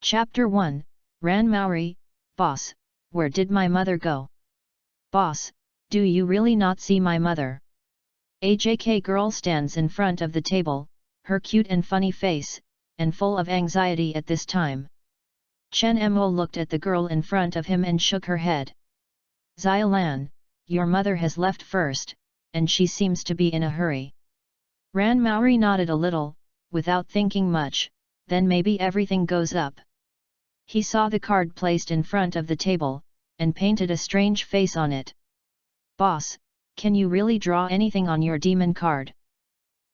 Chapter 1, Ran Maori, Boss, where did my mother go? Boss, do you really not see my mother? A JK girl stands in front of the table, her cute and funny face, and full of anxiety at this time. Chen Mo looked at the girl in front of him and shook her head. Xiaolan, your mother has left first, and she seems to be in a hurry. Ran Maori nodded a little, without thinking much, then maybe everything goes up. He saw the card placed in front of the table, and painted a strange face on it. Boss, can you really draw anything on your demon card?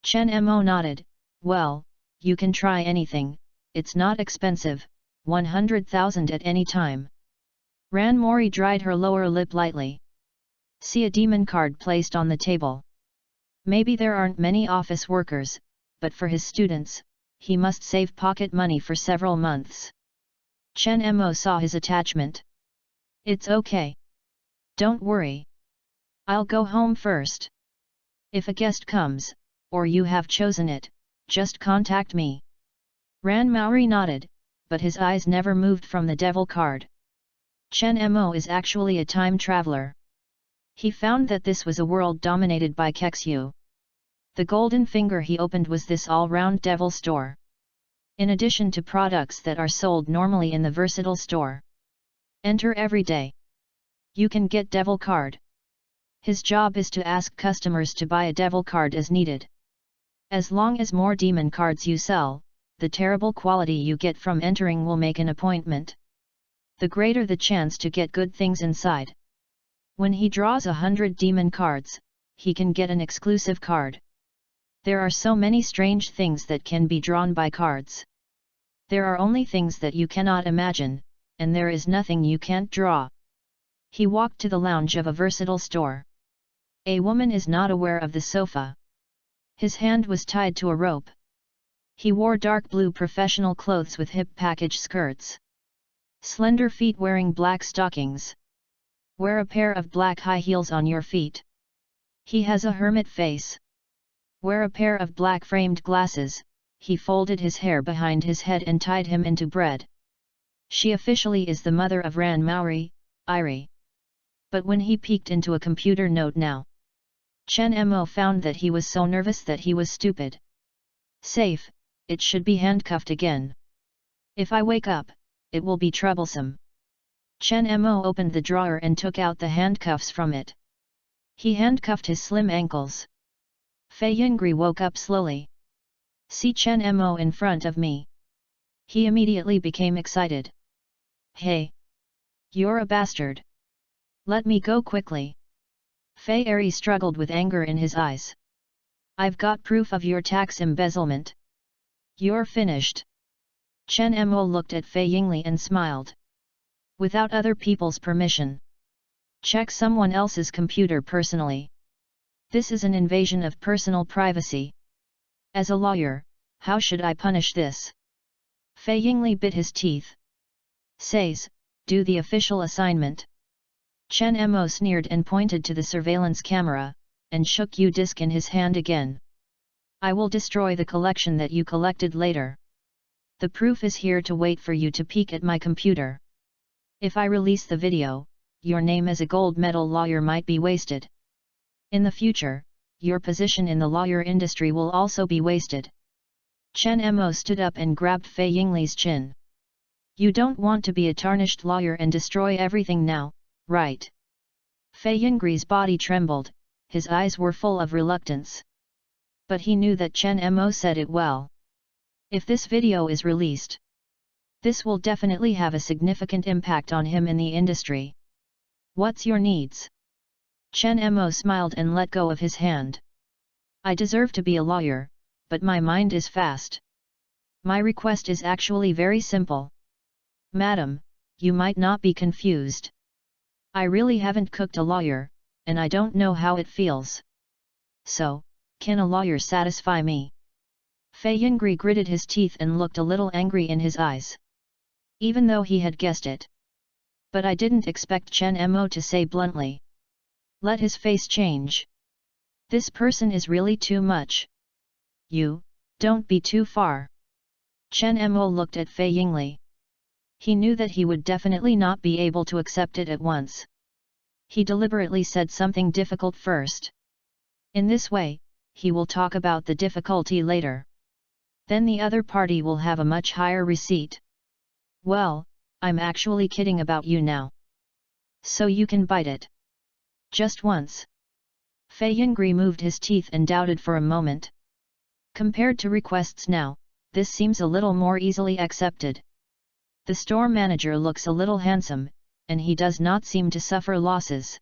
Chen Mo nodded, well, you can try anything, it's not expensive, 100,000 at any time. Ran Maori dried her lower lip lightly. See a demon card placed on the table. Maybe there aren't many office workers, but for his students, he must save pocket money for several months. Chen Mo saw his attachment. It's okay. Don't worry. I'll go home first. If a guest comes, or you have chosen it, just contact me. Ran Maori nodded, but his eyes never moved from the devil card. Chen Mo is actually a time traveler. He found that this was a world dominated by Kexu. The golden finger he opened was this all-round devil store. In addition to products that are sold normally in the versatile store. Enter every day. You can get devil card. His job is to ask customers to buy a devil card as needed. As long as more demon cards you sell, the terrible quality you get from entering will make an appointment. The greater the chance to get good things inside. When he draws 100 demon cards, he can get an exclusive card. There are so many strange things that can be drawn by cards. There are only things that you cannot imagine, and there is nothing you can't draw. He walked to the lounge of a versatile store. A woman is not aware of the sofa. His hand was tied to a rope. He wore dark blue professional clothes with hip package skirts. Slender feet wearing black stockings. Wear a pair of black high heels on your feet. He has a hermit face. Wear a pair of black framed glasses. He folded his hair behind his head and tied him into bread. She officially is the mother of Ran Maori, Irie. But when he peeked into a computer note now, Chen Mo found that he was so nervous that he was stupid. Safe, it should be handcuffed again. If I wake up, it will be troublesome. Chen Mo opened the drawer and took out the handcuffs from it. He handcuffed his slim ankles. Fei Yingli woke up slowly. See Chen Mo in front of me. He immediately became excited. Hey! You're a bastard! Let me go quickly! Fei Eri struggled with anger in his eyes. I've got proof of your tax embezzlement. You're finished. Chen Mo looked at Fei Yingli and smiled. Without other people's permission. Check someone else's computer personally. This is an invasion of personal privacy. As a lawyer, how should I punish this? Fei Yingli bit his teeth. Says, do the official assignment. Chen Mo sneered and pointed to the surveillance camera, and shook U-disc in his hand again. I will destroy the collection that you collected later. The proof is here to wait for you to peek at my computer. If I release the video, your name as a gold medal lawyer might be wasted. In the future, your position in the lawyer industry will also be wasted. Chen Mo stood up and grabbed Fei Yingli's chin. You don't want to be a tarnished lawyer and destroy everything now, right? Fei Yingli's body trembled, his eyes were full of reluctance. But he knew that Chen Mo said it well. If this video is released, this will definitely have a significant impact on him in the industry. What's your needs? Chen Mo smiled and let go of his hand. I deserve to be a lawyer, but my mind is fast. My request is actually very simple. Madam, you might not be confused. I really haven't cooked a lawyer, and I don't know how it feels. So, can a lawyer satisfy me? Fei Yingli gritted his teeth and looked a little angry in his eyes. Even though he had guessed it. But I didn't expect Chen Mo to say bluntly. Let his face change. This person is really too much. You, don't be too far. Chen Mo looked at Fei Yingli. He knew that he would definitely not be able to accept it at once. He deliberately said something difficult first. In this way, he will talk about the difficulty later. Then the other party will have a much higher receipt. Well, I'm actually kidding about you now. So you can bite it. Just once. Fei Yingli moved his teeth and doubted for a moment. Compared to requests now, this seems a little more easily accepted. The store manager looks a little handsome, and he does not seem to suffer losses.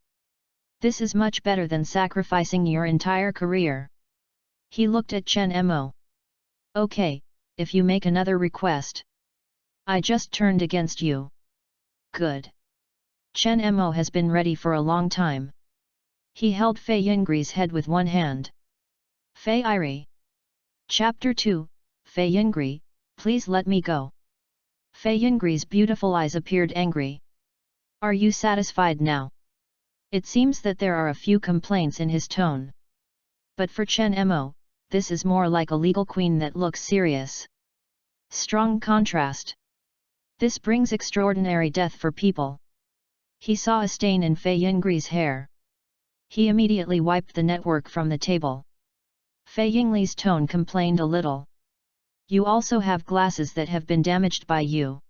This is much better than sacrificing your entire career. He looked at Chen Mo. Okay, if you make another request. I just turned against you. Good. Chen Mo has been ready for a long time. He held Fei Yingli's head with one hand. Fei Iri. Chapter 2, Fei Yingli, please let me go. Fei Yingli's beautiful eyes appeared angry. Are you satisfied now? It seems that there are a few complaints in his tone. But for Chen Mo, this is more like a legal queen that looks serious. Strong contrast. This brings extraordinary death for people. He saw a stain in Fei Yingli's hair. He immediately wiped the network from the table. Fei Yingli's tone complained a little. You also have glasses that have been damaged by you.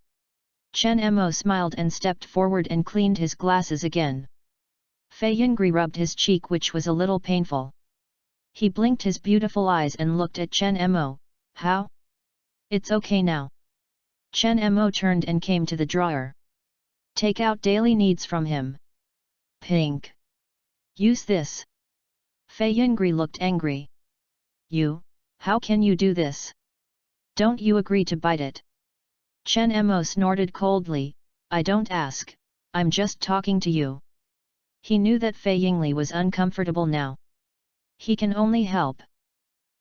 Chen Mo smiled and stepped forward and cleaned his glasses again. Fei Yingli rubbed his cheek, which was a little painful. He blinked his beautiful eyes and looked at Chen Mo. How? It's okay now. Chen Mo turned and came to the drawer. Take out daily needs from him. Pink. Use this. Fei Yingli looked angry. You, how can you do this? Don't you agree to bite it? Chen Mo snorted coldly, I don't ask, I'm just talking to you. He knew that Fei Yingli was uncomfortable now. He can only help.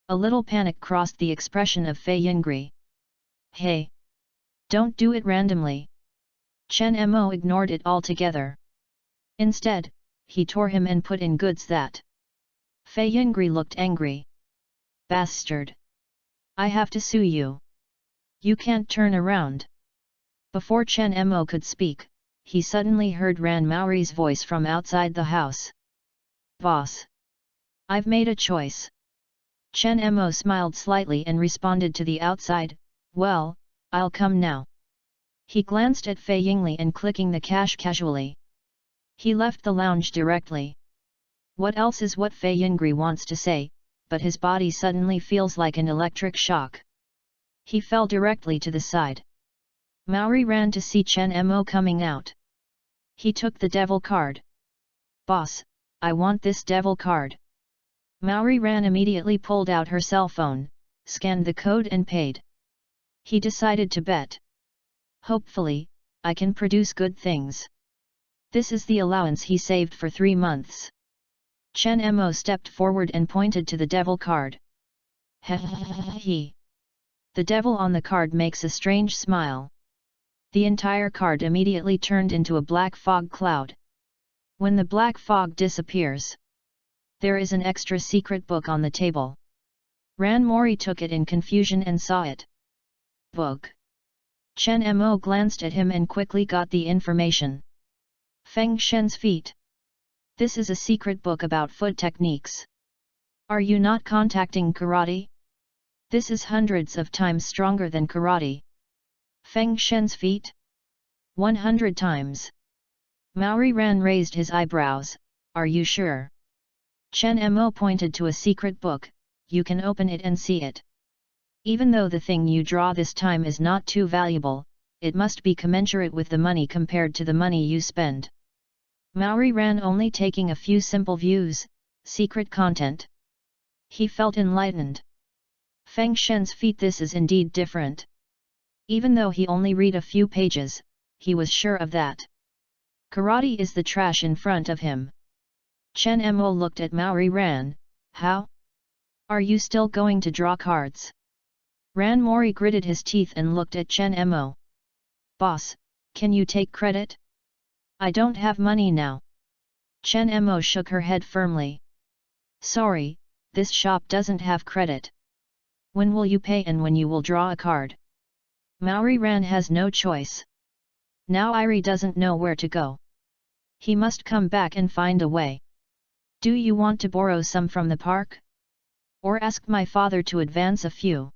A little panic crossed the expression of Fei Yingli. Hey! Don't do it randomly. Chen Mo ignored it altogether. Instead, he tore him and put in goods that. Fei Yingli looked angry. Bastard! I have to sue you. You can't turn around. Before Chen Mo could speak, he suddenly heard Ran Maori's voice from outside the house. Boss! I've made a choice. Chen Mo smiled slightly and responded to the outside, well, I'll come now. He glanced at Fei Yingli and clicking the cash casually. He left the lounge directly. What else is what Fei Yingli wants to say, but his body suddenly feels like an electric shock. He fell directly to the side. Maori ran to see Chen Mo coming out. He took the devil card. Boss, I want this devil card. Maori ran immediately pulled out her cell phone, scanned the code and paid. He decided to bet. Hopefully, I can produce good things. This is the allowance he saved for 3 months. Chen Mo stepped forward and pointed to the devil card. He. The devil on the card makes a strange smile. The entire card immediately turned into a black fog cloud. When the black fog disappears, there is an extra secret book on the table. Ran Mori took it in confusion and saw it. Book. Chen Mo glanced at him and quickly got the information. Feng Shen's feet. This is a secret book about foot techniques. Are you not contacting karate? This is hundreds of times stronger than karate. Feng Shen's feet? 100 times. Maori Ran raised his eyebrows, are you sure? Chen Mo pointed to a secret book, you can open it and see it. Even though the thing you draw this time is not too valuable, it must be commensurate with the money compared to the money you spend. Maori Ran only taking a few simple views, secret content. He felt enlightened. Feng Shen's feet, this is indeed different. Even though he only read a few pages, he was sure of that. Karate is the trash in front of him. Chen Mo looked at Maori Ran, how? Are you still going to draw cards? Ran Mori gritted his teeth and looked at Chen Mo. Boss, can you take credit? I don't have money now. Chen Mo shook her head firmly. Sorry, this shop doesn't have credit. When will you pay and when you will draw a card? Maori Ran has no choice. Now Irie doesn't know where to go. He must come back and find a way. Do you want to borrow some from the park? Or ask my father to advance a few?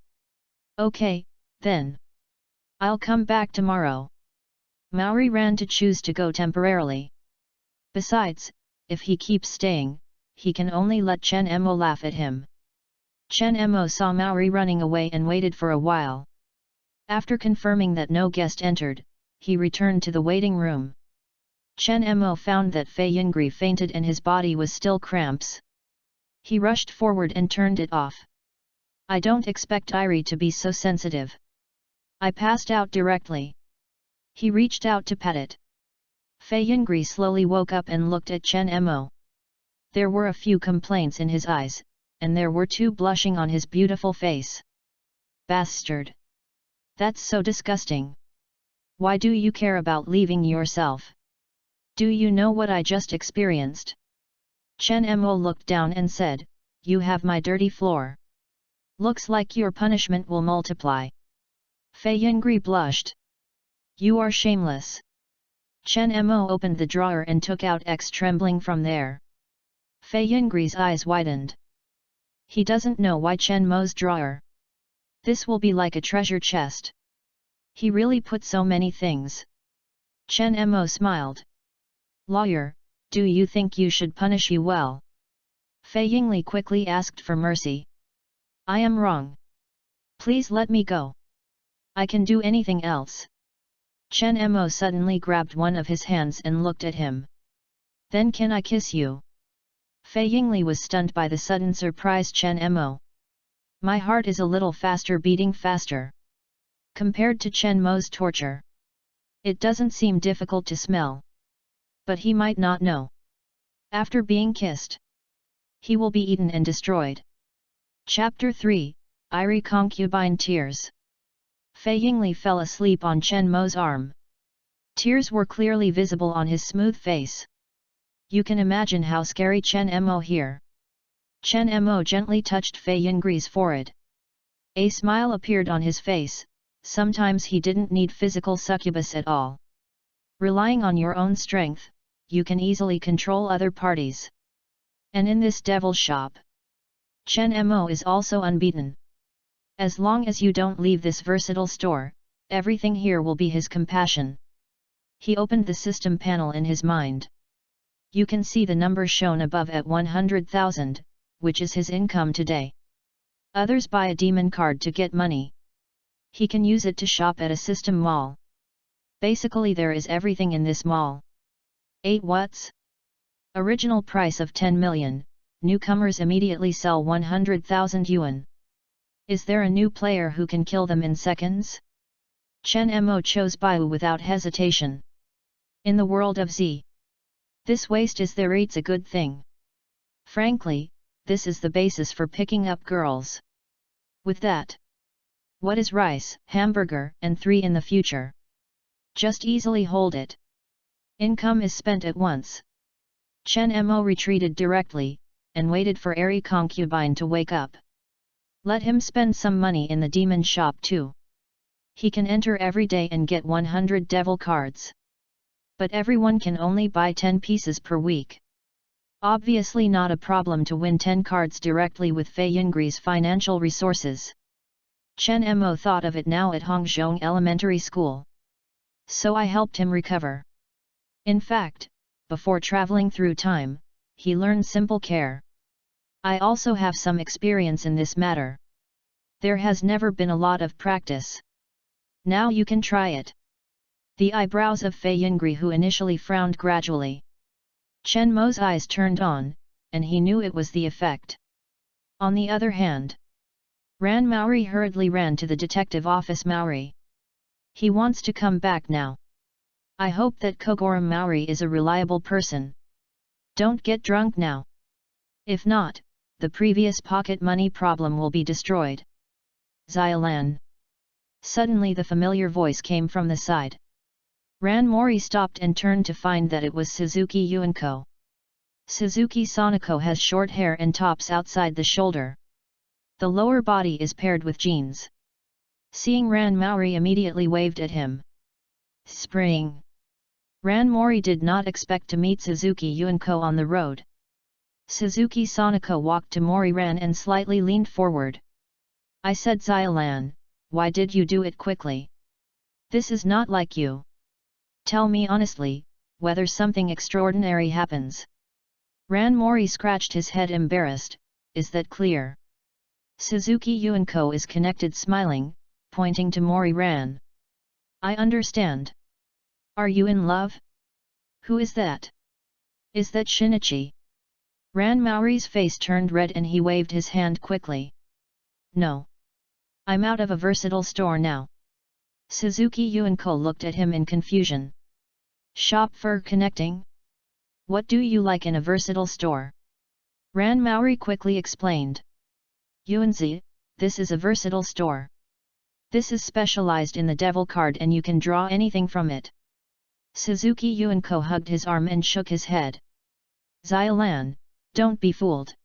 Okay, then. I'll come back tomorrow. Maori ran to choose to go temporarily. Besides, if he keeps staying, he can only let Chen Emo laugh at him. Chen Emo saw Maori running away and waited for a while. After confirming that no guest entered, he returned to the waiting room. Chen Emo found that Fei Yingli fainted and his body was still cramps. He rushed forward and turned it off. I don't expect Irie to be so sensitive. I passed out directly. He reached out to pet it. Fei Yingli slowly woke up and looked at Chen Emo. There were a few complaints in his eyes, and there were two blushing on his beautiful face. Bastard! That's so disgusting. Why do you care about leaving yourself? Do you know what I just experienced? Chen Emo looked down and said, You have my dirty floor. Looks like your punishment will multiply. Fei Yingli blushed. You are shameless. Chen Emo opened the drawer and took out X trembling from there. Fei Yingli's eyes widened. He doesn't know why Chen Mo's drawer. This will be like a treasure chest. He really put so many things. Chen Emo smiled. Lawyer, do you think you should punish you well? Fei Yingli quickly asked for mercy. I am wrong. Please let me go. I can do anything else. Chen Emo suddenly grabbed one of his hands and looked at him. Then can I kiss you? Fei Yingli was stunned by the sudden surprise Chen Emo. My heart is a little faster beating faster. Compared to Chen Mo's torture. It doesn't seem difficult to smell. But he might not know. After being kissed, he will be eaten and destroyed. Chapter 3, Irie Concubine Tears. Fei Yingli fell asleep on Chen Mo's arm. Tears were clearly visible on his smooth face. You can imagine how scary Chen Emo here. Chen Emo gently touched Fei Yingli's forehead. A smile appeared on his face. Sometimes he didn't need physical succubus at all. Relying on your own strength, you can easily control other parties. And in this devil shop, Chen Emo is also unbeaten. As long as you don't leave this versatile store, everything here will be his compassion. He opened the system panel in his mind. You can see the number shown above at 100,000, which is his income today. Others buy a demon card to get money. He can use it to shop at a system mall. Basically there is everything in this mall. 8 whats? Original price of 10 million, newcomers immediately sell 100,000 yuan. Is there a new player who can kill them in seconds? Chen Emo chose Baiwu without hesitation. In the world of Z, this waste is there eats a good thing. Frankly, this is the basis for picking up girls. With that, what is rice, hamburger, and 3 in the future? Just easily hold it. Income is spent at once. Chen Emo retreated directly, and waited for Irie Concubine to wake up. Let him spend some money in the demon shop too. He can enter every day and get 100 devil cards. But everyone can only buy 10 pieces per week. Obviously not a problem to win 10 cards directly with Fei Yingli's financial resources. Chen Emo thought of it now at Hongzhong Elementary School. So I helped him recover. In fact, before traveling through time, he learned simple care. I also have some experience in this matter. There has never been a lot of practice. Now you can try it. The eyebrows of Fei Yingli, who initially frowned, gradually. Chen Mo's eyes turned on, and he knew it was the effect. On the other hand, Ran Maori hurriedly ran to the detective office. Maori. He wants to come back now. I hope that Kogoram Maori is a reliable person. Don't get drunk now. If not, the previous pocket money problem will be destroyed. Xialan. Suddenly the familiar voice came from the side. Ran Mori stopped and turned to find that it was Suzuki Yuanko. Suzuki Sonoko has short hair and tops outside the shoulder. The lower body is paired with jeans. Seeing Ran Maori immediately waved at him. Spring. Ran Mori did not expect to meet Suzuki Yuanko on the road. Suzuki Sanako walked to Mori Ran and slightly leaned forward. I said, Xiaolan, why did you do it quickly? This is not like you. Tell me honestly, whether something extraordinary happens. Ran Mori scratched his head embarrassed, is that clear? Suzuki Yuanko is connected smiling, pointing to Mori Ran. I understand. Are you in love? Who is that? Is that Shinichi? Ran Mori's face turned red and he waved his hand quickly. No. I'm out of a versatile store now. Suzuki Yuanko looked at him in confusion. Shop for connecting? What do you like in a versatile store? Ran Mori quickly explained. Yuanzi, this is a versatile store. This is specialized in the devil card and you can draw anything from it. Suzuki Yuanko hugged his arm and shook his head. Xiaolan, don't be fooled.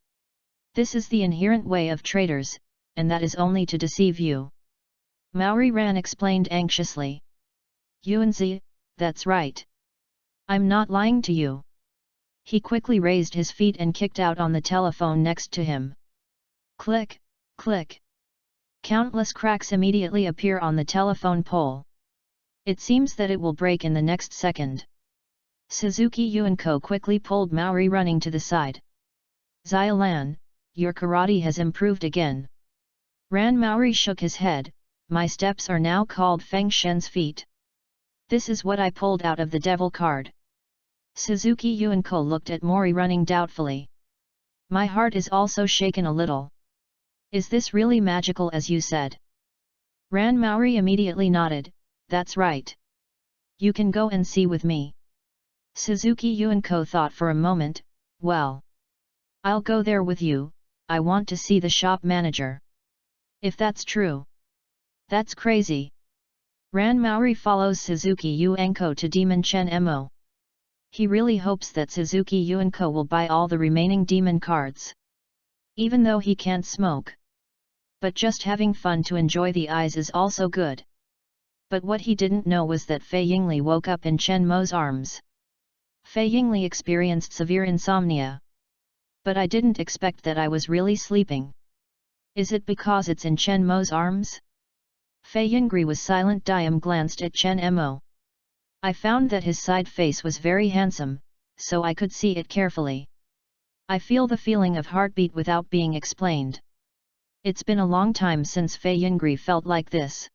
This is the inherent way of traders, and that is only to deceive you. Mori Ran explained anxiously. Yuanzi, that's right. I'm not lying to you. He quickly raised his feet and kicked out on the telephone next to him. Click, click. Countless cracks immediately appear on the telephone pole. It seems that it will break in the next second. Suzuki Yuanko quickly pulled Mori running to the side. Xiaolan, your karate has improved again. Ran Mori shook his head, my steps are now called Feng Shen's feet. This is what I pulled out of the devil card. Suzuki Yuanko looked at Mori running doubtfully. My heart is also shaken a little. Is this really magical as you said? Ran Mori immediately nodded, that's right. You can go and see with me. Suzuki Yuanko thought for a moment, well. I'll go there with you, I want to see the shop manager. If that's true. That's crazy. Ran Mori follows Suzuki Yuanko to Demon Chen Mo. He really hopes that Suzuki Yuanko will buy all the remaining demon cards. Even though he can't smoke. But just having fun to enjoy the eyes is also good. But what he didn't know was that Fei Yingli woke up in Chen Mo's arms. Fei Yingli experienced severe insomnia. But I didn't expect that I was really sleeping. Is it because it's in Chen Mo's arms? Fei Yingli was silent. Diam glanced at Chen Mo. I found that his side face was very handsome, so I could see it carefully. I feel the feeling of heartbeat without being explained. It's been a long time since Fei Yingli felt like this.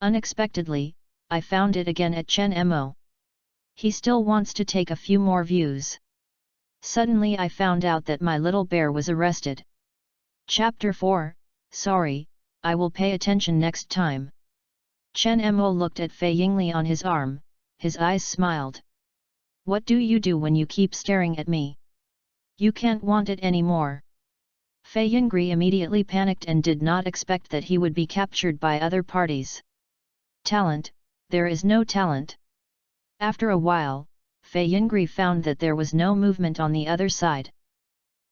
Unexpectedly, I found it again at Chen Mo. He still wants to take a few more views. Suddenly I found out that my little bear was arrested. Chapter 4, Sorry, I will pay attention next time. Chen Mo looked at Fei Yingli on his arm, his eyes smiled. What do you do when you keep staring at me? You can't want it anymore. Fei Yingli immediately panicked and did not expect that he would be captured by other parties. Talent, there is no talent. After a while, Fei Yingli found that there was no movement on the other side.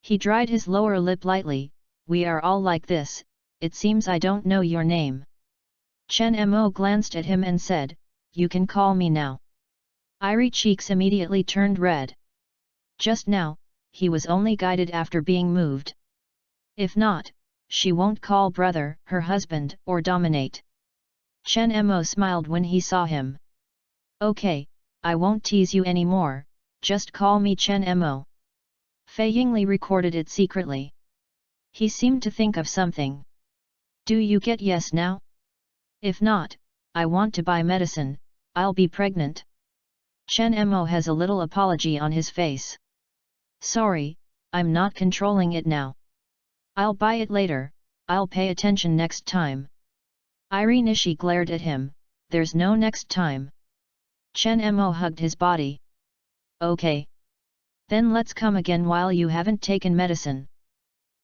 He dried his lower lip lightly, we are all like this, it seems I don't know your name. Chen Mo glanced at him and said, you can call me now. Irie cheeks immediately turned red. Just now, he was only guided after being moved. If not, she won't call brother, her husband, or dominate. Chen Mo smiled when he saw him. Okay, I won't tease you anymore, just call me Chen Mo. Fei Yingli recorded it secretly. He seemed to think of something. Do you get yes now? If not, I want to buy medicine, I'll be pregnant. Chen Mo has a little apology on his face. Sorry, I'm not controlling it now. I'll buy it later, I'll pay attention next time. Irie Nishi glared at him, there's no next time. Chen Mo hugged his body. Okay. Then let's come again while you haven't taken medicine.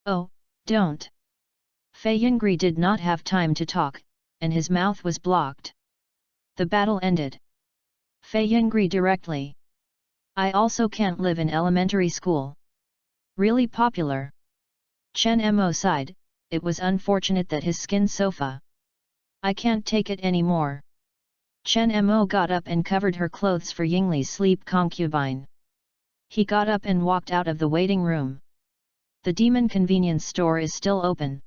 Oh, don't. Fei Yingli did not have time to talk, and his mouth was blocked. The battle ended. Fei Yingli directly. I also can't live in elementary school. Really popular. Chen Mo sighed, it was unfortunate that his skin sofa. I can't take it anymore. Chen Mo got up and covered her clothes for Yingli's sleep concubine. He got up and walked out of the waiting room. The demon convenience store is still open.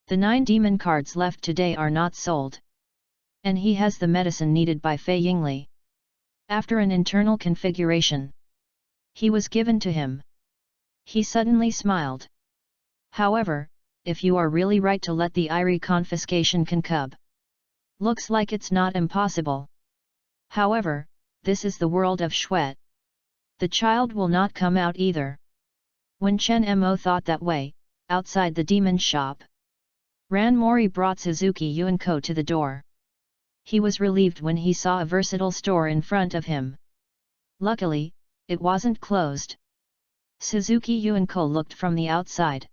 The 9 demon cards left today are not sold. And he has the medicine needed by Fei Yingli. After an internal configuration, he was given to him. He suddenly smiled. However, if you are really right to let the Irie confiscation concub, looks like it's not impossible. However, this is the world of Shwet. The child will not come out either. When Chen Mo thought that way, outside the demon shop, Ran Mori brought Suzuki Yuanko to the door. He was relieved when he saw a versatile store in front of him. Luckily, it wasn't closed. Suzuki Yuanko looked from the outside.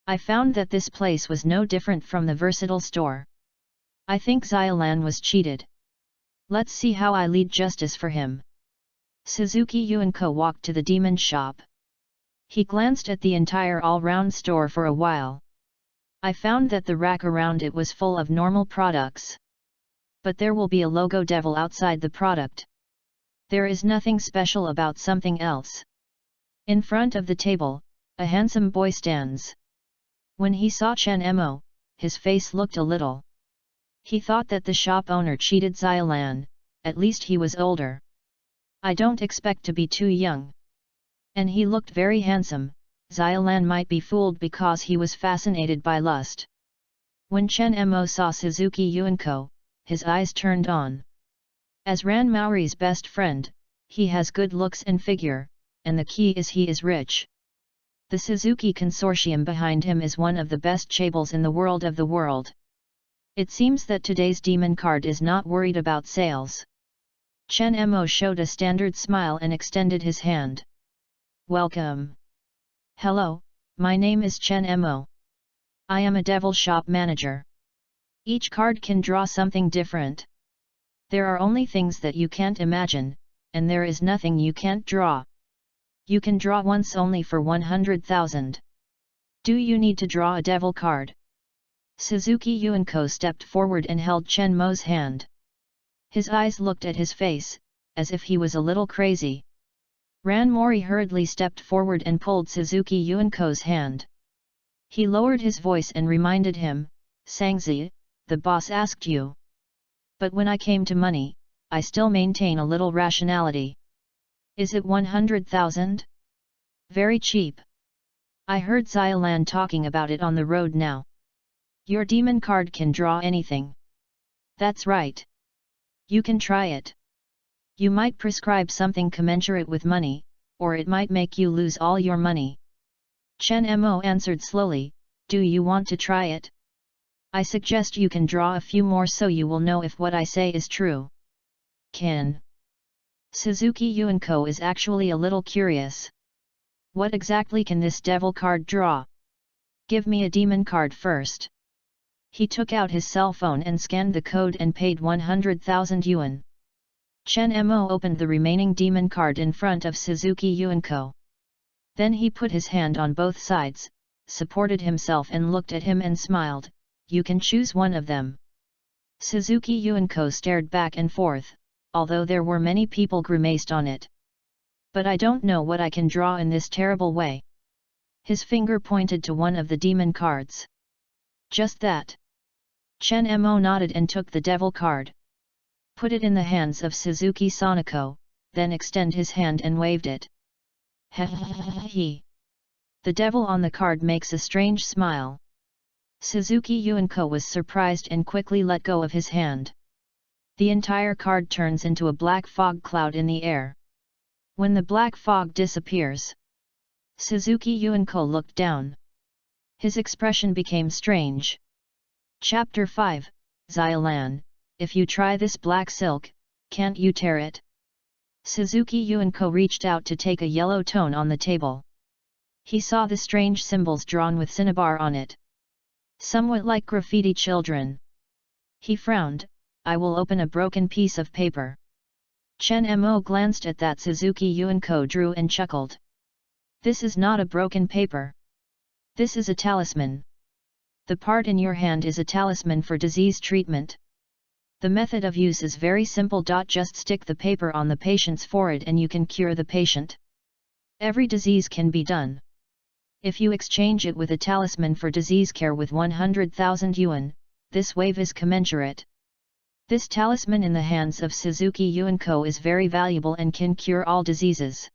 I found that this place was no different from the versatile store. I think Xiaolan was cheated. Let's see how I lead justice for him. Suzuki Yuanko walked to the demon shop. He glanced at the entire all-round store for a while. I found that the rack around it was full of normal products. But there will be a logo devil outside the product. There is nothing special about something else. In front of the table, a handsome boy stands. When he saw Chen Mo, his face looked a little. He thought that the shop owner cheated Xiaolan, at least he was older. I don't expect to be too young. And he looked very handsome. Xiaolan might be fooled because he was fascinated by lust. When Chen Mo saw Suzuki Yuanko, his eyes turned on. As Ran Maori's best friend, he has good looks and figure, and the key is he is rich. The Suzuki consortium behind him is one of the best chaebol in the world of the world. It seems that today's demon card is not worried about sales. Chen Mo showed a standard smile and extended his hand. Welcome. Hello, my name is Chen Mo. I am a devil shop manager. Each card can draw something different. There are only things that you can't imagine, and there is nothing you can't draw. You can draw once only for 100,000. Do you need to draw a devil card? Suzuki Yuanko stepped forward and held Chen Mo's hand. His eyes looked at his face, as if he was a little crazy. Ran Mori hurriedly stepped forward and pulled Suzuki Yuanko's hand. He lowered his voice and reminded him, Sangzi, the boss asked you. But when I came to money, I still maintain a little rationality. Is it 100,000? Very cheap. I heard Xiaolan talking about it on the road now. Your demon card can draw anything. That's right. You can try it. You might prescribe something commensurate with money, or it might make you lose all your money. Chen Mo answered slowly, do you want to try it? I suggest you can draw a few more so you will know if what I say is true. Can. Suzuki Yuanko is actually a little curious. What exactly can this devil card draw? Give me a demon card first. He took out his cell phone and scanned the code and paid 100,000 yuan. Chen Mo opened the remaining demon card in front of Suzuki Yuanko. Then he put his hand on both sides, supported himself and looked at him and smiled, you can choose one of them. Suzuki Yuanko stared back and forth, although there were many people grimaced on it. But I don't know what I can draw in this terrible way. His finger pointed to one of the demon cards. Just that. Chen Mo nodded and took the devil card. Put it in the hands of Suzuki Sanako, then extend his hand and waved it. He. The devil on the card makes a strange smile. Suzuki Yuanko was surprised and quickly let go of his hand. The entire card turns into a black fog cloud in the air. When the black fog disappears, Suzuki Yuanko looked down. His expression became strange. Chapter 5, Xiaolan, if you try this black silk, can't you tear it? Suzuki Yuanko reached out to take a yellow tone on the table. He saw the strange symbols drawn with cinnabar on it. Somewhat like graffiti children. He frowned, I will open a broken piece of paper. Chen Mo glanced at that Suzuki Yuanko drew and chuckled. This is not a broken paper. This is a talisman. The part in your hand is a talisman for disease treatment. The method of use is very simple. Just stick the paper on the patient's forehead and you can cure the patient. Every disease can be done. If you exchange it with a talisman for disease care with 100,000 yuan, this wave is commensurate. This talisman in the hands of Suzuki Yuan Co. is very valuable and can cure all diseases.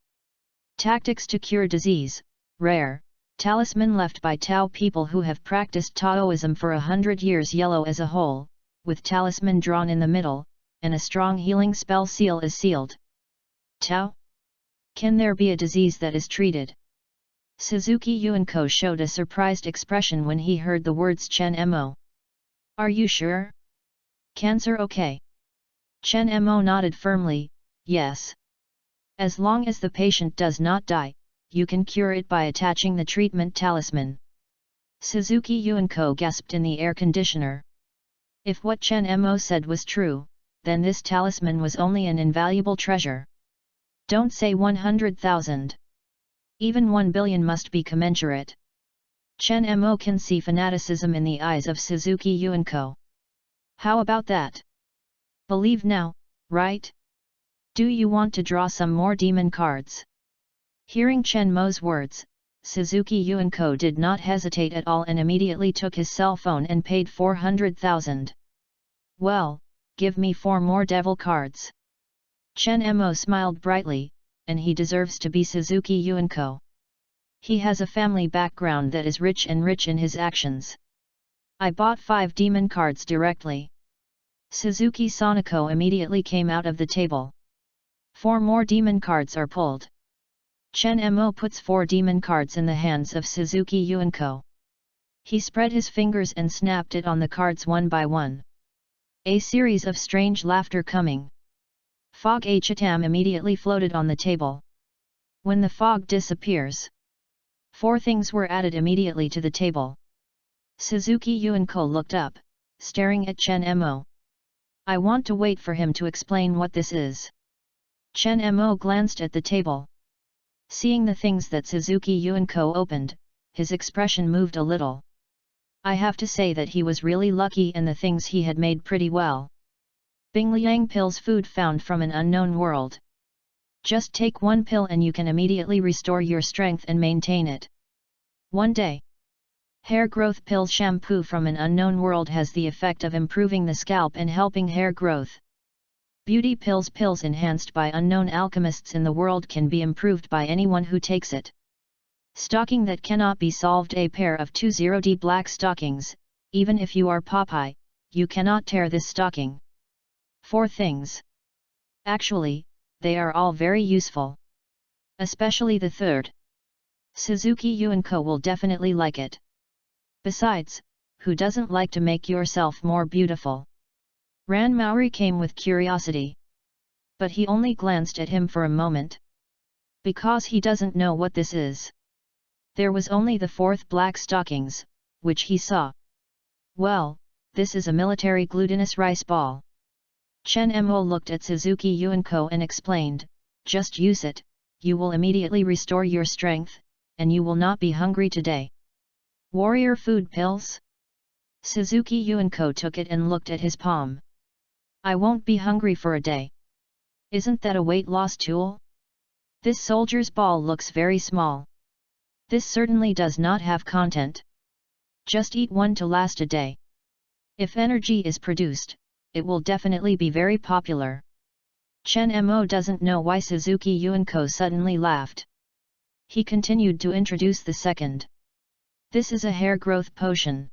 Tactics to cure disease, rare, talisman left by Tao people who have practiced Taoism for 100 years. Yellow as a whole, with talisman drawn in the middle, and a strong healing spell seal is sealed. Tao? Can there be a disease that is treated? Suzuki Yuan Co. showed a surprised expression when he heard the words Chen Mo. Are you sure? Cancer okay? Chen Mo nodded firmly, yes. As long as the patient does not die, you can cure it by attaching the treatment talisman. Suzuki Yuan Co. gasped in the air conditioner. If what Chen Mo said was true, then this talisman was only an invaluable treasure. Don't say 100,000. Even 1 billion must be commensurate. Chen Mo can see fanaticism in the eyes of Suzuki Yuan Co. How about that? Believe now, right? Do you want to draw some more demon cards? Hearing Chen Mo's words, Suzuki Yuan Co. did not hesitate at all and immediately took his cell phone and paid 400,000. Well, give me 4 more devil cards. Chen Mo smiled brightly, and he deserves to be Suzuki Yuan Co. He has a family background that is rich in his actions. I bought 5 demon cards directly. Suzuki Sanako immediately came out of the table. 4 more demon cards are pulled. Chen Mo puts 4 demon cards in the hands of Suzuki Yuan Co. He spread his fingers and snapped it on the cards one by one. A series of strange laughter coming. Fog Achatam immediately floated on the table. When the fog disappears, 4 things were added immediately to the table. Suzuki Yuan Co. looked up, staring at Chen Mo. I want to wait for him to explain what this is. Chen Mo glanced at the table. Seeing the things that Suzuki Yuan Co. opened, his expression moved a little. I have to say that he was really lucky and the things he had made pretty well. Bingliang pills, food found from an unknown world. Just take 1 pill and you can immediately restore your strength and maintain it. 1 day. Hair growth pills, shampoo from an unknown world, has the effect of improving the scalp and helping hair growth. Beauty pills, pills enhanced by unknown alchemists in the world, can be improved by anyone who takes it. Stocking that cannot be solved, a pair of 20D black stockings, even if you are Popeye, you cannot tear this stocking. 4 things. Actually, they are all very useful. Especially the third. Suzuki Yuan Co. will definitely like it. Besides, who doesn't like to make yourself more beautiful? Ran Maori came with curiosity. But he only glanced at him for a moment. Because he doesn't know what this is. There was only the 4th black stockings, which he saw. Well, this is a military glutinous rice ball. Chen Mo looked at Suzuki Yuan Co. and explained, just use it, you will immediately restore your strength, and you will not be hungry today. Warrior food pills? Suzuki Yuan Co. took it and looked at his palm. I won't be hungry for a day. Isn't that a weight loss tool? This soldier's ball looks very small. This certainly does not have content. Just eat 1 to last a day. If energy is produced, it will definitely be very popular. Chen Mo doesn't know why Suzuki Yuan Co. suddenly laughed. He continued to introduce the second. This is a hair growth potion.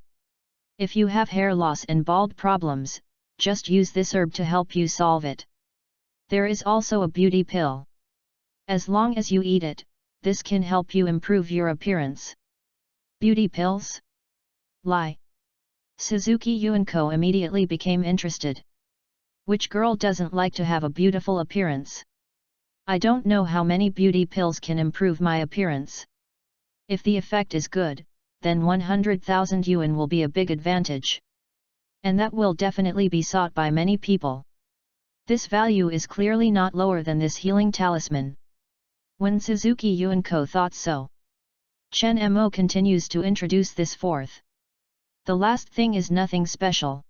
If you have hair loss and bald problems, just use this herb to help you solve it. There is also a beauty pill. As long as you eat it, this can help you improve your appearance. Beauty pills? Lie. Suzuki Yuan Co. immediately became interested. Which girl doesn't like to have a beautiful appearance? I don't know how many beauty pills can improve my appearance. If the effect is good, then 100,000 yuan will be a big advantage. And that will definitely be sought by many people. This value is clearly not lower than this healing talisman. When Suzuki Yuan Co. thought so, Chen Mo continues to introduce this 4th. The last thing is nothing special.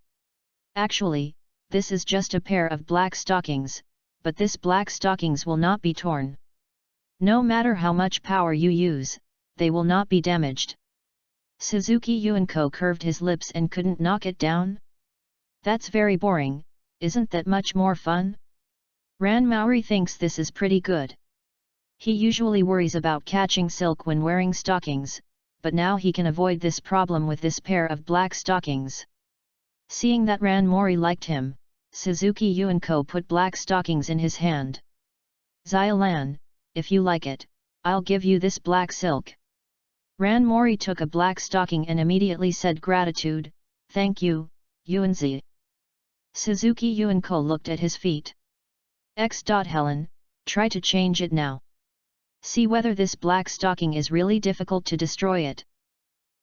Actually, this is just a pair of black stockings, but this black stockings will not be torn. No matter how much power you use, they will not be damaged. Suzuki Yuenko curved his lips and couldn't knock it down. That's very boring, isn't that much more fun? Ran Maori thinks this is pretty good. He usually worries about catching silk when wearing stockings, but now he can avoid this problem with this pair of black stockings. Seeing that Ran Mori liked him, Suzuki Yuenko put black stockings in his hand. Xiaolan, if you like it, I'll give you this black silk. Ran Mori took a black stocking and immediately said gratitude, thank you, Yuanzi. Suzuki Yuenko looked at his feet. Helen, try to change it now. See whether this black stocking is really difficult to destroy it.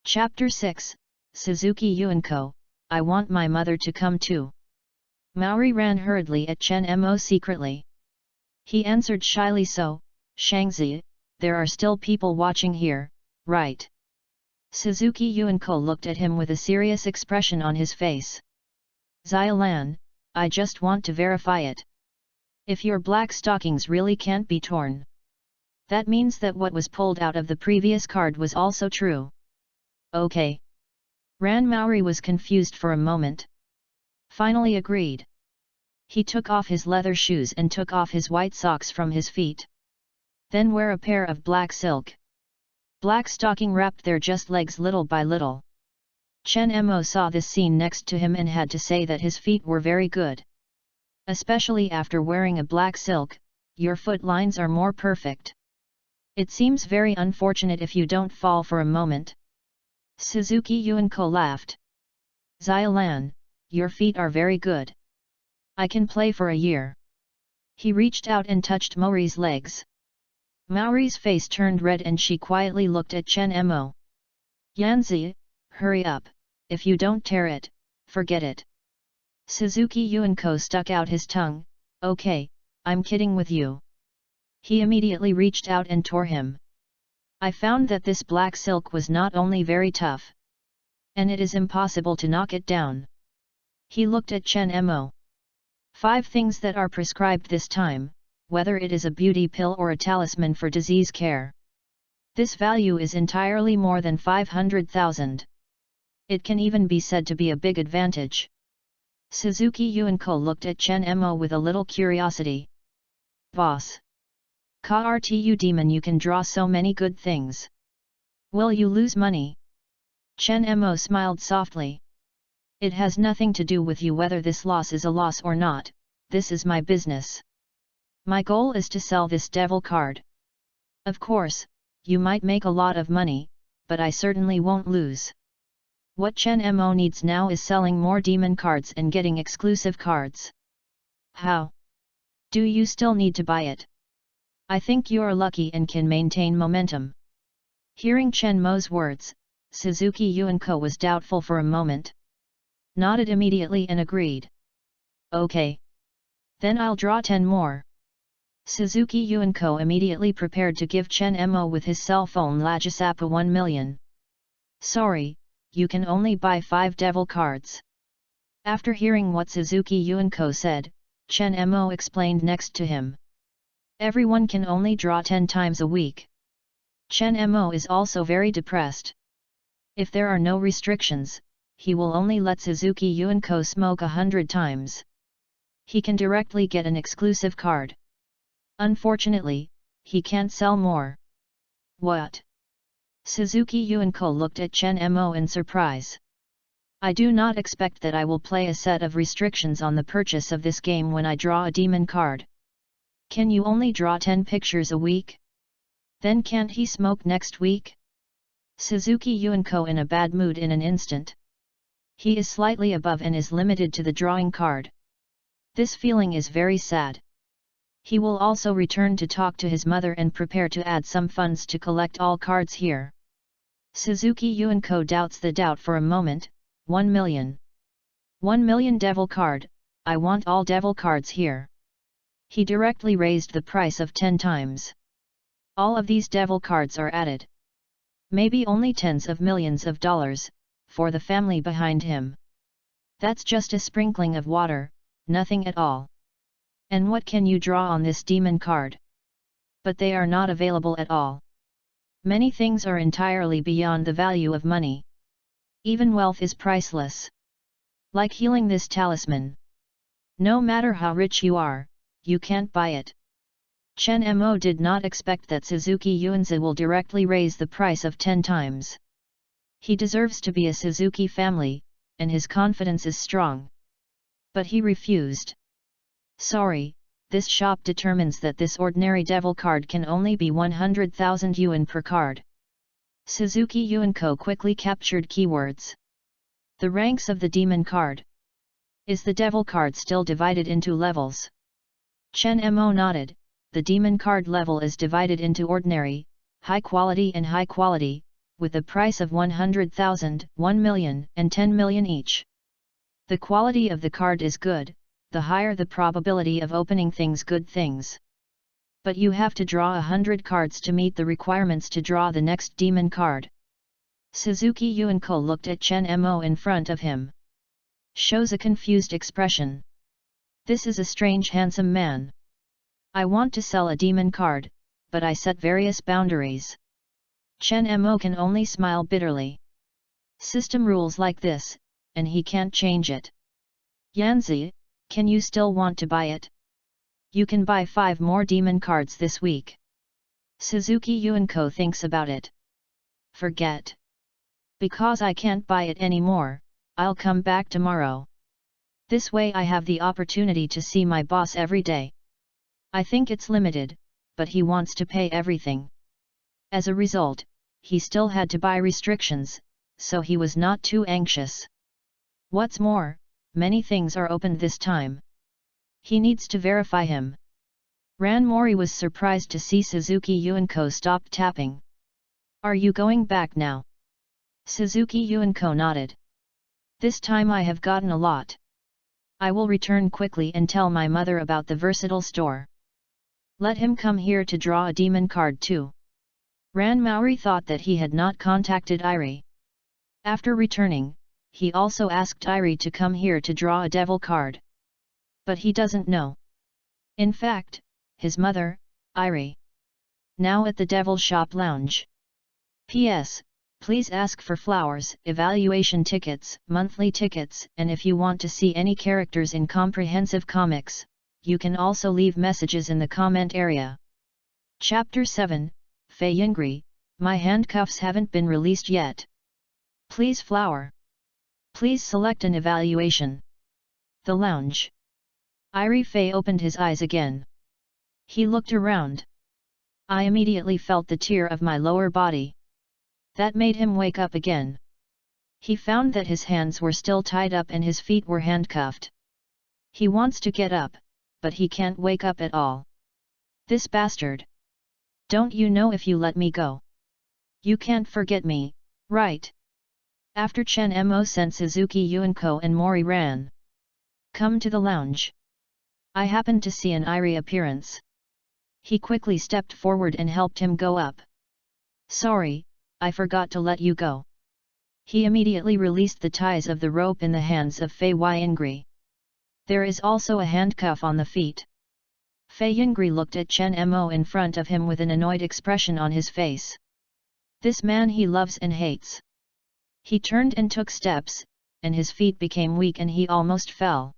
Chapter 6, Suzuki Yuenko, I want my mother to come too. Maori ran hurriedly at Chen Mo secretly. He answered shyly, so, Shangzi, there are still people watching here, right? Suzuki Yuenko looked at him with a serious expression on his face. Xiaolan, I just want to verify it. If your black stockings really can't be torn, that means that what was pulled out of the previous card was also true. Okay. Ran Maori was confused for a moment. Finally agreed. He took off his leather shoes and took off his white socks from his feet. Then wear a pair of black silk. Black stocking wrapped their just legs little by little. Chen Mo saw this scene next to him and had to say that his feet were very good. Especially after wearing a black silk, your foot lines are more perfect. It seems very unfortunate if you don't fall for a moment. Suzuki Yuenko laughed. Xiaolan, your feet are very good. I can play for a year. He reached out and touched Maori's legs. Maori's face turned red and she quietly looked at Chen Mo. Yanzi, hurry up, if you don't tear it, forget it. Suzuki Yuenko stuck out his tongue, okay, I'm kidding with you. He immediately reached out and tore him. I found that this black silk was not only very tough, and it is impossible to knock it down. He looked at Chen Mo. 5 things that are prescribed this time, whether it is a beauty pill or a talisman for disease care. This value is entirely more than 500,000. It can even be said to be a big advantage. Suzuki Yuenko looked at Chen Mo with a little curiosity. Boss. Ka-rtu demon, you can draw so many good things. Will you lose money? Chen Mo smiled softly. It has nothing to do with you whether this loss is a loss or not, this is my business. My goal is to sell this devil card. Of course, you might make a lot of money, but I certainly won't lose. What Chen Mo needs now is selling more demon cards and getting exclusive cards. How? Do you still need to buy it? I think you're lucky and can maintain momentum. Hearing Chen Mo's words, Suzuki Yuenko was doubtful for a moment. Nodded immediately and agreed. Okay. Then I'll draw 10 more. Suzuki Yuenko immediately prepared to give Chen Mo with his cell phone Lajasapa 1 million. Sorry, you can only buy 5 devil cards. After hearing what Suzuki Yuenko said, Chen Mo explained next to him. Everyone can only draw 10 times a week. Chen Mo is also very depressed. If there are no restrictions, he will only let Suzuki Yuenko smoke 100 times. He can directly get an exclusive card. Unfortunately, he can't sell more. What? Suzuki Yuenko looked at Chen Mo in surprise. I do not expect that I will play a set of restrictions on the purchase of this game when I draw a demon card. Can you only draw 10 pictures a week? Then can't he smoke next week? Suzuki Yuenko in a bad mood in an instant. He is slightly above and is limited to the drawing card. This feeling is very sad. He will also return to talk to his mother and prepare to add some funds to collect all cards here. Suzuki Yuenko doubts the doubt for a moment. 1 million. 1 million devil card, I want all devil cards here. He directly raised the price of 10 times. All of these devil cards are added. Maybe only tens of millions of dollars, for the family behind him. That's just a sprinkling of water, nothing at all. And what can you draw on this demon card? But they are not available at all. Many things are entirely beyond the value of money. Even wealth is priceless. Like healing this talisman. No matter how rich you are, you can't buy it. Chen Mo did not expect that Suzuki Yuanzi will directly raise the price of 10 times. He deserves to be a Suzuki family, and his confidence is strong. But he refused. Sorry, this shop determines that this ordinary devil card can only be 100,000 yuan per card. Suzuki Yuanco quickly captured keywords. The ranks of the demon card. Is the devil card still divided into levels? Chen Mo nodded. The demon card level is divided into ordinary, high quality and high quality, with a price of 100,000, 1 million and 10 million each. The quality of the card is good, the higher the probability of opening good things. But you have to draw 100 cards to meet the requirements to draw the next demon card. Suzuki Yuanco looked at Chen Mo in front of him. Shows a confused expression. This is a strange handsome man. I want to sell a demon card, but I set various boundaries. Chen Mo can only smile bitterly. System rules like this, and he can't change it. Yanzi, can you still want to buy it? You can buy 5 more demon cards this week. Suzuki Yuanco thinks about it. Forget. Because I can't buy it anymore, I'll come back tomorrow. This way I have the opportunity to see my boss every day. I think it's limited, but he wants to pay everything. As a result, he still had to buy restrictions, so he was not too anxious. What's more, many things are opened this time. He needs to verify him. Ran Mori was surprised to see Suzuki Yuanco stop tapping. Are you going back now? Suzuki Yuanco nodded. This time I have gotten a lot. I will return quickly and tell my mother about the versatile store. Let him come here to draw a demon card too. Ran Maori thought that he had not contacted Irie. After returning, he also asked Irie to come here to draw a devil card. But he doesn't know. In fact, his mother, Irie. Now at the Devil Shop Lounge. P.S. Please ask for flowers, evaluation tickets, monthly tickets, and if you want to see any characters in comprehensive comics, you can also leave messages in the comment area. Chapter 7, Fei Yingli, my handcuffs haven't been released yet. Please flower. Please select an evaluation. The lounge. Irie Fei opened his eyes again. He looked around. I immediately felt the tear of my lower body. That made him wake up again. He found that his hands were still tied up and his feet were handcuffed. He wants to get up, but he can't wake up at all. This bastard! Don't you know if you let me go? You can't forget me, right? After Chen Mo sent Suzuki Yuanco and Mori ran. Come to the lounge. I happened to see an Irie appearance. He quickly stepped forward and helped him go up. Sorry, I forgot to let you go. He immediately released the ties of the rope in the hands of Fei Yingli. There is also a handcuff on the feet. Fei Yingli looked at Chen Mo in front of him with an annoyed expression on his face. This man he loves and hates. He turned and took steps, and his feet became weak and he almost fell.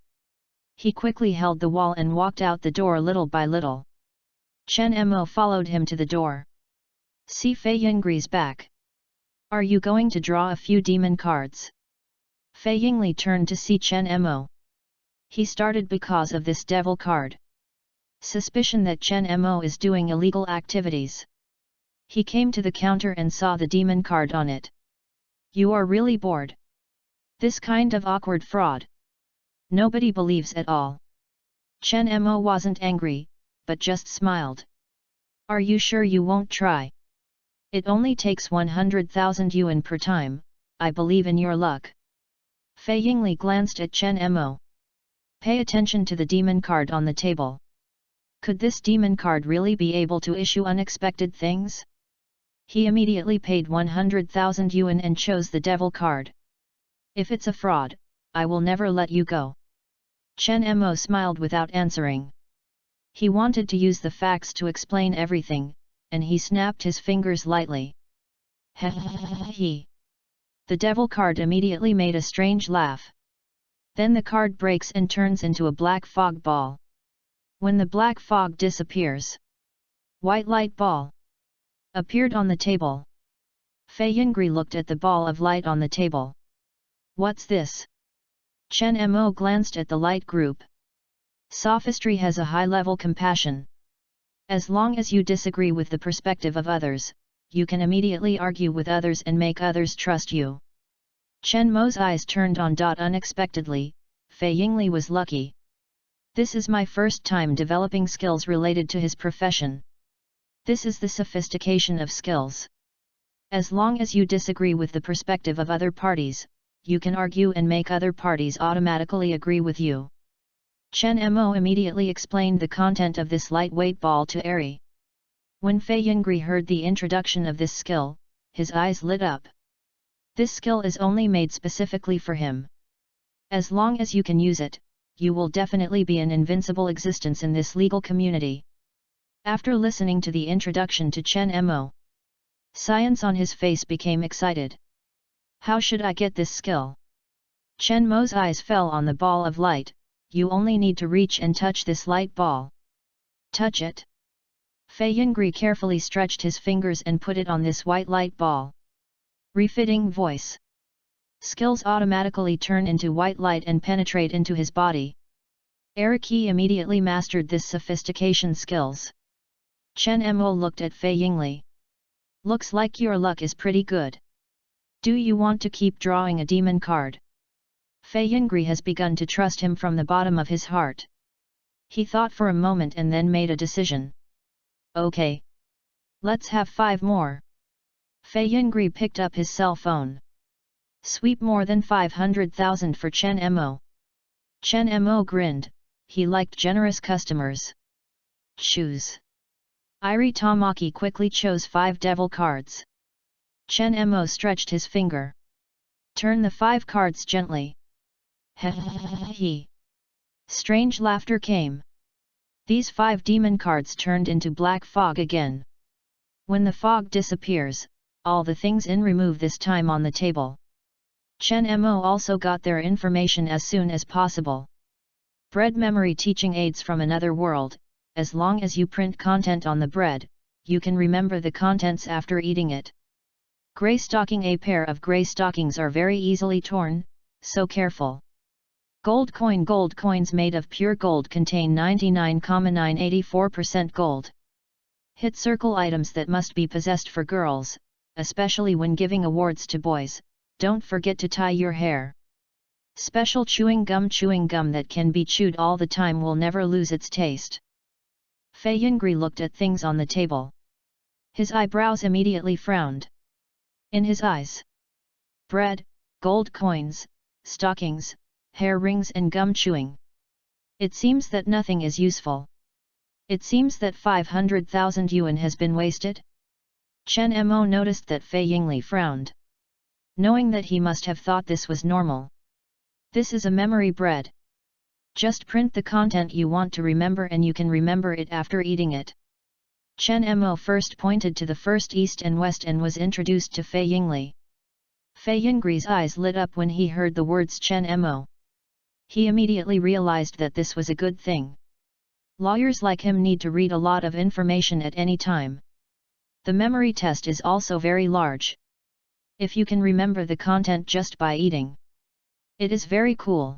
He quickly held the wall and walked out the door little by little. Chen Mo followed him to the door. See Fei Yingli's back. Are you going to draw a few demon cards? Fei Yingli turned to see Chen Mo. He started because of this devil card. Suspicion that Chen Mo is doing illegal activities. He came to the counter and saw the demon card on it. You are really bored. This kind of awkward fraud. Nobody believes at all. Chen Mo wasn't angry, but just smiled. Are you sure you won't try? It only takes 100,000 yuan per time, I believe in your luck. Fei Yingli glanced at Chen Mo. Pay attention to the demon card on the table. Could this demon card really be able to issue unexpected things? He immediately paid 100,000 yuan and chose the devil card. If it's a fraud, I will never let you go. Chen Mo smiled without answering. He wanted to use the facts to explain everything, and he snapped his fingers lightly. He. The devil card immediately made a strange laugh. Then the card breaks and turns into a black fog ball. When the black fog disappears, white light ball appeared on the table. Fei Yingli looked at the ball of light on the table. What's this? Chen Mo glanced at the light group. Sophistry has a high-level compassion. As long as you disagree with the perspective of others, you can immediately argue with others and make others trust you. Chen Mo's eyes turned on. Unexpectedly, Fei Yingli was lucky. This is my first time developing skills related to his profession. This is the sophistication of skills. As long as you disagree with the perspective of other parties, you can argue and make other parties automatically agree with you. Chen Mo immediately explained the content of this lightweight ball to Eri. When Fei Yingli heard the introduction of this skill, his eyes lit up. This skill is only made specifically for him. As long as you can use it, you will definitely be an invincible existence in this legal community. After listening to the introduction to Chen Mo, Science on his face became excited. How should I get this skill? Chen Mo's eyes fell on the ball of light. You only need to reach and touch this light ball. Touch it. Fei Yingli carefully stretched his fingers and put it on this white light ball. Refitting voice. Skills automatically turn into white light and penetrate into his body. Eriki immediately mastered this sophistication skills. Chen Mo looked at Fei Yingli. Looks like your luck is pretty good. Do you want to keep drawing a demon card? Fei Yingli has begun to trust him from the bottom of his heart. He thought for a moment and then made a decision. Okay. Let's have 5 more. Fei Yingli picked up his cell phone. Sweep more than 500,000 for Chen Mo. Chen Mo grinned, he liked generous customers. Choose. Iri Tamaki quickly chose 5 devil cards. Chen Mo stretched his finger. Turn the 5 cards gently. He. Strange laughter came. These 5 demon cards turned into black fog again. When the fog disappears, all the things in remove this time on the table. Chen Mo also got their information as soon as possible. Bread memory teaching aids from another world. As long as you print content on the bread, you can remember the contents after eating it. Grey stocking. A pair of grey stockings are very easily torn, so careful. Gold coins made of pure gold contain 99,984% gold. Hit circle items that must be possessed for girls, especially when giving awards to boys. Don't forget to tie your hair. Special chewing gum that can be chewed all the time will never lose its taste. Fei Yingli looked at things on the table. His eyebrows immediately frowned. In his eyes, bread, gold coins, stockings, hair rings and gum chewing. It seems that nothing is useful. It seems that 500,000 yuan has been wasted. Chen Mo noticed that Fei Yingli frowned. Knowing that he must have thought this was normal. This is a memory bread. Just print the content you want to remember and you can remember it after eating it. Chen Mo first pointed to the first east and west and was introduced to Fei Yingli. Fei Yingli's eyes lit up when he heard the words Chen Mo. He immediately realized that this was a good thing. Lawyers like him need to read a lot of information at any time. The memory test is also very large. If you can remember the content just by eating, it is very cool.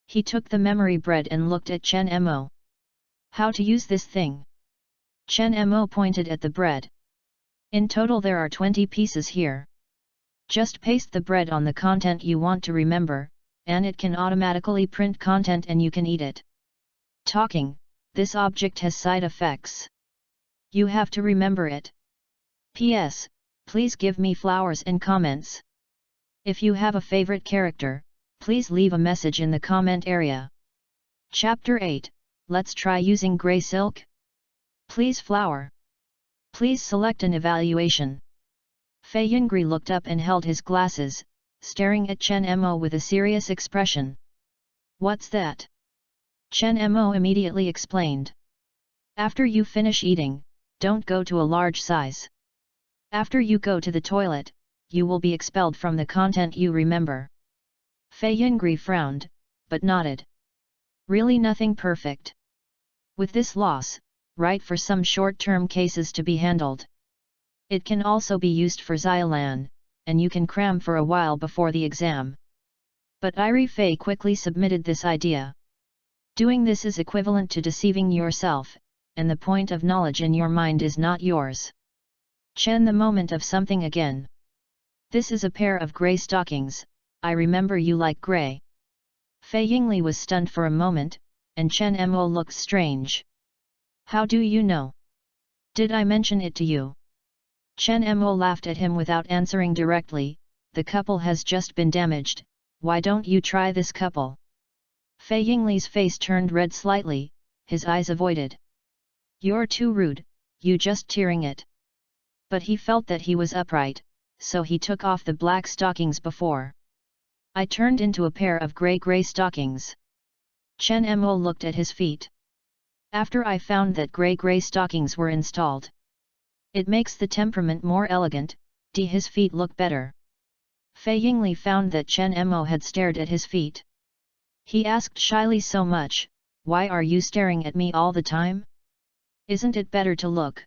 He took the memory bread and looked at Chen Mo. How to use this thing? Chen Mo pointed at the bread. In total there are 20 pieces here. Just paste the bread on the content you want to remember, and it can automatically print content and you can eat it. Talking, this object has side effects. You have to remember it. P.S. Please give me flowers and comments. If you have a favorite character, please leave a message in the comment area. Chapter 8, Let's try using grey silk? Please flower. Please select an evaluation. Fei Yingli looked up and held his glasses, staring at Chen Mo with a serious expression. What's that? Chen Mo immediately explained. After you finish eating, don't go to a large size. After you go to the toilet, you will be expelled from the content you remember. Fei Yingli frowned, but nodded. Really nothing perfect. With this loss, write for some short-term cases to be handled. It can also be used for Xiaolan, and you can cram for a while before the exam. But Iri Fei quickly submitted this idea. Doing this is equivalent to deceiving yourself, and the point of knowledge in your mind is not yours. Chen, the moment of something again. This is a pair of grey stockings, I remember you like grey. Fei Yingli was stunned for a moment, and Chen Mo looked strange. How do you know? Did I mention it to you? Chen Mo laughed at him without answering directly. The couple has just been damaged, why don't you try this couple? Fei Yingli's face turned red slightly, his eyes avoided. You're too rude, you just tearing it. But he felt that he was upright, so he took off the black stockings before. I turned into a pair of grey stockings. Chen Mo looked at his feet. After I found that grey stockings were installed. It makes the temperament more elegant, his feet look better. Fei Yingli found that Chen Mo had stared at his feet. He asked shyly, so much, why are you staring at me all the time? Isn't it better to look?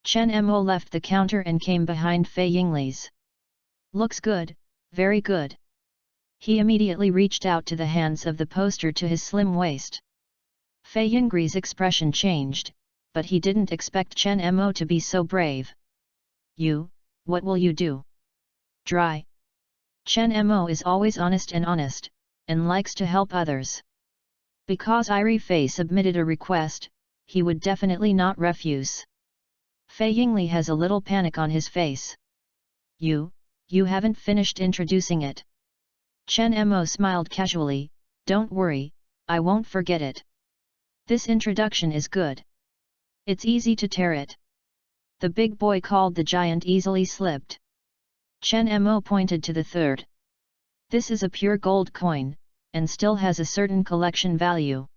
Chen Mo left the counter and came behind Fei Yingli's. Looks good, very good. He immediately reached out to the hands of the poster to his slim waist. Fei Yingli's expression changed, but he didn't expect Chen Mo to be so brave. You, what will you do? Dry. Chen Mo is always honest and likes to help others. Because Iri Fei submitted a request, he would definitely not refuse. Fei Yingli has a little panic on his face. You haven't finished introducing it. Chen Mo smiled casually, don't worry, I won't forget it. This introduction is good. It's easy to tear it. The big boy called the giant easily slipped. Chen Mo pointed to the third. This is a pure gold coin, and still has a certain collection value.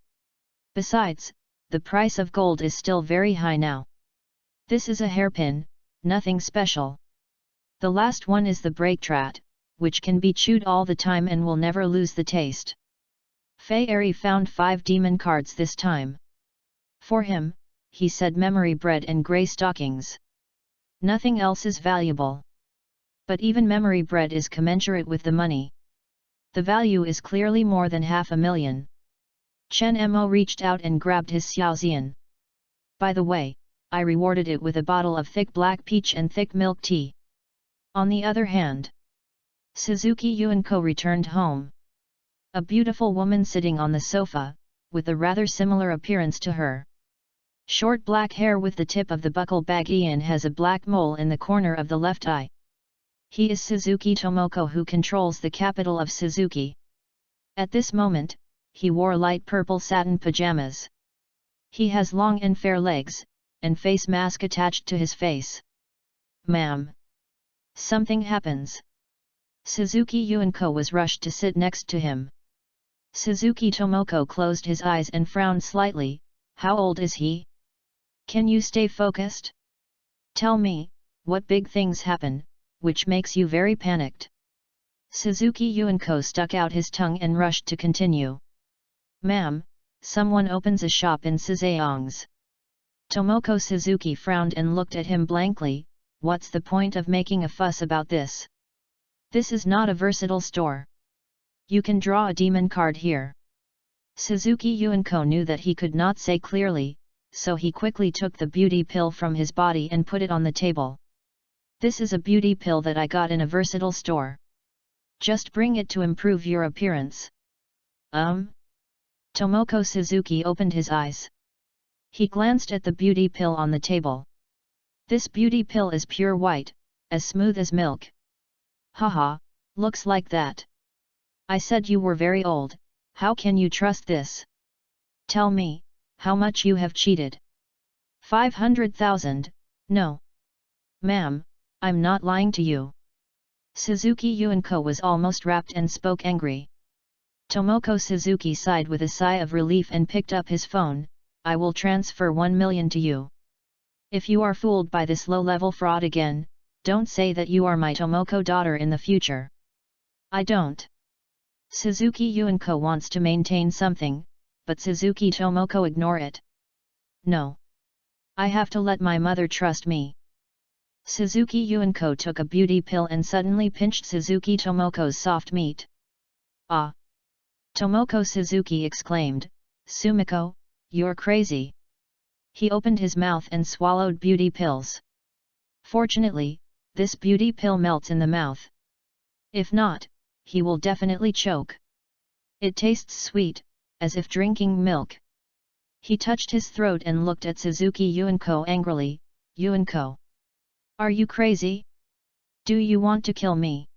Besides, the price of gold is still very high now. This is a hairpin, nothing special. The last one is the breaktrat, which can be chewed all the time and will never lose the taste. Fei Eri found 5 demon cards this time. For him, he said memory bread and grey stockings. Nothing else is valuable. But even memory bread is commensurate with the money. The value is clearly more than 500,000. Chen Mo reached out and grabbed his xiaoxian. By the way, I rewarded it with a bottle of thick black peach and thick milk tea. On the other hand, Suzuki Yuanko returned home. A beautiful woman sitting on the sofa, with a rather similar appearance to her. Short black hair with the tip of the buckle bag. Ian has a black mole in the corner of the left eye. He is Suzuki Tomoko, who controls the capital of Suzuki. At this moment, he wore light purple satin pajamas. He has long and fair legs, and face mask attached to his face. Ma'am. Something happens. Suzuki Yuanko was rushed to sit next to him. Suzuki Tomoko closed his eyes and frowned slightly. How old is he? Can you stay focused? Tell me, what big things happen, which makes you very panicked? Suzuki Yuanko stuck out his tongue and rushed to continue. Ma'am, someone opens a shop in Suzayong's. Tomoko Suzuki frowned and looked at him blankly. What's the point of making a fuss about this? This is not a versatile store. You can draw a demon card here. Suzuki Yuanko knew that he could not say clearly, so he quickly took the beauty pill from his body and put it on the table. This is a beauty pill that I got in a versatile store. Just bring it to improve your appearance. Tomoko Suzuki opened his eyes. He glanced at the beauty pill on the table. This beauty pill is pure white, as smooth as milk. Haha, looks like that. I said you were very old, how can you trust this? Tell me, how much you have cheated? 500,000, no. Ma'am, I'm not lying to you. Suzuki Yuanko was almost rapt and spoke angry. Tomoko Suzuki sighed with a sigh of relief and picked up his phone. I will transfer 1 million to you. If you are fooled by this low-level fraud again, don't say that you are my Tomoko daughter in the future. I don't. Suzuki Yuinko wants to maintain something, but Suzuki Tomoko ignore it. No. I have to let my mother trust me. Suzuki Yuinko took a beauty pill and suddenly pinched Suzuki Tomoko's soft meat. Ah! Tomoko Suzuki exclaimed, Sumiko, you're crazy. He opened his mouth and swallowed beauty pills. Fortunately, this beauty pill melts in the mouth. If not, he will definitely choke. It tastes sweet, as if drinking milk. He touched his throat and looked at Suzuki Yuinko angrily. Yuinko, are you crazy? Do you want to kill me?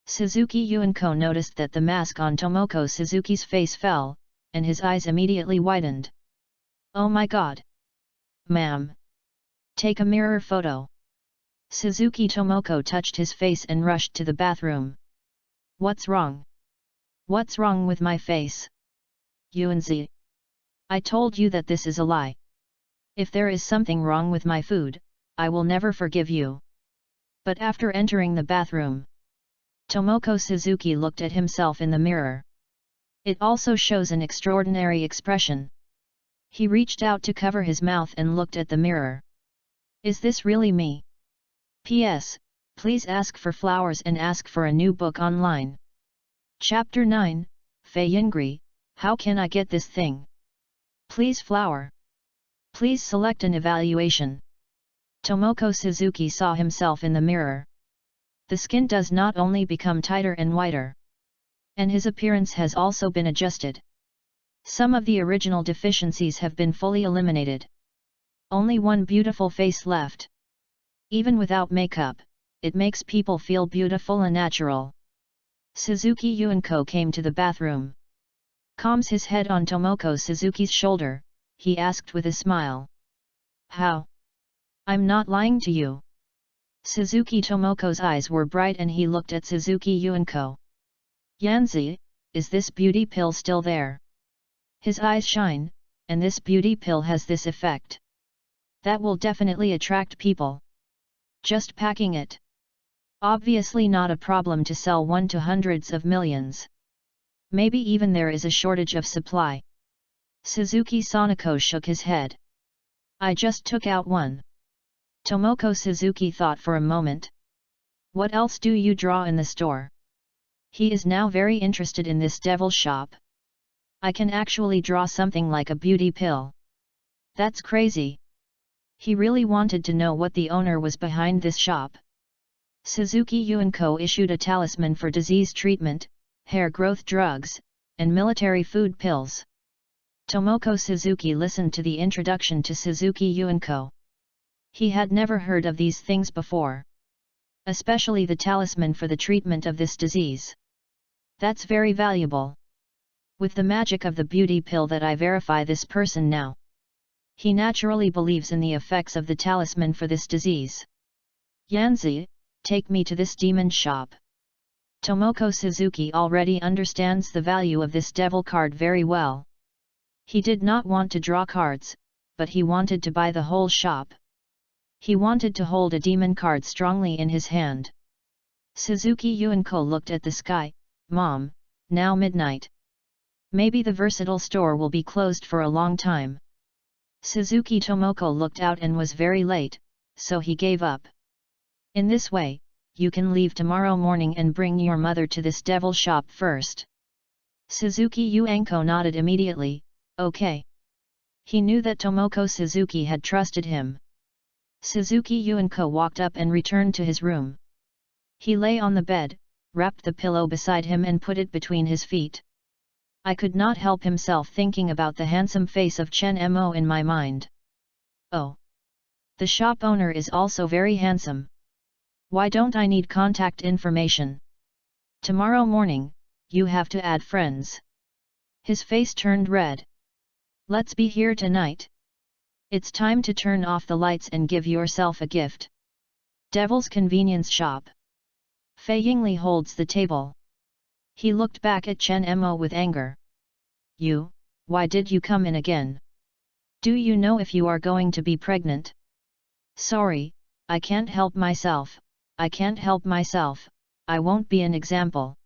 Suzuki Yuinko noticed that the mask on Tomoko Suzuki's face fell, and his eyes immediately widened. Oh my god! Ma'am! Take a mirror photo. Suzuki Tomoko touched his face and rushed to the bathroom. What's wrong? What's wrong with my face? Yuanzi! I told you that this is a lie. If there is something wrong with my food, I will never forgive you. But after entering the bathroom, Tomoko Suzuki looked at himself in the mirror. It also shows an extraordinary expression. He reached out to cover his mouth and looked at the mirror. Is this really me? P.S. Please ask for flowers and ask for a new book online. Chapter 9, Fei Yingli, how can I get this thing? Please flower. Please select an evaluation. Tomoko Suzuki saw himself in the mirror. The skin does not only become tighter and whiter, and his appearance has also been adjusted. Some of the original deficiencies have been fully eliminated. Only one beautiful face left. Even without makeup, it makes people feel beautiful and natural. Suzuki Yuinko came to the bathroom. Calms his head on Tomoko Suzuki's shoulder, he asked with a smile. How? I'm not lying to you. Suzuki Tomoko's eyes were bright and he looked at Suzuki Yuinko. Yanzi, is this beauty pill still there? His eyes shine, and this beauty pill has this effect. That will definitely attract people. Just packing it. Obviously not a problem to sell one to hundreds of millions. Maybe even there is a shortage of supply. Suzuki Sonoko shook his head. I just took out one. Tomoko Suzuki thought for a moment. What else do you draw in the store? He is now very interested in this devil shop. I can actually draw something like a beauty pill. That's crazy. He really wanted to know what the owner was behind this shop. Suzuki Yuinko issued a talisman for disease treatment, hair growth drugs, and military food pills. Tomoko Suzuki listened to the introduction to Suzuki Yuinko. He had never heard of these things before. Especially the talisman for the treatment of this disease. That's very valuable. With the magic of the beauty pill that I verify this person now. He naturally believes in the effects of the talisman for this disease. Yanzi, take me to this demon shop. Tomoko Suzuki already understands the value of this devil card very well. He did not want to draw cards, but he wanted to buy the whole shop. He wanted to hold a demon card strongly in his hand. Suzuki Yuinko looked at the sky. Mom, now midnight. Maybe the versatile store will be closed for a long time. Suzuki Tomoko looked out and was very late, so he gave up. In this way, you can leave tomorrow morning and bring your mother to this devil shop first. Suzuki Yuinko nodded immediately, okay. He knew that Tomoko Suzuki had trusted him. Suzuki Yuinko walked up and returned to his room. He lay on the bed, wrapped the pillow beside him and put it between his feet. I could not help himself thinking about the handsome face of Chen Mo in my mind. Oh! The shop owner is also very handsome. Why don't I need contact information? Tomorrow morning, you have to add friends. His face turned red. Let's be here tonight. It's time to turn off the lights and give yourself a gift. Devil's Convenience Shop. Fei Yingli holds the table. He looked back at Chen Mo with anger. You, why did you come in again? Do you know if you are going to be pregnant? Sorry, I can't help myself, I can't help myself, I won't be an example.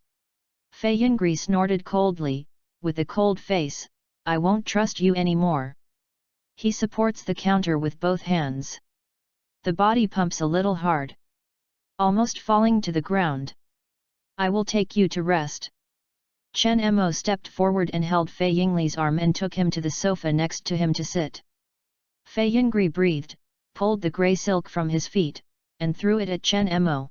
Fei Yingli snorted coldly, with a cold face, I won't trust you anymore. He supports the counter with both hands. The body pumps a little hard. Almost falling to the ground. I will take you to rest. Chen Mo stepped forward and held Fei Yingli's arm and took him to the sofa next to him to sit. Fei Yingli breathed, pulled the grey silk from his feet, and threw it at Chen Mo.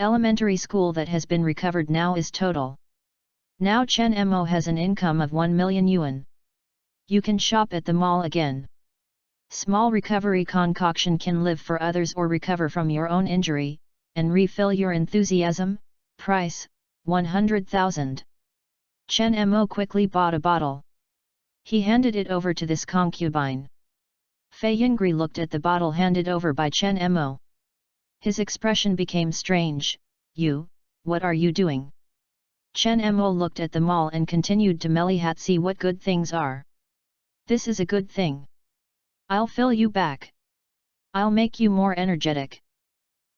Elementary school that has been recovered now is total. Now Chen Mo has an income of 1 million yuan. You can shop at the mall again. Small recovery concoction can live for others or recover from your own injury, and refill your enthusiasm. Price, 100,000. Chen Mo quickly bought a bottle. He handed it over to this concubine. Fei Yingli looked at the bottle handed over by Chen Mo. His expression became strange. You, what are you doing? Chen Mo looked at the mall and continued to Melihat see what good things are. This is a good thing. I'll fill you back. I'll make you more energetic.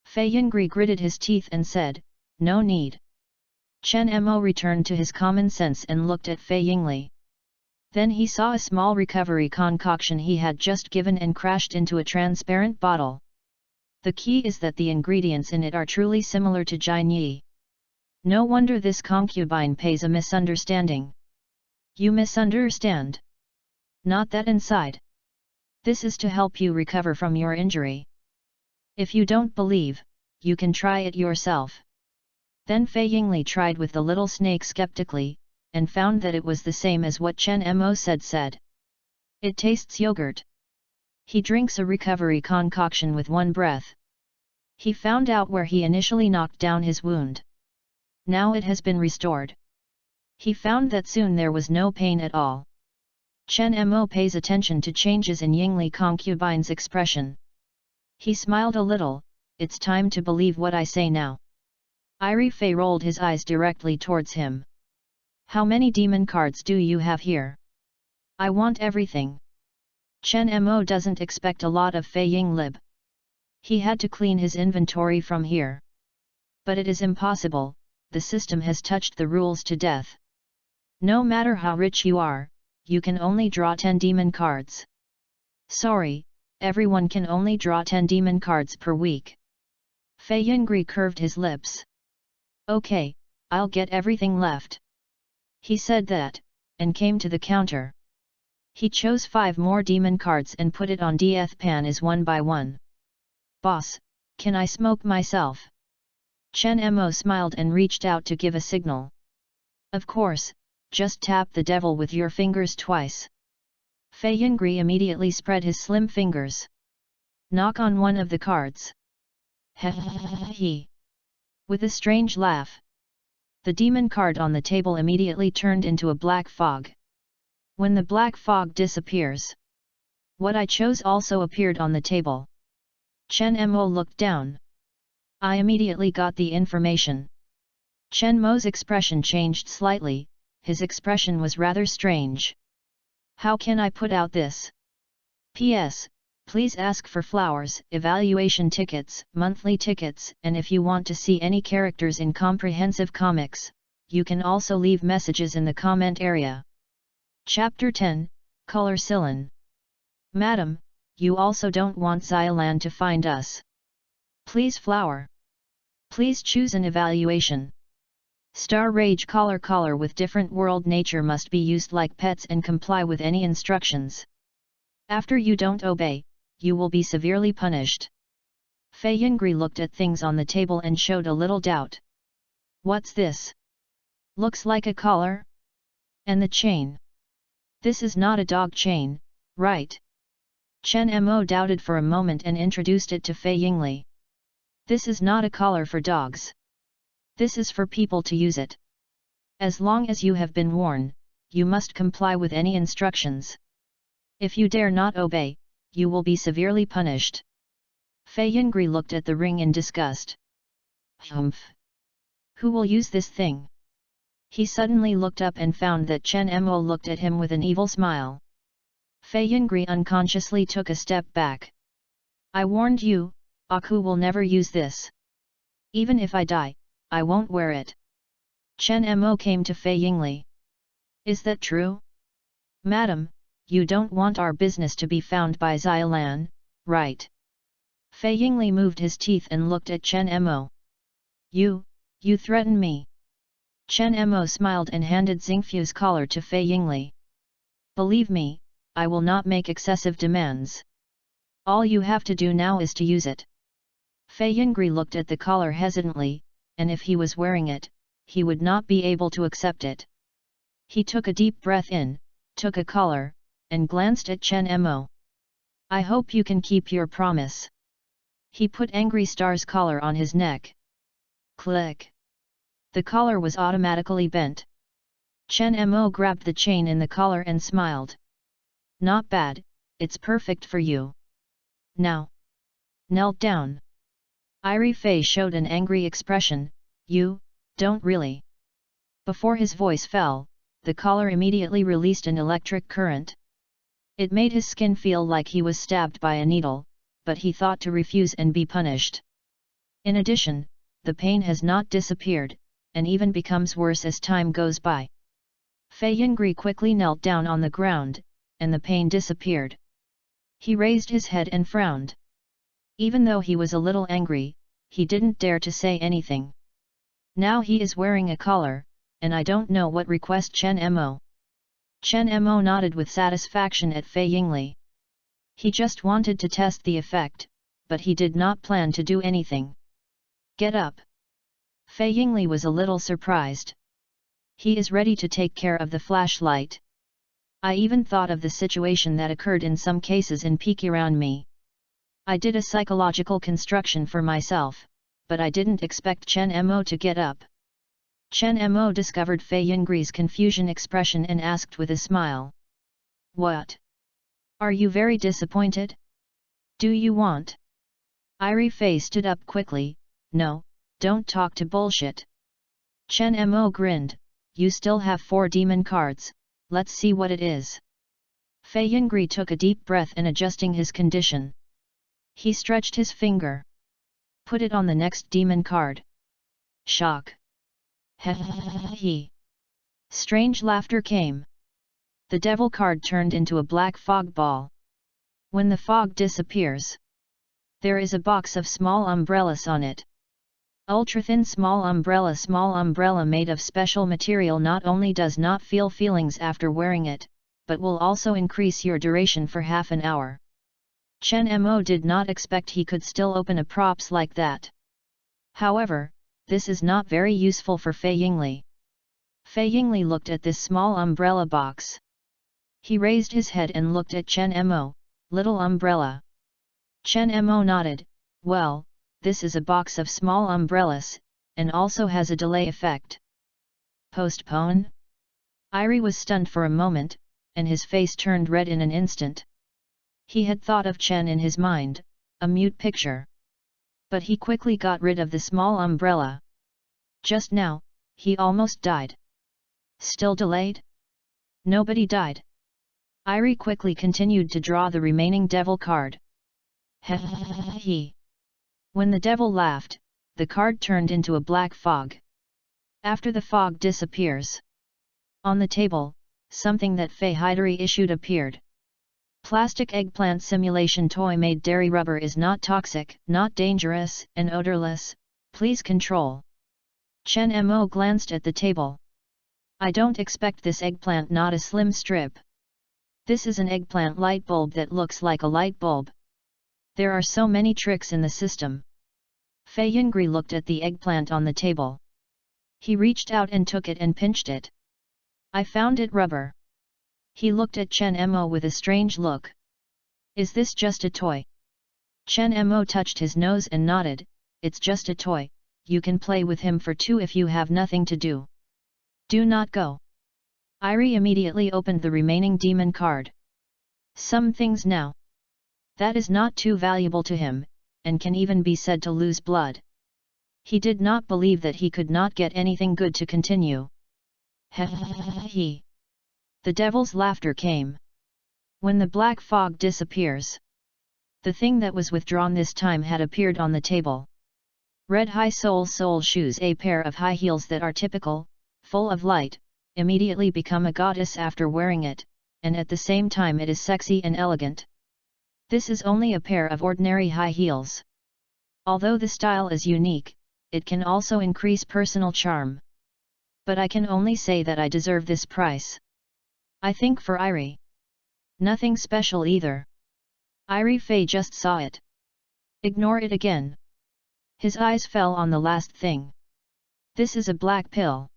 Fei Yingli gritted his teeth and said, no need. Chen Mo returned to his common sense and looked at Fei Yingli. Then he saw a small recovery concoction he had just given and crashed into a transparent bottle. The key is that the ingredients in it are truly similar to Jinyi. No wonder this concubine pays a misunderstanding. You misunderstand? Not that inside. This is to help you recover from your injury. If you don't believe, you can try it yourself. Then Fei Yingli tried with the little snake skeptically, and found that it was the same as what Chen Mo said. It tastes yogurt. He drinks a recovery concoction with one breath. He found out where he initially knocked down his wound. Now it has been restored. He found that soon there was no pain at all. Chen Mo pays attention to changes in Yingli concubine's expression. He smiled a little, it's time to believe what I say now. Iri Fei rolled his eyes directly towards him. How many demon cards do you have here? I want everything. Chen Mo doesn't expect a lot of Fei Yingli. He had to clean his inventory from here. But it is impossible, the system has touched the rules to death. No matter how rich you are, you can only draw 10 demon cards. Sorry, everyone can only draw 10 demon cards per week. Fei Yingli curved his lips. Okay, I'll get everything left. He said that, and came to the counter. He chose 5 more demon cards and put it on death pan as one by one. Boss, can I smoke myself? Chen Mo smiled and reached out to give a signal. Of course, just tap the devil with your fingers twice. Fei Yingli immediately spread his slim fingers. Knock on one of the cards. He. With a strange laugh. The demon card on the table immediately turned into a black fog. When the black fog disappears, what I chose also appeared on the table. Chen Mo looked down. I immediately got the information. Chen Mo's expression changed slightly, his expression was rather strange. How can I put out this? P.S. Please ask for flowers, evaluation tickets, monthly tickets, and if you want to see any characters in comprehensive comics, you can also leave messages in the comment area. Chapter 10, Color Silan. Madam, you also don't want Xylan to find us. Please flower. Please choose an evaluation. Star Rage color with different world nature must be used like pets and comply with any instructions. After you don't obey, you will be severely punished. Fei Yingli looked at things on the table and showed a little doubt. What's this? Looks like a collar? And the chain? This is not a dog chain, right? Chen Mo doubted for a moment and introduced it to Fei Yingli. This is not a collar for dogs. This is for people to use it. As long as you have been worn, you must comply with any instructions. If you dare not obey, you will be severely punished. Fei Yingli looked at the ring in disgust. Humph! Who will use this thing? He suddenly looked up and found that Chen Mo looked at him with an evil smile. Fei Yingli unconsciously took a step back. I warned you, Aku will never use this. Even if I die, I won't wear it. Chen Mo came to Fei Yingli. Is that true? Madam, you don't want our business to be found by Xiaolan, right? Fei Yingli moved his teeth and looked at Chen Mo. You threaten me. Chen Mo smiled and handed Xingfu's collar to Fei Yingli. Believe me, I will not make excessive demands. All you have to do now is to use it. Fei Yingli looked at the collar hesitantly, and if he was wearing it, he would not be able to accept it. He took a deep breath in, took a collar, and glanced at Chen Mo. I hope you can keep your promise. He put Angry Star's collar on his neck. Click. The collar was automatically bent. Chen Mo grabbed the chain in the collar and smiled. Not bad, it's perfect for you. Now. Knelt down. Iri Fei showed an angry expression, you, don't really. Before his voice fell, the collar immediately released an electric current. It made his skin feel like he was stabbed by a needle, but he thought to refuse and be punished. In addition, the pain has not disappeared, and even becomes worse as time goes by. Fei Yingli quickly knelt down on the ground, and the pain disappeared. He raised his head and frowned. Even though he was a little angry, he didn't dare to say anything. Now he is wearing a collar, and I don't know what request Chen Mo. Chen Mo nodded with satisfaction at Fei Yingli. He just wanted to test the effect, but he did not plan to do anything. Get up. Fei Yingli was a little surprised. He is ready to take care of the flashlight. I even thought of the situation that occurred in some cases in peak around me. I did a psychological construction for myself, but I didn't expect Chen Mo to get up. Chen Mo discovered Fei Yingli's confusion expression and asked with a smile. What? Are you very disappointed? Do you want? Iri Fei stood up quickly, no, don't talk to bullshit. Chen Mo grinned, you still have 4 demon cards, let's see what it is. Fei Yingli took a deep breath and adjusting his condition. He stretched his finger. Put it on the next demon card. Shock. He. Strange laughter came. The devil card turned into a black fog ball. When the fog disappears, there is a box of small umbrellas on it. Ultra-thin small umbrella made of special material not only does not feel feelings after wearing it, but will also increase your duration for half an hour. Chen Mo did not expect he could still open a props like that. However, this is not very useful for Fei Yingli. Fei Yingli looked at this small umbrella box. He raised his head and looked at Chen Mo, little umbrella. Chen Mo nodded, well, this is a box of small umbrellas, and also has a delay effect. Postpone? Iri was stunned for a moment, and his face turned red in an instant. He had thought of Chen in his mind, a mute picture. But he quickly got rid of the small umbrella. Just now, he almost died. Still delayed? Nobody died. Iri quickly continued to draw the remaining devil card. He. When the devil laughed, the card turned into a black fog. After the fog disappears, on the table, something that Fei Hidari issued appeared. Plastic eggplant simulation toy made dairy rubber is not toxic, not dangerous, and odorless, please control. Chen Mo glanced at the table. I don't expect this eggplant not a slim strip. This is an eggplant light bulb that looks like a light bulb. There are so many tricks in the system. Fei Yingli looked at the eggplant on the table. He reached out and took it and pinched it. I found it rubber. He looked at Chen Mo with a strange look. Is this just a toy? Chen Mo touched his nose and nodded, it's just a toy, you can play with him for 2 if you have nothing to do. Do not go. Iri immediately opened the remaining demon card. Some things now. That is not too valuable to him, and can even be said to lose blood. He did not believe that he could not get anything good to continue. he. The devil's laughter came. When the black fog disappears. The thing that was withdrawn this time had appeared on the table. Red high sole shoes, a pair of high heels that are typical, full of light, immediately become a goddess after wearing it, and at the same time it is sexy and elegant. This is only a pair of ordinary high heels. Although the style is unique, it can also increase personal charm. But I can only say that I deserve this price. I think for Irie. Nothing special either. Irie Fei just saw it. Ignore it again. His eyes fell on the last thing. This is a black pill.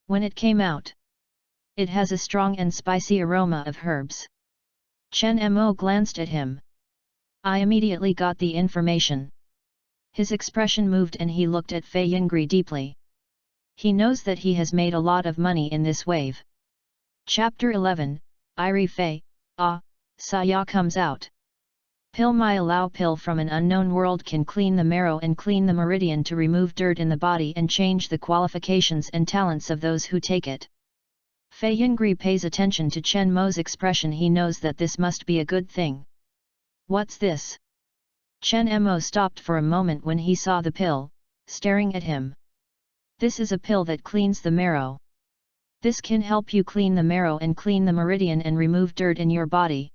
When it came out, it has a strong and spicy aroma of herbs. Chen Mo glanced at him. I immediately got the information. His expression moved and he looked at Fei Yingli deeply. He knows that he has made a lot of money in this wave. Chapter 11, Irie Fei, Saya comes out. Pill My Allow pill from an unknown world can clean the marrow and clean the meridian to remove dirt in the body and change the qualifications and talents of those who take it. Fei Yingli pays attention to Chen Mo's expression. He knows that this must be a good thing. What's this? Chen Mo stopped for a moment when he saw the pill, staring at him. This is a pill that cleans the marrow. This can help you clean the marrow and clean the meridian and remove dirt in your body.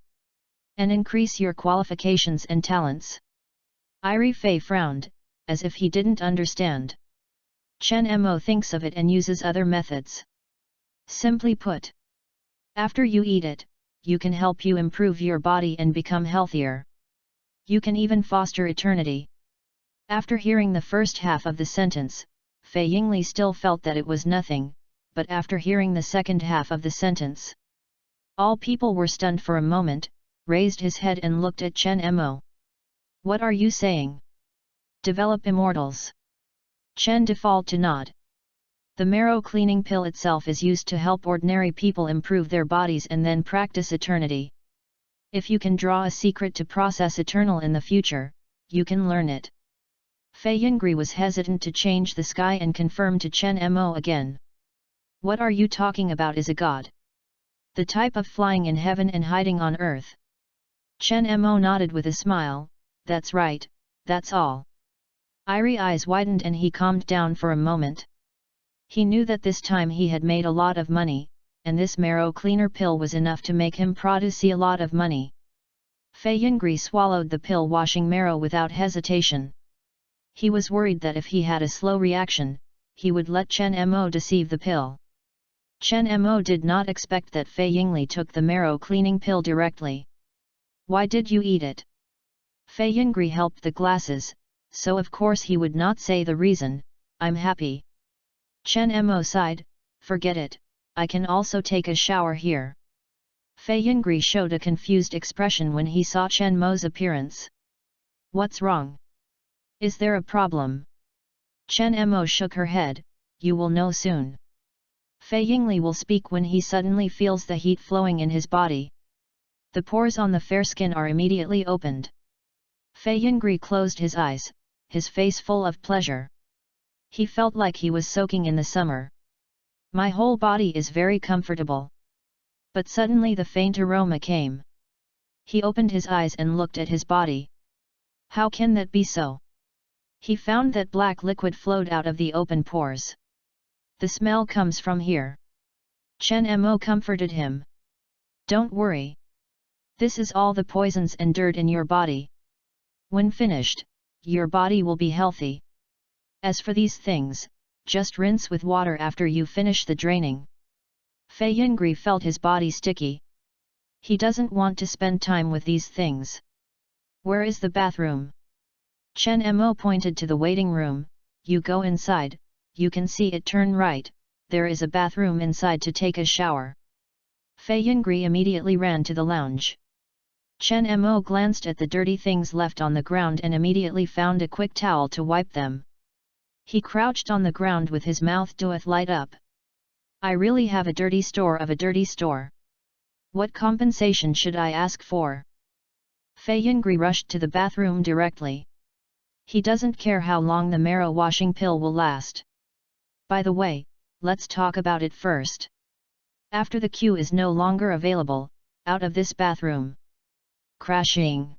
And increase your qualifications and talents. Irie Fei frowned, as if he didn't understand. Chen Mo thinks of it and uses other methods. Simply put, after you eat it, you can help you improve your body and become healthier. You can even foster eternity. After hearing the first half of the sentence, Fei Yingli still felt that it was nothing, but after hearing the second half of the sentence, all people were stunned for a moment, raised his head and looked at Chen Mo. What are you saying? Develop immortals. Chen defaulted to nod. The marrow cleaning pill itself is used to help ordinary people improve their bodies and then practice eternity. If you can draw a secret to process eternal in the future, you can learn it. Fei Yingli was hesitant to change the sky and confirm to Chen Mo again. What are you talking about is a god? The type of flying in heaven and hiding on earth. Chen Mo nodded with a smile, that's right, that's all. Irie's eyes widened and he calmed down for a moment. He knew that this time he had made a lot of money, and this marrow cleaner pill was enough to make him produce a lot of money. Fei Yingli swallowed the pill washing marrow without hesitation. He was worried that if he had a slow reaction, he would let Chen Mo deceive the pill. Chen Mo did not expect that Fei Yingli took the marrow cleaning pill directly. Why did you eat it? Fei Yingli helped the glasses, so of course he would not say the reason. I'm happy. Chen Mo sighed, forget it, I can also take a shower here. Fei Yingli showed a confused expression when he saw Chen Mo's appearance. What's wrong? Is there a problem? Chen Mo shook her head, you will know soon. Fei Yingli will speak when he suddenly feels the heat flowing in his body. The pores on the fair skin are immediately opened. Fei Yingli closed his eyes, his face full of pleasure. He felt like he was soaking in the summer. My whole body is very comfortable. But suddenly the faint aroma came. He opened his eyes and looked at his body. How can that be so? He found that black liquid flowed out of the open pores. The smell comes from here. Chen Mo comforted him. Don't worry. This is all the poisons and dirt in your body. When finished, your body will be healthy. As for these things, just rinse with water after you finish the draining. Fei Yingli felt his body sticky. He doesn't want to spend time with these things. Where is the bathroom? Chen Mo pointed to the waiting room. You go inside, you can see it, turn right, there is a bathroom inside to take a shower. Fei Yingli immediately ran to the lounge. Chen Mo glanced at the dirty things left on the ground and immediately found a quick towel to wipe them. He crouched on the ground with his mouth doeth light up. I really have a dirty store of a dirty store. What compensation should I ask for? Fei Yingli rushed to the bathroom directly. He doesn't care how long the marrow washing pill will last. By the way, let's talk about it first. After the queue is no longer available, out of this bathroom. Crashing.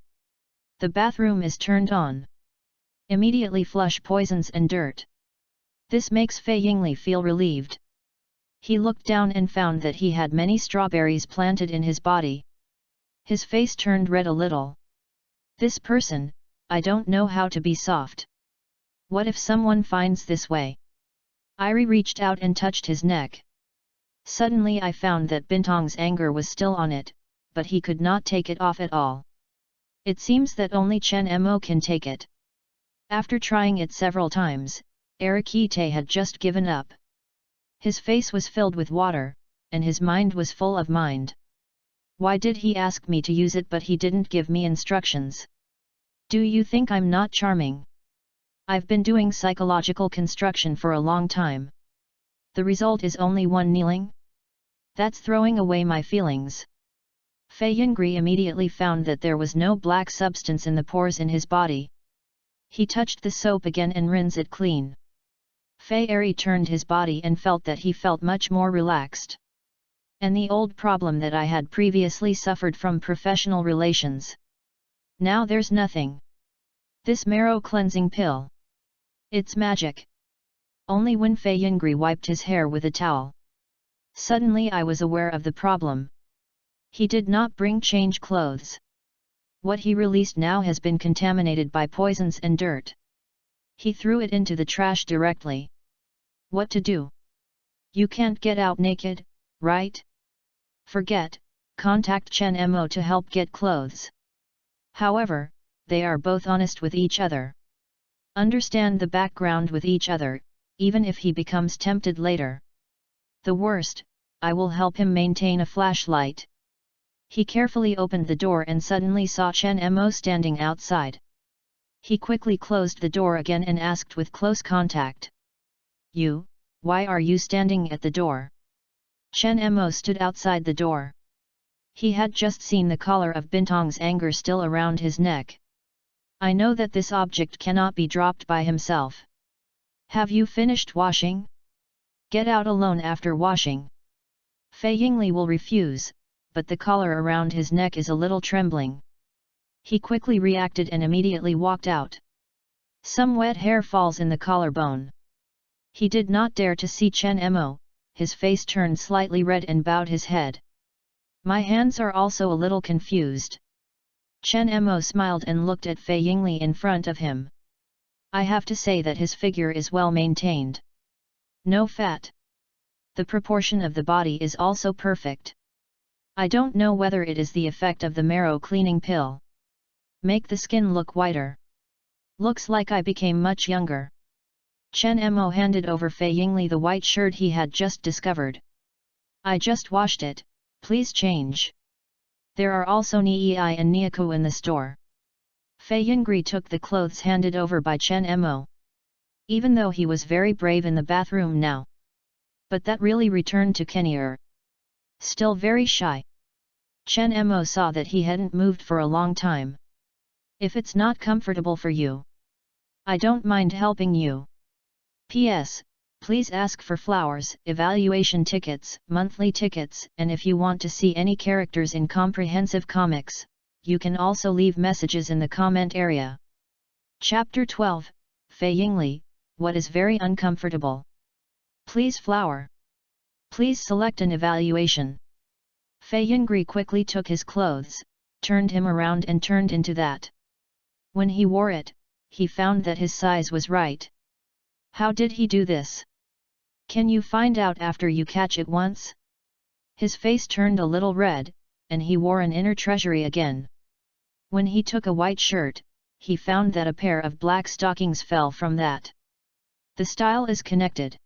The bathroom is turned on. Immediately flush poisons and dirt. This makes Fei Yingli feel relieved. He looked down and found that he had many strawberries planted in his body. His face turned red a little. This person, I don't know how to be soft. What if someone finds this way? Iri reached out and touched his neck. Suddenly I found that Bintang's anger was still on it, but he could not take it off at all. It seems that only Chen Mo can take it. After trying it several times, Erikite had just given up. His face was filled with water, and his mind was full of mind. Why did he ask me to use it but he didn't give me instructions? Do you think I'm not charming? I've been doing psychological construction for a long time. The result is only one kneeling? That's throwing away my feelings. Fei Yingli immediately found that there was no black substance in the pores in his body. He touched the soap again and rinsed it clean. Fei Eri turned his body and felt that he felt much more relaxed. And the old problem that I had previously suffered from professional relations. Now there's nothing. This marrow cleansing pill. It's magic. Only when Fei Yingli wiped his hair with a towel. Suddenly I was aware of the problem. He did not bring change clothes. What he released now has been contaminated by poisons and dirt. He threw it into the trash directly. What to do? You can't get out naked, right? Forget, contact Chen Mo to help get clothes. However, they are both honest with each other. Understand the background with each other, even if he becomes tempted later. The worst, I will help him maintain a flashlight. He carefully opened the door and suddenly saw Chen Mo standing outside. He quickly closed the door again and asked with close contact. Why are you standing at the door? Chen Mo stood outside the door. He had just seen the collar of Bintang's anger still around his neck. I know that this object cannot be dropped by himself. Have you finished washing? Get out alone after washing. Fei Yingli will refuse, but the collar around his neck is a little trembling. He quickly reacted and immediately walked out. Some wet hair falls in the collarbone. He did not dare to see Chen Mo, his face turned slightly red and bowed his head. My hands are also a little confused. Chen Mo smiled and looked at Fei Yingli in front of him. I have to say that his figure is well maintained. No fat. The proportion of the body is also perfect. I don't know whether it is the effect of the marrow cleaning pill. Make the skin look whiter. Looks like I became much younger. Chen Mo handed over Fei Yingli the white shirt he had just discovered. I just washed it, please change. There are also Nii and Niaku in the store. Fei Yingli took the clothes handed over by Chen Mo. Even though he was very brave in the bathroom now. But that really returned to Kenir. Still very shy. Chen Mo saw that he hadn't moved for a long time. If it's not comfortable for you, I don't mind helping you. P.S. Please ask for flowers, evaluation tickets, monthly tickets, and if you want to see any characters in comprehensive comics, you can also leave messages in the comment area. Chapter 12, Fei Yingli, what is very uncomfortable? Please flower. Please select an evaluation. Fei Yingli quickly took his clothes, turned him around and turned into that. When he wore it, he found that his size was right. How did he do this? Can you find out after you catch it once? His face turned a little red, and he wore an inner treasury again. When he took a white shirt, he found that a pair of black stockings fell from that. The style is connected.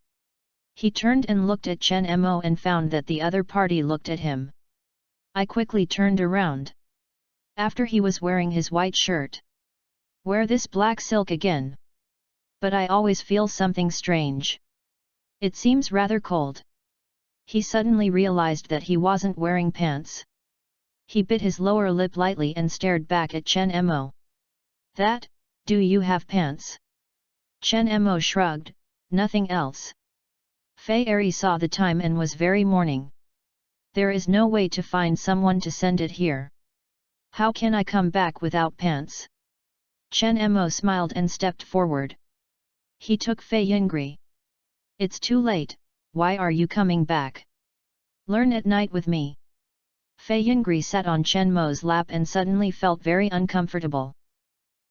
He turned and looked at Chen Mo and found that the other party looked at him. I quickly turned around. After he was wearing his white shirt. Wear this black silk again. But I always feel something strange. It seems rather cold. He suddenly realized that he wasn't wearing pants. He bit his lower lip lightly and stared back at Chen Mo. That, do you have pants? Chen Mo shrugged, nothing else. Fei Eri saw the time and was very mourning. There is no way to find someone to send it here. How can I come back without pants? Chen Mo smiled and stepped forward. He took Fei Yingli. It's too late, why are you coming back? Learn at night with me. Fei Yingli sat on Chen Mo's lap and suddenly felt very uncomfortable.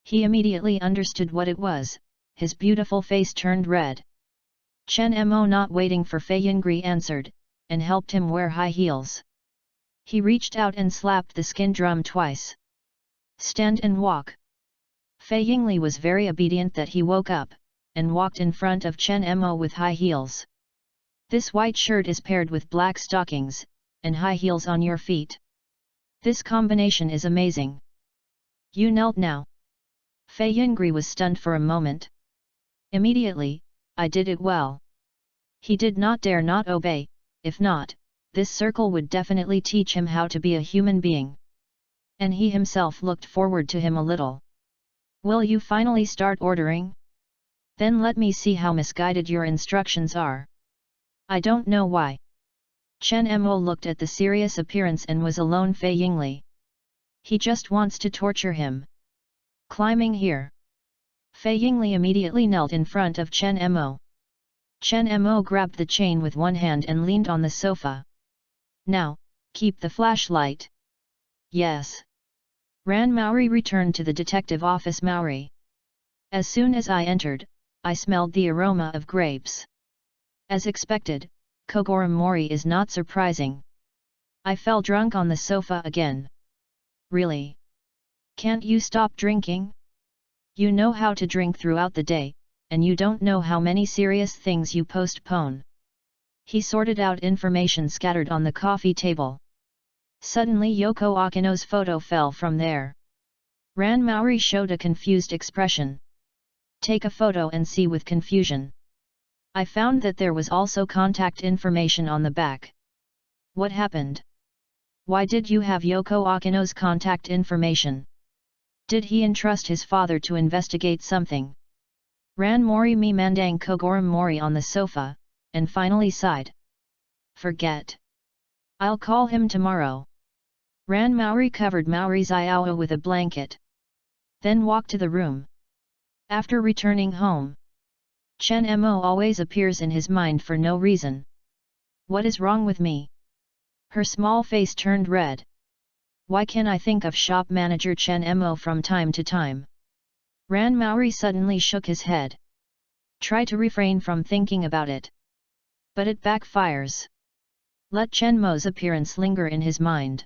He immediately understood what it was, his beautiful face turned red. Chen Mo, not waiting for Fei Yingli, answered, and helped him wear high heels. He reached out and slapped the skin drum twice. Stand and walk. Fei Yingli was very obedient that he woke up, and walked in front of Chen Mo with high heels. This white shirt is paired with black stockings, and high heels on your feet. This combination is amazing. You knelt now. Fei Yingli was stunned for a moment. Immediately, I did it well. He did not dare not obey, if not, this circle would definitely teach him how to be a human being. And he himself looked forward to him a little. Will you finally start ordering? Then let me see how misguided your instructions are. I don't know why. Chen Mo looked at the serious appearance and was alone Fei Yingli. He just wants to torture him. Climbing here. Fei Yingli immediately knelt in front of Chen Mo. Chen Mo grabbed the chain with one hand and leaned on the sofa. Now, keep the flashlight. Yes. Ran Maori returned to the detective office. Maori. As soon as I entered, I smelled the aroma of grapes. As expected, Kogoro Mori is not surprising. I fell drunk on the sofa again. Really? Can't you stop drinking? You know how to drink throughout the day, and you don't know how many serious things you postpone. He sorted out information scattered on the coffee table. Suddenly Yoko Akino's photo fell from there. Ran Maori showed a confused expression. Take a photo and see with confusion. I found that there was also contact information on the back. What happened? Why did you have Yoko Akino's contact information? Did he entrust his father to investigate something? Ran Mori me mandang Kogoro Mori on the sofa, and finally sighed. Forget. I'll call him tomorrow. Ran Maori covered Maori's Iowa with a blanket. Then walked to the room. After returning home, Chen Mo always appears in his mind for no reason. What is wrong with me? Her small face turned red. Why can I think of shop manager Chen Mo from time to time? Ran Maori suddenly shook his head. Try to refrain from thinking about it. But it backfires. Let Chen Mo's appearance linger in his mind.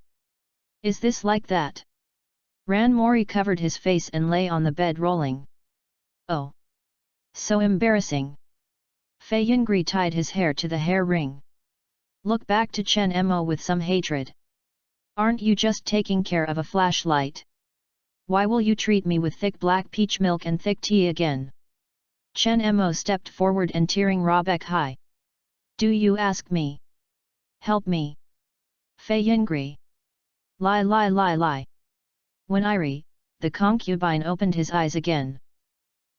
Is this like that? Ran Mori covered his face and lay on the bed rolling. Oh. So embarrassing. Fei Yingli tied his hair to the hair ring. Look back to Chen Mo with some hatred. Aren't you just taking care of a flashlight? Why will you treat me with thick black peach milk and thick tea again? Chen Mo stepped forward and tearing Rabeck high. Do you ask me? Help me. Fei Yingli. Lie. When Iri, the concubine, opened his eyes again.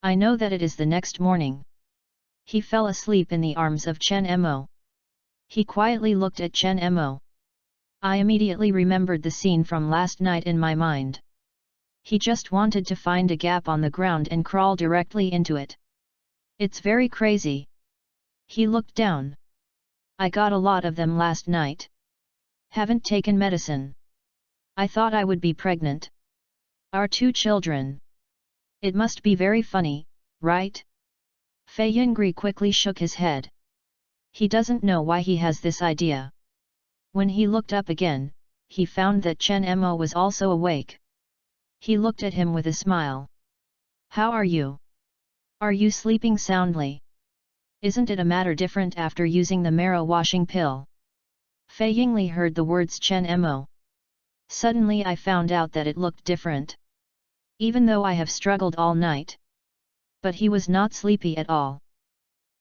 I know that it is the next morning. He fell asleep in the arms of Chen Mo. He quietly looked at Chen Mo. I immediately remembered the scene from last night in my mind. He just wanted to find a gap on the ground and crawl directly into it. It's very crazy. He looked down. I got a lot of them last night. Haven't taken medicine. I thought I would be pregnant. Our 2 children. It must be very funny, right? Fei Yingli quickly shook his head. He doesn't know why he has this idea. When he looked up again, he found that Chen Mo was also awake. He looked at him with a smile. How are you? Are you sleeping soundly? Isn't it a matter different after using the marrow washing pill? Fei Yingli heard the words Chen Mo. Suddenly I found out that it looked different. Even though I have struggled all night. But he was not sleepy at all.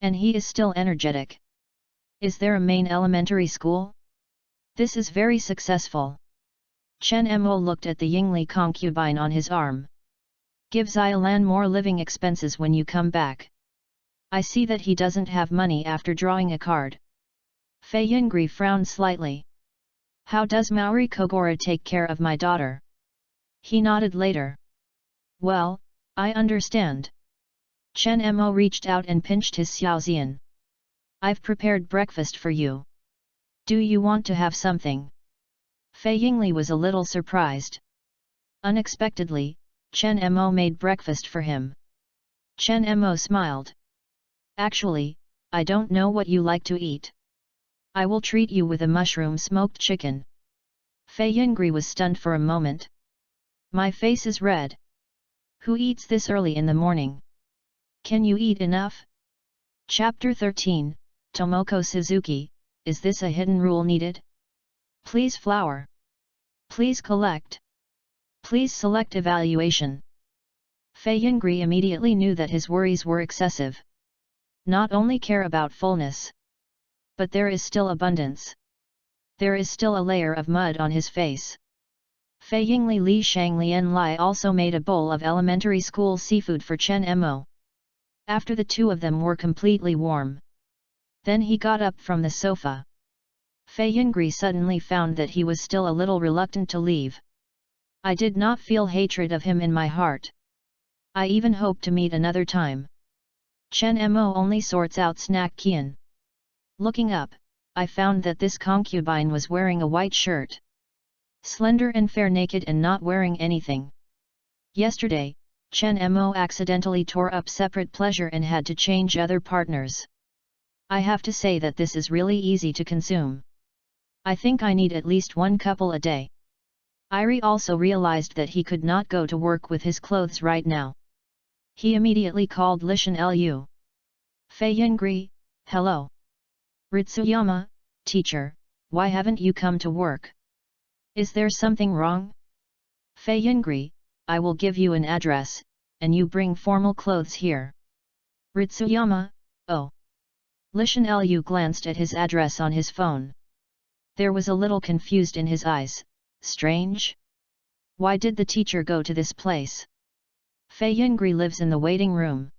And he is still energetic. Is there a main elementary school? This is very successful. Chen Mo looked at the Yingli concubine on his arm. Give Xiaolan more living expenses when you come back. I see that he doesn't have money after drawing a card. Fei Yingli frowned slightly. How does Maori Kogoro take care of my daughter? He nodded later. Well, I understand. Chen Mo reached out and pinched his xiaoxian. I've prepared breakfast for you. Do you want to have something? Fei Yingli was a little surprised. Unexpectedly, Chen Mo made breakfast for him. Chen Mo smiled. Actually, I don't know what you like to eat. I will treat you with a mushroom smoked chicken. Fei Yingli was stunned for a moment. My face is red. Who eats this early in the morning? Can you eat enough? Chapter 13, Tomoko Suzuki, is this a hidden rule needed? Please flower. Please collect. Please select evaluation. Fei Yingli immediately knew that his worries were excessive. Not only care about fullness, but there is still abundance. There is still a layer of mud on his face. Fei Yingli Li Shanglian Lai also made a bowl of elementary school seafood for Chen Mo. After the two of them were completely warm. Then he got up from the sofa. Fei Yingli suddenly found that he was still a little reluctant to leave. I did not feel hatred of him in my heart. I even hope to meet another time. Chen Mo only sorts out snack Qian. Looking up, I found that this concubine was wearing a white shirt. Slender and fair, naked and not wearing anything. Yesterday, Chen Mo accidentally tore up separate pleasure and had to change other partners. I have to say that this is really easy to consume. I think I need at least one couple a day. Irie also realized that he could not go to work with his clothes right now. He immediately called Lishan Lu. Fei Yingli, hello. Ritsuyama, teacher, why haven't you come to work? Is there something wrong? Fei Yingli, I will give you an address, and you bring formal clothes here. Ritsuyama, oh. Lishan Lu glanced at his address on his phone. There was a little confused in his eyes. Strange? Why did the teacher go to this place? Fei Yingli lives in the waiting room.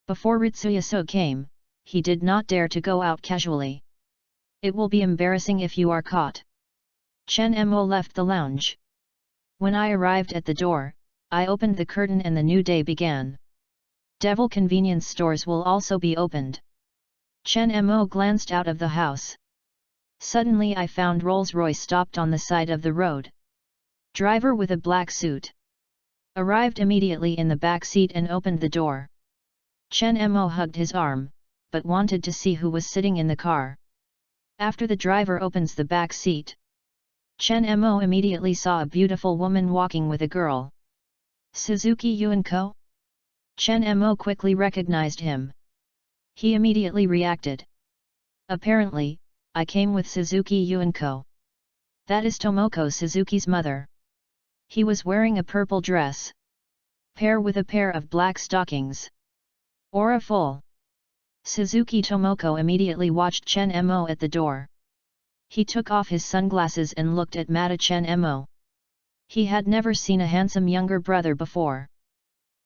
Before Ritsuyaso came, he did not dare to go out casually. It will be embarrassing if you are caught. Chen Mo left the lounge. When I arrived at the door, I opened the curtain and the new day began. Devil convenience stores will also be opened. Chen Mo glanced out of the house. Suddenly I found Rolls-Royce stopped on the side of the road. Driver with a black suit arrived immediately in the back seat and opened the door. Chen Mo hugged his arm, but wanted to see who was sitting in the car. After the driver opens the back seat, Chen Mo immediately saw a beautiful woman walking with a girl. Suzuki Yuanko? Chen Mo quickly recognized him. He immediately reacted. Apparently, I came with Suzuki Yuanko. That is Tomoko Suzuki's mother. He was wearing a purple dress. Pair with a pair of black stockings. Aura full. Suzuki Tomoko immediately watched Chen Mo at the door. He took off his sunglasses and looked at Mata Chen Mo. He had never seen a handsome younger brother before.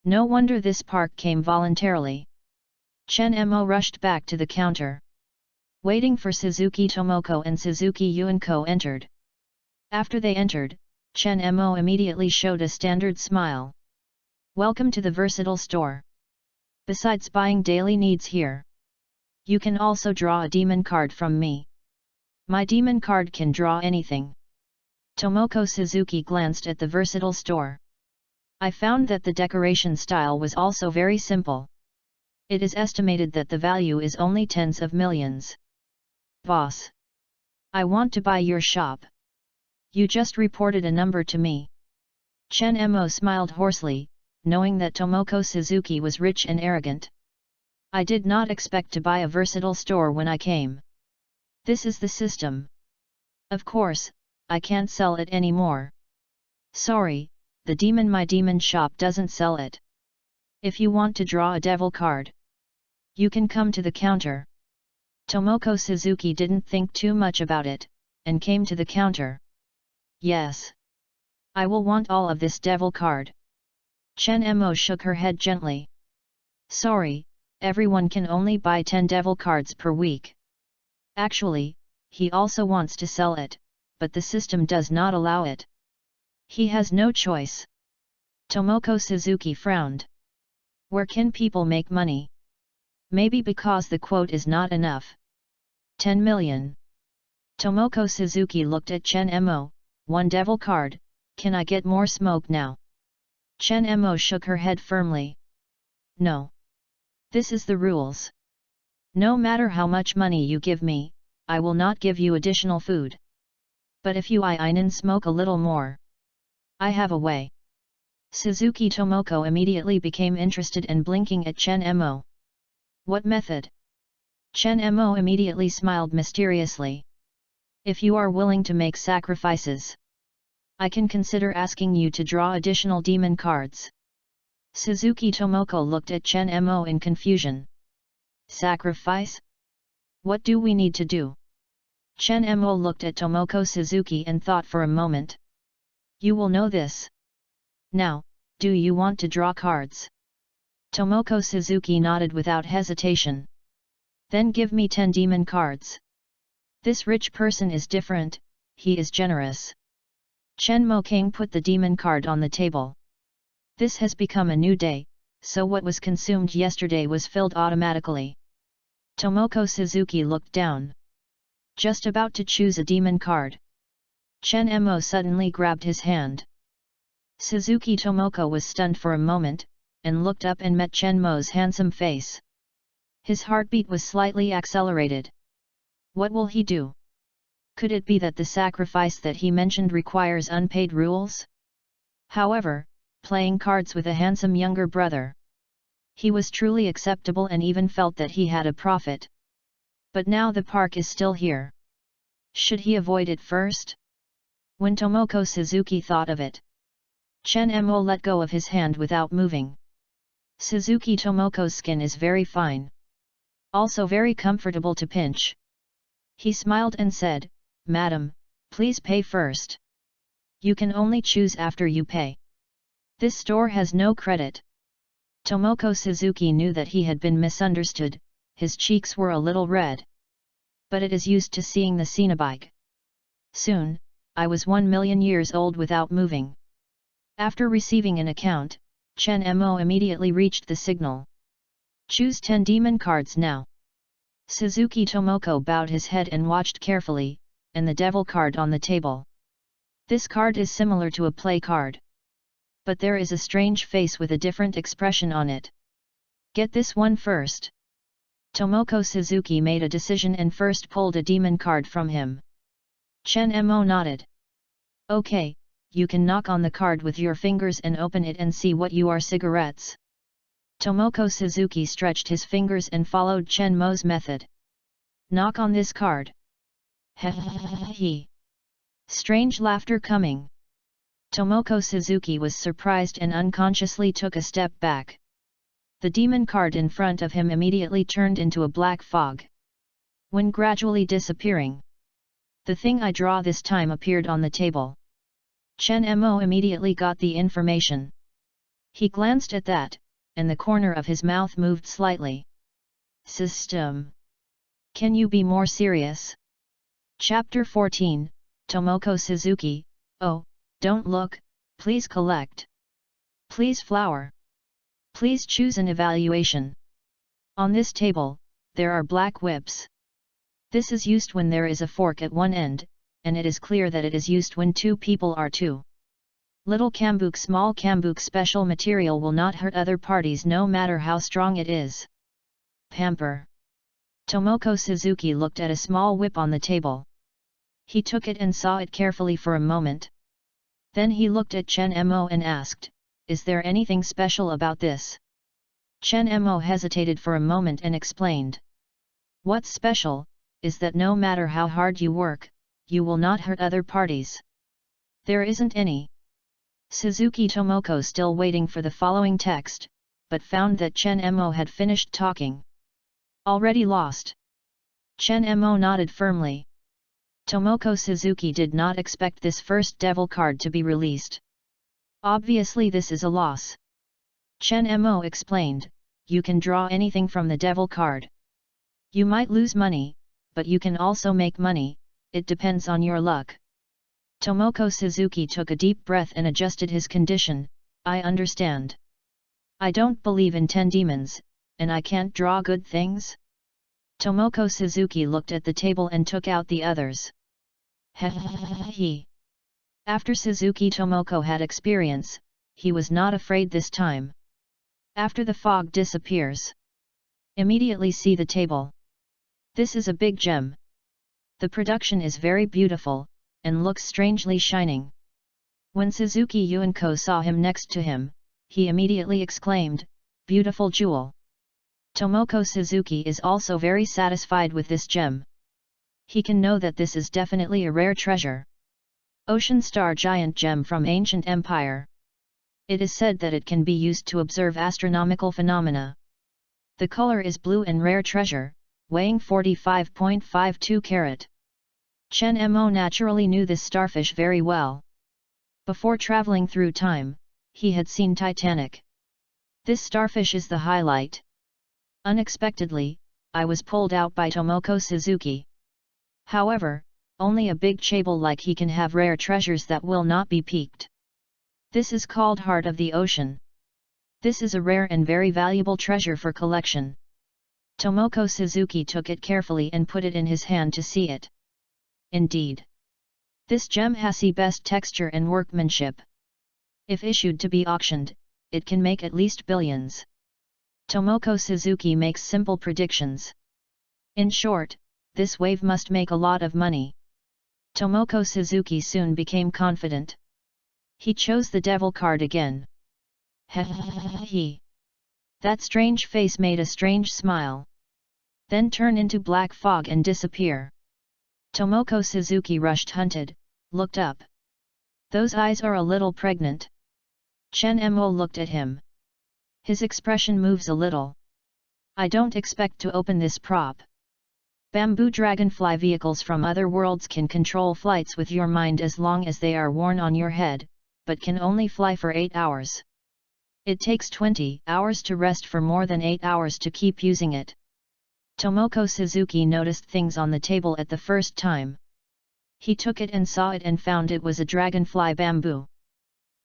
No wonder this park came voluntarily. Chen Mo rushed back to the counter. Waiting for Suzuki Tomoko and Suzuki Yuanko entered. After they entered, Chen Mo immediately showed a standard smile. Welcome to the versatile store. Besides buying daily needs here, you can also draw a demon card from me. My demon card can draw anything. Tomoko Suzuki glanced at the versatile store. I found that the decoration style was also very simple. It is estimated that the value is only tens of millions. Boss, I want to buy your shop. You just reported a number to me. Chen Mo smiled hoarsely, knowing that Tomoko Suzuki was rich and arrogant. I did not expect to buy a versatile store when I came. This is the system. Of course, I can't sell it anymore. Sorry, my demon shop doesn't sell it. If you want to draw a devil card, you can come to the counter. Tomoko Suzuki didn't think too much about it, and came to the counter. Yes. I will want all of this devil card. Chen Mo shook her head gently. Sorry, Everyone can only buy 10 devil cards per week. Actually, he also wants to sell it, but the system does not allow it. He has no choice. Tomoko Suzuki frowned. Where can people make money? Maybe because the quote is not enough. 10 million. Tomoko Suzuki looked at Chen Mo, 1 devil card, can I get more smoke now? Chen Mo shook her head firmly. No. This is the rules. No matter how much money you give me, I will not give you additional food. But if you einen smoke a little more, I have a way. Suzuki Tomoko immediately became interested and blinking at Chen Mo. What method? Chen Mo immediately smiled mysteriously. If you are willing to make sacrifices, I can consider asking you to draw additional demon cards. Suzuki Tomoko looked at Chen Mo in confusion. Sacrifice? What do we need to do? Chen Mo looked at Tomoko Suzuki and thought for a moment. You will know this. Now, do you want to draw cards? Tomoko Suzuki nodded without hesitation. Then give me 10 demon cards. This rich person is different, he is generous. Chen Mo King put the demon card on the table. This has become a new day, so what was consumed yesterday was filled automatically. Tomoko Suzuki looked down. Just about to choose a demon card. Chen Mo suddenly grabbed his hand. Suzuki Tomoko was stunned for a moment, and looked up and met Chen Mo's handsome face. His heartbeat was slightly accelerated. What will he do? Could it be that the sacrifice that he mentioned requires unpaid rules? However, playing cards with a handsome younger brother, he was truly acceptable and even felt that he had a profit. But now the park is still here. Should he avoid it first? When Tomoko Suzuki thought of it, Chen Mo let go of his hand without moving. Suzuki Tomoko's skin is very fine. Also very comfortable to pinch. He smiled and said, Madam, please pay first. You can only choose after you pay. This store has no credit. Tomoko Suzuki knew that he had been misunderstood, his cheeks were a little red. But it is used to seeing the Cenobike. Soon, I was 1 million years old without moving. After receiving an account, Chen Mo immediately reached the signal. Choose 10 demon cards now. Suzuki Tomoko bowed his head and watched carefully, and the devil card on the table. This card is similar to a play card. But there is a strange face with a different expression on it. Get this one first. Tomoko Suzuki made a decision and first pulled a demon card from him. Chen Mo nodded. Okay, you can knock on the card with your fingers and open it and see what you are cigarettes. Tomoko Suzuki stretched his fingers and followed Chen Mo's method. Knock on this card. He. Strange laughter coming. Tomoko Suzuki was surprised and unconsciously took a step back. The demon card in front of him immediately turned into a black fog. When gradually disappearing, the thing I draw this time appeared on the table. Chen Mo immediately got the information. He glanced at that, and the corner of his mouth moved slightly. System. Can you be more serious? Chapter 14, Tomoko Suzuki. Oh, don't look, please collect. Please flower. Please choose an evaluation. On this table, there are black whips. This is used when there is a fork at one end, and it is clear that it is used when 2 people are 2. Little cambuk, small cambuk, special material will not hurt other parties no matter how strong it is. Pamper. Tomoko Suzuki looked at a small whip on the table. He took it and saw it carefully for a moment. Then he looked at Chen Mo and asked, is there anything special about this? Chen Mo hesitated for a moment and explained. What's special, is that no matter how hard you work, you will not hurt other parties. There isn't any. Suzuki Tomoko still waiting for the following text, but found that Chen Mo had finished talking. Already lost. Chen Mo nodded firmly. Tomoko Suzuki did not expect this first devil card to be released. Obviously this is a loss. Chen Mo explained, you can draw anything from the devil card. You might lose money, but you can also make money, it depends on your luck. Tomoko Suzuki took a deep breath and adjusted his condition. I understand. I don't believe in 10 demons, and I can't draw good things? Tomoko Suzuki looked at the table and took out the others. He. After Suzuki Tomoko had experience, he was not afraid this time. After the fog disappears, immediately see the table. This is a big gem. The production is very beautiful, and looks strangely shining. When Suzuki Yuinko saw him next to him, he immediately exclaimed, beautiful jewel. Tomoko Suzuki is also very satisfied with this gem. He can know that this is definitely a rare treasure. Ocean Star Giant Gem from Ancient Empire. It is said that it can be used to observe astronomical phenomena. The color is blue and rare treasure, weighing 45.52 carat. Chen Mo naturally knew this starfish very well. Before traveling through time, he had seen Titanic. This starfish is the highlight. Unexpectedly, I was pulled out by Tomoko Suzuki. However, only a big chable like he can have rare treasures that will not be piqued. This is called Heart of the Ocean. This is a rare and very valuable treasure for collection. Tomoko Suzuki took it carefully and put it in his hand to see it. Indeed. This gem has the best texture and workmanship. If issued to be auctioned, it can make at least billions. Tomoko Suzuki makes simple predictions. In short, this wave must make a lot of money. Tomoko Suzuki soon became confident. He chose the devil card again. He. That strange face made a strange smile. Then turn into black fog and disappear. Tomoko Suzuki rushed hunted, looked up. Those eyes are a little pregnant. Chen Mo looked at him. His expression moves a little. I don't expect to open this prop. Bamboo dragonfly vehicles from other worlds can control flights with your mind as long as they are worn on your head, but can only fly for 8 hours. It takes 20 hours to rest for more than 8 hours to keep using it. Tomoko Suzuki noticed things on the table at the first time. He took it and saw it and found it was a dragonfly bamboo.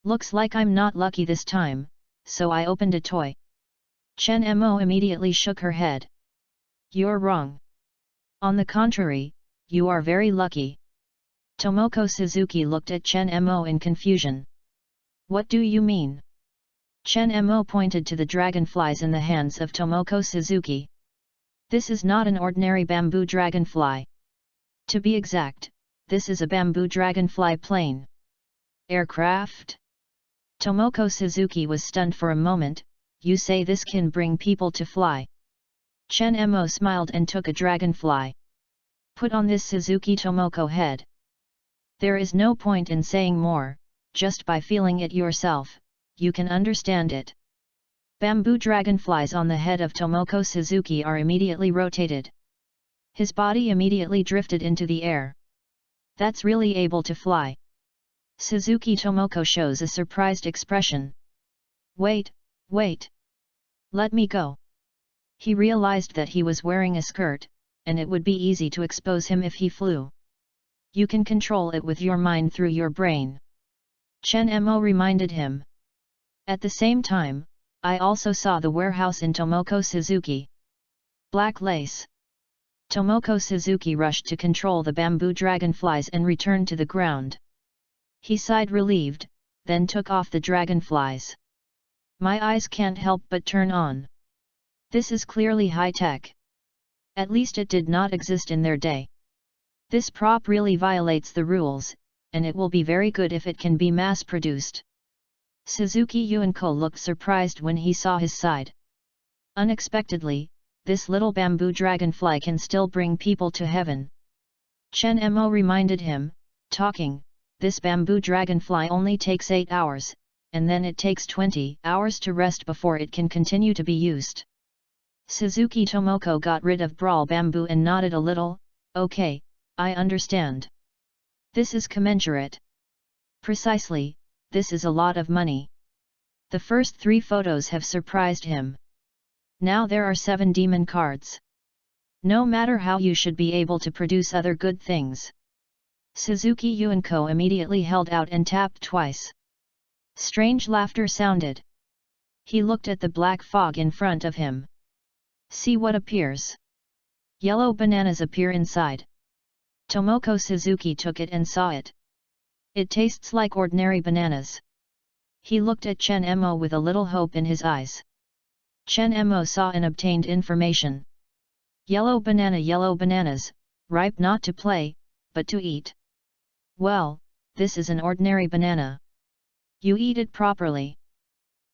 Looks like I'm not lucky this time, so I opened a toy. Chen Mo immediately shook her head. You're wrong. On the contrary, you are very lucky. Tomoko Suzuki looked at Chen Mo in confusion. What do you mean? Chen Mo pointed to the dragonflies in the hands of Tomoko Suzuki. This is not an ordinary bamboo dragonfly. To be exact, this is a bamboo dragonfly plane. Aircraft? Tomoko Suzuki was stunned for a moment. You say this can bring people to fly? Chen Mo smiled and took a dragonfly. Put on this Suzuki Tomoko head. There is no point in saying more, just by feeling it yourself, you can understand it. Bamboo dragonflies on the head of Tomoko Suzuki are immediately rotated. His body immediately drifted into the air. That's really able to fly. Suzuki Tomoko shows a surprised expression. Wait, wait. Let me go. He realized that he was wearing a skirt, and it would be easy to expose him if he flew. You can control it with your mind through your brain. Chen Mo reminded him. At the same time, I also saw the warehouse in Tomoko Suzuki. Black lace. Tomoko Suzuki rushed to control the bamboo dragonflies and returned to the ground. He sighed relieved, then took off the dragonflies. My eyes can't help but turn on. This is clearly high-tech. At least it did not exist in their day. This prop really violates the rules, and it will be very good if it can be mass-produced. Suzuki Yuinko looked surprised when he saw his side. Unexpectedly, this little bamboo dragonfly can still bring people to heaven. Chen Mo reminded him, talking, this bamboo dragonfly only takes 8 hours, and then it takes 20 hours to rest before it can continue to be used. Suzuki Tomoko got rid of brawl bamboo and nodded a little. Okay, I understand. This is commensurate. Precisely, this is a lot of money. The first 3 photos have surprised him. Now there are 7 demon cards. No matter how, you should be able to produce other good things. Suzuki Yuenko immediately held out and tapped twice. Strange laughter sounded. He looked at the black fog in front of him. See what appears. Yellow bananas appear inside. Tomoko Suzuki took it and saw it. It tastes like ordinary bananas. He looked at Chen Emo with a little hope in his eyes. Chen Emo saw and obtained information. Yellow bananas, ripe not to play, but to eat. Well, this is an ordinary banana. You eat it properly.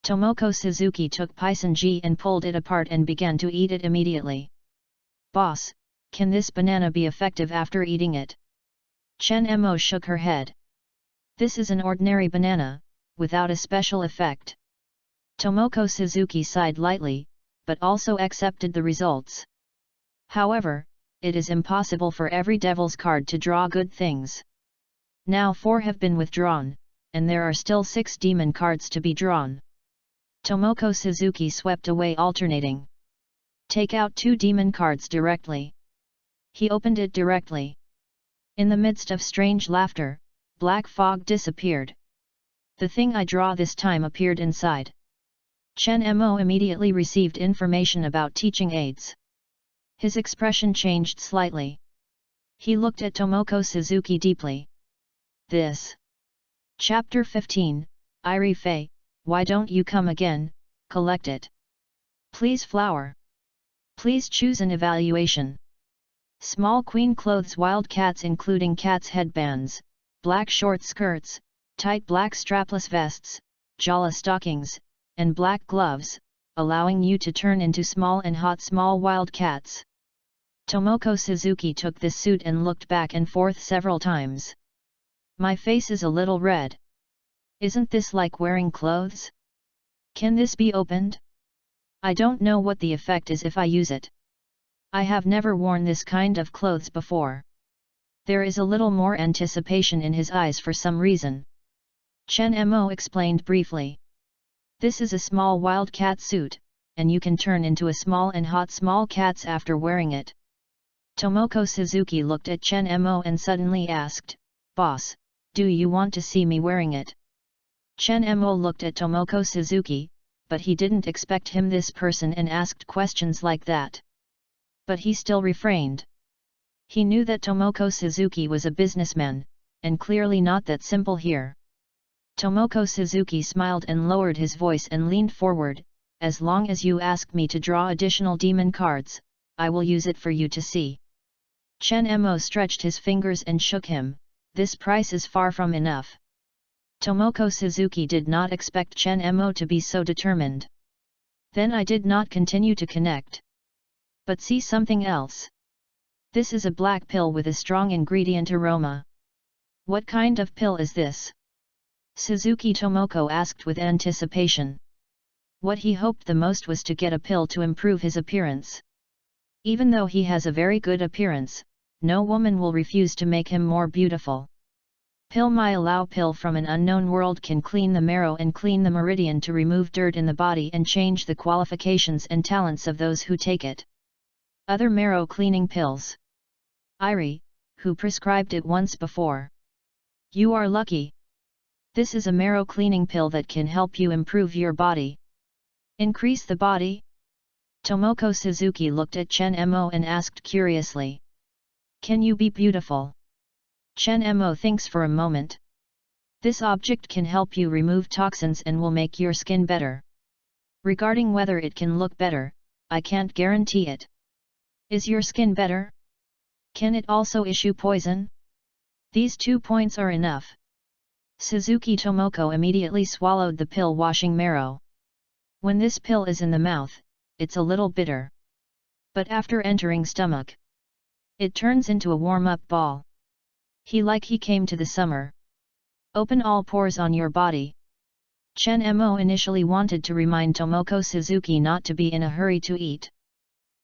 Tomoko Suzuki took Paisanji and pulled it apart and began to eat it immediately. Boss, can this banana be effective after eating it? Chen Emo shook her head. This is an ordinary banana, without a special effect. Tomoko Suzuki sighed lightly, but also accepted the results. However, it is impossible for every devil's card to draw good things. Now 4 have been withdrawn, and there are still 6 demon cards to be drawn. Tomoko Suzuki swept away alternating. Take out 2 demon cards directly. He opened it directly. In the midst of strange laughter, black fog disappeared. The thing I draw this time appeared inside. Chen Emo immediately received information about teaching aids. His expression changed slightly. He looked at Tomoko Suzuki deeply. This. Chapter 15, Iri Fei, why don't you come again, collect it. Please flower. Please choose an evaluation. Small queen clothes wild cats including cats headbands, black short skirts, tight black strapless vests, jala stockings, and black gloves, allowing you to turn into small and hot small wild cats. Tomoko Suzuki took this suit and looked back and forth several times. My face is a little red. Isn't this like wearing clothes? Can this be opened? I don't know what the effect is if I use it. I have never worn this kind of clothes before. There is a little more anticipation in his eyes for some reason. Chen Emo explained briefly. This is a small wild cat suit, and you can turn into a small and hot small cats after wearing it. Tomoko Suzuki looked at Chen Emo and suddenly asked, Boss, do you want to see me wearing it? Chen Emo looked at Tomoko Suzuki, but he didn't expect him this person and asked questions like that. But he still refrained. He knew that Tomoko Suzuki was a businessman, and clearly not that simple here. Tomoko Suzuki smiled and lowered his voice and leaned forward, as long as you ask me to draw additional demon cards, I will use it for you to see. Chen Emo stretched his fingers and shook him, this price is far from enough. Tomoko Suzuki did not expect Chen Emo to be so determined. Then I did not continue to connect. But see something else. This is a black pill with a strong ingredient aroma. What kind of pill is this? Suzuki Tomoko asked with anticipation. What he hoped the most was to get a pill to improve his appearance. Even though he has a very good appearance, no woman will refuse to make him more beautiful. Pill My Allow pill from an unknown world can clean the marrow and clean the meridian to remove dirt in the body and change the qualifications and talents of those who take it. Other marrow cleaning pills. Iri, who prescribed it once before. You are lucky. This is a marrow cleaning pill that can help you improve your body. Increase the body? Tomoko Suzuki looked at Chen Emo and asked curiously. Can you be beautiful? Chen Emo thinks for a moment. This object can help you remove toxins and will make your skin better. Regarding whether it can look better, I can't guarantee it. Is your skin better? Can it also issue poison? These 2 points are enough. Suzuki Tomoko immediately swallowed the pill washing marrow. When this pill is in the mouth, it's a little bitter. But after entering stomach, it turns into a warm-up ball. He came to the summer. Open all pores on your body. Chen Emo initially wanted to remind Tomoko Suzuki not to be in a hurry to eat.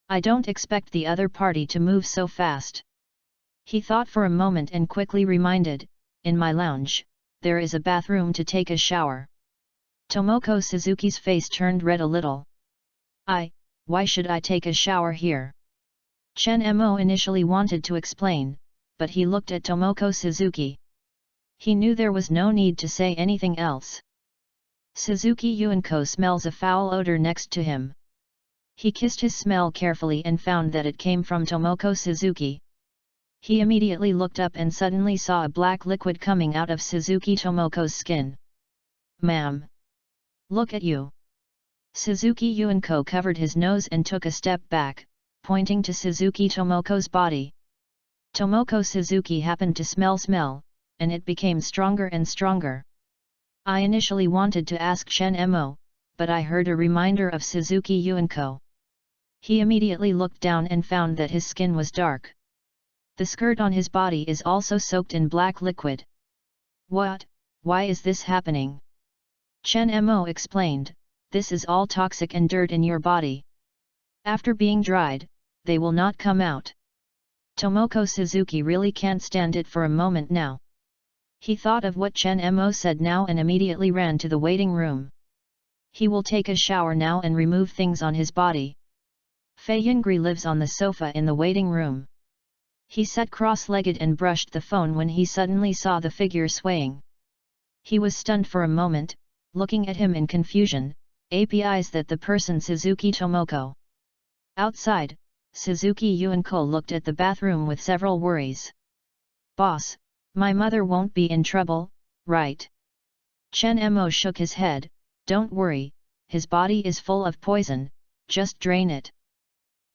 I don't expect the other party to move so fast. He thought for a moment and quickly reminded, in my lounge, there is a bathroom to take a shower. Tomoko Suzuki's face turned red a little. Why should I take a shower here? Chen Mo initially wanted to explain, but he looked at Tomoko Suzuki. He knew there was no need to say anything else. Suzuki Yuenko smells a foul odor next to him. He kissed his smell carefully and found that it came from Tomoko Suzuki. He immediately looked up and suddenly saw a black liquid coming out of Suzuki Tomoko's skin. Ma'am! Look at you! Suzuki Yuenko covered his nose and took a step back, pointing to Suzuki Tomoko's body. Tomoko Suzuki happened to smell, and it became stronger and stronger. I initially wanted to ask Chen Mo, but I heard a reminder of Suzuki Yuenko. He immediately looked down and found that his skin was dark. The skirt on his body is also soaked in black liquid. What? Why is this happening? Chen Mo explained, this is all toxic and dirt in your body. After being dried, they will not come out. Tomoko Suzuki really can't stand it for a moment now. He thought of what Chen Mo said now and immediately ran to the waiting room. He will take a shower now and remove things on his body. Fei Yingli lives on the sofa in the waiting room. He sat cross-legged and brushed the phone when he suddenly saw the figure swaying. He was stunned for a moment, looking at him in confusion, APIs that the person Suzuki Tomoko. Outside, Suzuki Yuenko looked at the bathroom with several worries. Boss, my mother won't be in trouble, right? Chen Mo shook his head, don't worry, his body is full of poison, just drain it.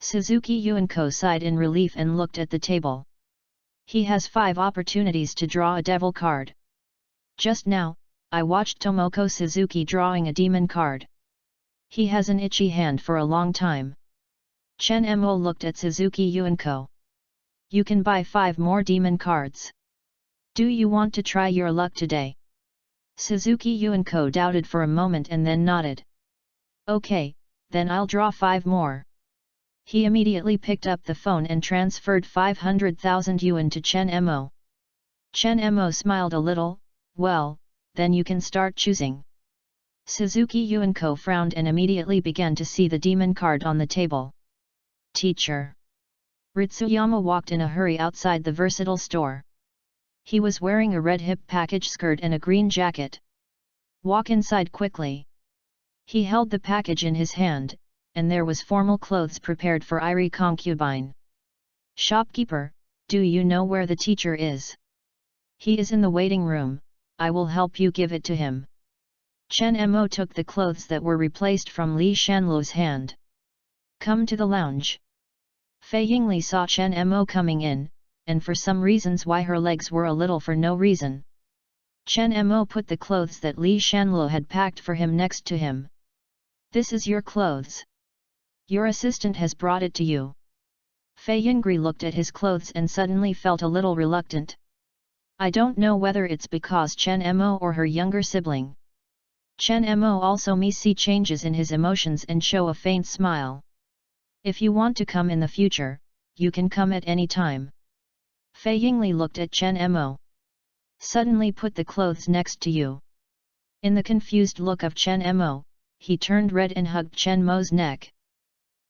Suzuki Yuenko sighed in relief and looked at the table. He has 5 opportunities to draw a devil card. Just now, I watched Tomoko Suzuki drawing a demon card. He has an itchy hand for a long time. Chen Mo looked at Suzuki Yuenko. You can buy 5 more demon cards. Do you want to try your luck today? Suzuki Yuenko doubted for a moment and then nodded. Okay, then I'll draw 5 more. He immediately picked up the phone and transferred 500,000 yuan to Chen Mo. Chen Mo smiled a little, well, then you can start choosing. Suzuki Yuenko frowned and immediately began to see the demon card on the table. Teacher. Ritsuyama walked in a hurry outside the versatile store. He was wearing a red hip package skirt and a green jacket. Walk inside quickly. He held the package in his hand, and there was formal clothes prepared for Irie concubine. Shopkeeper, do you know where the teacher is? He is in the waiting room, I will help you give it to him. Chen Mo took the clothes that were replaced from Li Shanlu's hand. Come to the lounge. Fei Yingli saw Chen Mo coming in, and for some reasons why her legs were a little for no reason. Chen Mo put the clothes that Li Shanlu had packed for him next to him. This is your clothes. Your assistant has brought it to you. Fei Yingli looked at his clothes and suddenly felt a little reluctant. I don't know whether it's because Chen Mo or her younger sibling. Chen Mo also see changes in his emotions and show a faint smile. If you want to come in the future, you can come at any time. Fei Yingli looked at Chen Mo. Suddenly put the clothes next to you. In the confused look of Chen Mo, he turned red and hugged Chen Mo's neck.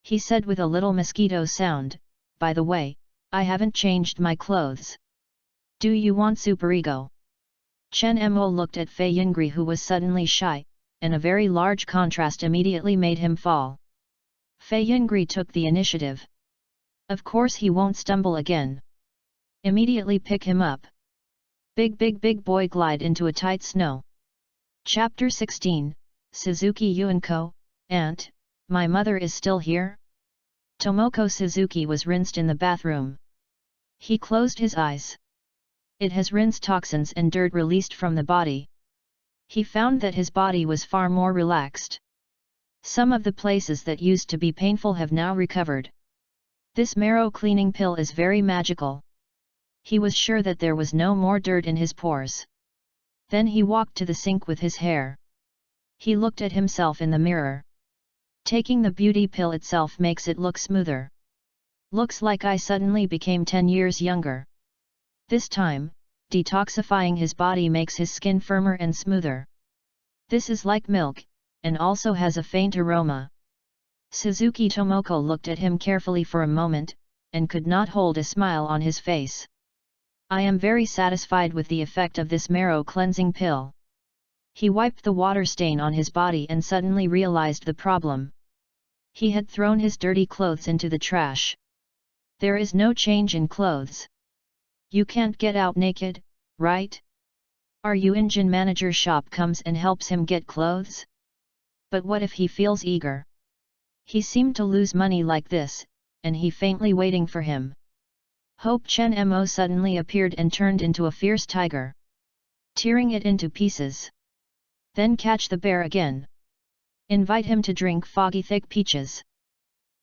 He said with a little mosquito sound, by the way, I haven't changed my clothes. Do you want superego? Chen Mo looked at Fei Yingli who was suddenly shy, and a very large contrast immediately made him fall. Fei Yingli took the initiative. Of course he won't stumble again. Immediately pick him up. Big boy glide into a tight snow. Chapter 16, Suzuki Yuenko, Aunt, my mother is still here? Tomoko Suzuki was rinsed in the bathroom. He closed his eyes. It has rinsed toxins and dirt released from the body. He found that his body was far more relaxed. Some of the places that used to be painful have now recovered. This marrow cleaning pill is very magical. He was sure that there was no more dirt in his pores. Then he walked to the sink with his hair. He looked at himself in the mirror. Taking the beauty pill itself makes it look smoother. Looks like I suddenly became 10 years younger. This time, detoxifying his body makes his skin firmer and smoother. This is like milk, and also has a faint aroma. Suzuki Tomoko looked at him carefully for a moment, and could not hold a smile on his face. I am very satisfied with the effect of this marrow cleansing pill. He wiped the water stain on his body and suddenly realized the problem. He had thrown his dirty clothes into the trash. There is no change in clothes. You can't get out naked, right? Our engine manager shop comes and helps him get clothes? But what if he feels eager? He seemed to lose money like this, and he faintly waiting for him. Hope Chen Mo suddenly appeared and turned into a fierce tiger, tearing it into pieces. Then catch the bear again. Invite him to drink foggy thick peaches.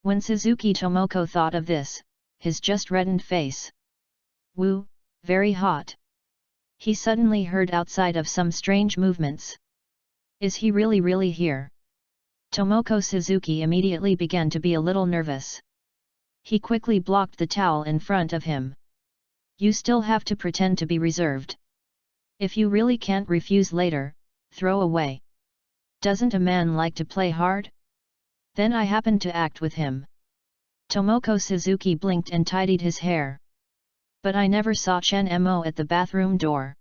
When Suzuki Tomoko thought of this, his just reddened face. Woo, very hot. He suddenly heard outside of some strange movements. Is he really here? Tomoko Suzuki immediately began to be a little nervous. He quickly blocked the towel in front of him. You still have to pretend to be reserved. If you really can't refuse later, throw away. Doesn't a man like to play hard? Then I happened to act with him. Tomoko Suzuki blinked and tidied his hair. But I never saw Chen Mo at the bathroom door.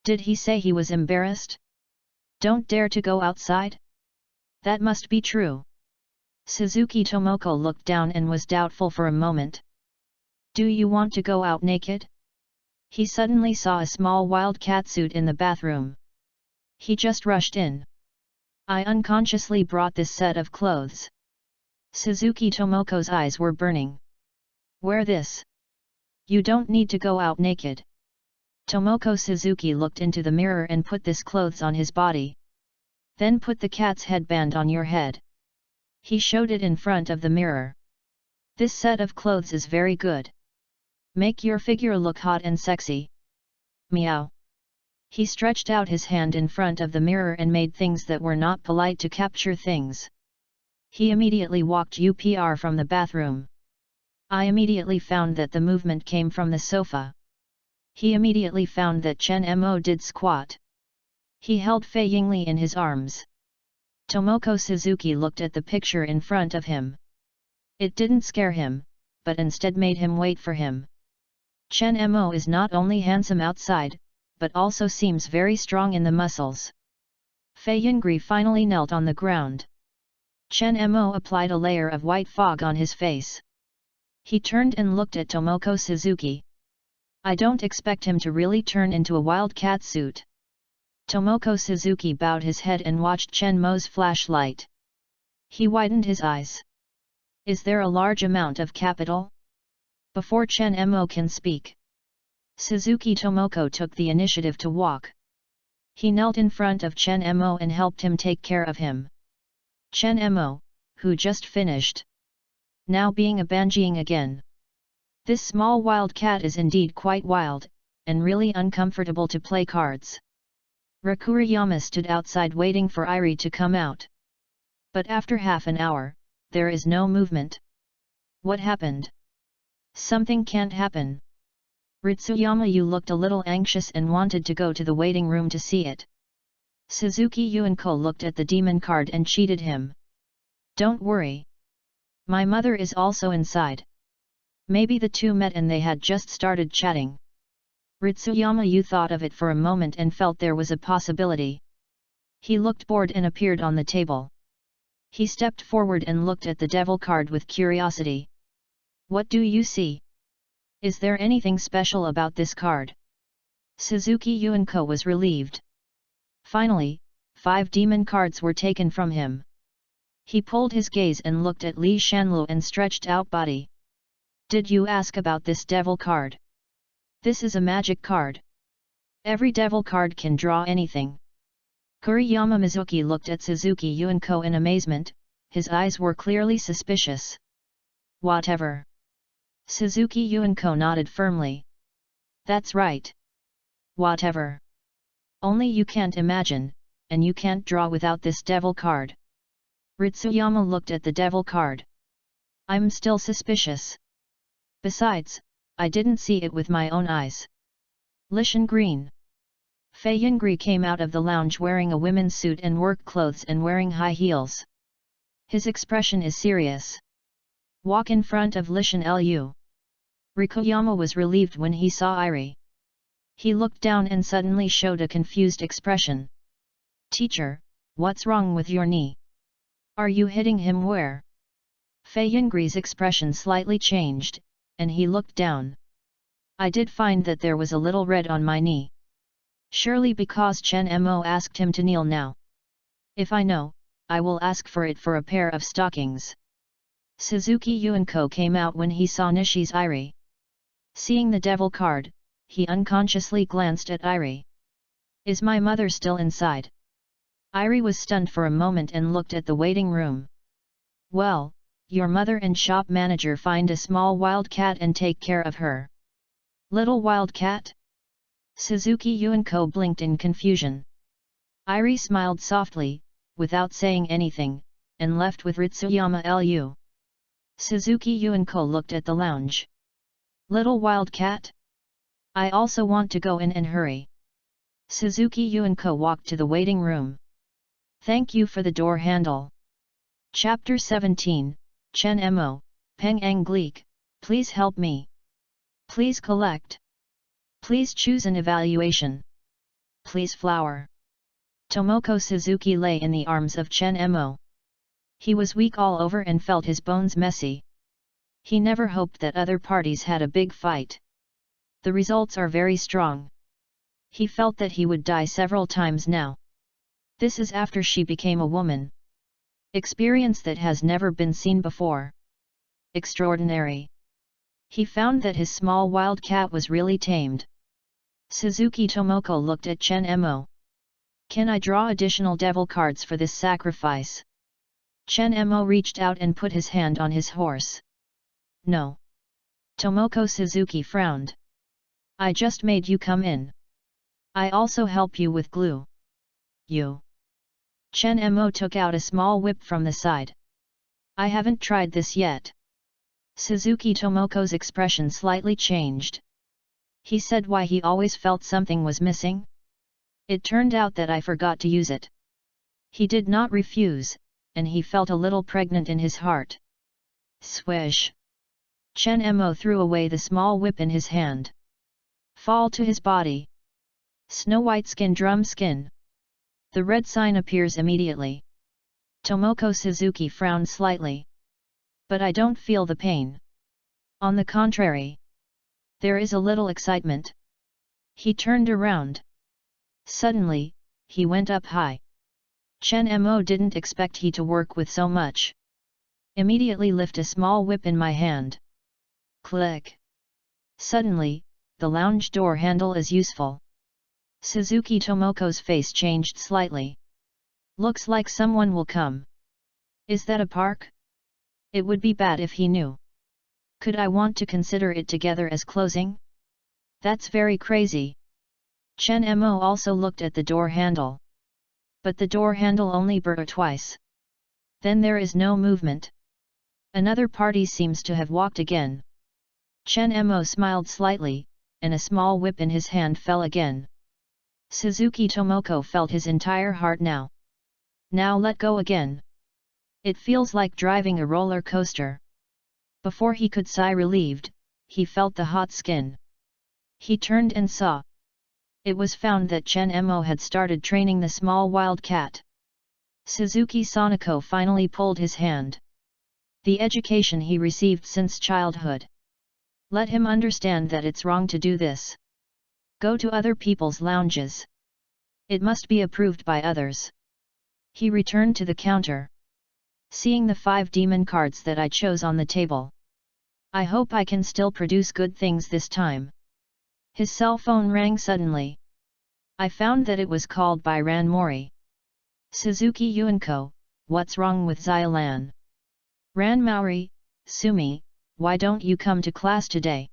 Did he say he was embarrassed? Don't dare to go outside? That must be true. Suzuki Tomoko looked down and was doubtful for a moment. Do you want to go out naked? He suddenly saw a small wild cat suit in the bathroom. He just rushed in. I unconsciously brought this set of clothes. Suzuki Tomoko's eyes were burning. Wear this. You don't need to go out naked. Tomoko Suzuki looked into the mirror and put this clothes on his body. Then put the cat's headband on your head. He showed it in front of the mirror. This set of clothes is very good. Make your figure look hot and sexy. Meow. He stretched out his hand in front of the mirror and made things that were not polite to capture things. He immediately walked upr from the bathroom. I immediately found that the movement came from the sofa. He immediately found that Chen Mo did squat. He held Fei Yingli in his arms. Tomoko Suzuki looked at the picture in front of him. It didn't scare him, but instead made him wait for him. Chen Mo is not only handsome outside, but also seems very strong in the muscles. Fei Yingli finally knelt on the ground. Chen Mo applied a layer of white fog on his face. He turned and looked at Tomoko Suzuki. I don't expect him to really turn into a wild cat suit. Tomoko Suzuki bowed his head and watched Chen Mo's flashlight. He widened his eyes. Is there a large amount of capital? Before Chen Mo can speak, Suzuki Tomoko took the initiative to walk. He knelt in front of Chen Mo and helped him take care of him. Chen Mo, who just finished, now being abanjiing again. This small wild cat is indeed quite wild, and really uncomfortable to play cards. Rakuriyama stood outside waiting for Iri to come out. But after half an hour, there is no movement. What happened? Something can't happen. Ritsuyama Yu looked a little anxious and wanted to go to the waiting room to see it. Suzuki Yuanko looked at the demon card and cheated him. Don't worry. My mother is also inside. Maybe the two met and they had just started chatting. Ritsuyama Yu thought of it for a moment and felt there was a possibility. He looked bored and appeared on the table. He stepped forward and looked at the devil card with curiosity. What do you see? Is there anything special about this card? Suzuki Yuanko was relieved. Finally, 5 demon cards were taken from him. He pulled his gaze and looked at Li Shanlu and stretched out body. Did you ask about this devil card? This is a magic card. Every devil card can draw anything. Kuriyama Mizuki looked at Suzuki Yuanko in amazement, his eyes were clearly suspicious. Whatever. Suzuki Yuanko nodded firmly. That's right. Whatever. Only you can't imagine, and you can't draw without this devil card. Ritsuyama looked at the devil card. I'm still suspicious. Besides, I didn't see it with my own eyes. Lishan Green. Fei Yingli came out of the lounge wearing a women's suit and work clothes and wearing high heels. His expression is serious. Walk in front of Lishan Lu. Rikoyama was relieved when he saw Irie. He looked down and suddenly showed a confused expression. Teacher, what's wrong with your knee? Are you hitting him where? Fei Yingli's expression slightly changed, and he looked down. I did find that there was a little red on my knee. Surely because Chen Mo asked him to kneel now. If I know, I will ask for it for a pair of stockings. Suzuki Yuanko came out when he saw Nishi's Irie. Seeing the devil card, he unconsciously glanced at Irie. Is my mother still inside? Irie was stunned for a moment and looked at the waiting room. Well, your mother and shop manager find a small wild cat and take care of her. Little wild cat? Suzuki Yuanko blinked in confusion. Irie smiled softly, without saying anything, and left with Ritsuyama Lu. Suzuki Yuanko looked at the lounge. Little wild cat? I also want to go in and hurry. Suzuki Yuanko walked to the waiting room. Thank you for the door handle. Chapter 17, Chen Mo, Peng Anglique, please help me. Please collect. Please choose an evaluation. Please flower. Tomoko Suzuki lay in the arms of Chen Mo. He was weak all over and felt his bones messy. He never hoped that other parties had a big fight. The results are very strong. He felt that he would die several times now. This is after she became a woman. Experience that has never been seen before. Extraordinary. He found that his small wild cat was really tamed. Suzuki Tomoko looked at Chen Mo. Can I draw additional devil cards for this sacrifice? Chen Mo reached out and put his hand on his horse. No. Tomoko Suzuki frowned. I just made you come in. I also help you with glue. You. Chen Mo took out a small whip from the side. I haven't tried this yet. Suzuki Tomoko's expression slightly changed. He said why he always felt something was missing. It turned out that I forgot to use it. He did not refuse, and he felt a little pregnant in his heart. Swish! Chen Mo threw away the small whip in his hand. Fall to his body. Snow white skin, drum skin. The red sign appears immediately. Tomoko Suzuki frowned slightly. But I don't feel the pain. On the contrary. There is a little excitement. He turned around. Suddenly, he went up high. Chen Mo didn't expect he to work with so much. Immediately lift a small whip in my hand. Click. Suddenly, the lounge door handle is useful. Suzuki Tomoko's face changed slightly. Looks like someone will come. Is that a park? It would be bad if he knew. Could I want to consider it together as closing? That's very crazy. Chen Mo also looked at the door handle. But the door handle only burr twice. Then there is no movement. Another party seems to have walked again. Chen Mo smiled slightly, and a small whip in his hand fell again. Suzuki Tomoko felt his entire heart now. Now let go again. It feels like driving a roller coaster. Before he could sigh relieved, he felt the hot skin. He turned and saw. It was found that Chen Mo had started training the small wild cat. Suzuki Sonoko finally pulled his hand. The education he received since childhood. Let him understand that it's wrong to do this. Go to other people's lounges. It must be approved by others. He returned to the counter. Seeing the 5 demon cards that I chose on the table. I hope I can still produce good things this time. His cell phone rang suddenly. I found that it was called by Ran Mori. Suzuki Yuanko, what's wrong with Xiaolan? Ran Maori, Sumi, why don't you come to class today?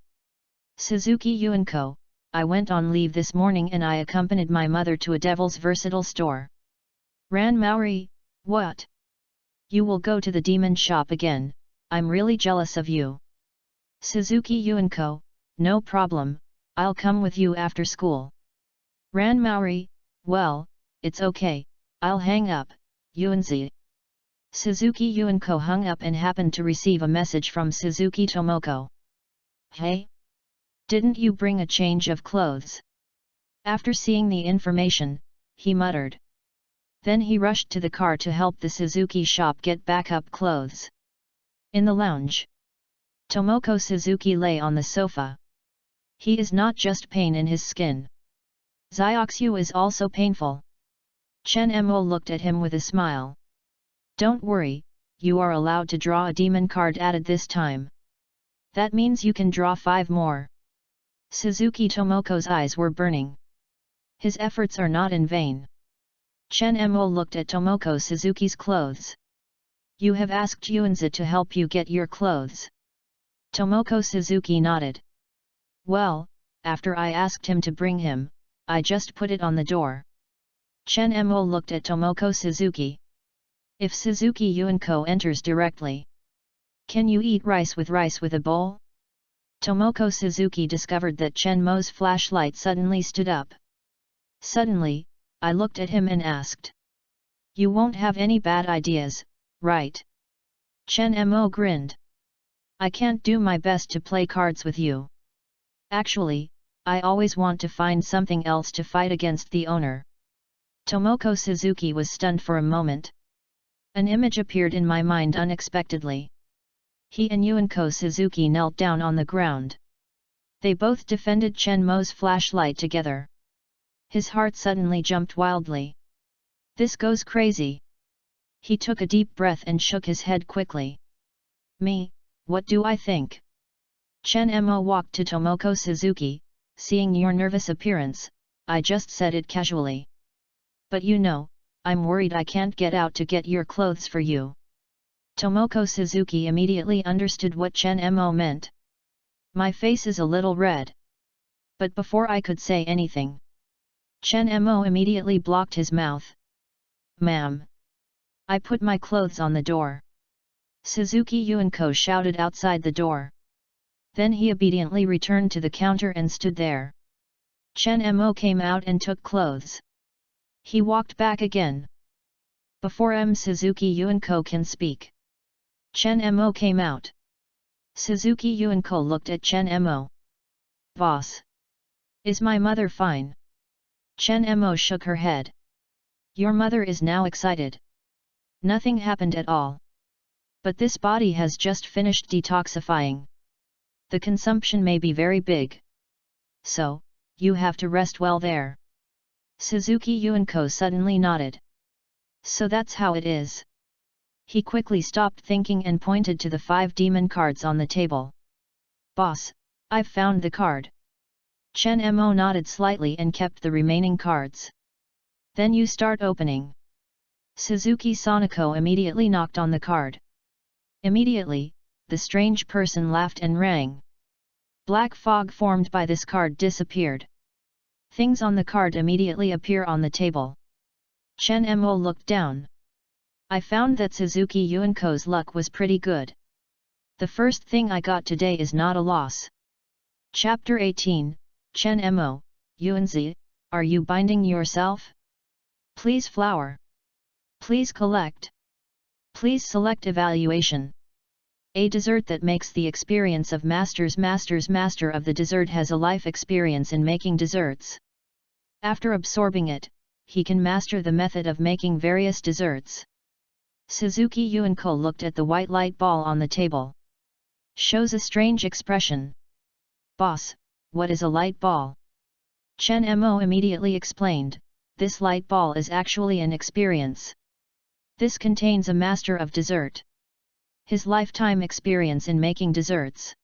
Suzuki Yuanko, I went on leave this morning and I accompanied my mother to a Devil's Versatile store. Ran Maori, what? You will go to the demon shop again, I'm really jealous of you. Suzuki Yuanko, no problem, I'll come with you after school. Ran Maori, well, it's okay, I'll hang up, Yuanzi. Suzuki Yuinko hung up and happened to receive a message from Suzuki Tomoko. Hey? Didn't you bring a change of clothes? After seeing the information, he muttered. Then he rushed to the car to help the Suzuki shop get backup clothes. In the lounge, Tomoko Suzuki lay on the sofa. He is not just pain in his skin. Zioxu is also painful. Chen Mo looked at him with a smile. Don't worry, you are allowed to draw a demon card added this time. That means you can draw 5 more. Suzuki Tomoko's eyes were burning. His efforts are not in vain. Chen Mo looked at Tomoko Suzuki's clothes. You have asked Yuanzi to help you get your clothes. Tomoko Suzuki nodded. Well, after I asked him to bring him, I just put it on the door. Chen Mo looked at Tomoko Suzuki. If Suzuki Yuinko enters directly, can you eat rice with a bowl? Tomoko Suzuki discovered that Chen Mo's flashlight suddenly stood up. Suddenly, I looked at him and asked. You won't have any bad ideas, right? Chen Mo grinned. I can't do my best to play cards with you. Actually, I always want to find something else to fight against the owner. Tomoko Suzuki was stunned for a moment. An image appeared in my mind unexpectedly. He and Yuinko Suzuki knelt down on the ground. They both defended Chen Mo's flashlight together. His heart suddenly jumped wildly. This goes crazy. He took a deep breath and shook his head quickly. Me, what do I think? Chen Mo walked to Tomoko Suzuki. Seeing your nervous appearance, I just said it casually. But you know, I'm worried I can't get out to get your clothes for you. Tomoko Suzuki immediately understood what Chen Mo meant. My face is a little red. But before I could say anything, Chen Mo immediately blocked his mouth. Ma'am. I put my clothes on the door. Suzuki Yuinko shouted outside the door. Then he obediently returned to the counter and stood there. Chen Mo came out and took clothes. He walked back again. Before Suzuki Yuinko can speak, Chen Mo came out. Suzuki Yuinko looked at Chen Mo. Boss. Is my mother fine? Chen Mo shook her head. Your mother is now excited. Nothing happened at all. But this body has just finished detoxifying. The consumption may be very big. So, you have to rest well there. Suzuki Yuinko suddenly nodded. So that's how it is. He quickly stopped thinking and pointed to the 5 demon cards on the table. Boss, I've found the card. Chen Mo nodded slightly and kept the remaining cards. Then you start opening. Suzuki Sonoko immediately knocked on the card. Immediately, the strange person laughed and rang. Black fog formed by this card disappeared. Things on the card immediately appear on the table. Chen Mo looked down. I found that Suzuki Yuinko's luck was pretty good. The first thing I got today is not a loss. Chapter 18, Chen Mo, Yuanzi, are you binding yourself? Please flower. Please collect. Please select evaluation. A dessert that makes the experience of master of the dessert has a life experience in making desserts. After absorbing it, he can master the method of making various desserts. Suzuki Yuinko looked at the white light ball on the table. Shows a strange expression. Boss, what is a light ball? Chen Mo immediately explained, this light ball is actually an experience. This contains a master of dessert. His lifetime experience in making desserts.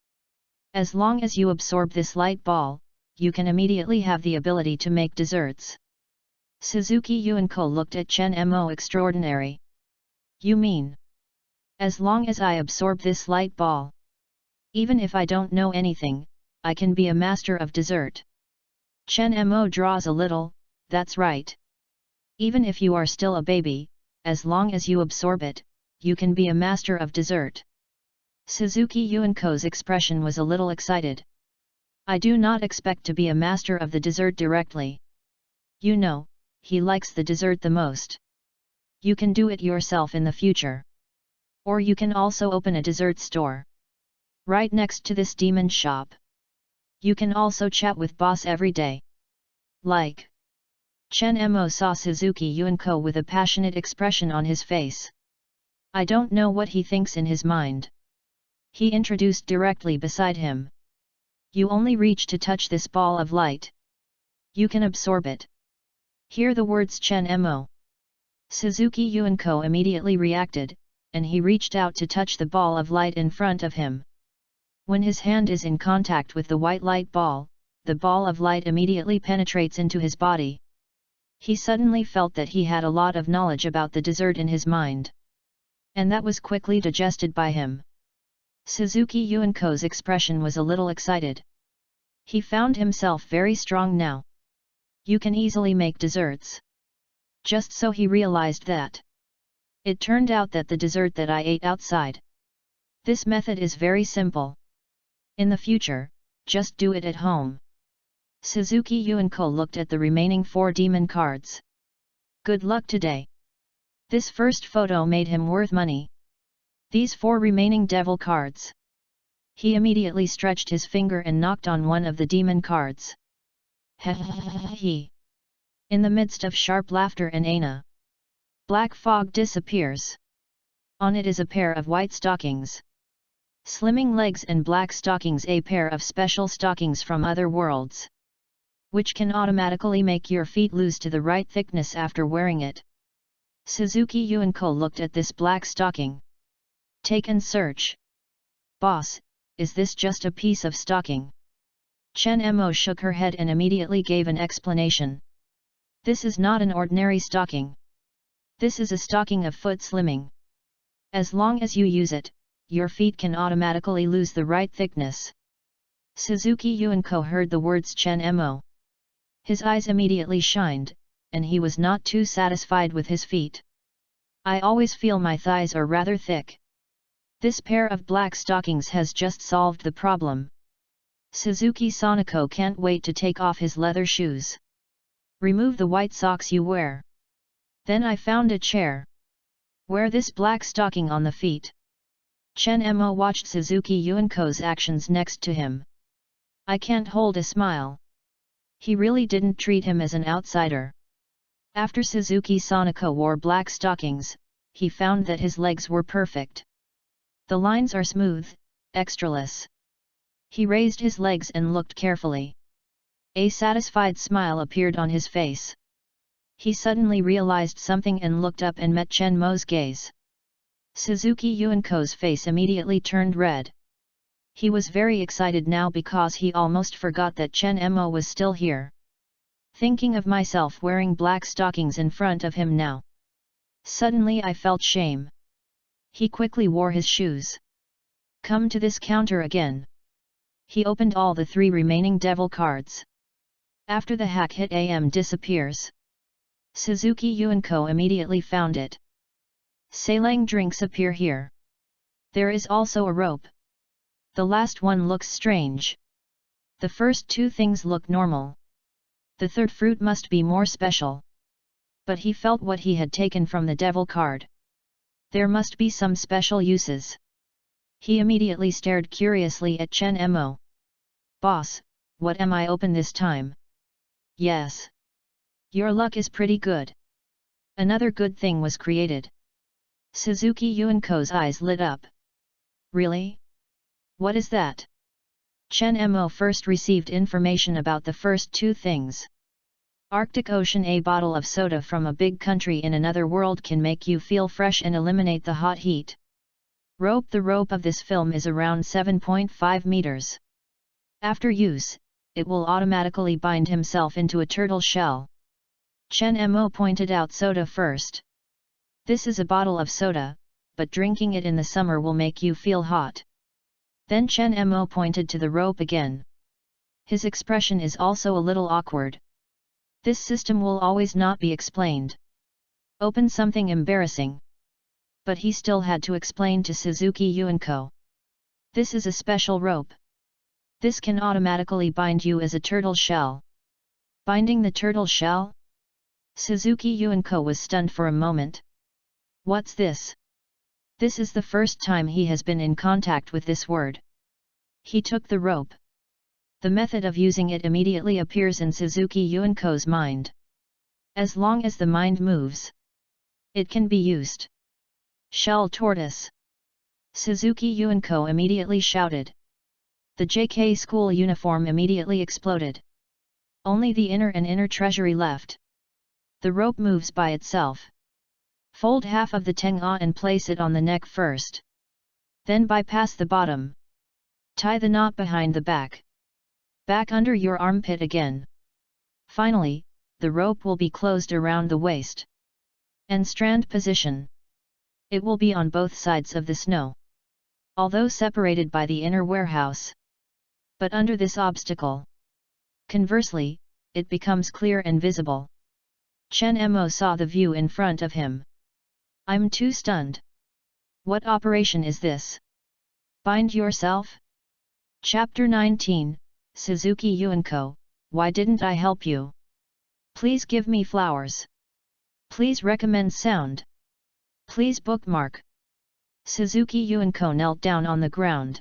As long as you absorb this light ball, you can immediately have the ability to make desserts. Suzuki Yuinko looked at Chen Mo extraordinary. You mean? As long as I absorb this light ball, even if I don't know anything, I can be a master of dessert. Chen Mo draws a little, that's right. Even if you are still a baby, as long as you absorb it, you can be a master of dessert. Suzuki Yuinko's expression was a little excited. I do not expect to be a master of the dessert directly. You know, he likes the dessert the most. You can do it yourself in the future. Or you can also open a dessert store right next to this demon shop. You can also chat with boss every day. Like. Chen Mo saw Suzuki Yuanko with a passionate expression on his face. I don't know what he thinks in his mind. He introduced directly beside him. You only reach to touch this ball of light. You can absorb it. Hear the words Chen Mo. Suzuki Yuanko immediately reacted, and he reached out to touch the ball of light in front of him. When his hand is in contact with the white light ball, the ball of light immediately penetrates into his body. He suddenly felt that he had a lot of knowledge about the dessert in his mind. And that was quickly digested by him. Suzuki Yuanko's expression was a little excited. He found himself very strong now. You can easily make desserts. Just so he realized that. It turned out that the dessert that I ate outside. This method is very simple. In the future, just do it at home. Suzuki Yuanko looked at the remaining 4 demon cards. Good luck today. This first photo made him worth money. These 4 remaining devil cards. He immediately stretched his finger and knocked on one of the demon cards. He. In the midst of sharp laughter and Ana. Black fog disappears. On it is a pair of white stockings. Slimming legs and black stockings, a pair of special stockings from other worlds. Which can automatically make your feet lose to the right thickness after wearing it. Suzuki Yuanko looked at this black stocking. Take and search. Boss, is this just a piece of stocking? Chen Mo shook her head and immediately gave an explanation. This is not an ordinary stocking. This is a stocking of foot slimming. As long as you use it, your feet can automatically lose the right thickness. Suzuki Yuanko heard the words Chen Mo. His eyes immediately shined, and he was not too satisfied with his feet. I always feel my thighs are rather thick. This pair of black stockings has just solved the problem. Suzuki Sanako can't wait to take off his leather shoes. Remove the white socks you wear. Then I found a chair. Wear this black stocking on the feet. Chen Mo watched Suzuki Yuanko's actions next to him. I can't hold a smile. He really didn't treat him as an outsider. After Suzuki Sanako wore black stockings, he found that his legs were perfect. The lines are smooth, extraless. He raised his legs and looked carefully. A satisfied smile appeared on his face. He suddenly realized something and looked up and met Chen Mo's gaze. Suzuki Yuanko's face immediately turned red. He was very excited now because he almost forgot that Chen Mo was still here. Thinking of myself wearing black stockings in front of him now. Suddenly I felt shame. He quickly wore his shoes. Come to this counter again. He opened all the 3 remaining devil cards. After the hack hit AM disappears. Suzuki Yuanko immediately found it. Sailing drinks appear here. There is also a rope. The last one looks strange. The first 2 things look normal. The third fruit must be more special. But he felt what he had taken from the devil card. There must be some special uses. He immediately stared curiously at Chen Mo. Boss, what am I open this time? Yes. Your luck is pretty good. Another good thing was created. Suzuki Yuanko's eyes lit up. Really? What is that? Chen Mo first received information about the first 2 things. Arctic Ocean. A bottle of soda from a big country in another world can make you feel fresh and eliminate the hot heat. Rope. The rope of this film is around 7.5 meters. After use, it will automatically bind himself into a turtle shell. Chen Mo pointed out soda first. This is a bottle of soda, but drinking it in the summer will make you feel hot. Then Chen Mo pointed to the rope again. His expression is also a little awkward. This system will always not be explained. Open something embarrassing. But he still had to explain to Suzuki Yuanko. This is a special rope. This can automatically bind you as a turtle shell. Binding the turtle shell? Suzuki Yuanko was stunned for a moment. What's this? This is the first time he has been in contact with this word. He took the rope. The method of using it immediately appears in Suzuki Yuenko's mind. As long as the mind moves, it can be used. Shell tortoise. Suzuki Yuenko immediately shouted. The JK school uniform immediately exploded. Only the inner treasury left. The rope moves by itself. Fold half of the tengah and place it on the neck first. Then bypass the bottom. Tie the knot behind the back. Back under your armpit again. Finally, the rope will be closed around the waist. And strand position. It will be on both sides of the snow. Although separated by the inner warehouse. But under this obstacle. Conversely, it becomes clear and visible. Chen Mo saw the view in front of him. I'm too stunned. What operation is this? Bind yourself? Chapter 19, Suzuki Yuenko, why didn't I help you? Please give me flowers. Please recommend sound. Please bookmark. Suzuki Yuenko knelt down on the ground.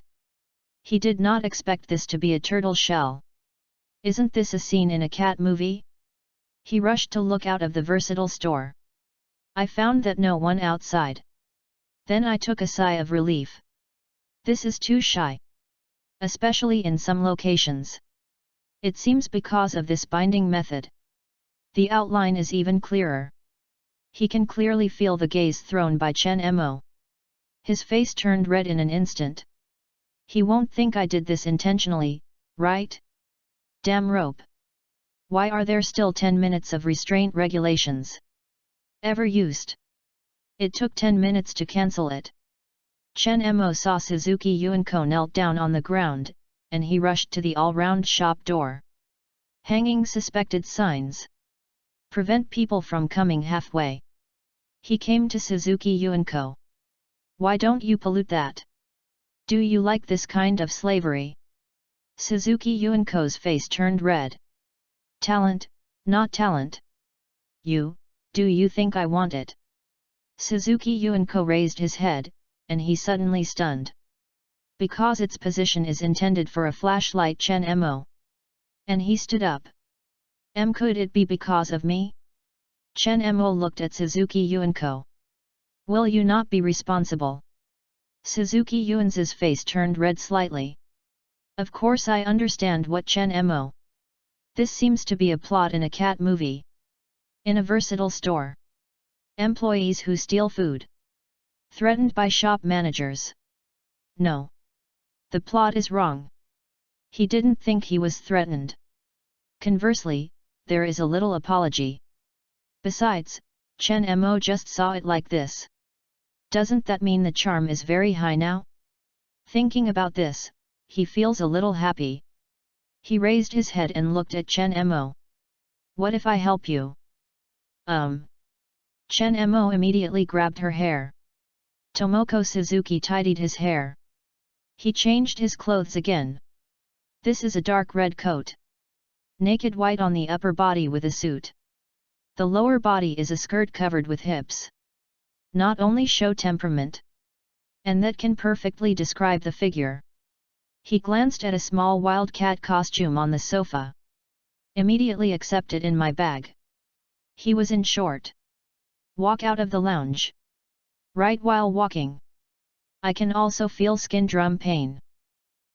He did not expect this to be a turtle shell. Isn't this a scene in a cat movie? He rushed to look out of the versatile store. I found that no one outside. Then I took a sigh of relief. This is too shy. Especially in some locations. It seems because of this binding method. The outline is even clearer. He can clearly feel the gaze thrown by Chen Mo. His face turned red in an instant. He won't think I did this intentionally, right? Damn rope. Why are there still 10 minutes of restraint regulations? Ever used? It took 10 minutes to cancel it. Chen Mo saw Suzuki Yuenko knelt down on the ground, and he rushed to the all-round shop door. Hanging suspected signs. Prevent people from coming halfway. He came to Suzuki Yuenko. Why don't you pollute that? Do you like this kind of slavery? Suzuki Yuenko's face turned red. Talent, not talent. Do you think I want it? Suzuki Yuenko raised his head, and he suddenly stunned. Because its position is intended for a flashlight Chen Mo. And he stood up. Could it be because of me? Chen Mo looked at Suzuki Yuenko. Will you not be responsible? Suzuki Yuen's face turned red slightly. Of course I understand what Chen Mo. This seems to be a plot in a cat movie. In a versatile store. Employees who steal food. Threatened by shop managers. No. The plot is wrong. He didn't think he was threatened. Conversely, there is a little apology. Besides, Chen Mo just saw it like this. Doesn't that mean the charm is very high now? Thinking about this, he feels a little happy. He raised his head and looked at Chen Mo. What if I help you? Chen Mo immediately grabbed her hair. Tomoko Suzuki tidied his hair. He changed his clothes again. This is a dark red coat. Naked white on the upper body with a suit. The lower body is a skirt covered with hips. Not only show temperament. And that can perfectly describe the figure. He glanced at a small wildcat costume on the sofa. Immediately accept it in my bag. He was in short. Walk out of the lounge. Right while walking. I can also feel skin drum pain.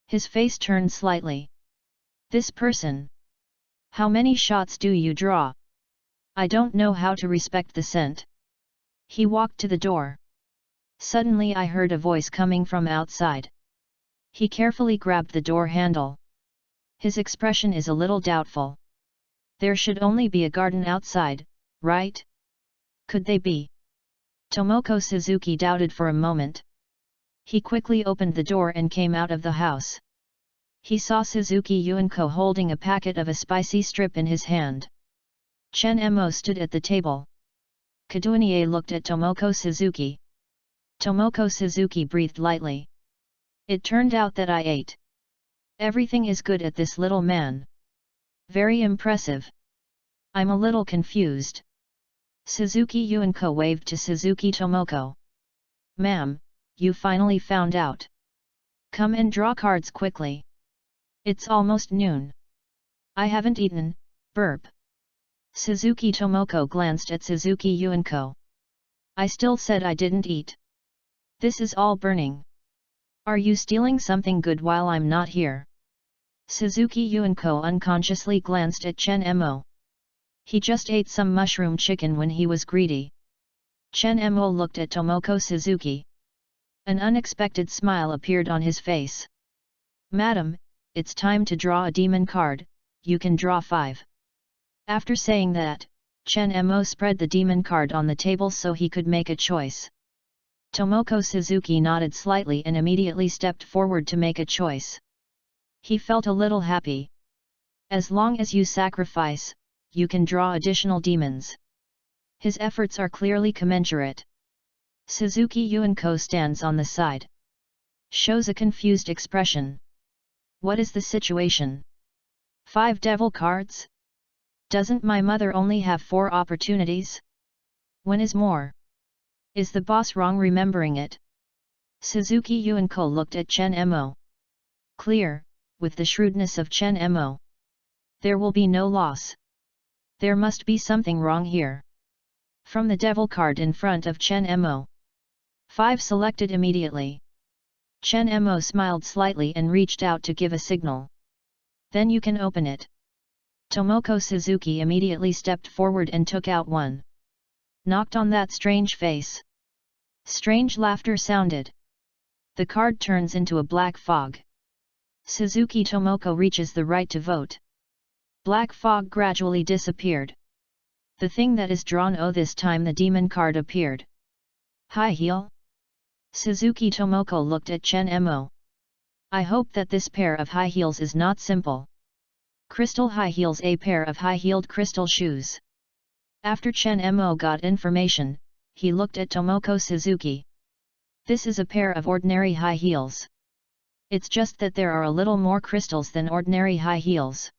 His face turned slightly. This person. How many shots do you draw? I don't know how to respect the scent. He walked to the door. Suddenly I heard a voice coming from outside. He carefully grabbed the door handle. His expression is a little doubtful. There should only be a garden outside, right? Could they be? Tomoko Suzuki doubted for a moment. He quickly opened the door and came out of the house. He saw Suzuki Yuenko holding a packet of a spicy strip in his hand. Chen Mo stood at the table. Kadunie looked at Tomoko Suzuki. Tomoko Suzuki breathed lightly. It turned out that I ate. Everything is good at this little man. Very impressive. I'm a little confused. Suzuki Yuenko waved to Suzuki Tomoko. Ma'am, you finally found out. Come and draw cards quickly. It's almost noon. I haven't eaten, burp. Suzuki Tomoko glanced at Suzuki Yuinko. I still said I didn't eat. This is all burning. Are you stealing something good while I'm not here? Suzuki Yuinko unconsciously glanced at Chen Mo. He just ate some mushroom chicken when he was greedy. Chen Mo looked at Tomoko Suzuki. An unexpected smile appeared on his face. Madam, it's time to draw a demon card, you can draw 5. After saying that, Chen Mo spread the demon card on the table so he could make a choice. Tomoko Suzuki nodded slightly and immediately stepped forward to make a choice. He felt a little happy. As long as you sacrifice, you can draw additional demons. His efforts are clearly commensurate. Suzuki Yuinko stands on the side. Shows a confused expression. What is the situation? 5 devil cards? Doesn't my mother only have 4 opportunities? When is more? Is the boss wrong remembering it? Suzuki Yuinko looked at Chen Mo. Clear, with the shrewdness of Chen Mo. There will be no loss. There must be something wrong here. From the devil card in front of Chen Mo. 5 selected immediately. Chen Mo smiled slightly and reached out to give a signal. Then you can open it. Tomoko Suzuki immediately stepped forward and took out 1. Knocked on that strange face. Strange laughter sounded. The card turns into a black fog. Suzuki Tomoko reaches the right to vote. Black fog gradually disappeared. The thing that is drawn, oh, this time the demon card appeared. High heel? Suzuki Tomoko looked at Chen Mo. I hope that this pair of high heels is not simple. Crystal high heels, a pair of high-heeled crystal shoes. After Chen Mo got information, he looked at Tomoko Suzuki. This is a pair of ordinary high heels. It's just that there are a little more crystals than ordinary high heels.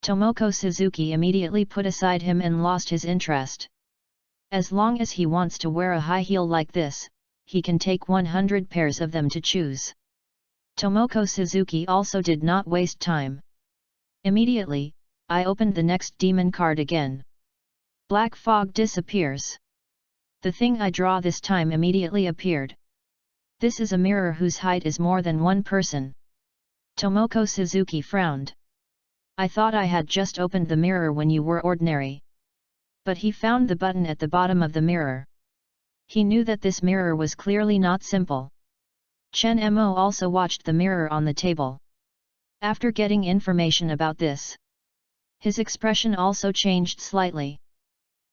Tomoko Suzuki immediately put aside him and lost his interest. As long as he wants to wear a high heel like this, he can take 100 pairs of them to choose. Tomoko Suzuki also did not waste time. Immediately, I opened the next demon card again. Black fog disappears. The thing I draw this time immediately appeared. This is a mirror whose height is more than 1 person. Tomoko Suzuki frowned. I thought I had just opened the mirror when you were ordinary. But he found the button at the bottom of the mirror. He knew that this mirror was clearly not simple. Chen Mo also watched the mirror on the table. After getting information about this, his expression also changed slightly.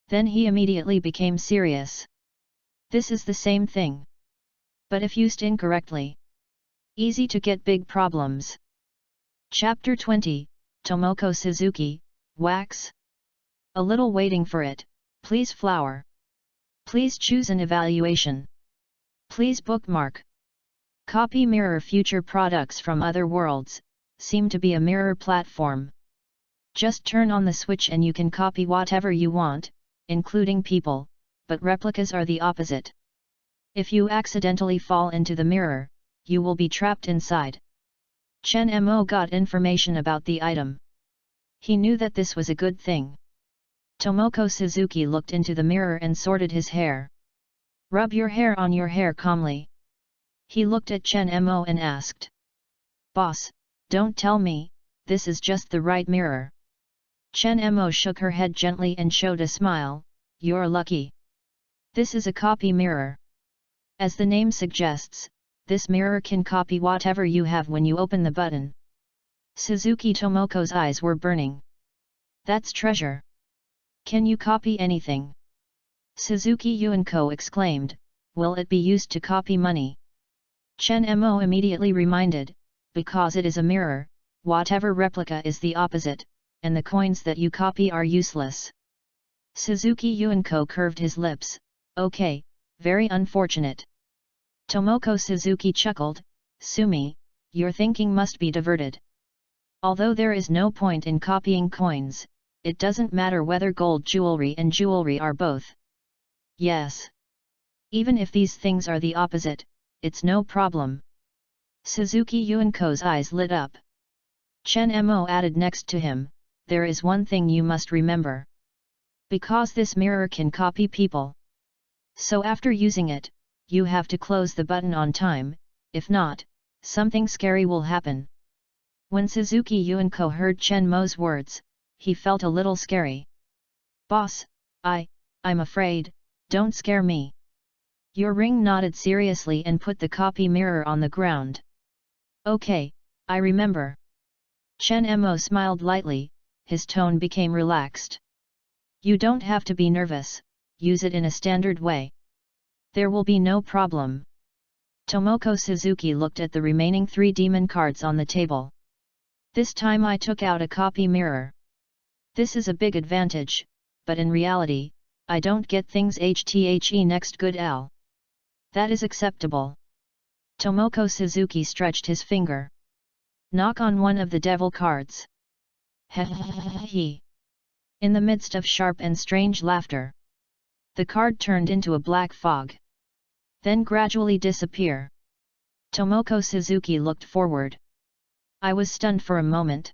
Then he immediately became serious. This is the same thing. But if used incorrectly, easy to get big problems. Chapter 20, Tomoko Suzuki, Wax? A little waiting for it, please flower. Please choose an evaluation. Please bookmark. Copy mirror future products from other worlds, seem to be a mirror platform. Just turn on the switch and you can copy whatever you want, including people, but replicas are the opposite. If you accidentally fall into the mirror, you will be trapped inside. Chen Mo got information about the item. He knew that this was a good thing. Tomoko Suzuki looked into the mirror and sorted his hair. Rub your hair on your hair calmly. He looked at Chen Mo and asked. Boss, don't tell me, this is just the right mirror. Chen Mo shook her head gently and showed a smile, you're lucky. This is a copy mirror. As the name suggests, this mirror can copy whatever you have when you open the button. Suzuki Tomoko's eyes were burning. That's treasure. Can you copy anything? Suzuki Yuinko exclaimed, will it be used to copy money? Chen Mo immediately reminded, because it is a mirror, whatever replica is the opposite, and the coins that you copy are useless. Suzuki Yuinko curved his lips, okay, very unfortunate. Tomoko Suzuki chuckled, Sumi, your thinking must be diverted. Although there is no point in copying coins, it doesn't matter whether gold jewelry and jewelry are both. Yes. Even if these things are the opposite, it's no problem. Suzuki Yuenko's eyes lit up. Chen Mo added next to him, there is one thing you must remember. Because this mirror can copy people. So after using it, you have to close the button on time, if not, something scary will happen. When Suzuki Yuenko heard Chen Mo's words, he felt a little scary. Boss, I'm afraid, don't scare me. Your ring nodded seriously and put the copy mirror on the ground. Okay, I remember. Chen Mo smiled lightly, his tone became relaxed. You don't have to be nervous, use it in a standard way. There will be no problem. Tomoko Suzuki looked at the remaining 3 demon cards on the table. This time I took out a copy mirror. This is a big advantage, but in reality, I don't get things HTHE next good L. That is acceptable. Tomoko Suzuki stretched his finger. Knock on one of the devil cards. He. In the midst of sharp and strange laughter, the card turned into a black fog. Then gradually disappear. Tomoko Suzuki looked forward. I was stunned for a moment.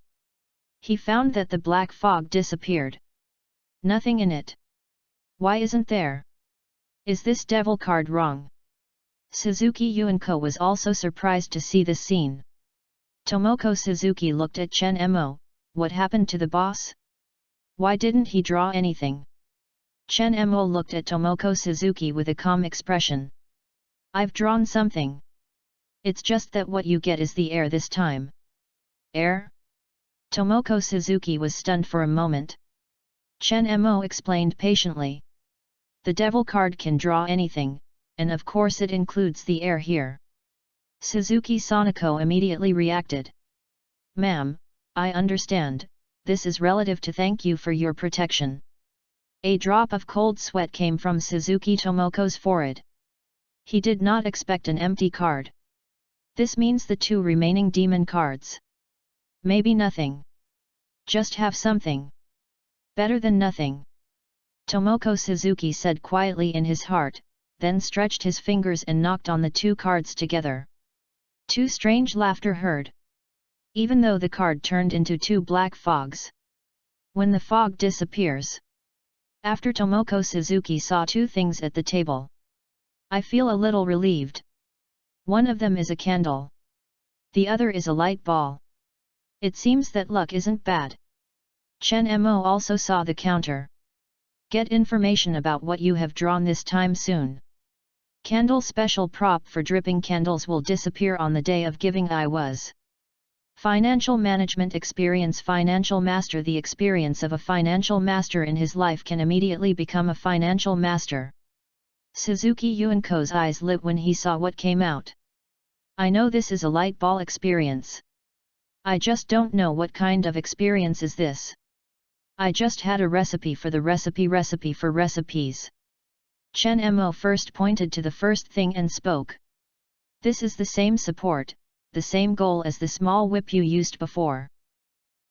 He found that the black fog disappeared. Nothing in it. Why isn't there? Is this devil card wrong? Suzuki Yuenko was also surprised to see this scene. Tomoko Suzuki looked at Chen Mo, what happened to the boss? Why didn't he draw anything? Chen Mo looked at Tomoko Suzuki with a calm expression. I've drawn something. It's just that what you get is the air this time. Air? Tomoko Suzuki was stunned for a moment. Chen Mo explained patiently. The devil card can draw anything, and of course it includes the air here. Suzuki Sonoko immediately reacted. Ma'am, I understand, this is relative to thank you for your protection. A drop of cold sweat came from Suzuki Tomoko's forehead. He did not expect an empty card. This means the 2 remaining demon cards. Maybe nothing. Just have something. Better than nothing. Tomoko Suzuki said quietly in his heart, then stretched his fingers and knocked on the 2 cards together. 2 strange laughter heard. Even though the card turned into 2 black fogs. When the fog disappears. After Tomoko Suzuki saw 2 things at the table. I feel a little relieved. One of them is a candle. The other is a light ball. It seems that luck isn't bad. Chen Mo also saw the counter. Get information about what you have drawn this time soon. Candle special prop for dripping candles will disappear on the day of giving. I was. Financial management experience. Financial master. The experience of a financial master in his life can immediately become a financial master. Suzuki Yuenko's eyes lit when he saw what came out. I know this is a light ball experience. I just don't know what kind of experience is this. I just had a recipe for the recipe for recipes. Chen Mo first pointed to the first thing and spoke. This is the same support, the same goal as the small whip you used before.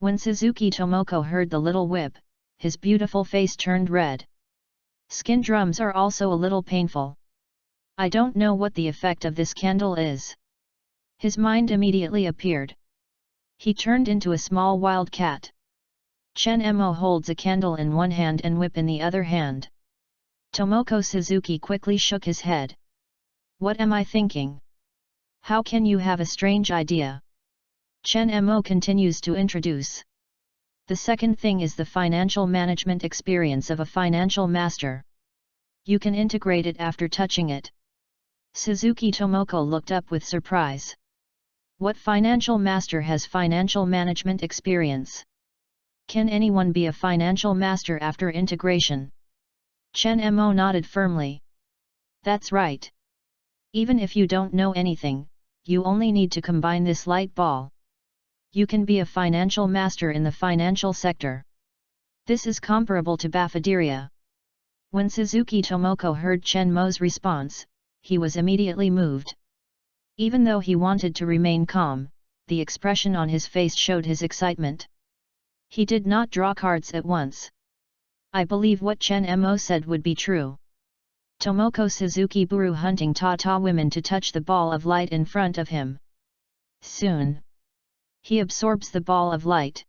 When Suzuki Tomoko heard the little whip, his beautiful face turned red. Skin drums are also a little painful. I don't know what the effect of this candle is. His mind immediately appeared. He turned into a small wild cat. Chen Mo holds a candle in one hand and whip in the other hand. Tomoko Suzuki quickly shook his head. What am I thinking? How can you have a strange idea? Chen Mo continues to introduce. The second thing is the financial management experience of a financial master. You can integrate it after touching it. Suzuki Tomoko looked up with surprise. What financial master has financial management experience? Can anyone be a financial master after integration? Chen Mo nodded firmly. That's right. Even if you don't know anything, you only need to combine this light ball. You can be a financial master in the financial sector. This is comparable to Bafaderia. When Suzuki Tomoko heard Chen Mo's response, he was immediately moved. Even though he wanted to remain calm, the expression on his face showed his excitement. He did not draw cards at once. I believe what Chen Mo said would be true. Tomoko Suzuki Buru hunting Tata women to touch the ball of light in front of him. Soon, he absorbs the ball of light.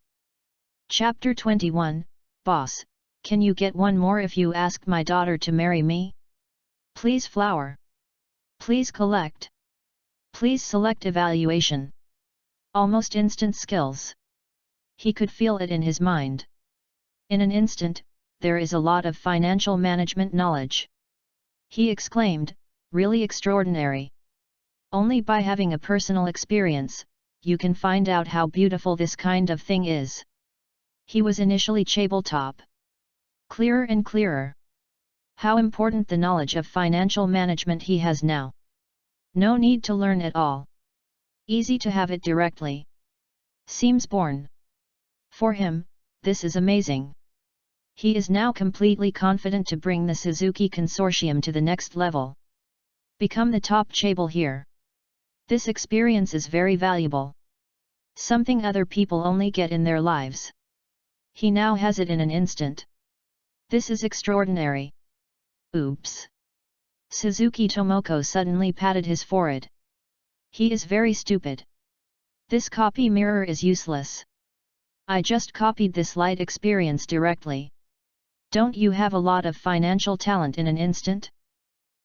Chapter 21, Boss, can you get one more if you ask my daughter to marry me? Please flower. Please collect. Please select evaluation. Almost instant skills. He could feel it in his mind. In an instant, there is a lot of financial management knowledge. He exclaimed, really extraordinary. Only by having a personal experience, you can find out how beautiful this kind of thing is. He was initially tabletop. Clearer and clearer. How important the knowledge of financial management he has now. No need to learn at all. Easy to have it directly. Seems born. For him, this is amazing. He is now completely confident to bring the Suzuki Consortium to the next level. Become the top chaebol here. This experience is very valuable. Something other people only get in their lives. He now has it in an instant. This is extraordinary. Oops. Suzuki Tomoko suddenly patted his forehead. He is very stupid. This copy mirror is useless. I just copied this light experience directly. Don't you have a lot of financial talent in an instant?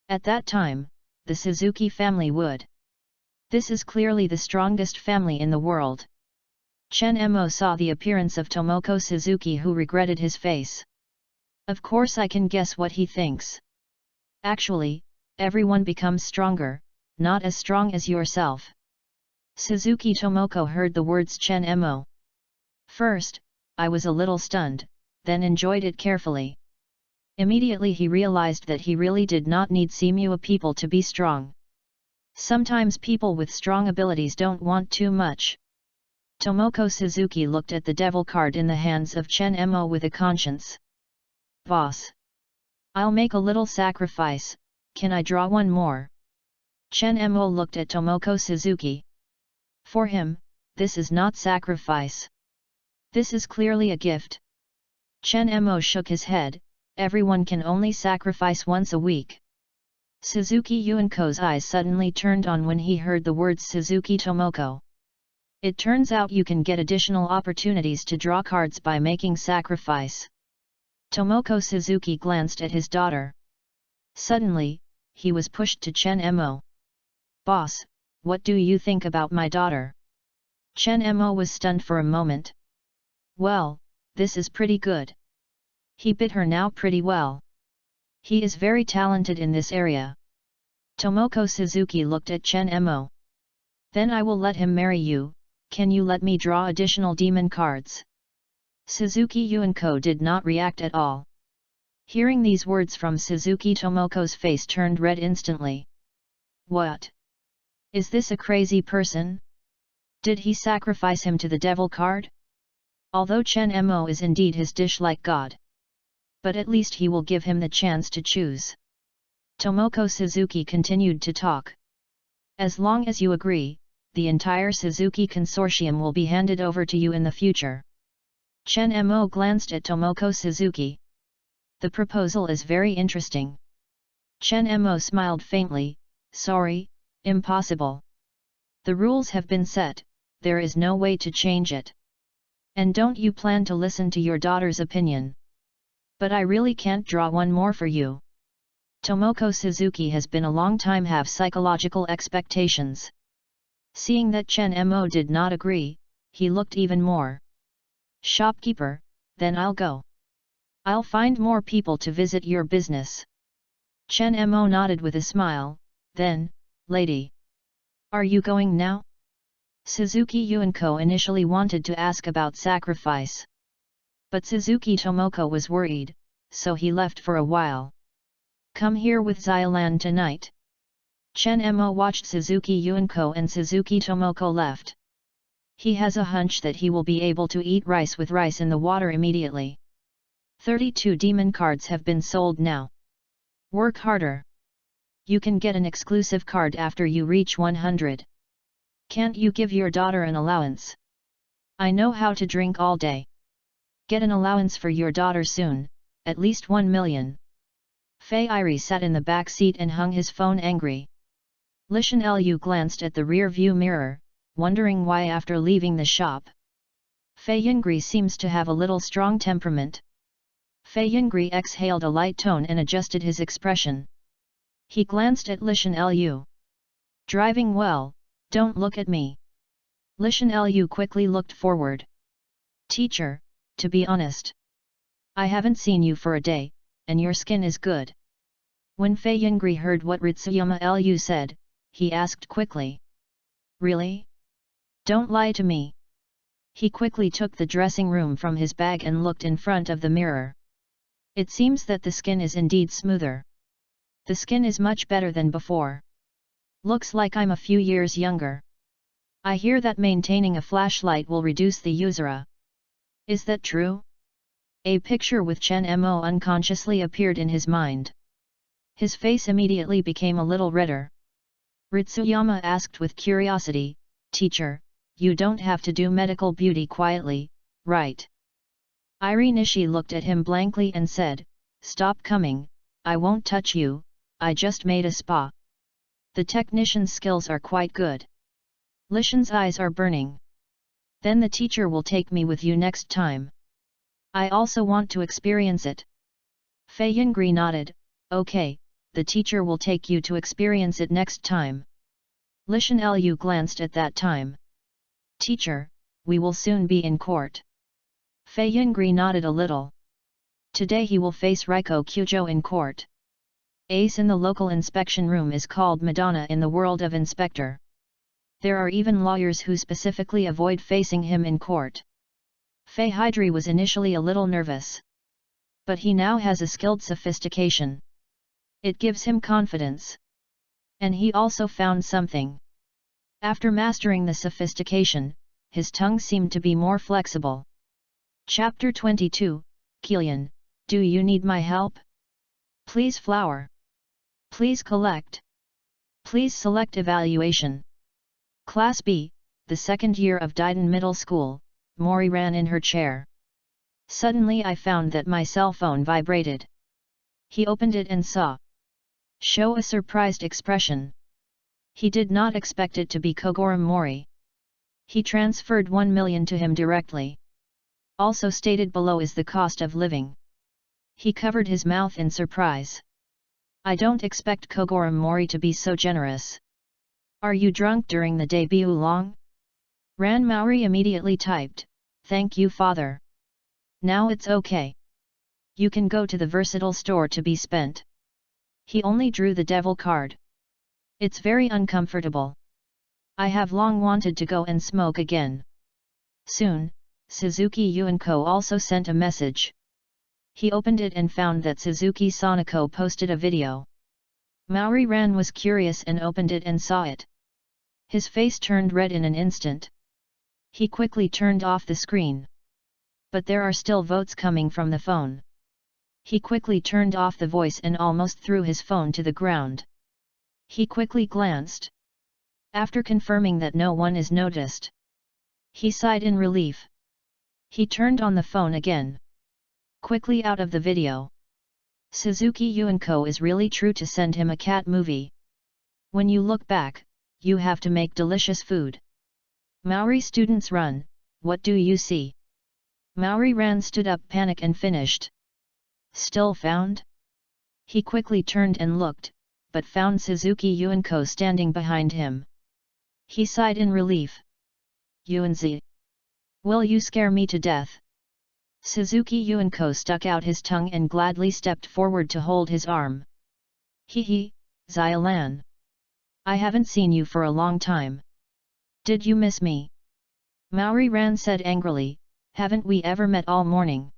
At that time, the Suzuki family would. This is clearly the strongest family in the world. Chen Mo saw the appearance of Tomoko Suzuki, who regretted his face. Of course I can guess what he thinks. Actually, everyone becomes stronger, not as strong as yourself. Suzuki Tomoko heard the words Chen Mo. First, I was a little stunned, then enjoyed it carefully. Immediately he realized that he really did not need Simua people to be strong. Sometimes people with strong abilities don't want too much. Tomoko Suzuki looked at the devil card in the hands of Chen Mo with a conscience. Boss. I'll make a little sacrifice, can I draw one more? Chen Mo looked at Tomoko Suzuki. For him, this is not sacrifice. This is clearly a gift. Chen Mo shook his head, everyone can only sacrifice once a week. Suzuki Yuanko's eyes suddenly turned on when he heard the words Suzuki Tomoko. It turns out you can get additional opportunities to draw cards by making sacrifice. Tomoko Suzuki glanced at his daughter. Suddenly, he was pushed to Chen Mo. Boss, what do you think about my daughter? Chen Mo was stunned for a moment. Well, this is pretty good. He bit her now pretty well. He is very talented in this area. Tomoko Suzuki looked at Chen Mo. Then I will let him marry you, can you let me draw additional demon cards? Suzuki Yuanko did not react at all. Hearing these words from Suzuki Tomoko's face turned red instantly. What? Is this a crazy person? Did he sacrifice him to the devil card? Although Chen Mo is indeed his dish like God. But at least he will give him the chance to choose. Tomoko Suzuki continued to talk. As long as you agree, the entire Suzuki Consortium will be handed over to you in the future. Chen Mo glanced at Tomoko Suzuki. The proposal is very interesting. Chen Mo smiled faintly, sorry, impossible. The rules have been set, there is no way to change it. And don't you plan to listen to your daughter's opinion? But I really can't draw one more for you. Tomoko Suzuki has been a long time have psychological expectations. Seeing that Chen Mo did not agree, he looked even more. Shopkeeper, then I'll go. I'll find more people to visit your business. Chen Mo nodded with a smile, then, lady. Are you going now? Suzuki Yuanko initially wanted to ask about sacrifice. But Suzuki Tomoko was worried, so he left for a while. Come here with Xiaolan tonight. Chen Mo watched Suzuki Yuanko and Suzuki Tomoko left. He has a hunch that he will be able to eat rice with rice in the water immediately. 32 demon cards have been sold now. Work harder. You can get an exclusive card after you reach 100. Can't you give your daughter an allowance? I know how to drink all day. Get an allowance for your daughter soon, at least 1 million. Fei Iri sat in the back seat and hung his phone angry. Lishan Lu glanced at the rear view mirror, wondering why after leaving the shop. Fei Yingli seems to have a little strong temperament. Fei Yingli exhaled a light tone and adjusted his expression. He glanced at Lishan Lu. Driving well, don't look at me. Lishan Lu quickly looked forward. Teacher, to be honest, I haven't seen you for a day, and your skin is good. When Fei Yingli heard what Ritsuyama Lu said, he asked quickly. Really? Don't lie to me. He quickly took the dressing room from his bag and looked in front of the mirror. It seems that the skin is indeed smoother. The skin is much better than before. Looks like I'm a few years younger. I hear that maintaining a flashlight will reduce the usura. Is that true? A picture with Chen Mo unconsciously appeared in his mind. His face immediately became a little redder. Ritsuyama asked with curiosity, Teacher, you don't have to do medical beauty quietly, right? Iri Nishi looked at him blankly and said, Stop coming, I won't touch you, I just made a spa. The technician's skills are quite good. Lishan's eyes are burning. Then the teacher will take me with you next time. I also want to experience it. Fei Yingli nodded, Okay, the teacher will take you to experience it next time. Lishan Lu glanced at that time. Teacher, we will soon be in court. Fei Yingli nodded a little. Today he will face Riko Kyujo in court. Ace in the local inspection room is called Madonna in the world of inspector. There are even lawyers who specifically avoid facing him in court. Fei Hydri was initially a little nervous. But he now has a skilled sophistication. It gives him confidence. And he also found something. After mastering the sophistication, his tongue seemed to be more flexible. Chapter 22, Kilian, do you need my help? Please flower. Please collect. Please select evaluation. Class B, the second year of Daiden Middle School, Mori ran in her chair. Suddenly I found that my cell phone vibrated. He opened it and saw. Show a surprised expression. He did not expect it to be Kogoro Mori. He transferred 1 million to him directly. Also stated below is the cost of living. He covered his mouth in surprise. I don't expect Kogoro Mori to be so generous. Are you drunk during the debut long? Ran Maori immediately typed, Thank you father. Now it's okay. You can go to the versatile store to be spent. He only drew the devil card. It's very uncomfortable. I have long wanted to go and smoke again. Soon, Suzuki Yuanko also sent a message. He opened it and found that Suzuki Sanako posted a video. Maori Ran was curious and opened it and saw it. His face turned red in an instant. He quickly turned off the screen. But there are still votes coming from the phone. He quickly turned off the voice and almost threw his phone to the ground. He quickly glanced. After confirming that no one is noticed, he sighed in relief. He turned on the phone again. Quickly out of the video. Suzuki Yuanko is really true to send him a cat movie. When you look back, you have to make delicious food. Maori students run, what do you see? Maori Ran stood up panic and finished. Still found? He quickly turned and looked, but found Suzuki Yuanko standing behind him. He sighed in relief. Yuanzi. Will you scare me to death? Suzuki Yuanko stuck out his tongue and gladly stepped forward to hold his arm. Hee, Xiaolan. I haven't seen you for a long time. Did you miss me? Maori Ran said angrily, haven't we ever met all morning?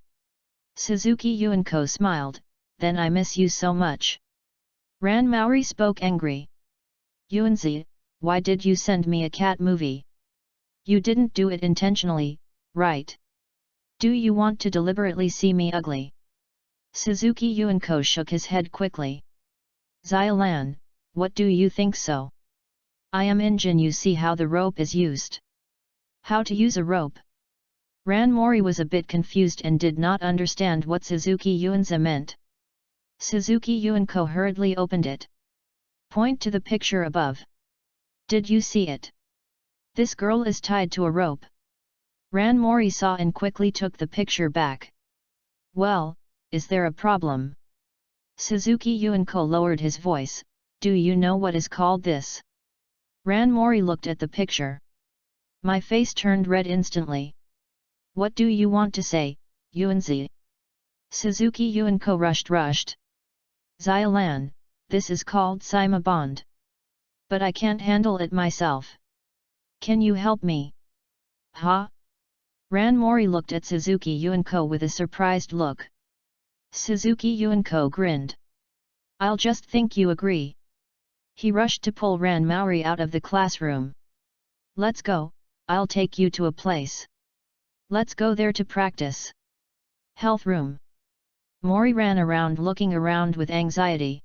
Suzuki Yuanko smiled, then I miss you so much. Ran Maori spoke angry. Yuanzi, why did you send me a cat movie? You didn't do it intentionally, right? Do you want to deliberately see me ugly? Suzuki Yuanko shook his head quickly. Xiaolan, what do you think so? I am Injin, you see how the rope is used. How to use a rope? Ran Mori was a bit confused and did not understand what Suzuki Yuanzi meant. Suzuki Yuenko hurriedly opened it. Point to the picture above. Did you see it? This girl is tied to a rope. Ran Mori saw and quickly took the picture back. Well, is there a problem? Suzuki Yuenko lowered his voice. Do you know what is called this? Ran Mori looked at the picture. My face turned red instantly. What do you want to say, Yuanzi? Suzuki Yuenko rushed. Xiaolan, this is called Sima Bond. But I can't handle it myself. Can you help me? Huh? Ran Mori looked at Suzuki Yuenko with a surprised look. Suzuki Yuenko grinned. I'll just think you agree. He rushed to pull Ran Mori out of the classroom. Let's go, I'll take you to a place. Let's go there to practice. Health room. Mori ran around looking around with anxiety.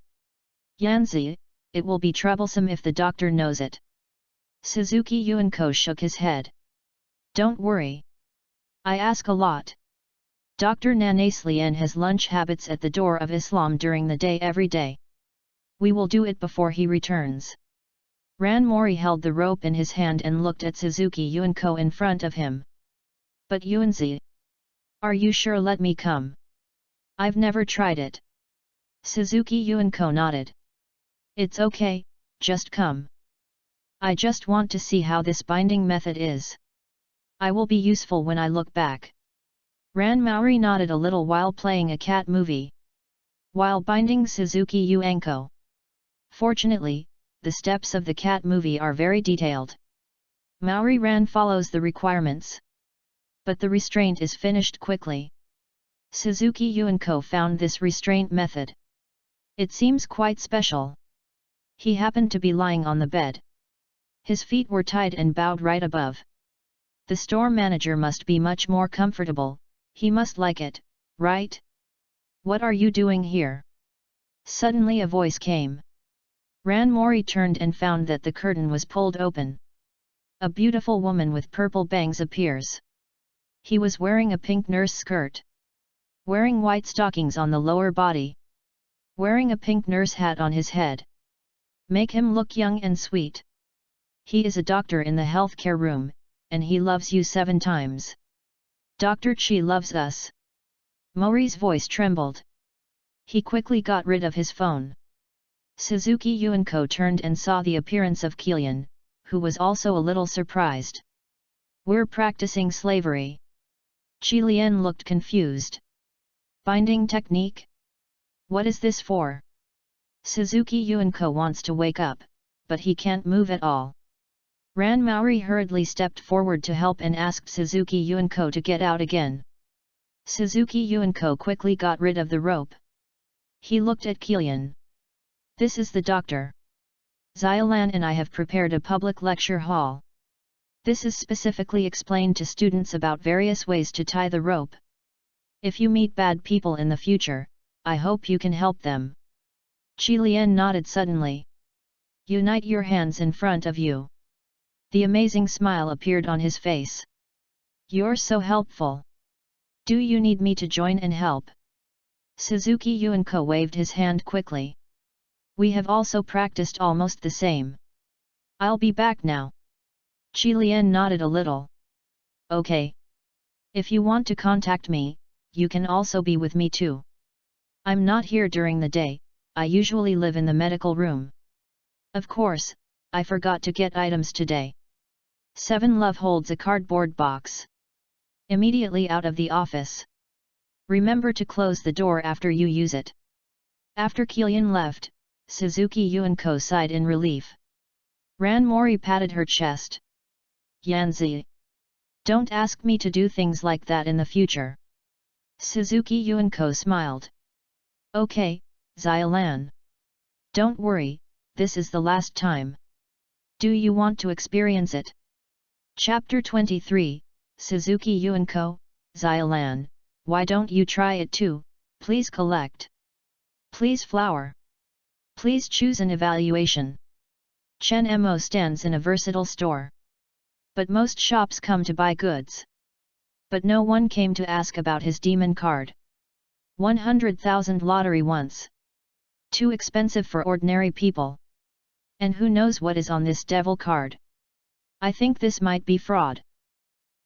Yanzi, it will be troublesome if the doctor knows it. Suzuki Yuenko shook his head. Don't worry. I ask a lot. Dr. Nanaslien has lunch habits at the door of Islam during the day every day. We will do it before he returns. Ran Mori held the rope in his hand and looked at Suzuki Yuenko in front of him. But Yuanzi, are you sure? Let me come. I've never tried it. Suzuki Yuenko nodded. It's okay, just come. I just want to see how this binding method is. I will be useful when I look back. Ran Mori nodded a little while playing a cat movie. While binding Suzuki Yuenko. Fortunately, the steps of the cat movie are very detailed. Mori Ran follows the requirements. But the restraint is finished quickly. Suzuki Yuenko found this restraint method. It seems quite special. He happened to be lying on the bed. His feet were tied and bowed right above. The store manager must be much more comfortable, he must like it, right? What are you doing here? Suddenly a voice came. Ran Mori turned and found that the curtain was pulled open. A beautiful woman with purple bangs appears. He was wearing a pink nurse skirt. Wearing white stockings on the lower body. Wearing a pink nurse hat on his head. Make him look young and sweet. He is a doctor in the healthcare room, and he loves you 7 times. Dr. Chi loves us. Mori's voice trembled. He quickly got rid of his phone. Suzuki Yuenko turned and saw the appearance of Kilian, who was also a little surprised. We're practicing slavery. Chi Lian looked confused. Binding technique? What is this for? Suzuki Yuenko wants to wake up, but he can't move at all. Ran Mori hurriedly stepped forward to help and asked Suzuki Yuenko to get out again. Suzuki Yuenko quickly got rid of the rope. He looked at Kilian. This is the doctor. Xiaolan and I have prepared a public lecture hall. This is specifically explained to students about various ways to tie the rope. If you meet bad people in the future, I hope you can help them. Chi Lian nodded suddenly. Unite your hands in front of you. The amazing smile appeared on his face. You're so helpful. Do you need me to join and help? Suzuki Yuenko waved his hand quickly. We have also practiced almost the same. I'll be back now. Chi Lian nodded a little. Okay. If you want to contact me, you can also be with me too. I'm not here during the day, I usually live in the medical room. Of course, I forgot to get items today. 7 Love holds a cardboard box. Immediately out of the office. Remember to close the door after you use it. After Kilian left, Suzuki Yuenko sighed in relief. Ran Mori patted her chest. Yanzi. Don't ask me to do things like that in the future. Suzuki Yuenko smiled. Okay, Xiaolan. Don't worry, this is the last time. Do you want to experience it? Chapter 23, Suzuki Yuenko, Xiaolan, why don't you try it too, please collect. Please flower. Please choose an evaluation. Chen Mo stands in a versatile store. But most shops come to buy goods. But no one came to ask about his demon card. 100,000 lottery once. Too expensive for ordinary people. And who knows what is on this devil card? I think this might be fraud.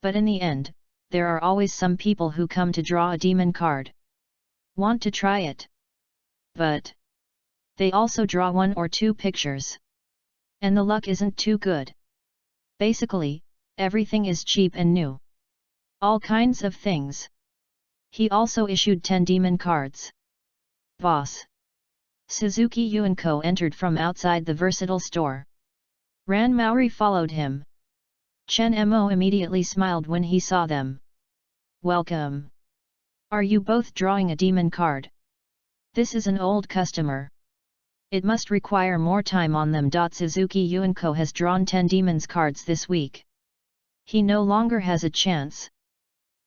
But in the end, there are always some people who come to draw a demon card. Want to try it? But they also draw 1 or 2 pictures. And the luck isn't too good. Basically, everything is cheap and new. All kinds of things. He also issued 10 demon cards. Boss. Suzuki Yuenko entered from outside the versatile store. Ran Maori followed him. Chen Mo immediately smiled when he saw them. Welcome. Are you both drawing a demon card? This is an old customer. It must require more time on them. Suzuki Yuenko has drawn 10 demons cards this week. He no longer has a chance.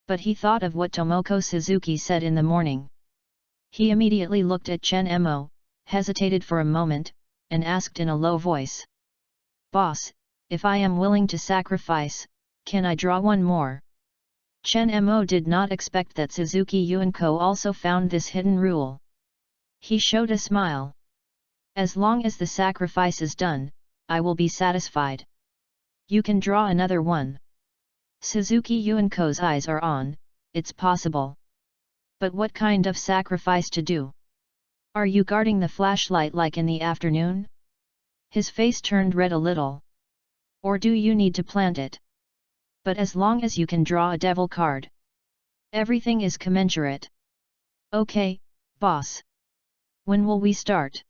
But he thought of what Tomoko Suzuki said in the morning. He immediately looked at Chen Mo, hesitated for a moment, and asked in a low voice. Boss, if I am willing to sacrifice, can I draw 1 more? Chen Mo did not expect that Suzuki Yuenko also found this hidden rule. He showed a smile. As long as the sacrifice is done, I will be satisfied. You can draw another 1. Suzuki Yuenko's eyes are on, it's possible. But what kind of sacrifice to do? Are you guarding the flashlight like in the afternoon? His face turned red a little. Or do you need to plant it? But as long as you can draw a devil card, everything is commensurate. Okay, boss. When will we start?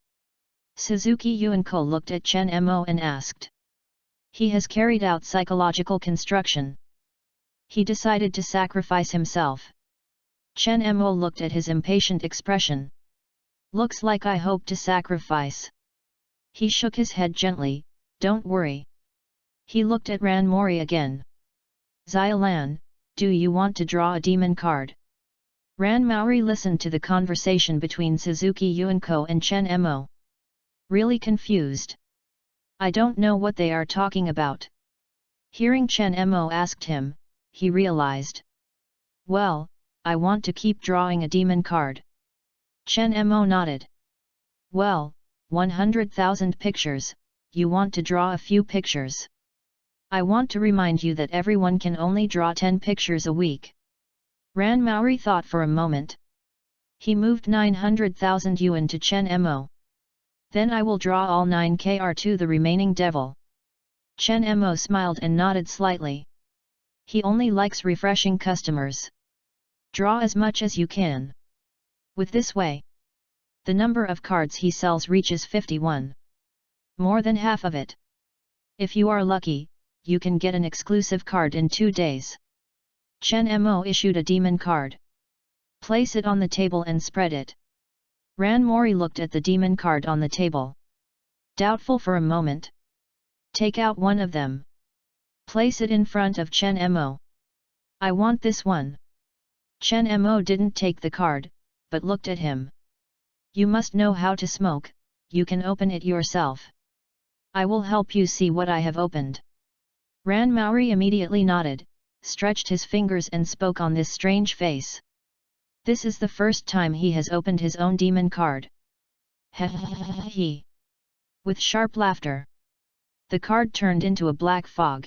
Suzuki Yuenko looked at Chen Mo and asked. He has carried out psychological construction. He decided to sacrifice himself. Chen Mo looked at his impatient expression. Looks like I hope to sacrifice. He shook his head gently, don't worry. He looked at Ran Mori again. Xiaolan, do you want to draw a demon card? Ran Maori listened to the conversation between Suzuki Yuenko and Chen Mo. Really confused. I don't know what they are talking about. Hearing Chen Mo asked him, he realized. Well, I want to keep drawing a demon card. Chen Mo nodded. Well, 100,000 pictures, you want to draw a few pictures. I want to remind you that everyone can only draw 10 pictures a week. Ran Maori thought for a moment. He moved 900,000 yuan to Chen Mo. Then I will draw all 9 kr to the remaining devil. Chen Mo smiled and nodded slightly. He only likes refreshing customers. Draw as much as you can. With this way, the number of cards he sells reaches 51. More than half of it. If you are lucky, you can get an exclusive card in 2 days. Chen Mo issued a demon card. Place it on the table and spread it. Ran Mori looked at the demon card on the table. Doubtful for a moment. Take out one of them. Place it in front of Chen Mo. I want this one. Chen Mo didn't take the card, but looked at him. You must know how to smoke, you can open it yourself. I will help you see what I have opened. Ran Maori immediately nodded, stretched his fingers and spoke on this strange face. This is the first time he has opened his own demon card. He. With sharp laughter. The card turned into a black fog.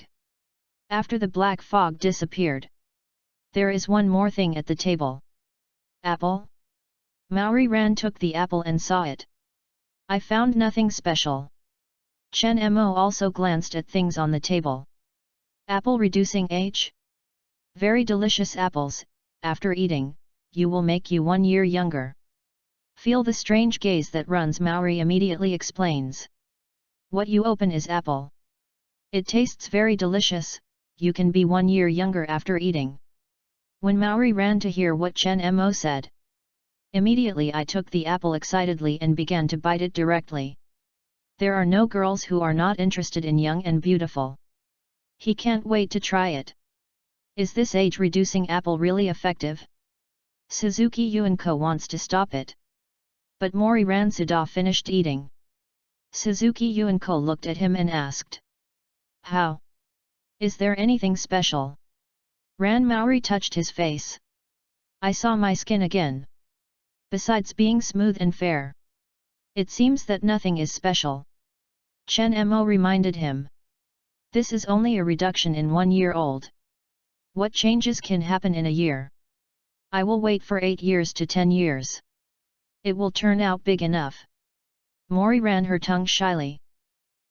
After the black fog disappeared. There is one more thing at the table. Apple? Maori Ran took the apple and saw it. I found nothing special. Chen Mo also glanced at things on the table. Apple reducing age? Very delicious apples, after eating, you will make you 1 year younger. Feel the strange gaze that runs. Maori immediately explains. What you open is apple. It tastes very delicious, you can be 1 year younger after eating. When Maori ran to hear what Chen Mo said. Immediately I took the apple excitedly and began to bite it directly. There are no girls who are not interested in young and beautiful. He can't wait to try it. Is this age-reducing apple really effective? Suzuki Yuenko wants to stop it. But Mori Ransuda finished eating. Suzuki Yuenko looked at him and asked. How? Is there anything special? Ran Maori touched his face. I saw my skin again. Besides being smooth and fair. It seems that nothing is special. Chen Mo reminded him. This is only a reduction in 1 year old. What changes can happen in a year? I will wait for 8 years to 10 years. It will turn out big enough. Mori ran her tongue shyly.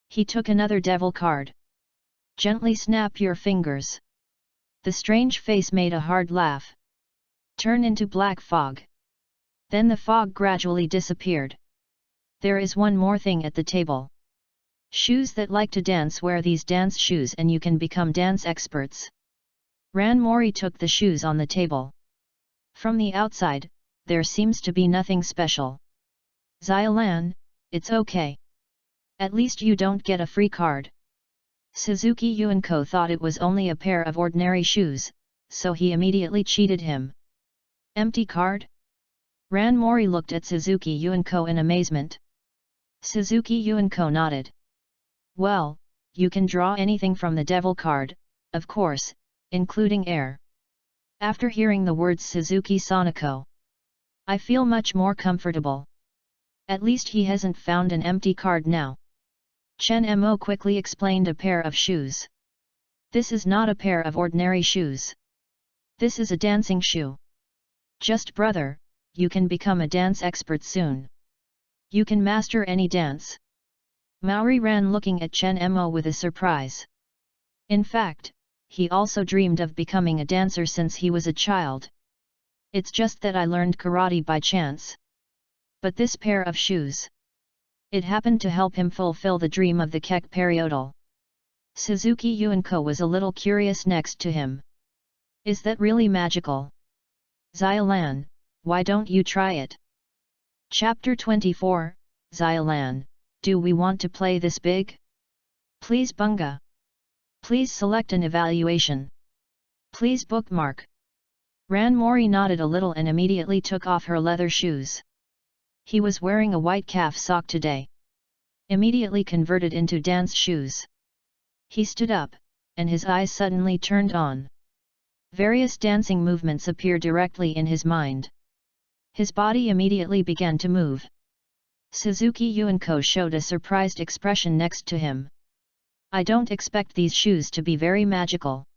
He took another devil card. Gently snap your fingers. The strange face made a hard laugh. Turn into black fog. Then the fog gradually disappeared. There is one more thing at the table. Shoes that like to dance wear these dance shoes and you can become dance experts. Ran Mori took the shoes on the table. From the outside, there seems to be nothing special. Xiaolan, it's okay. At least you don't get a free card. Suzuki Yuanko thought it was only a pair of ordinary shoes, so he immediately cheated him. Empty card? Ran Mori looked at Suzuki Yuanko in amazement. Suzuki Yuanko nodded. Well, you can draw anything from the devil card, of course, including air. After hearing the words Suzuki Sanako, I feel much more comfortable. At least he hasn't found an empty card now. Chen Mo quickly explained a pair of shoes. This is not a pair of ordinary shoes. This is a dancing shoe. Just brother, you can become a dance expert soon. You can master any dance. Maori ran looking at Chen Mo with a surprise. In fact, he also dreamed of becoming a dancer since he was a child. It's just that I learned karate by chance. But this pair of shoes. It happened to help him fulfill the dream of the Kek periodal. Suzuki Yuanko was a little curious next to him. Is that really magical? Xiaolan, why don't you try it? Chapter 24, Xiaolan, do we want to play this big? Please bunga. Please select an evaluation. Please bookmark. Ran Mori nodded a little and immediately took off her leather shoes. He was wearing a white calf sock today. Immediately converted into dance shoes. He stood up, and his eyes suddenly turned on. Various dancing movements appeared directly in his mind. His body immediately began to move. Suzuki Yuanko showed a surprised expression next to him. I don't expect these shoes to be very magical.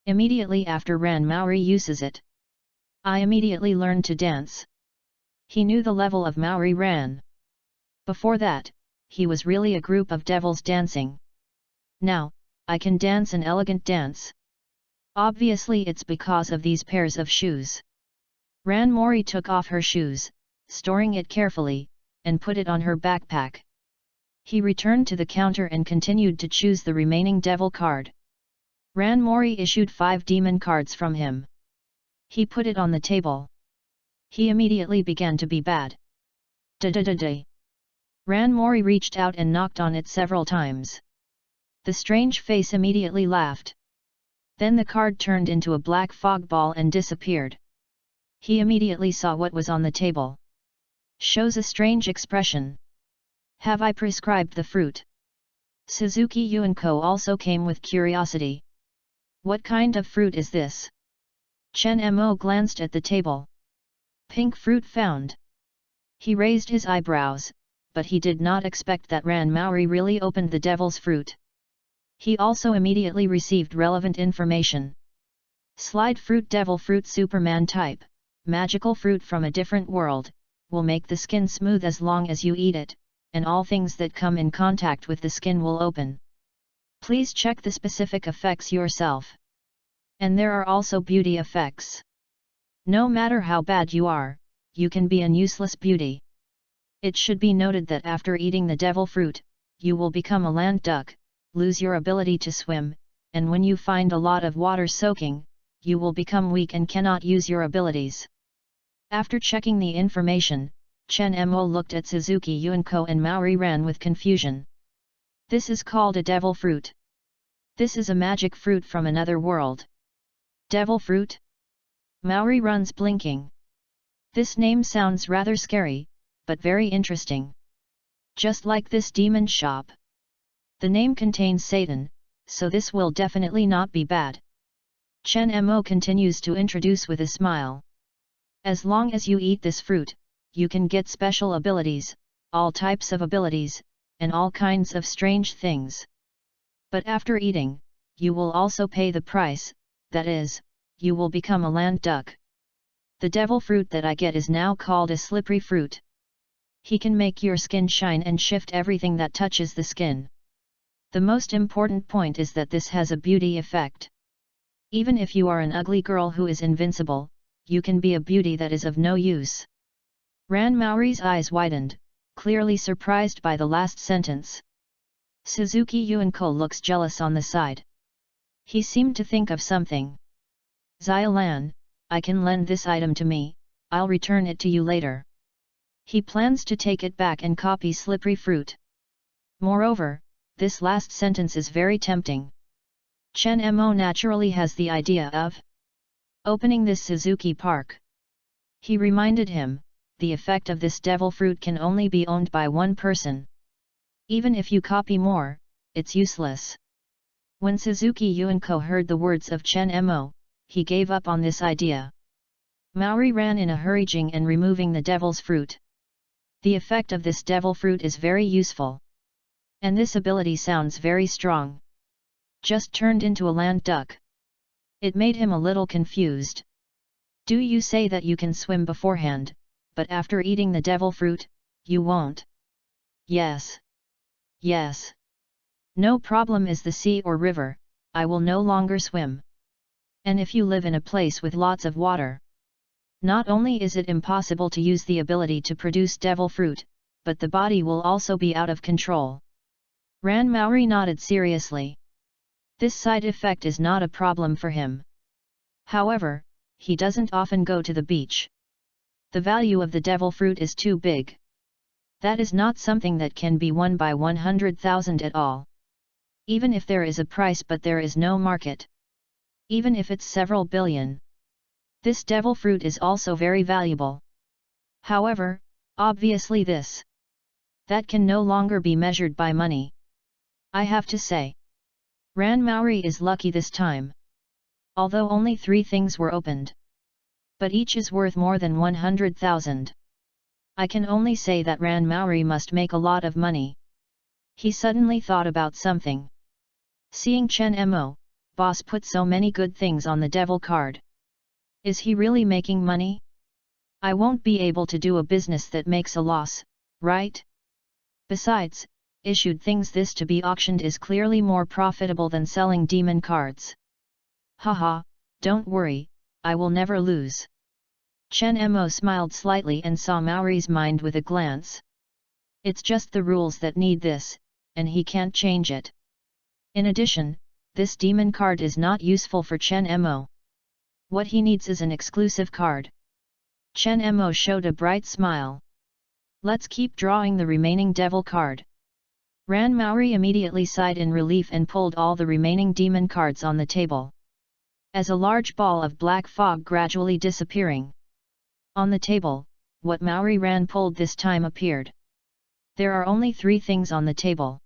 Immediately after Ran Maori uses it. I immediately learned to dance. He knew the level of Maori Ran. Before that, he was really a group of devils dancing. Now, I can dance an elegant dance. Obviously it's because of these pairs of shoes. Ran Mori took off her shoes, storing it carefully, and put it on her backpack. He returned to the counter and continued to choose the remaining devil card. Ran Mori issued 5 demon cards from him. He put it on the table. He immediately began to be bad. Da-da-da-da. Ran Mori reached out and knocked on it several times. The strange face immediately laughed. Then the card turned into a black fog ball and disappeared. He immediately saw what was on the table. Shows a strange expression. Have I prescribed the fruit? Suzuki Yuanko also came with curiosity. What kind of fruit is this? Chen Mo glanced at the table. Pink fruit found. He raised his eyebrows, but he did not expect that Ran Maori really opened the devil's fruit. He also immediately received relevant information. Slide fruit, devil fruit, Superman type, magical fruit from a different world, will make the skin smooth as long as you eat it, and all things that come in contact with the skin will open. Please check the specific effects yourself. And there are also beauty effects. No matter how bad you are, you can be an useless beauty. It should be noted that after eating the devil fruit, you will become a land duck, lose your ability to swim, and when you find a lot of water soaking, you will become weak and cannot use your abilities. After checking the information, Chen Mo looked at Suzuki Yuanko and Maori Ran with confusion. This is called a devil fruit. This is a magic fruit from another world. Devil fruit? Maori runs blinking. This name sounds rather scary, but very interesting. Just like this demon shop. The name contains Satan, so this will definitely not be bad. Chen Mo continues to introduce with a smile. As long as you eat this fruit, you can get special abilities, all types of abilities, and all kinds of strange things. But after eating, you will also pay the price, that is, you will become a land duck. The devil fruit that I get is now called a slippery fruit. He can make your skin shine and shift everything that touches the skin. The most important point is that this has a beauty effect. Even if you are an ugly girl who is invincible, you can be a beauty that is of no use. Ran Maori's eyes widened, clearly surprised by the last sentence. Suzuki Yuanko looks jealous on the side. He seemed to think of something. Xiaolan, I can lend this item to me, I'll return it to you later. He plans to take it back and copy slippery fruit. Moreover, this last sentence is very tempting. Chen Mo naturally has the idea of opening this Suzuki Park. He reminded him, the effect of this devil fruit can only be owned by one person. Even if you copy more, it's useless. When Suzuki Yuanko heard the words of Chen Mo, he gave up on this idea. Maori ran in a hurry and removing the devil's fruit. The effect of this devil fruit is very useful. And this ability sounds very strong. Just turned into a land duck. It made him a little confused. Do you say that you can swim beforehand, but after eating the devil fruit, you won't? Yes. Yes. No problem is the sea or river, I will no longer swim. And if you live in a place with lots of water, not only is it impossible to use the ability to produce devil fruit, but the body will also be out of control. Ran Maori nodded seriously. This side effect is not a problem for him. However, he doesn't often go to the beach. The value of the devil fruit is too big. That is not something that can be won by 100,000 at all. Even if there is a price but there is no market. Even if it's several billion. This devil fruit is also very valuable. However, obviously that can no longer be measured by money. I have to say. Ran Maori is lucky this time. Although only 3 things were opened. But each is worth more than 100,000. I can only say that Ran Maori must make a lot of money. He suddenly thought about something. Seeing Chen Mo, boss put so many good things on the devil card. Is he really making money? I won't be able to do a business that makes a loss, right? Besides, issued things this to be auctioned is clearly more profitable than selling demon cards. Haha, don't worry, I will never lose. Chen Mo smiled slightly and saw Maori's mind with a glance. It's just the rules that need this, and he can't change it. In addition, this demon card is not useful for Chen Mo. What he needs is an exclusive card. Chen Mo showed a bright smile. Let's keep drawing the remaining devil card. Ran Maori immediately sighed in relief and pulled all the remaining demon cards on the table. As a large ball of black fog gradually disappearing. On the table, what Maori Ran pulled this time appeared. There are only 3 things on the table.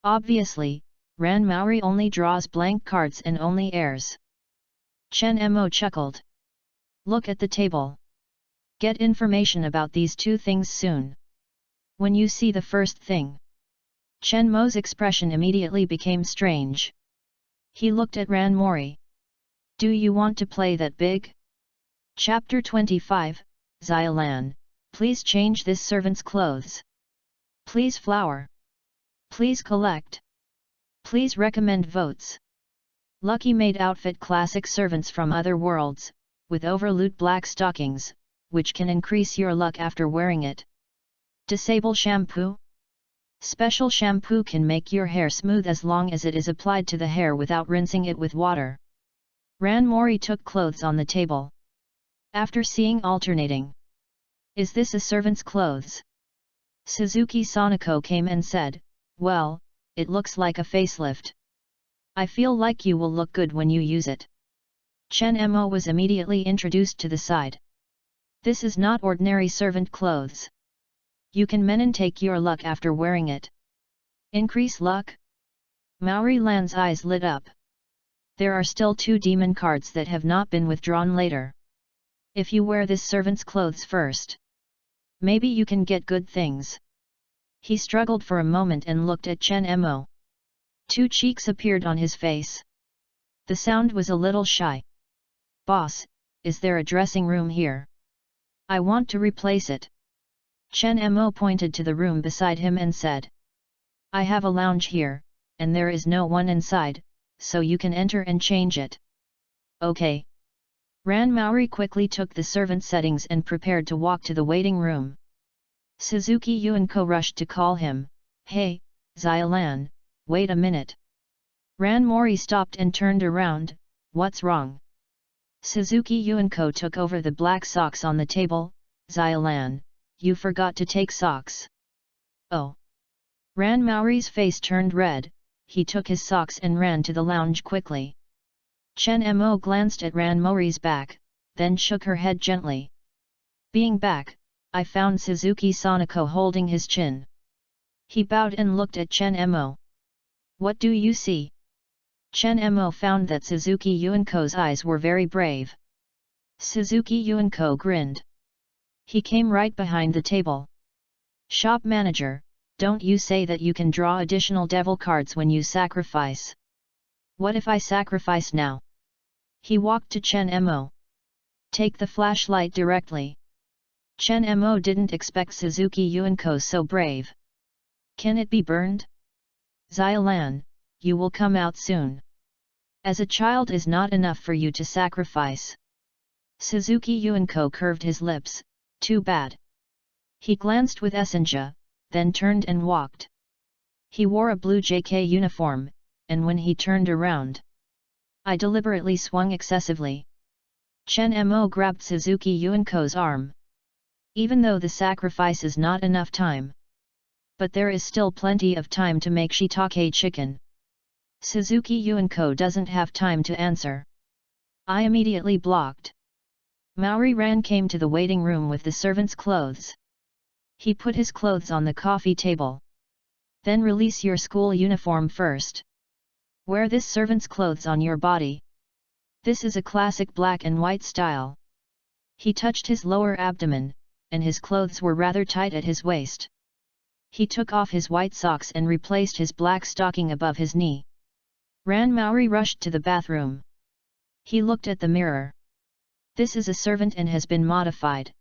Obviously, Ran Maori only draws blank cards and only airs. Chen Mo chuckled. Look at the table. Get information about these 2 things soon. When you see the first thing. Chen Mo's expression immediately became strange. He looked at Ran Maori. Do you want to play that big? Chapter 25, Xiaolan, please change this servant's clothes. Please flower. Please collect. Please recommend votes. Lucky made outfit classic servants from other worlds, with overloot black stockings, which can increase your luck after wearing it. Disable shampoo. Special shampoo can make your hair smooth as long as it is applied to the hair without rinsing it with water. Ran Maori took clothes on the table. After seeing alternating. Is this a servant's clothes? Suzuki Sanako came and said, well, it looks like a facelift. I feel like you will look good when you use it. Chen Mo was immediately introduced to the side. This is not ordinary servant clothes. You can men take your luck after wearing it. Increase luck? Maori Lan's eyes lit up. There are still 2 demon cards that have not been withdrawn later. If you wear this servant's clothes first, maybe you can get good things. He struggled for a moment and looked at Chen Mo. Two cheeks appeared on his face. The sound was a little shy. "Boss, is there a dressing room here? I want to replace it." Chen Mo pointed to the room beside him and said. "I have a lounge here, and there is no one inside, so you can enter and change it." "Okay." Ran Maori quickly took the servant settings and prepared to walk to the waiting room. Suzuki Yuanko rushed to call him. "Hey, Xiaolan, wait a minute." Ran Mori stopped and turned around. "What's wrong?" Suzuki Yuanko took over the black socks on the table. "Xiaolan, you forgot to take socks." "Oh." Ran Maori's face turned red. He took his socks and ran to the lounge quickly. Chen Mo glanced at Ran Maori's back, then shook her head gently. Being back, I found Suzuki Sanako holding his chin. He bowed and looked at Chen Mo. "What do you see?" Chen Mo found that Suzuki Yuanko's eyes were very brave. Suzuki Yuanko grinned. He came right behind the table. "Shop manager, don't you say that you can draw additional devil cards when you sacrifice? What if I sacrifice now?" He walked to Chen Mo. "Take the flashlight directly." Chen Mo didn't expect Suzuki Yuanko so brave. "Can it be burned?" "Xiaolan, you will come out soon. As a child is not enough for you to sacrifice." Suzuki Yuanko curved his lips. "Too bad." He glanced with Essenja, then turned and walked. He wore a blue JK uniform, and when he turned around, I deliberately swung excessively. Chen Mo grabbed Suzuki Yuanko's arm. "Even though the sacrifice is not enough time, but there is still plenty of time to make shiitake chicken." Suzuki Yuanko doesn't have time to answer. I immediately blocked. Maori Ran came to the waiting room with the servant's clothes. He put his clothes on the coffee table. "Then release your school uniform first. Wear this servant's clothes on your body. This is a classic black and white style." He touched his lower abdomen, and his clothes were rather tight at his waist. He took off his white socks and replaced his black stocking above his knee. Ran Maori rushed to the bathroom. He looked at the mirror. This is a servant and has been modified.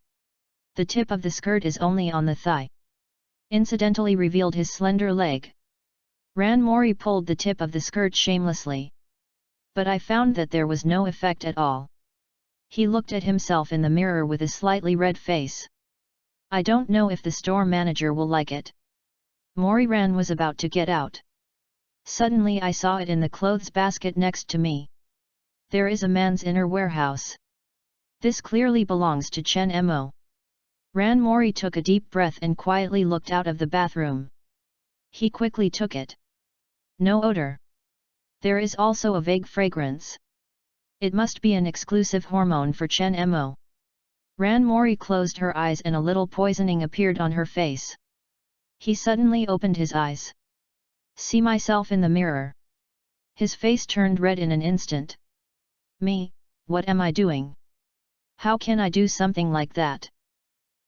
The tip of the skirt is only on the thigh. Incidentally revealed his slender leg. Ran Mori pulled the tip of the skirt shamelessly. But I found that there was no effect at all. He looked at himself in the mirror with a slightly red face. I don't know if the store manager will like it. Mori Ran was about to get out. Suddenly I saw it in the clothes basket next to me. There is a man's inner warehouse. This clearly belongs to Chen Mo. Ran Mori took a deep breath and quietly looked out of the bathroom. He quickly took it. No odor. There is also a vague fragrance. It must be an exclusive hormone for Chen Mo. Ran Mori closed her eyes and a little poisoning appeared on her face. He suddenly opened his eyes. "See myself in the mirror." His face turned red in an instant. "Me, what am I doing? How can I do something like that?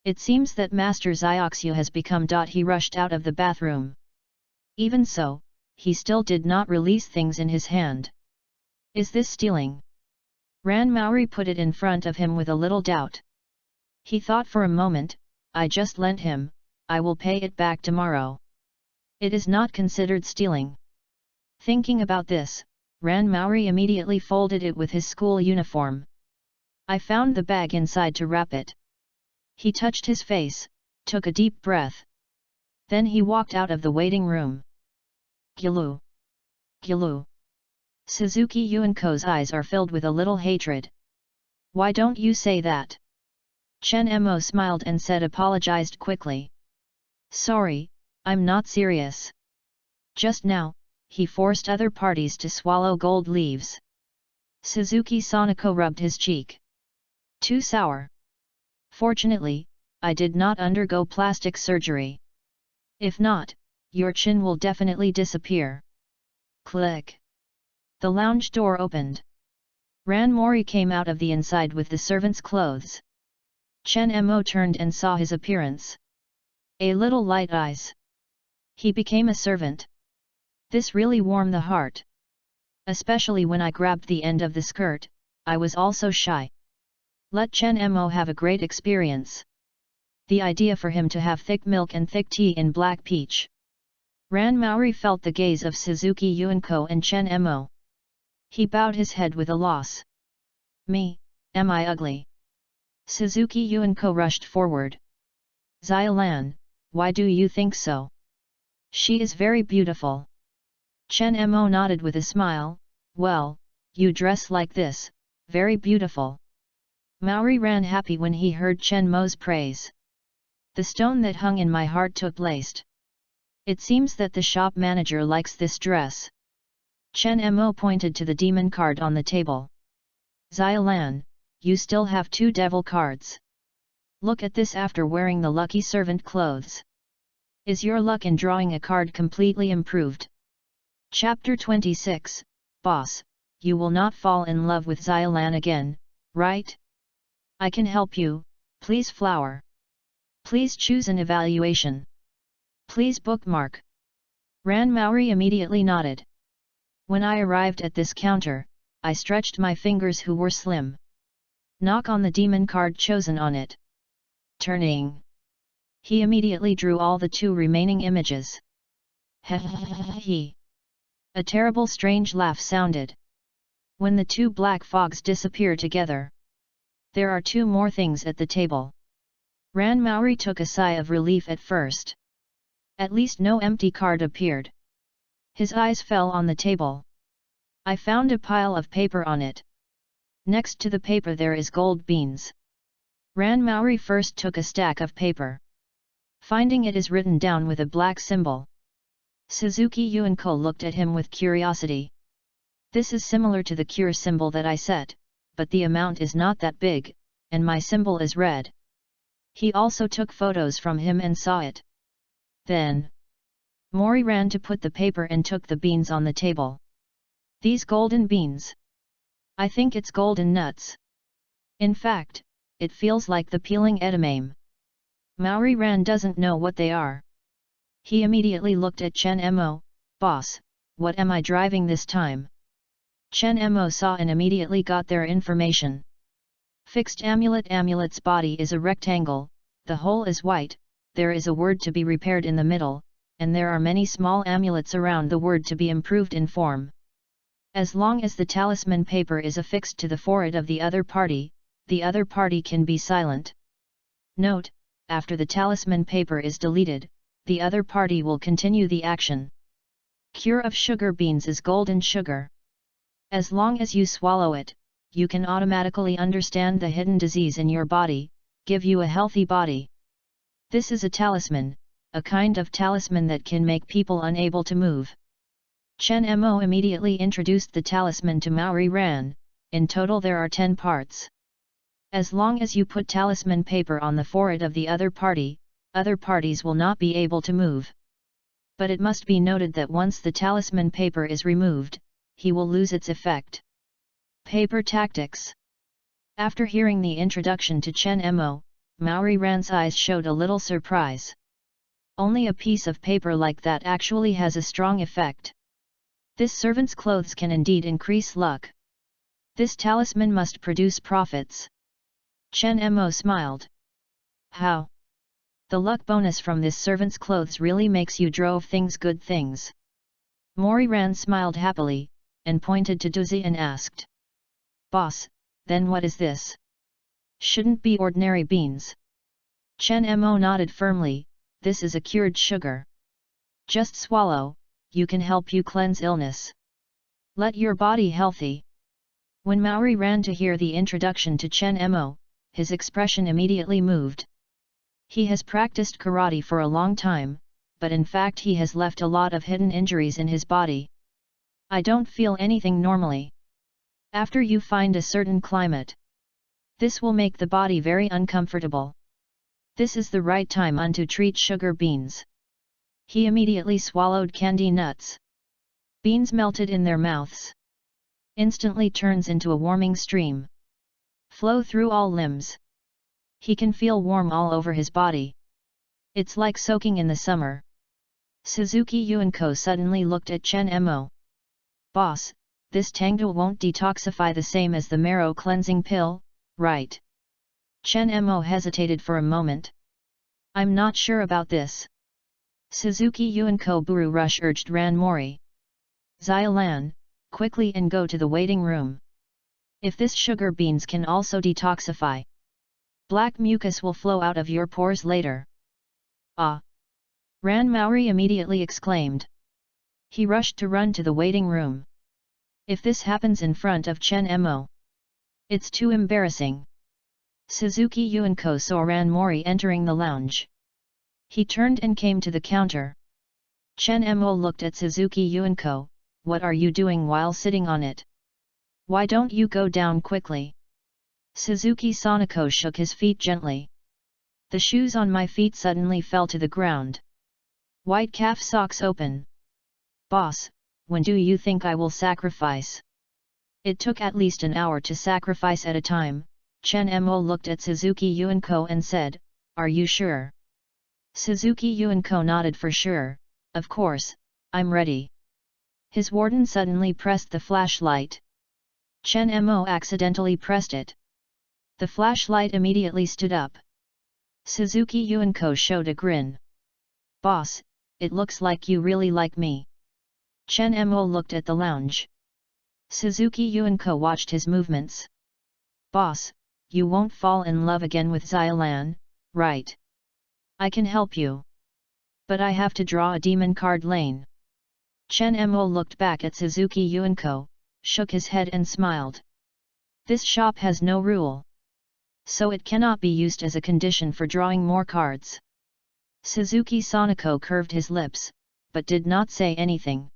It seems that Master Xioxu has become. He rushed out of the bathroom. Even so, he still did not release things in his hand. Is this stealing? Ran Maori put it in front of him with a little doubt. He thought for a moment, I just lent him, I will pay it back tomorrow. It is not considered stealing. Thinking about this, Ran Maori immediately folded it with his school uniform. I found the bag inside to wrap it. He touched his face, took a deep breath. Then he walked out of the waiting room. Gilu! Gilu! Suzuki Yuanko's eyes are filled with a little hatred. Why don't you say that? Chen Mo smiled and said apologized quickly. Sorry, I'm not serious. Just now, he forced other parties to swallow gold leaves. Suzuki Sanako rubbed his cheek. Too sour. Fortunately, I did not undergo plastic surgery. If not, your chin will definitely disappear. Click. The lounge door opened. Ran Mori came out of the inside with the servant's clothes. Chen Mo turned and saw his appearance. A little light eyes. He became a servant. This really warmed the heart. Especially when I grabbed the end of the skirt, I was also shy. Let Chen Mo have a great experience. The idea for him to have thick milk and thick tea in black peach. Ran Maori felt the gaze of Suzuki Yuanko and Chen Mo. He bowed his head with a loss. Me, am I ugly? Suzuki Yuanko rushed forward. Xiaolan, why do you think so? She is very beautiful. Chen Mo nodded with a smile. Well, you dress like this, very beautiful. Maori ran happy when he heard Chen Mo's praise. The stone that hung in my heart took laced. It seems that the shop manager likes this dress. Chen Mo pointed to the demon card on the table. Xiaolan, you still have 2 devil cards. Look at this after wearing the lucky servant clothes. Is your luck in drawing a card completely improved? Chapter 26, Boss, you will not fall in love with Xiaolan again, right? I can help you, please flower. Please choose an evaluation. Please bookmark. Ran Maori immediately nodded. When I arrived at this counter, I stretched my fingers who were slim. Knock on the demon card chosen on it. Turning. He immediately drew all the 2 remaining images. He. A terrible strange laugh sounded. When the 2 black fogs disappear together. There are 2 more things at the table. Ran Maori took a sigh of relief at first. At least no empty card appeared. His eyes fell on the table. I found a pile of paper on it. Next to the paper there is gold beans. Ran Maori first took a stack of paper. Finding it is written down with a black symbol. Suzuki Yuanko looked at him with curiosity. This is similar to the cure symbol that I set, but the amount is not that big, and my symbol is red. He also took photos from him and saw it. Then, Mori ran to put the paper and took the beans on the table. These golden beans. I think it's golden nuts. In fact, it feels like the peeling edamame. Maori Ran doesn't know what they are. He immediately looked at Chen Mo. Boss, what am I driving this time? Chen Mo saw and immediately got their information. Fixed amulet. Amulet's body is a rectangle, the whole is white, there is a word to be repaired in the middle, and there are many small amulets around the word to be improved in form. As long as the talisman paper is affixed to the forehead of the other party can be silent. Note, after the talisman paper is deleted, the other party will continue the action. Cure of sugar beans is golden sugar. As long as you swallow it, you can automatically understand the hidden disease in your body, give you a healthy body. This is a talisman, a kind of talisman that can make people unable to move. Chen Mo immediately introduced the talisman to Maori Ran. In total there are 10 parts. As long as you put talisman paper on the forehead of the other parties will not be able to move. But it must be noted that once the talisman paper is removed, he will lose its effect. Paper tactics. After hearing the introduction to Chen Mo, Maori Ran's eyes showed a little surprise. Only a piece of paper like that actually has a strong effect. This servant's clothes can indeed increase luck. This talisman must produce profits. Chen Mo smiled. How? The luck bonus from this servant's clothes really makes you drove things good things. Mori Ran smiled happily, and pointed to Duzi and asked. Boss, then what is this? Shouldn't be ordinary beans. Chen Mo nodded firmly, this is a cured sugar. Just swallow, you can help you cleanse illness. Let your body healthy. When Maori ran to hear the introduction to Chen Mo, his expression immediately moved. He has practiced karate for a long time, but in fact he has left a lot of hidden injuries in his body. I don't feel anything normally. After you find a certain climate, this will make the body very uncomfortable. This is the right time to treat sugar beans. He immediately swallowed candy nuts. Beans melted in their mouths. Instantly turns into a warming stream. Flow through all limbs. He can feel warm all over his body. It's like soaking in the summer. Suzuki Yuanko suddenly looked at Chen Mo. Boss, this Tangdul won't detoxify the same as the marrow cleansing pill, right? Chen Mo hesitated for a moment. I'm not sure about this. Suzuki Yuanko Buru Rush urged Ran Mori. Xiaolan, quickly and go to the waiting room. If this sugar beans can also detoxify, black mucus will flow out of your pores later. Ah! Ran Maori immediately exclaimed. He rushed to run to the waiting room. If this happens in front of Chen Mo, it's too embarrassing. Suzuki Yuanko saw Ran Mori entering the lounge. He turned and came to the counter. Chen Mo looked at Suzuki Yuanko. What are you doing while sitting on it? Why don't you go down quickly? Suzuki Sanako shook his feet gently. The shoes on my feet suddenly fell to the ground. White calf socks open. Boss, when do you think I will sacrifice? It took at least an hour to sacrifice at a time. Chen Mo looked at Suzuki Yuanko and said, Are you sure? Suzuki Yuanko nodded for sure. Of course, I'm ready. His warden suddenly pressed the flashlight. Chen Mo accidentally pressed it. The flashlight immediately stood up. Suzuki Yuanko showed a grin. Boss, it looks like you really like me. Chen Mo looked at the lounge. Suzuki Yuanko watched his movements. Boss, you won't fall in love again with Xiaolan, right? I can help you. But I have to draw a demon card lane. Chen Mo looked back at Suzuki Yuanko, shook his head and smiled. This shop has no rule. So it cannot be used as a condition for drawing more cards. Suzuki Sanako curved his lips, but did not say anything.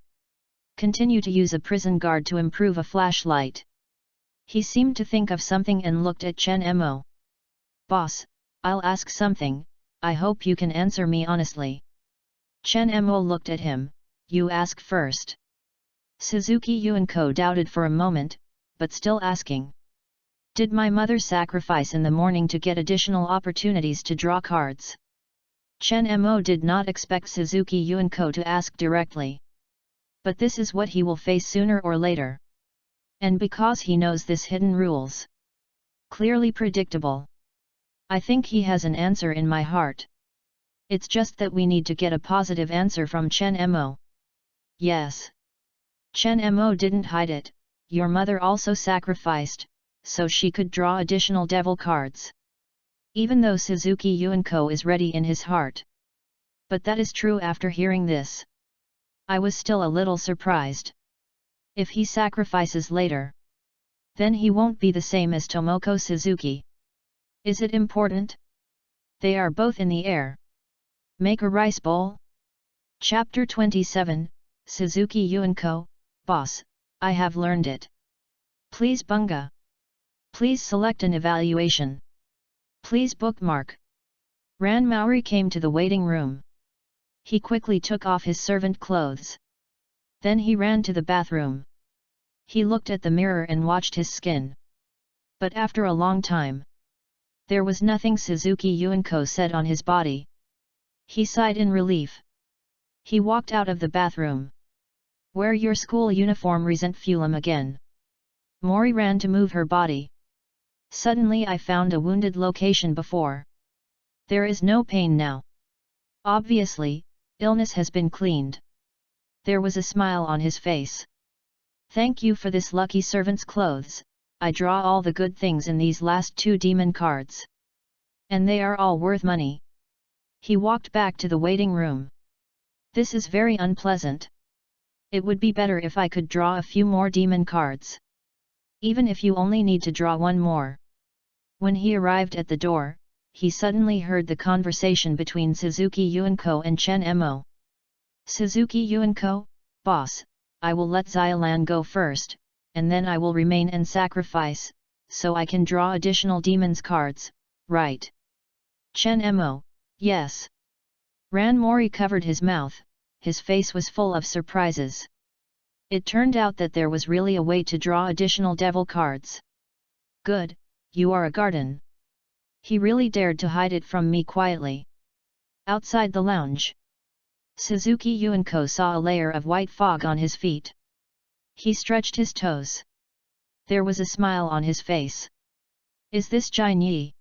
Continue to use a prison guard to improve a flashlight. He seemed to think of something and looked at Chen Mo. Boss, I'll ask something, I hope you can answer me honestly. Chen Mo looked at him. You ask first. Suzuki Yuanko doubted for a moment, but still asking. Did my mother sacrifice in the morning to get additional opportunities to draw cards? Chen Mo did not expect Suzuki Yuanko to ask directly. But this is what he will face sooner or later. And because he knows this hidden rules. Clearly predictable. I think he has an answer in my heart. It's just that we need to get a positive answer from Chen Mo. Yes. Chen Mo didn't hide it, your mother also sacrificed, so she could draw additional devil cards. Even though Suzuki Yuanko is ready in his heart. But that is true after hearing this. I was still a little surprised. If he sacrifices later, then he won't be the same as Tomoko Suzuki. Is it important? They are both in the air. Make a rice bowl? Chapter 27, Suzuki Yuanko, Boss, I have learned it. Please bunga. Please select an evaluation. Please bookmark. Ran Maori came to the waiting room. He quickly took off his servant clothes. Then he ran to the bathroom. He looked at the mirror and watched his skin. But after a long time, there was nothing Suzuki Yuanko said on his body. He sighed in relief. He walked out of the bathroom. Wear your school uniform, resent Fulham again. Mori ran to move her body. Suddenly I found a wounded location before. There is no pain now. Obviously, illness has been cleaned. There was a smile on his face. Thank you for this lucky servant's clothes, I draw all the good things in these last 2 demon cards. And they are all worth money. He walked back to the waiting room. This is very unpleasant. It would be better if I could draw a few more demon cards. Even if you only need to draw 1 more. When he arrived at the door, he suddenly heard the conversation between Suzuki Yuanko and Chen Mo. Suzuki Yuanko, boss, I will let Xiaolan go first, and then I will remain and sacrifice, so I can draw additional demons cards, right? Chen Mo, yes. Ran Mori covered his mouth, his face was full of surprises. It turned out that there was really a way to draw additional devil cards. Good, you are a garden. He really dared to hide it from me quietly. Outside the lounge. Suzuki Yuenko saw a layer of white fog on his feet. He stretched his toes. There was a smile on his face. Is this Jinyi?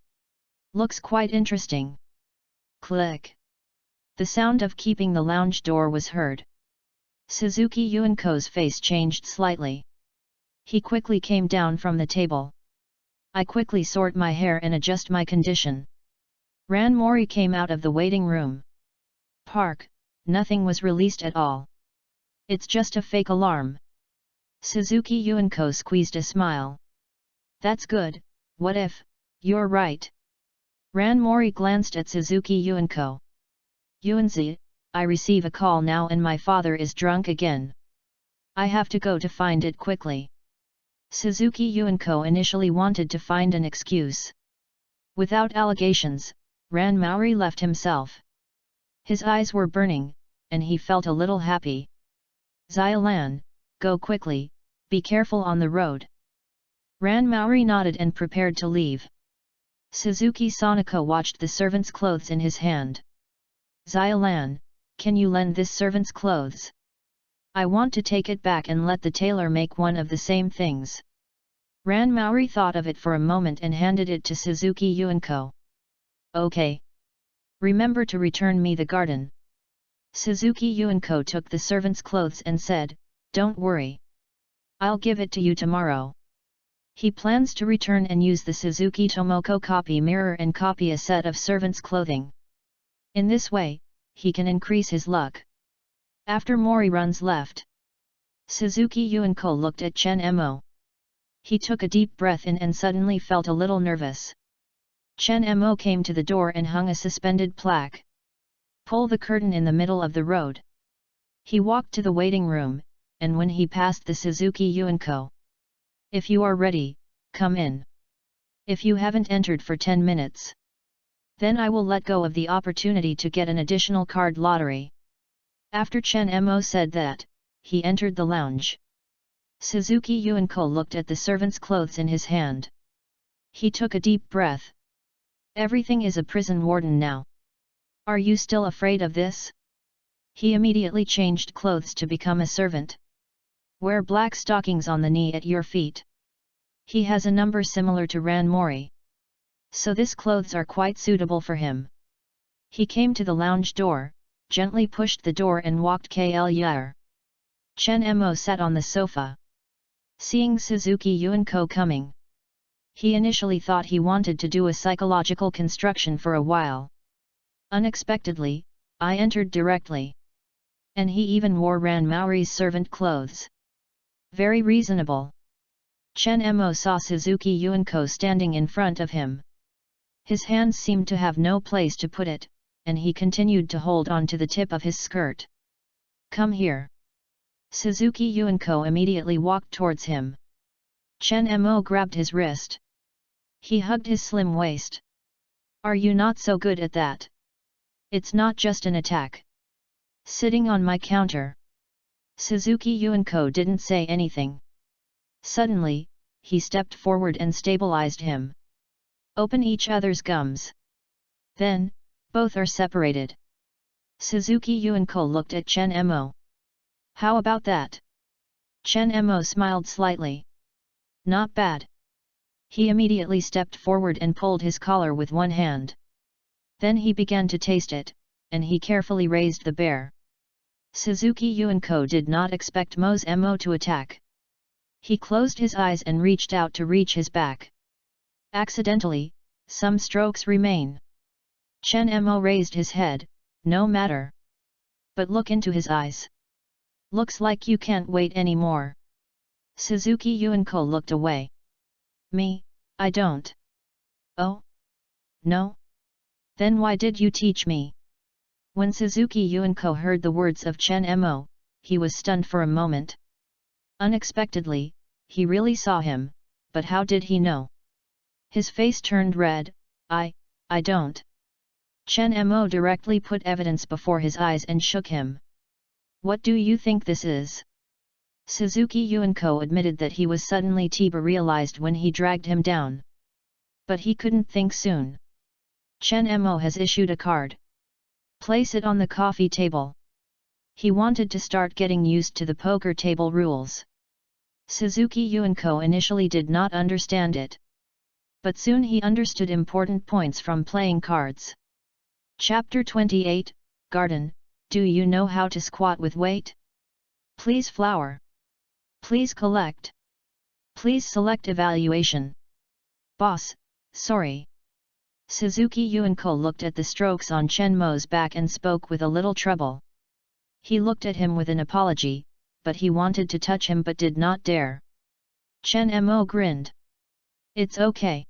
Looks quite interesting. Click. The sound of keeping the lounge door was heard. Suzuki Yuenko's face changed slightly. He quickly came down from the table. I quickly sort my hair and adjust my condition. Ran Mori came out of the waiting room. Park, nothing was released at all. It's just a fake alarm. Suzuki Yuenko squeezed a smile. That's good, what if, you're right? Ran Mori glanced at Suzuki Yuenko. Yuanzi, I receive a call now and my father is drunk again. I have to go to find it quickly. Suzuki Yuenko initially wanted to find an excuse. Without allegations, Ran Mori left himself. His eyes were burning, and he felt a little happy. Xiaolan, go quickly, be careful on the road. Ran Mori nodded and prepared to leave. Suzuki Sonoko watched the servant's clothes in his hand. Xiaolan, can you lend this servant's clothes? I want to take it back and let the tailor make one of the same things. Ran Mori thought of it for a moment and handed it to Suzuki Yuenko. Okay. Remember to return me the garden. Suzuki Yuenko took the servant's clothes and said, don't worry. I'll give it to you tomorrow. He plans to return and use the Suzuki Tomoko copy mirror and copy a set of servant's clothing. In this way, he can increase his luck. After Mori runs left, Suzuki Yuenko looked at Chen Mo. He took a deep breath in and suddenly felt a little nervous. Chen Mo came to the door and hung a suspended plaque. Pull the curtain in the middle of the road. He walked to the waiting room, and when he passed the Suzuki Yuenko. If you are ready, come in. If you haven't entered for 10 minutes. Then I will let go of the opportunity to get an additional card lottery. After Chen Mo said that, he entered the lounge. Suzuki Yuenko looked at the servant's clothes in his hand. He took a deep breath. Everything is a prison warden now. Are you still afraid of this? He immediately changed clothes to become a servant. Wear black stockings on the knee at your feet. He has a number similar to Ran Mori. So this clothes are quite suitable for him. He came to the lounge door, gently pushed the door and walked KL. Chen Mo sat on the sofa. Seeing Suzuki Yuenko coming, he initially thought he wanted to do a psychological construction for a while. Unexpectedly, I entered directly. And he even wore Ran Mori's servant clothes. Very reasonable. Chen Mo saw Suzuki Yuenko standing in front of him. His hands seemed to have no place to put it, and he continued to hold on to the tip of his skirt. Come here. Suzuki Yuenko immediately walked towards him. Chen Mo grabbed his wrist. He hugged his slim waist. Are you not so good at that? It's not just an attack. Sitting on my counter. Suzuki Yuenko didn't say anything. Suddenly, he stepped forward and stabilized him. Open each other's gums. Then, both are separated. Suzuki Yuenko looked at Chen Mo. How about that? Chen Mo smiled slightly. Not bad. He immediately stepped forward and pulled his collar with one hand. Then he began to taste it, and he carefully raised the bear. Suzuki Yuenko did not expect Mo to attack. He closed his eyes and reached out to reach his back. Accidentally, some strokes remain. Chen Mo raised his head, no matter. But look into his eyes. Looks like you can't wait anymore. Suzuki Yuenko looked away. Me, I don't. Oh? No? Then why did you teach me? When Suzuki Yuenko heard the words of Chen Mo, he was stunned for a moment. Unexpectedly, he really saw him, but how did he know? His face turned red. I don't. Chen Mo directly put evidence before his eyes and shook him. What do you think this is? Suzuki Yuenko admitted that he was suddenly realized when he dragged him down. But he couldn't think soon. Chen Mo has issued a card. Place it on the coffee table. He wanted to start getting used to the poker table rules. Suzuki Yuenko initially did not understand it. But soon he understood important points from playing cards. Chapter 28, Garden, do you know how to squat with weight? Please flower. Please collect. Please select evaluation. Boss, sorry. Suzuki Yuenko looked at the strokes on Chen Mo's back and spoke with a little trouble. He looked at him with an apology, but he wanted to touch him but did not dare. Chen Mo grinned. It's okay.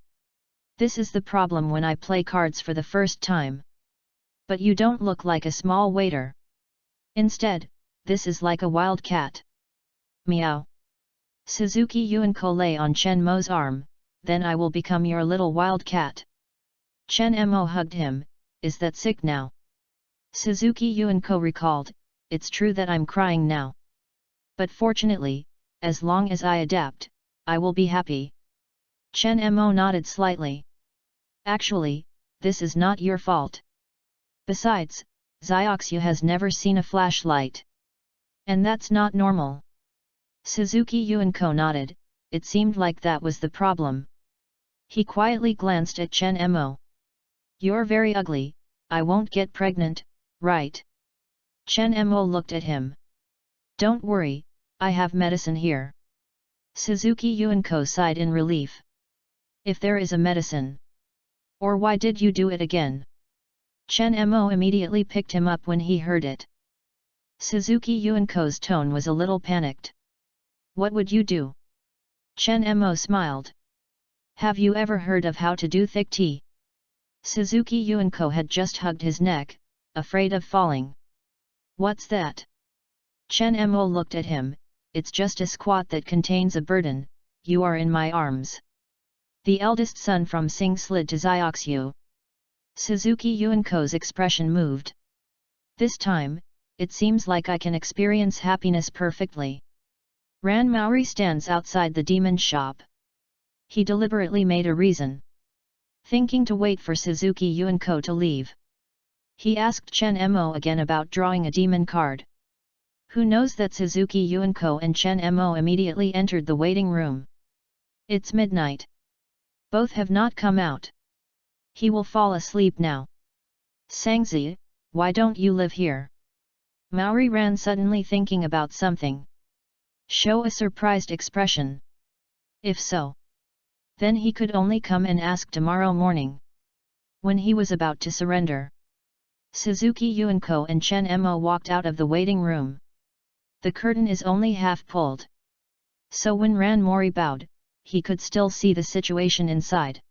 This is the problem when I play cards for the first time. But you don't look like a small waiter. Instead, this is like a wild cat. Meow. Suzuki Yuenko lay on Chen Mo's arm, then I will become your little wild cat. Chen Mo hugged him, is that sick now? Suzuki Yuenko recalled, it's true that I'm crying now. But fortunately, as long as I adapt, I will be happy. Chen Mo nodded slightly. Actually, this is not your fault. Besides, Zioxu has never seen a flashlight. And that's not normal. Suzuki Yuenko nodded, it seemed like that was the problem. He quietly glanced at Chen Mo. You're very ugly, I won't get pregnant, right? Chen Mo looked at him. Don't worry, I have medicine here. Suzuki Yuenko sighed in relief. If there is a medicine. Or why did you do it again? Chen Mo immediately picked him up when he heard it. Suzuki Yuenko's tone was a little panicked. What would you do? Chen Mo smiled. Have you ever heard of how to do thick tea? Suzuki Yuenko had just hugged his neck, afraid of falling. What's that? Chen Mo looked at him, it's just a squat that contains a burden, you are in my arms. The eldest son from Sing slid to Zioxu. Suzuki Yuenko's expression moved. This time, it seems like I can experience happiness perfectly. Ran Maori stands outside the demon shop. He deliberately made a reason. Thinking to wait for Suzuki Yuenko to leave. He asked Chen Mo again about drawing a demon card. Who knows that Suzuki Yuenko and Chen Mo immediately entered the waiting room. It's midnight. Both have not come out. He will fall asleep now. Sangzi, why don't you live here? Maori ran suddenly thinking about something. Show a surprised expression. If so. Then he could only come and ask tomorrow morning. When he was about to surrender. Suzuki Yuenko and Chen Mo walked out of the waiting room. The curtain is only half pulled. So when Ran Mori bowed, he could still see the situation inside.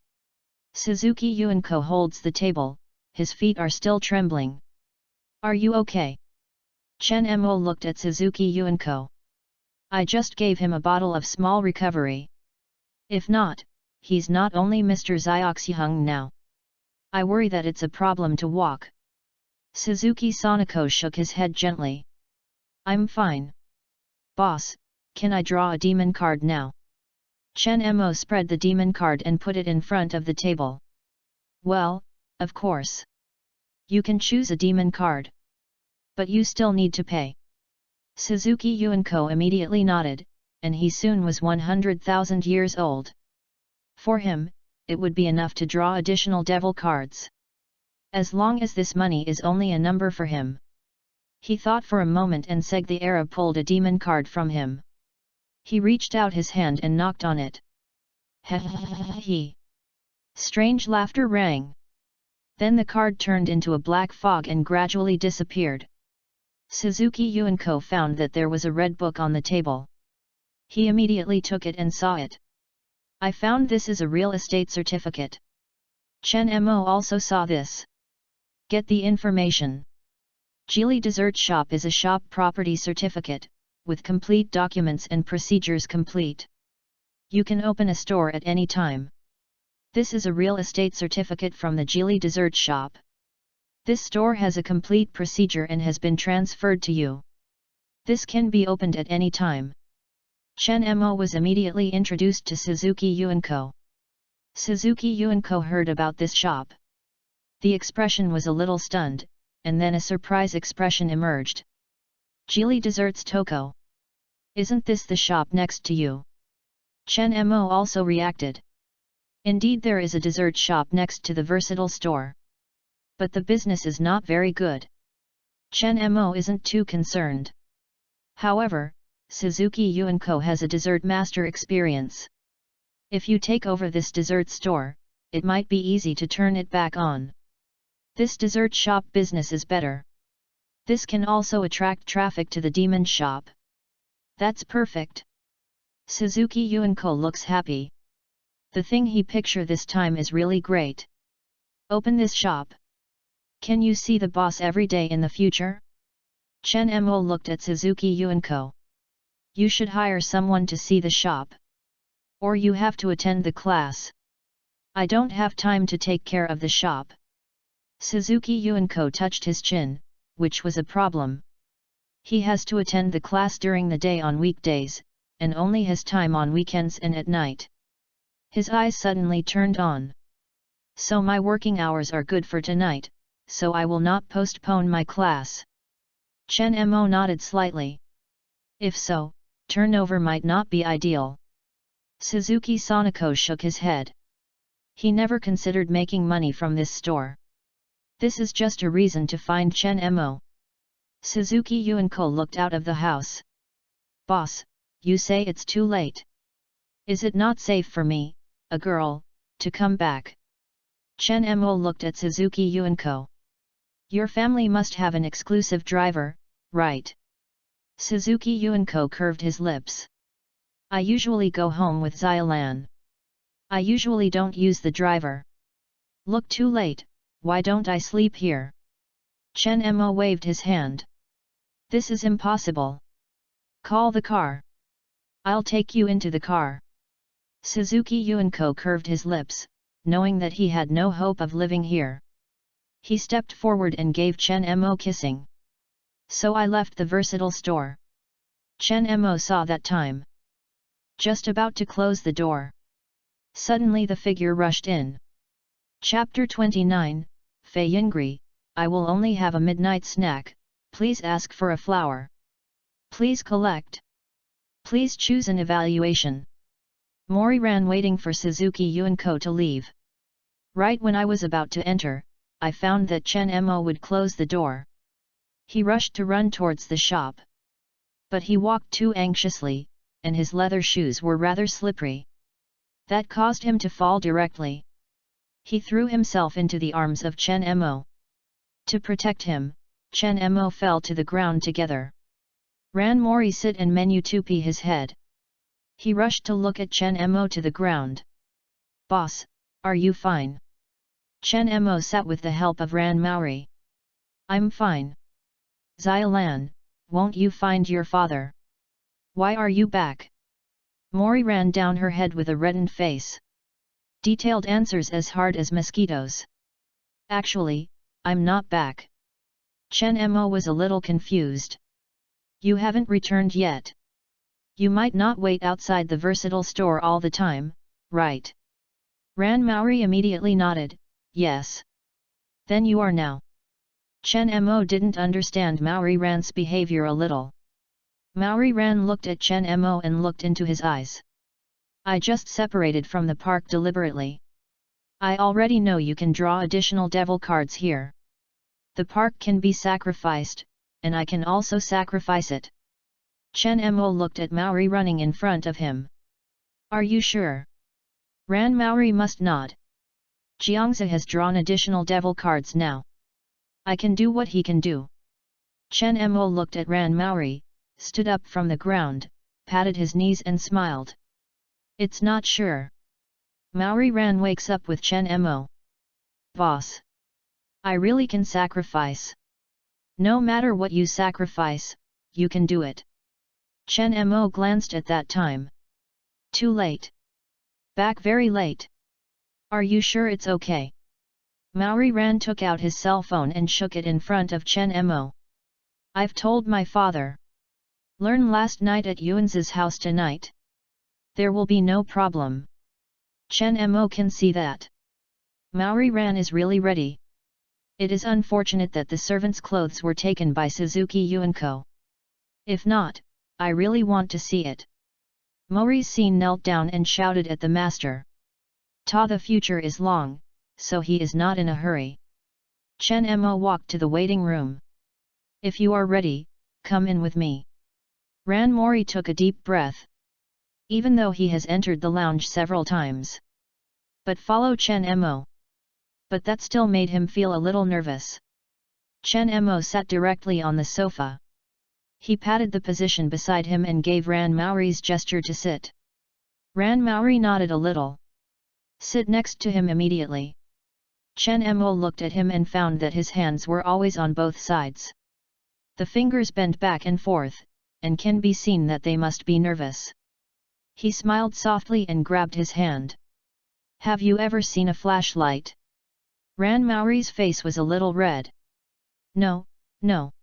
Suzuki Yuenko holds the table, his feet are still trembling. Are you okay? Chen Mo looked at Suzuki Yuenko. I just gave him a bottle of small recovery. If not, he's not only Mr. Zioxihung now. I worry that it's a problem to walk. Suzuki Sanako shook his head gently. I'm fine. Boss, can I draw a demon card now? Chen Mo spread the demon card and put it in front of the table. Well, of course. You can choose a demon card. But you still need to pay. Suzuki Yuenko immediately nodded, and he soon was 100,000 years old. For him, it would be enough to draw additional devil cards. As long as this money is only a number for him. He thought for a moment and Seg the Arab pulled a demon card from him. He reached out his hand and knocked on it. He. Strange laughter rang. Then the card turned into a black fog and gradually disappeared. Suzuki Yuenko found that there was a red book on the table. He immediately took it and saw it. I found this is a real estate certificate. Chen Mo also saw this. Get the information. Geely Dessert Shop is a shop property certificate, with complete documents and procedures complete. You can open a store at any time. This is a real estate certificate from the Geely Dessert Shop. This store has a complete procedure and has been transferred to you. This can be opened at any time. Chen Mo was immediately introduced to Suzuki Yuenko. Suzuki Yuenko heard about this shop. The expression was a little stunned, and then a surprise expression emerged. Geely Desserts Toko. Isn't this the shop next to you? Chen Mo also reacted. Indeed, there is a dessert shop next to the versatile store. But the business is not very good. Chen Mo isn't too concerned. However, Suzuki Yuan-ko has a dessert master experience. If you take over this dessert store, it might be easy to turn it back on. This dessert shop business is better. This can also attract traffic to the demon shop. That's perfect. Suzuki Yuan-ko looks happy. The thing he picture this time is really great. Open this shop. Can you see the boss every day in the future? Chen Mo looked at Suzuki Yuan-ko. You should hire someone to see the shop. Or you have to attend the class. I don't have time to take care of the shop. Suzuki Yuan-ko touched his chin, which was a problem. He has to attend the class during the day on weekdays, and only has time on weekends and at night. His eyes suddenly turned on. So my working hours are good for tonight, so I will not postpone my class. Chen Mo nodded slightly. If so, turnover might not be ideal. Suzuki Sanako shook his head. He never considered making money from this store. This is just a reason to find Chen Mo. Suzuki Yuan-ko looked out of the house. Boss, you say it's too late. Is it not safe for me, a girl, to come back? Chen Mo looked at Suzuki Yuan-ko. Your family must have an exclusive driver, right? Suzuki Yuan-ko curved his lips. I usually go home with Xiaolan. I usually don't use the driver. Look, too late, why don't I sleep here? Chen Mo waved his hand. This is impossible. Call the car. I'll take you into the car. Suzuki Yuan-ko curved his lips, knowing that he had no hope of living here. He stepped forward and gave Chen Mo kissing. So I left the versatile store. Chen Mo saw that time. Just about to close the door. Suddenly the figure rushed in. Chapter 29, Fei Yingli, I will only have a midnight snack, please ask for a flower. Please collect. Please choose an evaluation. Mori ran waiting for Suzuki Yuan-ko to leave. Right when I was about to enter, I found that Chen Mo would close the door. He rushed to run towards the shop. But he walked too anxiously, and his leather shoes were rather slippery. That caused him to fall directly. He threw himself into the arms of Chen Mo. To protect him, Chen Mo fell to the ground together. Ran Mori sit and menu tupi his head. He rushed to look at Chen Mo to the ground. Boss, are you fine? Chen Mo sat with the help of Ran Maori. I'm fine. Xiaolan, won't you find your father? Why are you back? Mori ran down her head with a reddened face. Detailed answers as hard as mosquitoes. Actually, I'm not back. Chen Mo was a little confused. You haven't returned yet. You might not wait outside the versatile store all the time, right? Ran Maori immediately nodded, yes. Then you are now. Chen Mo didn't understand Maori Ran's behavior a little. Maori Ran looked at Chen Mo and looked into his eyes. I just separated from the park deliberately. I already know you can draw additional devil cards here. The park can be sacrificed, and I can also sacrifice it. Chen Mo looked at Maori running in front of him. Are you sure? Ran Maori must nod. Jiangzi has drawn additional devil cards now. I can do what he can do. Chen Mo looked at Ran Maori, stood up from the ground, patted his knees and smiled. It's not sure. Maori Ran wakes up with Chen Mo. Boss. I really can sacrifice. No matter what you sacrifice, you can do it. Chen Mo glanced at that time. Too late. Back very late. Are you sure it's okay? Maori Ran took out his cell phone and shook it in front of Chen Mo. I've told my father. Learn last night at Yuan's house tonight. There will be no problem. Chen Mo can see that. Maori Ran is really ready. It is unfortunate that the servant's clothes were taken by Suzuki Yuan-ko. If not, I really want to see it. Mori's scene knelt down and shouted at the master. The future is long, so he is not in a hurry. Chen Mo walked to the waiting room. If you are ready, come in with me. Ran Mori took a deep breath. Even though he has entered the lounge several times. But follow Chen Mo. But that still made him feel a little nervous. Chen Mo sat directly on the sofa. He patted the position beside him and gave Ran Mori's gesture to sit. Ran Mori nodded a little. Sit next to him immediately. Chen Mo looked at him and found that his hands were always on both sides. The fingers bent back and forth, and can be seen that they must be nervous. He smiled softly and grabbed his hand. Have you ever seen a flashlight? Ran Mori's face was a little red. No, no.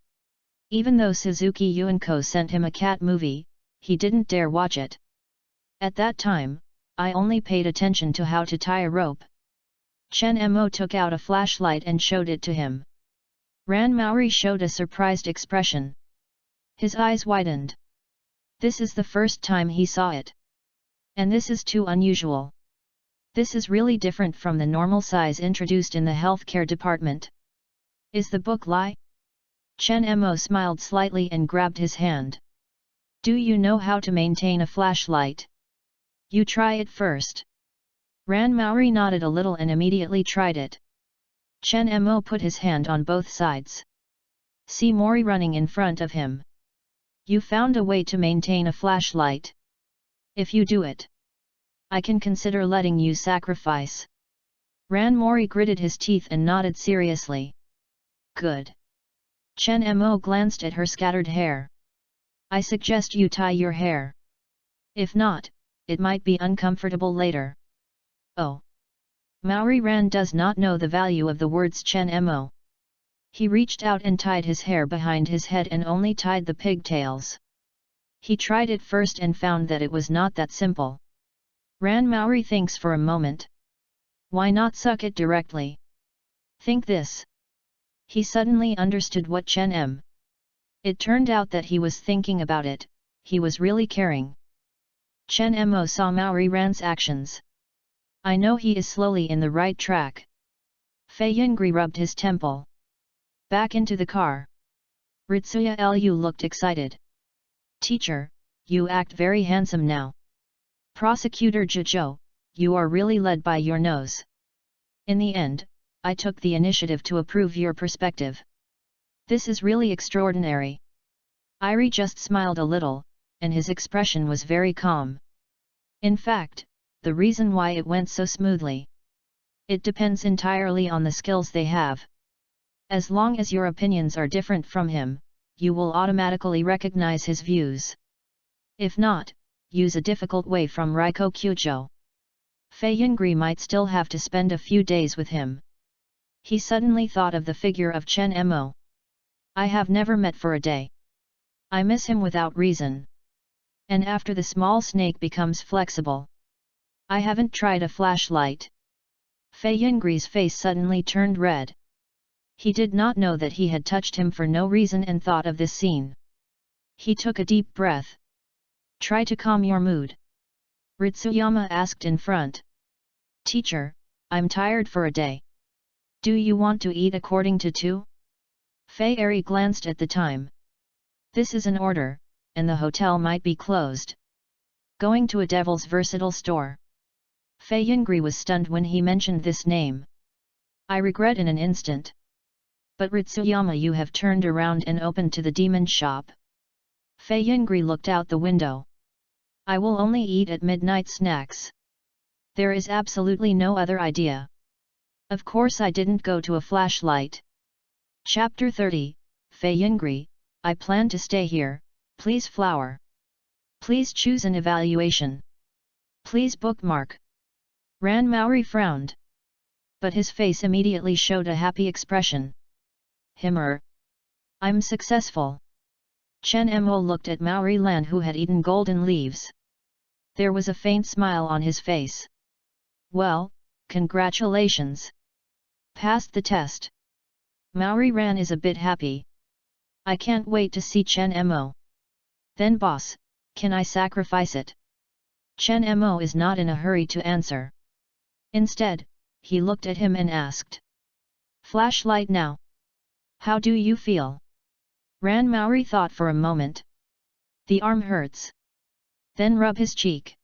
Even though Suzuki Yuenko sent him a cat movie, he didn't dare watch it. At that time, I only paid attention to how to tie a rope. Chen Mo took out a flashlight and showed it to him. Ran Mori showed a surprised expression. His eyes widened. This is the first time he saw it. And this is too unusual. This is really different from the normal size introduced in the healthcare department. Is the book lie? Chen Mo smiled slightly and grabbed his hand. Do you know how to maintain a flashlight? You try it first. Ran Mori nodded a little and immediately tried it. Chen Mo put his hand on both sides. See Mori running in front of him. You found a way to maintain a flashlight. If you do it, I can consider letting you sacrifice. Ran Mori gritted his teeth and nodded seriously. Good. Chen Mo glanced at her scattered hair. I suggest you tie your hair. If not, it might be uncomfortable later. Oh. Mori Ran does not know the value of the words Chen Mo. He reached out and tied his hair behind his head and only tied the pigtails. He tried it first and found that it was not that simple. Ran Mori thinks for a moment. Why not suck it directly? Think this. He suddenly understood what Chen. It turned out that he was thinking about it, he was really caring. Chen Mo saw Mori Ran's actions. I know he is slowly in the right track. Fei Yingli rubbed his temple. Back into the car. Ritsuya Lu looked excited. Teacher, you act very handsome now. Prosecutor Zhizhou, you are really led by your nose. In the end, I took the initiative to approve your perspective. This is really extraordinary. Irie just smiled a little, and his expression was very calm. In fact, the reason why it went so smoothly. It depends entirely on the skills they have. As long as your opinions are different from him, you will automatically recognize his views. If not, use a difficult way from Raiko Kyujo. Fei Yingli might still have to spend a few days with him. He suddenly thought of the figure of Chen Mo. I have never met for a day. I miss him without reason. And after the small snake becomes flexible. I haven't tried a flashlight. Fei Yingli's face suddenly turned red. He did not know that he had touched him for no reason and thought of this scene. He took a deep breath. Try to calm your mood. Ritsuyama asked in front. Teacher, I'm tired for a day. Do you want to eat according to 2? Fei Eri glanced at the time. This is an order, and the hotel might be closed. Going to a devil's versatile store. Fei Yingli was stunned when he mentioned this name. I regret in an instant. But Ritsuyama, you have turned around and opened to the demon shop. Fei Yingli looked out the window. I will only eat at midnight snacks. There is absolutely no other idea. Of course I didn't go to a flashlight. Chapter 30, Fei Yingli, I plan to stay here, please flower. Please choose an evaluation. Please bookmark. Ran Mori frowned. But his face immediately showed a happy expression. Himmer. I'm successful. Chen Mo looked at Mori Lan who had eaten golden leaves. There was a faint smile on his face. Well, congratulations. Passed the test. Mori Ran is a bit happy. I can't wait to see Chen Mo. Then boss, can I sacrifice it? Chen Mo is not in a hurry to answer. Instead, he looked at him and asked. Flashlight now. How do you feel? Ran Maori thought for a moment. The arm hurts. Then rub his cheek.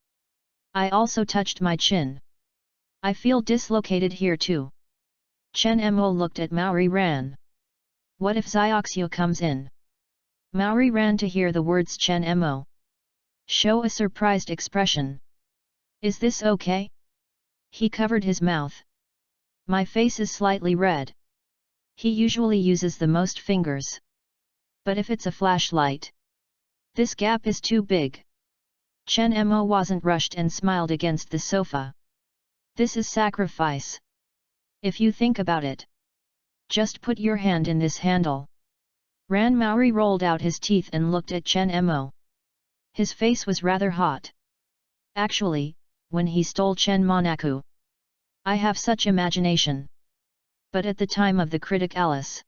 I also touched my chin. I feel dislocated here too. Chen Mo looked at Maori Ran. What if Zioxio comes in? Maori ran to hear the words Chen Mo. Show a surprised expression. Is this okay? He covered his mouth. My face is slightly red. He usually uses the most fingers. But if it's a flashlight, this gap is too big. Chen Mo wasn't rushed and smiled against the sofa. This is sacrifice. If you think about it. Just put your hand in this handle. Ran Maori rolled out his teeth and looked at Chen Mo. His face was rather hot. Actually, when he stole Chen Monaku, I have such imagination. But at the time of the critic Alice,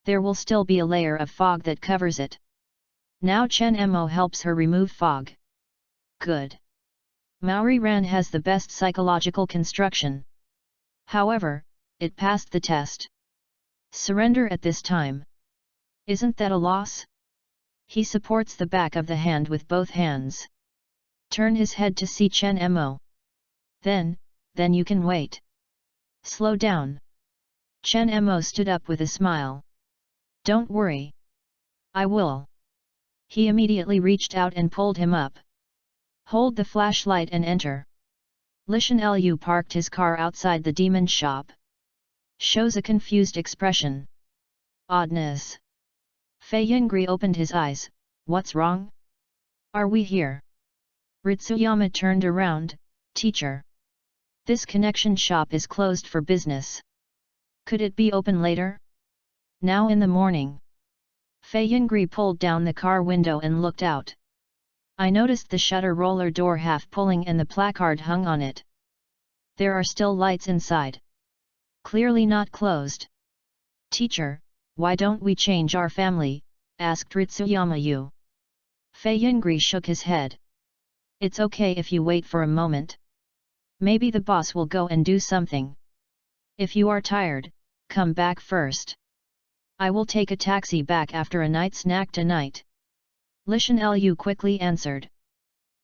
there will still be a layer of fog that covers it. Now Chen Mo helps her remove fog. Good. Maori Ran has the best psychological construction. However, it passed the test. Surrender at this time. Isn't that a loss? He supports the back of the hand with both hands. Turn his head to see Chen Mo. Then you can wait. Slow down. Chen Mo stood up with a smile. Don't worry. I will. He immediately reached out and pulled him up. Hold the flashlight and enter. Lishan Lu parked his car outside the demon shop. Shows a confused expression. Oddness. Fei Yingri opened his eyes. What's wrong? Are we here? Ritsuyama turned around. Teacher. This connection shop is closed for business. Could it be open later? Now in the morning. Fei Yingri pulled down the car window and looked out. I noticed the shutter roller door half pulling and the placard hung on it. There are still lights inside. Clearly not closed. Teacher, why don't we change our family? Asked Ritsuyama Yu. Fei Yingri shook his head. It's okay if you wait for a moment. Maybe the boss will go and do something. If you are tired, come back first. I will take a taxi back after a night snack tonight. Lishan Lu quickly answered.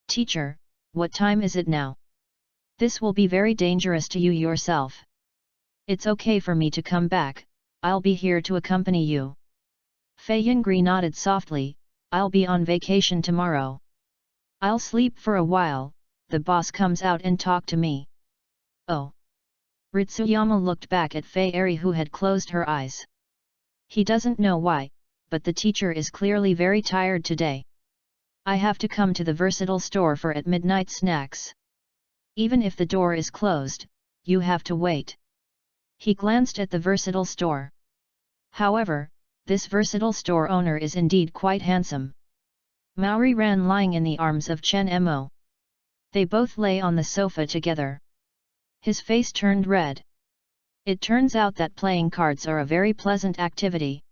Teacher, what time is it now? This will be very dangerous to you yourself. It's okay for me to come back, I'll be here to accompany you. Fei Yingri nodded softly. I'll be on vacation tomorrow. I'll sleep for a while, the boss comes out and talk to me. Oh. Ritsuyama looked back at Fei Eri who had closed her eyes. He doesn't know why, but the teacher is clearly very tired today. I have to come to the versatile store for at midnight snacks. Even if the door is closed, you have to wait. He glanced at the versatile store. However, this versatile store owner is indeed quite handsome. Maori Ran lying in the arms of Chen Mo. They both lay on the sofa together. His face turned red. It turns out that playing cards are a very pleasant activity.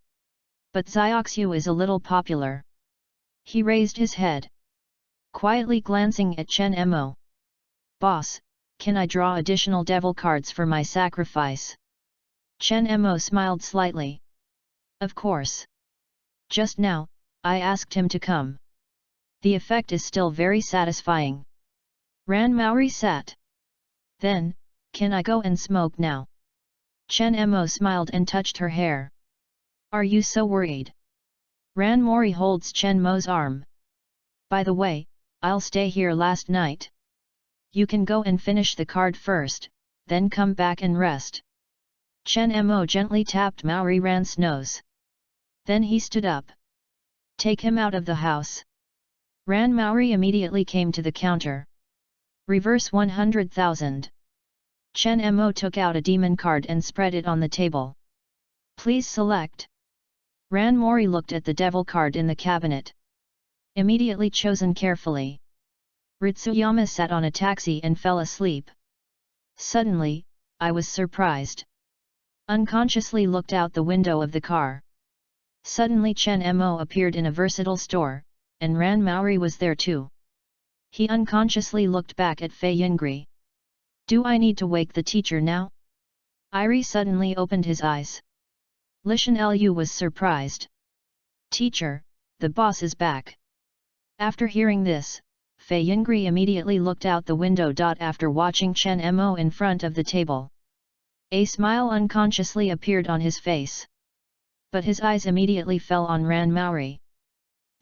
But Zioxu is a little popular. He raised his head. Quietly glancing at Chen Mo. Boss, can I draw additional devil cards for my sacrifice? Chen Mo smiled slightly. Of course. Just now, I asked him to come. The effect is still very satisfying. Ran Maori sat. Then, can I go and smoke now? Chen Mo smiled and touched her hair. Are you so worried? Ran Mori holds Chen Mo's arm. By the way, I'll stay here last night. You can go and finish the card first, then come back and rest. Chen Mo gently tapped Maori Ran's nose. Then he stood up. Take him out of the house. Ran Maori immediately came to the counter. Reverse 100,000. Chen Mo took out a demon card and spread it on the table. Please select. Ran Mori looked at the devil card in the cabinet. Immediately chosen carefully. Ritsuyama sat on a taxi and fell asleep. Suddenly, I was surprised. Unconsciously looked out the window of the car. Suddenly Chen Mo appeared in a versatile store, and Ran Maori was there too. He unconsciously looked back at Fei Yingli. Do I need to wake the teacher now? Iri suddenly opened his eyes. Lishan Lu was surprised. Teacher, the boss is back. After hearing this, Fei Yingli immediately looked out the window. After watching Chen Mo in front of the table, a smile unconsciously appeared on his face. But his eyes immediately fell on Ran Maori.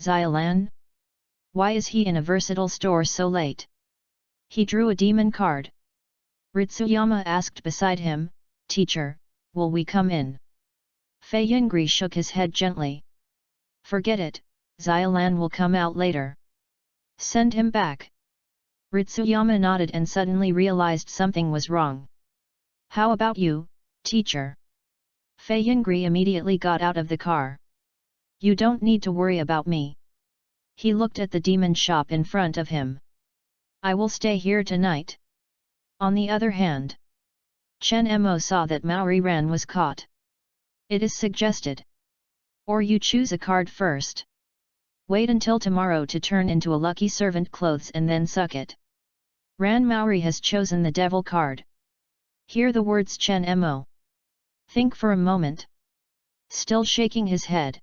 Xiaolan? Why is he in a versatile store so late? He drew a demon card. Ritsuyama asked beside him, Teacher, will we come in? Fei Yingli shook his head gently. Forget it, Xiaolan will come out later. Send him back. Ritsuyama nodded and suddenly realized something was wrong. How about you, teacher? Fei Yingli immediately got out of the car. You don't need to worry about me. He looked at the demon shop in front of him. I will stay here tonight. On the other hand, Chen Mo saw that Maori Ran was caught. It is suggested. Or you choose a card first. Wait until tomorrow to turn into a lucky servant clothes and then suck it. Ran Maori has chosen the devil card. Hear the words Chen Mo. Think for a moment. Still shaking his head.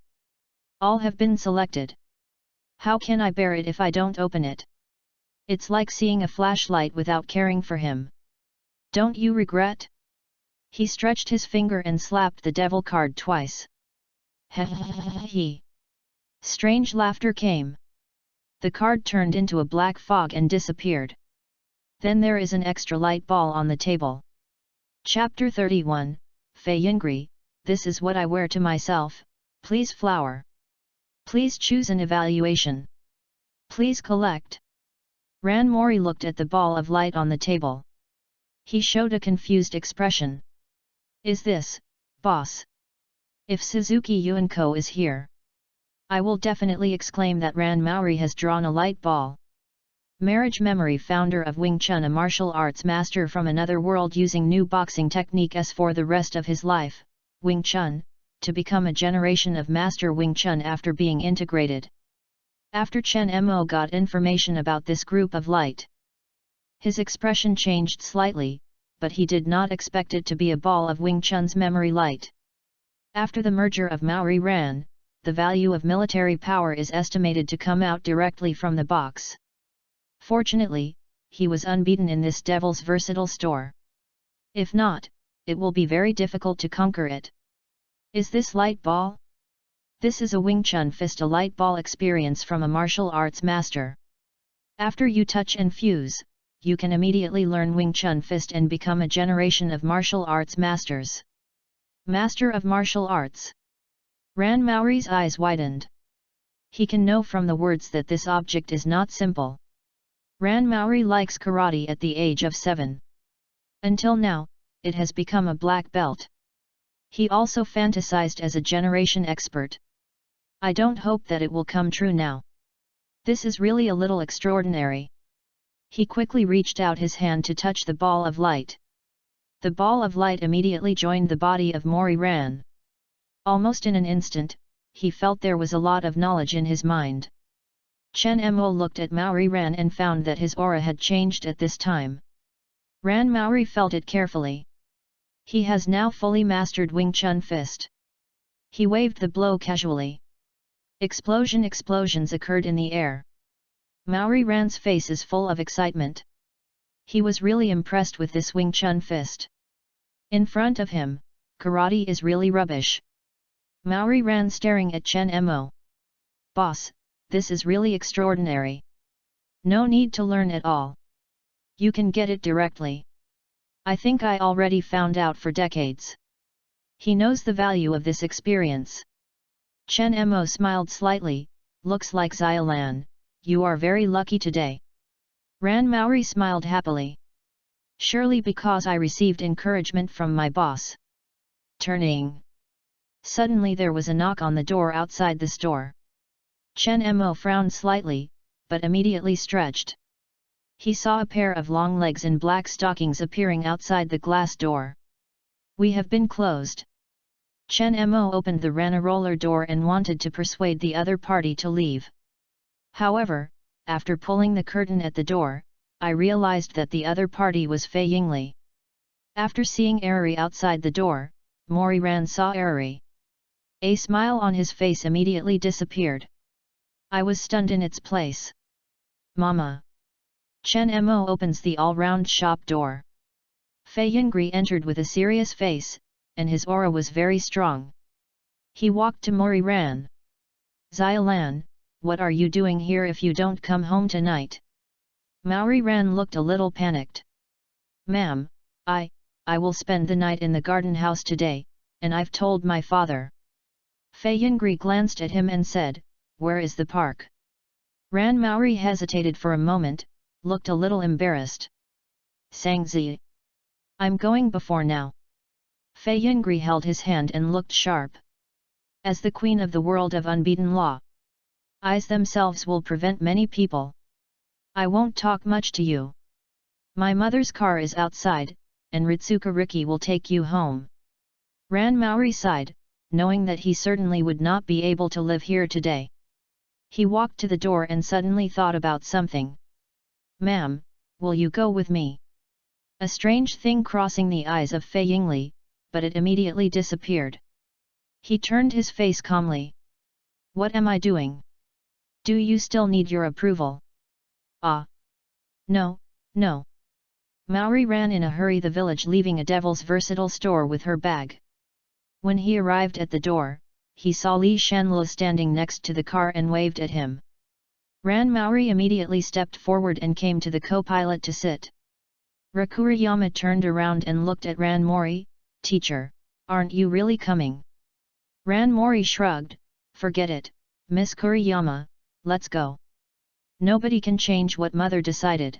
All have been selected. How can I bear it if I don't open it? It's like seeing a flashlight without caring for him. Don't you regret? He stretched his finger and slapped the devil card twice. He. Strange laughter came. The card turned into a black fog and disappeared. Then there is an extra light ball on the table. Chapter 31, Fei Yingli, this is what I wear to myself, please flower. Please choose an evaluation. Please collect. Ran Mori looked at the ball of light on the table. He showed a confused expression. Is this, boss? If Suzuki Yuanko is here, I will definitely exclaim that Ran Maori has drawn a light ball. Marriage Memory, founder of Wing Chun, a martial arts master from another world using new boxing techniques for the rest of his life, Wing Chun, to become a generation of master Wing Chun after being integrated. After Chen Mo got information about this group of light, his expression changed slightly, but he did not expect it to be a ball of Wing Chun's memory light. After the merger of Maori Ran, the value of military power is estimated to come out directly from the box. Fortunately, he was unbeaten in this devil's versatile store. If not, it will be very difficult to conquer it. Is this light ball? This is a Wing Chun fist, a light ball experience from a martial arts master. After you touch and fuse, you can immediately learn Wing Chun fist and become a generation of martial arts masters. Master of martial arts. Ran Maori's eyes widened. He can know from the words that this object is not simple. Ran Maori likes karate at the age of 7. Until now, it has become a black belt. He also fantasized as a generation expert. I don't hope that it will come true now. This is really a little extraordinary. He quickly reached out his hand to touch the ball of light. The ball of light immediately joined the body of Mori Ran. Almost in an instant, he felt there was a lot of knowledge in his mind. Chen Mo looked at Maori Ran and found that his aura had changed at this time. Ran Maori felt it carefully. He has now fully mastered Wing Chun fist. He waved the blow casually. Explosions occurred in the air. Maori Ran's face is full of excitement. He was really impressed with this Wing Chun fist. In front of him, karate is really rubbish. Maori Ran staring at Chen Mo. Boss, this is really extraordinary. No need to learn at all. You can get it directly. I think I already found out for decades. He knows the value of this experience. Chen Mo smiled slightly, looks like Xiaolan, you are very lucky today. Ran Maori smiled happily. Surely because I received encouragement from my boss. Turning. Suddenly there was a knock on the door outside the store. Chen Mo frowned slightly, but immediately stretched. He saw a pair of long legs in black stockings appearing outside the glass door. We have been closed. Chen Mo opened the Rana roller door and wanted to persuade the other party to leave. However, after pulling the curtain at the door, I realized that the other party was Fei Yingli. After seeing Eri outside the door, Mori Ran saw Eri. A smile on his face immediately disappeared. I was stunned in its place. Mama! Chen Mo opens the all-round shop door. Fei Yingli entered with a serious face, and his aura was very strong. He walked to Mori Ran. Xiaolan, what are you doing here if you don't come home tonight? Maori Ran looked a little panicked. Ma'am, I will spend the night in the garden house today, and I've told my father. Fei Yingli glanced at him and said, where is the park? Ran Maori hesitated for a moment, looked a little embarrassed. Sangzi. I'm going before now. Fei Yingli held his hand and looked sharp. As the queen of the world of unbeaten law, eyes themselves will prevent many people. I won't talk much to you. My mother's car is outside, and Ritsuka Riki will take you home. Ran Maori sighed, knowing that he certainly would not be able to live here today. He walked to the door and suddenly thought about something. Ma'am, will you go with me? A strange thing crossing the eyes of Fei Yingli, but it immediately disappeared. He turned his face calmly. What am I doing? Do you still need your approval? Ah! No, no. Maori ran in a hurry the village, leaving a devil's versatile store with her bag. When he arrived at the door, he saw Li Shanlu standing next to the car and waved at him. Ran Maori immediately stepped forward and came to the co-pilot to sit. Rakuriyama turned around and looked at Ran Mori. Teacher, aren't you really coming? Ran Mori shrugged, forget it, Miss Kuriyama, let's go. Nobody can change what mother decided.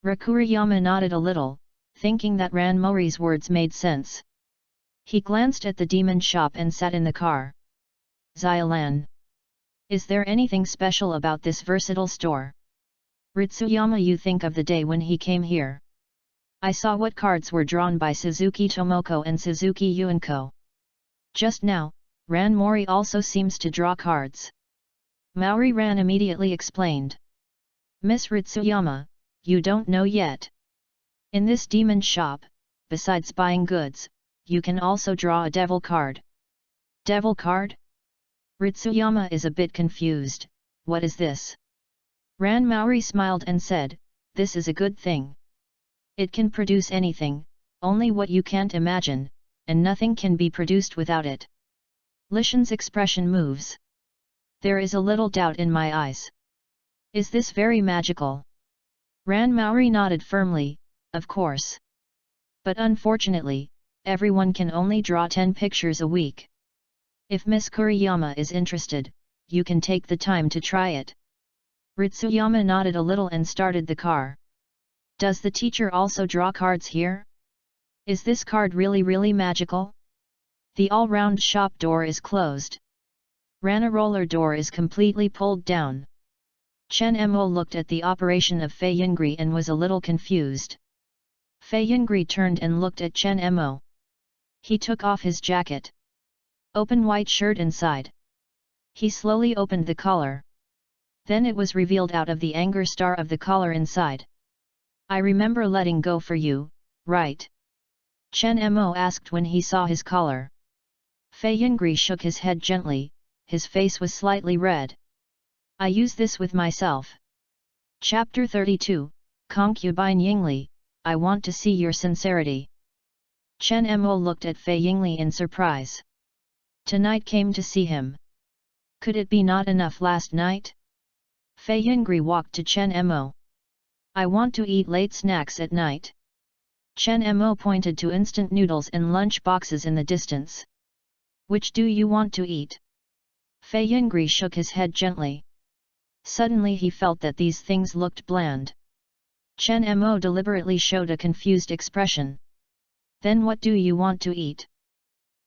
Rakuriyama nodded a little, thinking that Ran Mori's words made sense. He glanced at the demon shop and sat in the car. Xiaolan. Is there anything special about this versatile store? Ritsuyama, you think of the day when he came here. I saw what cards were drawn by Suzuki Tomoko and Suzuki Yuenko. Just now, Ran Mori also seems to draw cards. Maori Ran immediately explained. Miss Ritsuyama, you don't know yet. In this demon shop, besides buying goods, you can also draw a devil card. Devil card? Ritsuyama is a bit confused. What is this? Ran Maori smiled and said, this is a good thing. It can produce anything, only what you can't imagine, and nothing can be produced without it. Lishan's expression moves. There is a little doubt in my eyes. Is this very magical? Ran Maori nodded firmly, of course. But unfortunately, everyone can only draw 10 pictures a week. If Miss Kuriyama is interested, you can take the time to try it. Ritsuyama nodded a little and started the car. Does the teacher also draw cards here? Is this card really magical? The all-round shop door is closed. Rana roller door is completely pulled down. Chen Mo looked at the operation of Fei Yingli and was a little confused. Fei Yingli turned and looked at Chen Mo. He took off his jacket. Open white shirt inside. He slowly opened the collar. Then it was revealed out of the anger star of the collar inside. I remember letting go for you, right? Chen Mo asked when he saw his collar. Fei Yingli shook his head gently, his face was slightly red. I use this with myself. Chapter 32, Concubine Yingli, I want to see your sincerity. Chen Mo looked at Fei Yingli in surprise. Tonight came to see him. Could it be not enough last night? Fei Yingli walked to Chen Mo. I want to eat late snacks at night. Chen Mo pointed to instant noodles and lunch boxes in the distance. Which do you want to eat? Fei Yingli shook his head gently. Suddenly he felt that these things looked bland. Chen Mo deliberately showed a confused expression. Then what do you want to eat?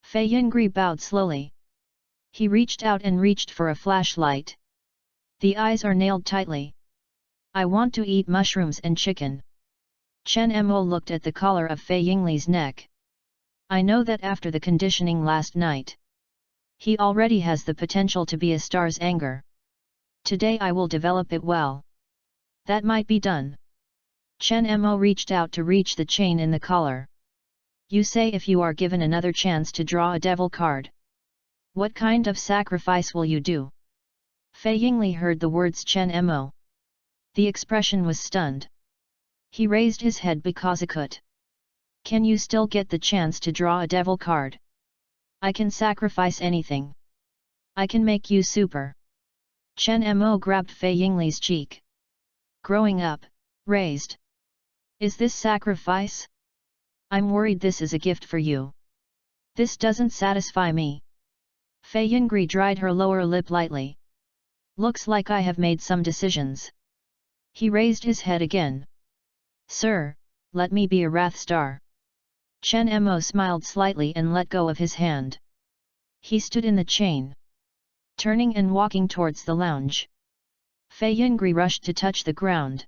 Fei Yingli bowed slowly. He reached out and reached for a flashlight. The eyes are nailed tightly. I want to eat mushrooms and chicken. Chen Mo looked at the collar of Fei Yingli's neck. I know that after the conditioning last night, he already has the potential to be a star's anger. Today I will develop it well. That might be done. Chen Mo reached out to reach the chain in the collar. You say if you are given another chance to draw a devil card. What kind of sacrifice will you do? Fei Yingli heard the words Chen Mo. The expression was stunned. He raised his head because it could. Can you still get the chance to draw a devil card? I can sacrifice anything. I can make you super. Chen Mo grabbed Fei Yingli's cheek. Growing up, raised. Is this sacrifice? I'm worried this is a gift for you. This doesn't satisfy me. Fei Yingli dried her lower lip lightly. Looks like I have made some decisions. He raised his head again. Sir, let me be a wrath star. Chen Mo smiled slightly and let go of his hand. He stood in the chain, turning and walking towards the lounge. Fei Yingli rushed to touch the ground.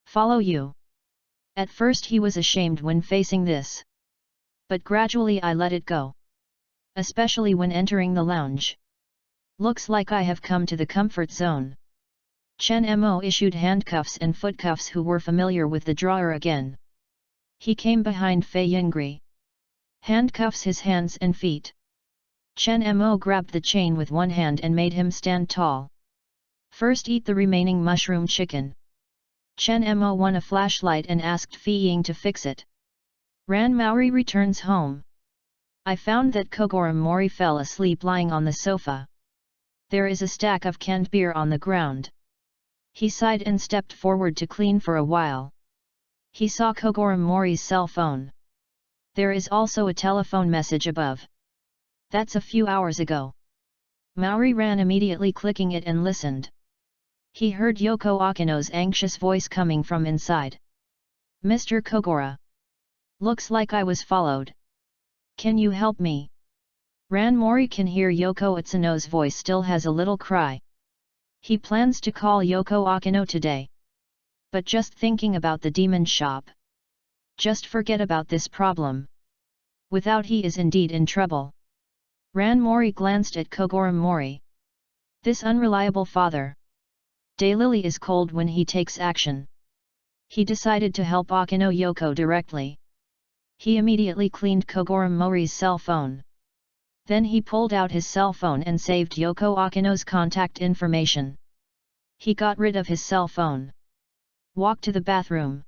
Follow you. At first he was ashamed when facing this. But gradually I let it go. Especially when entering the lounge. Looks like I have come to the comfort zone. Chen Mo issued handcuffs and footcuffs who were familiar with the drawer again. He came behind Fei Yingli. Handcuffs his hands and feet. Chen Mo grabbed the chain with one hand and made him stand tall. First eat the remaining mushroom chicken. Chen Mo won a flashlight and asked Fei Ying to fix it. Ran Maori returns home. I found that Kogoram Mori fell asleep lying on the sofa. There is a stack of canned beer on the ground. He sighed and stepped forward to clean for a while. He saw Kogoram Mori's cell phone. There is also a telephone message above. That's a few hours ago. Maori ran immediately clicking it and listened. He heard Yoko Akino's anxious voice coming from inside. Mr. Kogora. Looks like I was followed. Can you help me? Ran Mori can hear Yoko Atsuno's voice still has a little cry. He plans to call Yoko Akino today. But just thinking about the demon shop. Just forget about this problem. Without he is indeed in trouble. Ran Mori glanced at Kogoram Mori. This unreliable father. Daylily is cold when he takes action. He decided to help Akino Yoko directly. He immediately cleaned Kogoram Mori's cell phone. Then he pulled out his cell phone and saved Yoko Akino's contact information. He got rid of his cell phone. Walked to the bathroom.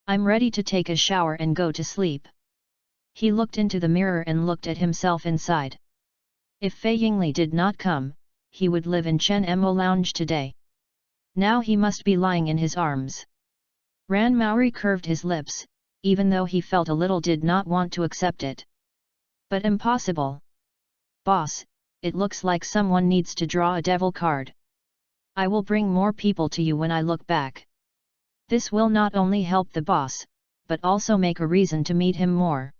I'm ready to take a shower and go to sleep. He looked into the mirror and looked at himself inside. If Fei Yingli did not come, he would live in Chen Mo lounge today. Now he must be lying in his arms. Ran Maori curved his lips, even though he felt a little did not want to accept it. But impossible. Boss, it looks like someone needs to draw a devil card. I will bring more people to you when I look back. This will not only help the boss, but also make a reason to meet him more.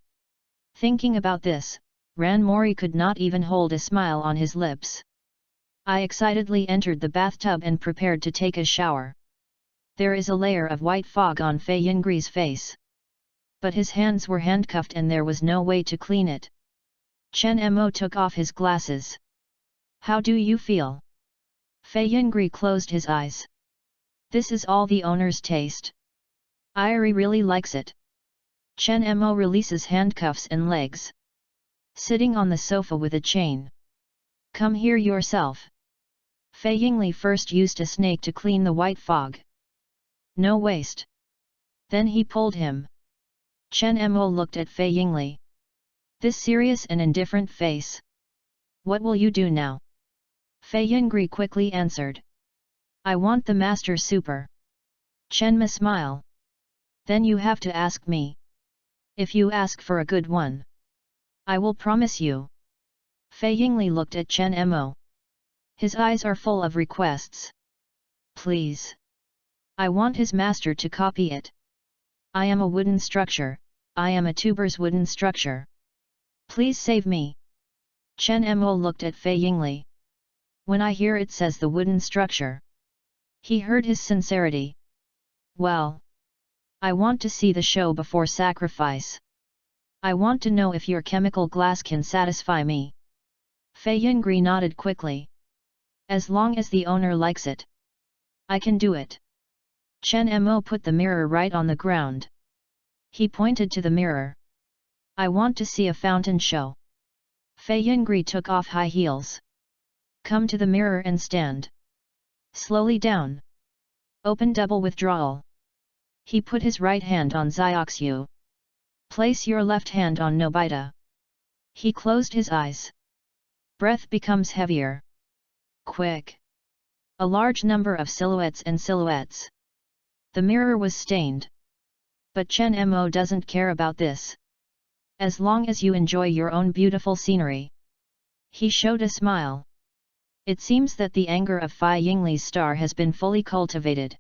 Thinking about this, Ran Mori could not even hold a smile on his lips. I excitedly entered the bathtub and prepared to take a shower. There is a layer of white fog on Fei Yingli's face. But his hands were handcuffed and there was no way to clean it. Chen Mo took off his glasses. How do you feel? Fei Yingli closed his eyes. This is all the owner's taste. Irie really likes it. Chen Mo releases handcuffs and legs. Sitting on the sofa with a chain. Come here yourself. Fei Yingli first used a snake to clean the white fog. No waste. Then he pulled him. Chen Mo looked at Fei Yingli. This serious and indifferent face. What will you do now? Fei Yingli quickly answered. I want the master super. Chen Ma smile. Then you have to ask me. If you ask for a good one, I will promise you. Fei Yingli looked at Chen Mo. His eyes are full of requests. Please. I want his master to copy it. I am a wooden structure, I am a tuber's wooden structure. Please save me. Chen Mo looked at Fei Yingli. When I hear it says the wooden structure. He heard his sincerity. Well. I want to see the show before sacrifice. I want to know if your chemical glass can satisfy me. Fei Yingli nodded quickly. As long as the owner likes it. I can do it. Chen Mo put the mirror right on the ground. He pointed to the mirror. I want to see a fountain show. Fei Yingli took off high heels. Come to the mirror and stand. Slowly down. Open double withdrawal. He put his right hand on Zioxu. Place your left hand on Nobita. He closed his eyes. Breath becomes heavier. Quick. A large number of silhouettes and silhouettes. The mirror was stained. But Chen Mo doesn't care about this. As long as you enjoy your own beautiful scenery. He showed a smile. It seems that the anger of Fei Yingli's star has been fully cultivated.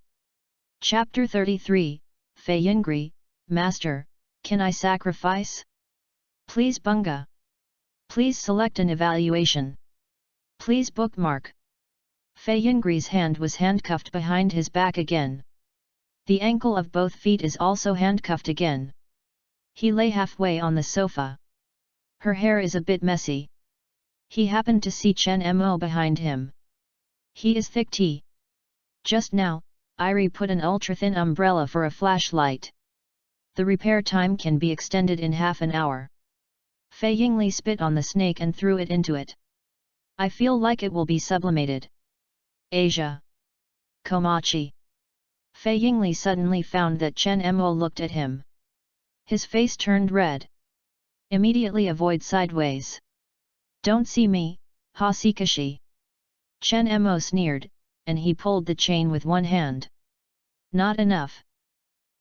Chapter 33, Fei Yingli, Master, can I sacrifice? Please bunga. Please select an evaluation. Please bookmark. Fei Yingli's hand was handcuffed behind his back again. The ankle of both feet is also handcuffed again. He lay halfway on the sofa. Her hair is a bit messy. He happened to see Chen Mo behind him. He is thick tea. Just now, Irie put an ultra-thin umbrella for a flashlight. The repair time can be extended in half an hour. Fei Yingli spit on the snake and threw it into it. I feel like it will be sublimated. Asia. Komachi. Fei Yingli suddenly found that Chen Mo looked at him. His face turned red. Immediately avoid sideways. Don't see me, Hasikashi. Chen Mo sneered, and he pulled the chain with one hand. Not enough.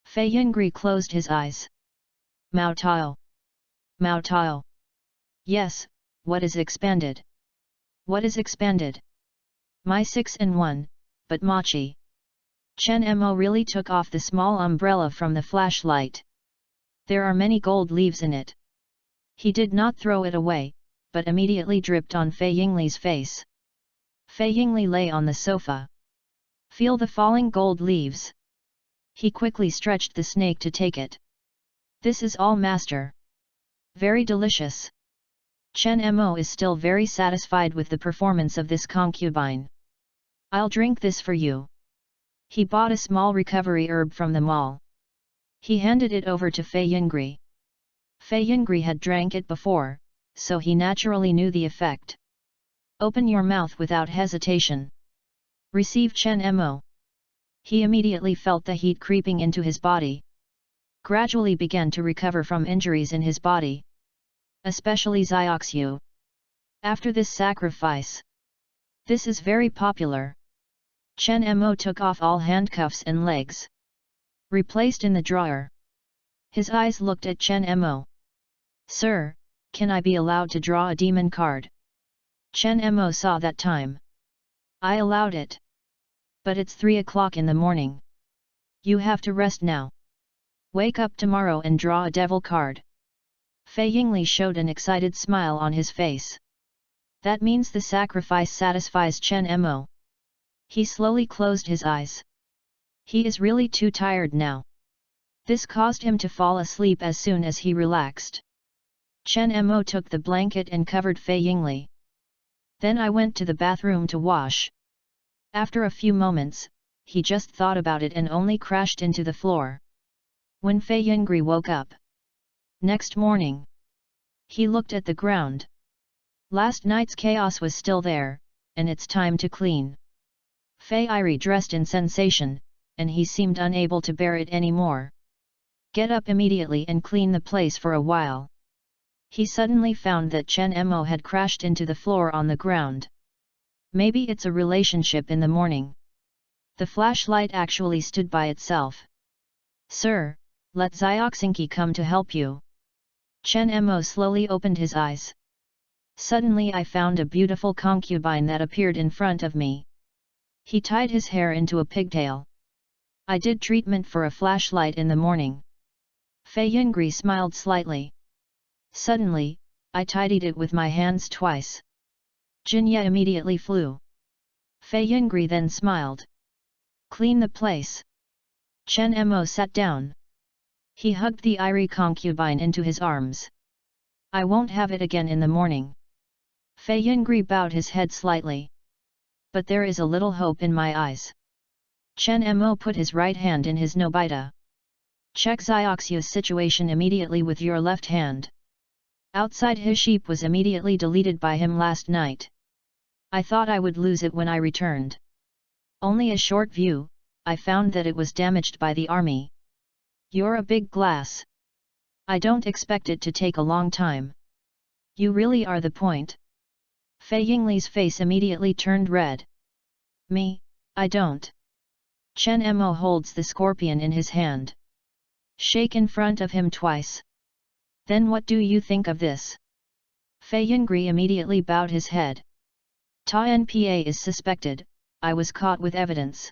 Fei Yingli closed his eyes. Mao Tao. Mao Tao. Yes, what is expanded? What is expanded? My 6 in 1, but Machi. Chen Mo really took off the small umbrella from the flashlight. There are many gold leaves in it. He did not throw it away, but immediately dripped on Fei Yingli's face. Fei Yingli lay on the sofa. Feel the falling gold leaves. He quickly stretched the snake to take it. This is all master. Very delicious. Chen Mo is still very satisfied with the performance of this concubine. I'll drink this for you. He bought a small recovery herb from the mall. He handed it over to Fei Yingli. Fei Yingli had drank it before, so he naturally knew the effect. Open your mouth without hesitation. Receive Chen Mo. He immediately felt the heat creeping into his body. Gradually began to recover from injuries in his body. Especially Zioxu. After this sacrifice. This is very popular. Chen Mo took off all handcuffs and legs. Replaced in the drawer. His eyes looked at Chen Mo. Sir, can I be allowed to draw a demon card? Chen Mo saw that time. I allowed it. But it's 3 o'clock in the morning. You have to rest now. Wake up tomorrow and draw a devil card. Fei Yingli showed an excited smile on his face. That means the sacrifice satisfies Chen Mo. He slowly closed his eyes. He is really too tired now. This caused him to fall asleep as soon as he relaxed. Chen Mo took the blanket and covered Fei Yingli. Then I went to the bathroom to wash. After a few moments, he just thought about it and only crashed into the floor. When Fei Yingli woke up. Next morning. He looked at the ground. Last night's chaos was still there, and it's time to clean. Fei Irie dressed in sensation, and he seemed unable to bear it anymore. Get up immediately and clean the place for a while. He suddenly found that Chen Mo had crashed into the floor on the ground. Maybe it's a relationship in the morning. The flashlight actually stood by itself. Sir, let Zioxinki come to help you. Chen Mo slowly opened his eyes. Suddenly I found a beautiful concubine that appeared in front of me. He tied his hair into a pigtail. I did treatment for a flashlight in the morning. Fei Yingli smiled slightly. Suddenly, I tidied it with my hands twice. Jinya immediately flew. Fei Yingli then smiled. Clean the place. Chen Mo sat down. He hugged the Irie concubine into his arms. I won't have it again in the morning. Fei Yingli bowed his head slightly. But there is a little hope in my eyes. Chen Mo put his right hand in his Nobita. Check Xioxia's situation immediately with your left hand. Outside his sheep was immediately deleted by him last night. I thought I would lose it when I returned. Only a short view, I found that it was damaged by the army. You're a big glass. I don't expect it to take a long time. You really are the point. Fei Yingli's face immediately turned red. Me, I don't. Chen Mo holds the scorpion in his hand. Shake in front of him twice. Then what do you think of this? Fei Yingli immediately bowed his head. Ta Npa is suspected, I was caught with evidence.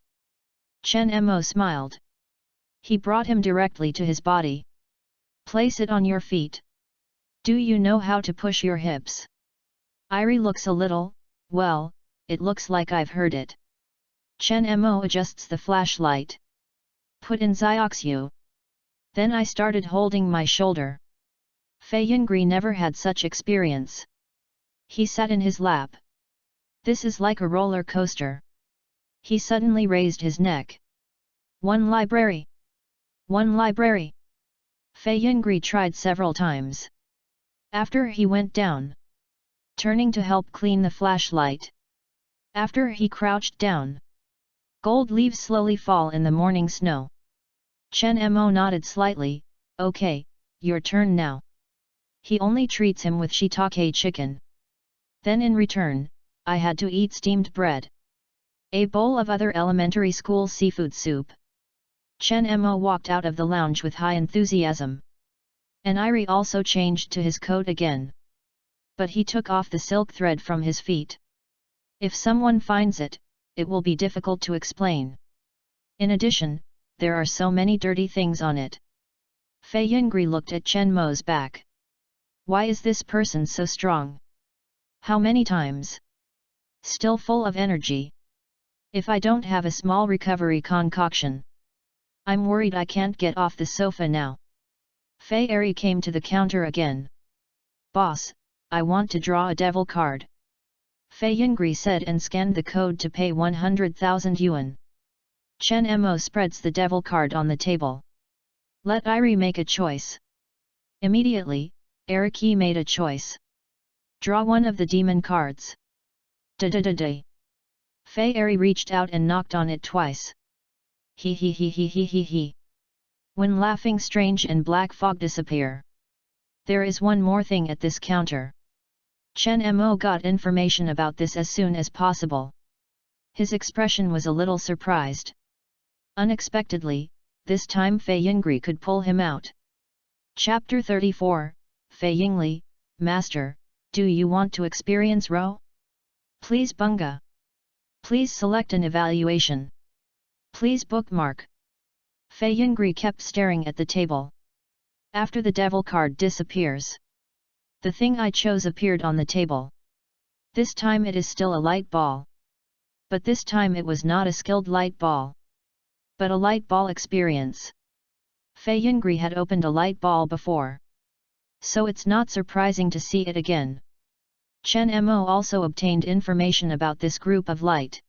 Chen Mo smiled. He brought him directly to his body. Place it on your feet. Do you know how to push your hips? Irie looks a little, well, it looks like I've heard it. Chen Mo adjusts the flashlight. Put in Xioxiu. Then I started holding my shoulder. Fei Yingli never had such experience. He sat in his lap. This is like a roller coaster. He suddenly raised his neck. One library. One library. Fei Yingli tried several times. After he went down. Turning to help clean the flashlight. After he crouched down. Gold leaves slowly fall in the morning snow. Chen Mo nodded slightly, okay, your turn now. He only treats him with shiitake chicken. Then in return, I had to eat steamed bread. A bowl of other elementary school seafood soup. Chen Mo walked out of the lounge with high enthusiasm. And Irie also changed to his coat again. But he took off the silk thread from his feet. If someone finds it, it will be difficult to explain. In addition, there are so many dirty things on it. Fei Yingli looked at Chen Mo's back. Why is this person so strong? How many times? Still full of energy. If I don't have a small recovery concoction. I'm worried I can't get off the sofa now. Fei Eri came to the counter again. Boss, I want to draw a devil card. Fei Yingli said and scanned the code to pay 100,000 yuan. Chen Mo spreads the devil card on the table. Let Irie make a choice. Immediately, Eriki made a choice. Draw one of the demon cards. Da-da-da-da. Fei Eri reached out and knocked on it twice. He he he he he he he. When laughing strange and black fog disappear. There is one more thing at this counter. Chen Mo got information about this as soon as possible. His expression was a little surprised. Unexpectedly, this time Fei Yingli could pull him out. Chapter 34, Fei Yingli, Master, do you want to experience Ro? Please bunga. Please select an evaluation. Please bookmark. Fei Yingli kept staring at the table. After the devil card disappears. The thing I chose appeared on the table. This time it is still a light ball. But this time it was not a skilled light ball. But a light ball experience. Fei Yingli had opened a light ball before. So it's not surprising to see it again. Chen Mo also obtained information about this group of light.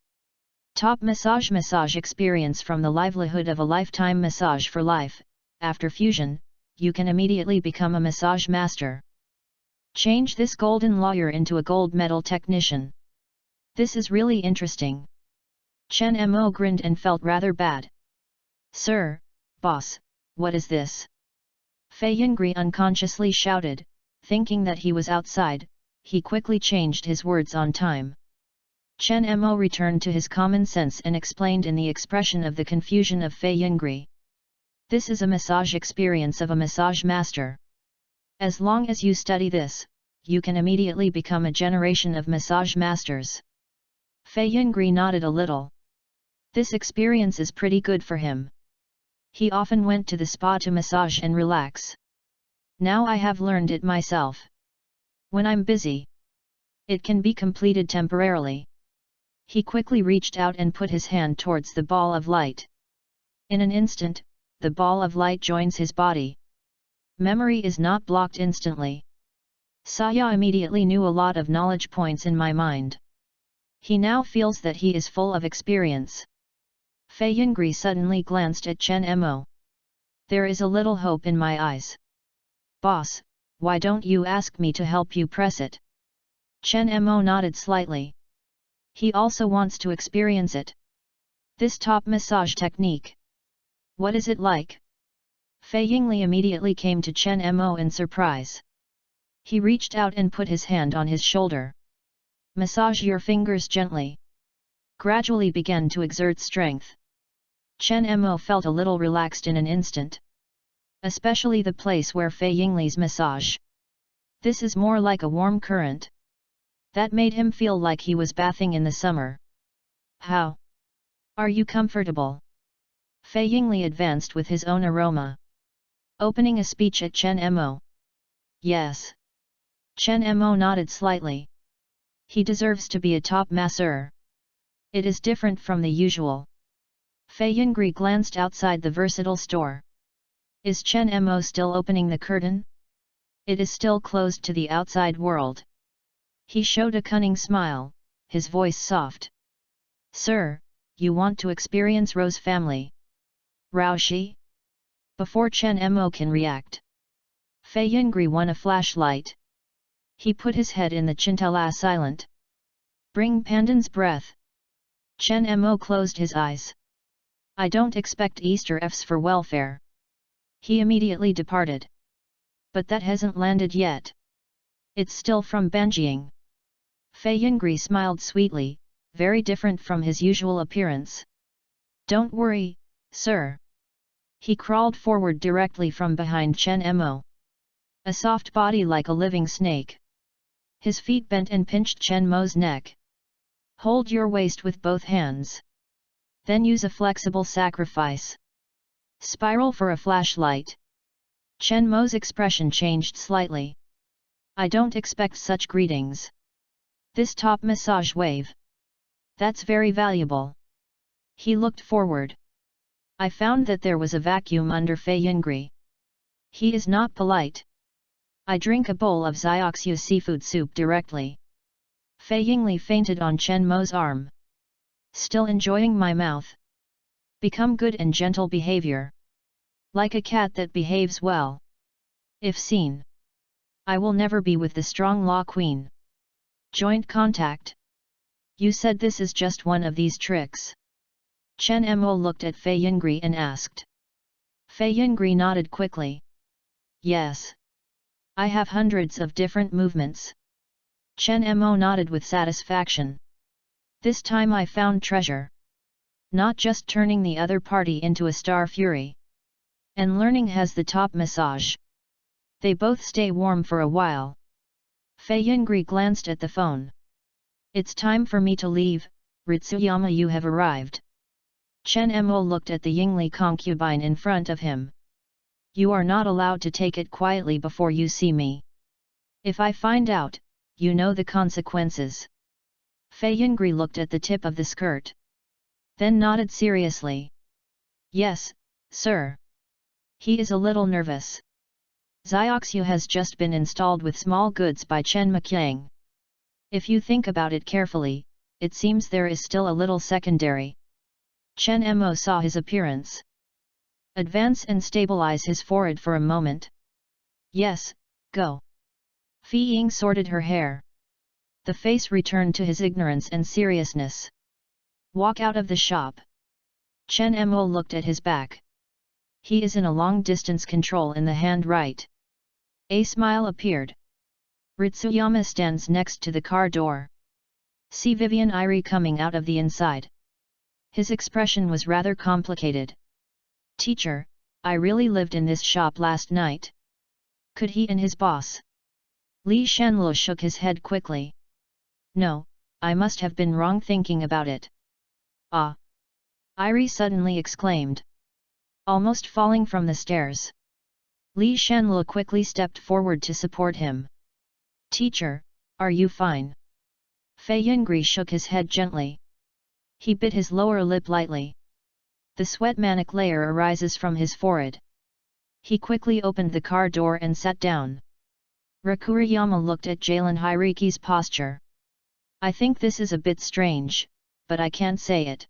Top massage experience from the livelihood of a lifetime massage for life. After fusion, you can immediately become a massage master. Change this golden lawyer into a gold medal technician. This is really interesting. Chen Mo grinned and felt rather bad. Sir, boss, what is this? Fei Yingli unconsciously shouted, thinking that he was outside, he quickly changed his words on time. Chen Mo returned to his common sense and explained in the expression of the confusion of Fei Yingli. This is a massage experience of a massage master. As long as you study this, you can immediately become a generation of massage masters. Fei Yingli nodded a little. This experience is pretty good for him. He often went to the spa to massage and relax. Now I have learned it myself. When I'm busy, it can be completed temporarily. He quickly reached out and put his hand towards the ball of light. In an instant, the ball of light joins his body. Memory is not blocked instantly. Saya immediately knew a lot of knowledge points in my mind. He now feels that he is full of experience. Fei Yingli suddenly glanced at Chen Mo. There is a little hope in my eyes. Boss, why don't you ask me to help you press it? Chen Mo nodded slightly. He also wants to experience it. This top massage technique. What is it like? Fei Yingli immediately came to Chen Mo in surprise. He reached out and put his hand on his shoulder. Massage your fingers gently. Gradually began to exert strength. Chen Mo felt a little relaxed in an instant. Especially the place where Fei Yingli's massage. This is more like a warm current. That made him feel like he was bathing in the summer. How? Are you comfortable? Fei Yingli advanced with his own aroma. Opening a speech at Chen Mo. Yes. Chen Mo nodded slightly. He deserves to be a top masseur. It is different from the usual. Fei Yingli glanced outside the versatile store. Is Chen Mo still opening the curtain? It is still closed to the outside world. He showed a cunning smile, his voice soft. Sir, you want to experience Rose family? Raoshi? Before Chen Mo can react, Fei Yingli won a flashlight. He put his head in the chintala silent. Bring Pandan's breath. Chen Mo closed his eyes. I don't expect Easter F's for welfare. He immediately departed. But that hasn't landed yet. It's still from Banjiang. Fei Yingli smiled sweetly, very different from his usual appearance. Don't worry, sir. He crawled forward directly from behind Chen Mo. A soft body like a living snake. His feet bent and pinched Chen Mo's neck. Hold your waist with both hands. Then use a flexible sacrifice. Spiral for a flashlight. Chen Mo's expression changed slightly. I don't expect such greetings. This top massage wave. That's very valuable. He looked forward. I found that there was a vacuum under Fei Yingli. He is not polite. I drink a bowl of Xioxiu seafood soup directly. Fei Yingli fainted on Chen Mo's arm. Still enjoying my mouth? Become good and gentle behavior. Like a cat that behaves well. If seen, I will never be with the strong law queen. Joint contact. You said this is just one of these tricks. Chen Mo looked at Fei Yingli and asked. Fei Yingli nodded quickly. Yes. I have hundreds of different movements. Chen Mo nodded with satisfaction. This time I found treasure. Not just turning the other party into a star fury. And learning has the top massage. They both stay warm for a while. Fei Yingli glanced at the phone. It's time for me to leave, Ritsuyama, you have arrived. Chen Mo looked at the Yingli concubine in front of him. You are not allowed to take it quietly before you see me. If I find out, you know the consequences. Fei Yingli looked at the tip of the skirt. Then nodded seriously. Yes, sir. He is a little nervous. Xioxiu has just been installed with small goods by Chen Maqiang. If you think about it carefully, it seems there is still a little secondary. Chen Mo saw his appearance. Advance and stabilize his forehead for a moment. Yes, go. Fei Ying sorted her hair. The face returned to his ignorance and seriousness. Walk out of the shop. Chen Mo looked at his back. He is in a long-distance control in the hand right. A smile appeared. Ritsuyama stands next to the car door. See Vivian Irie coming out of the inside. His expression was rather complicated. Teacher, I really lived in this shop last night. Could he and his boss? Li Shanluo shook his head quickly. No, I must have been wrong thinking about it. Ah! Irie suddenly exclaimed. Almost falling from the stairs. Li Shanluo quickly stepped forward to support him. Teacher, are you fine? Fei Yingli shook his head gently. He bit his lower lip lightly. The sweat-manic layer arises from his forehead. He quickly opened the car door and sat down. Rakuriyama looked at Jalen Hiriki's posture. I think this is a bit strange, but I can't say it.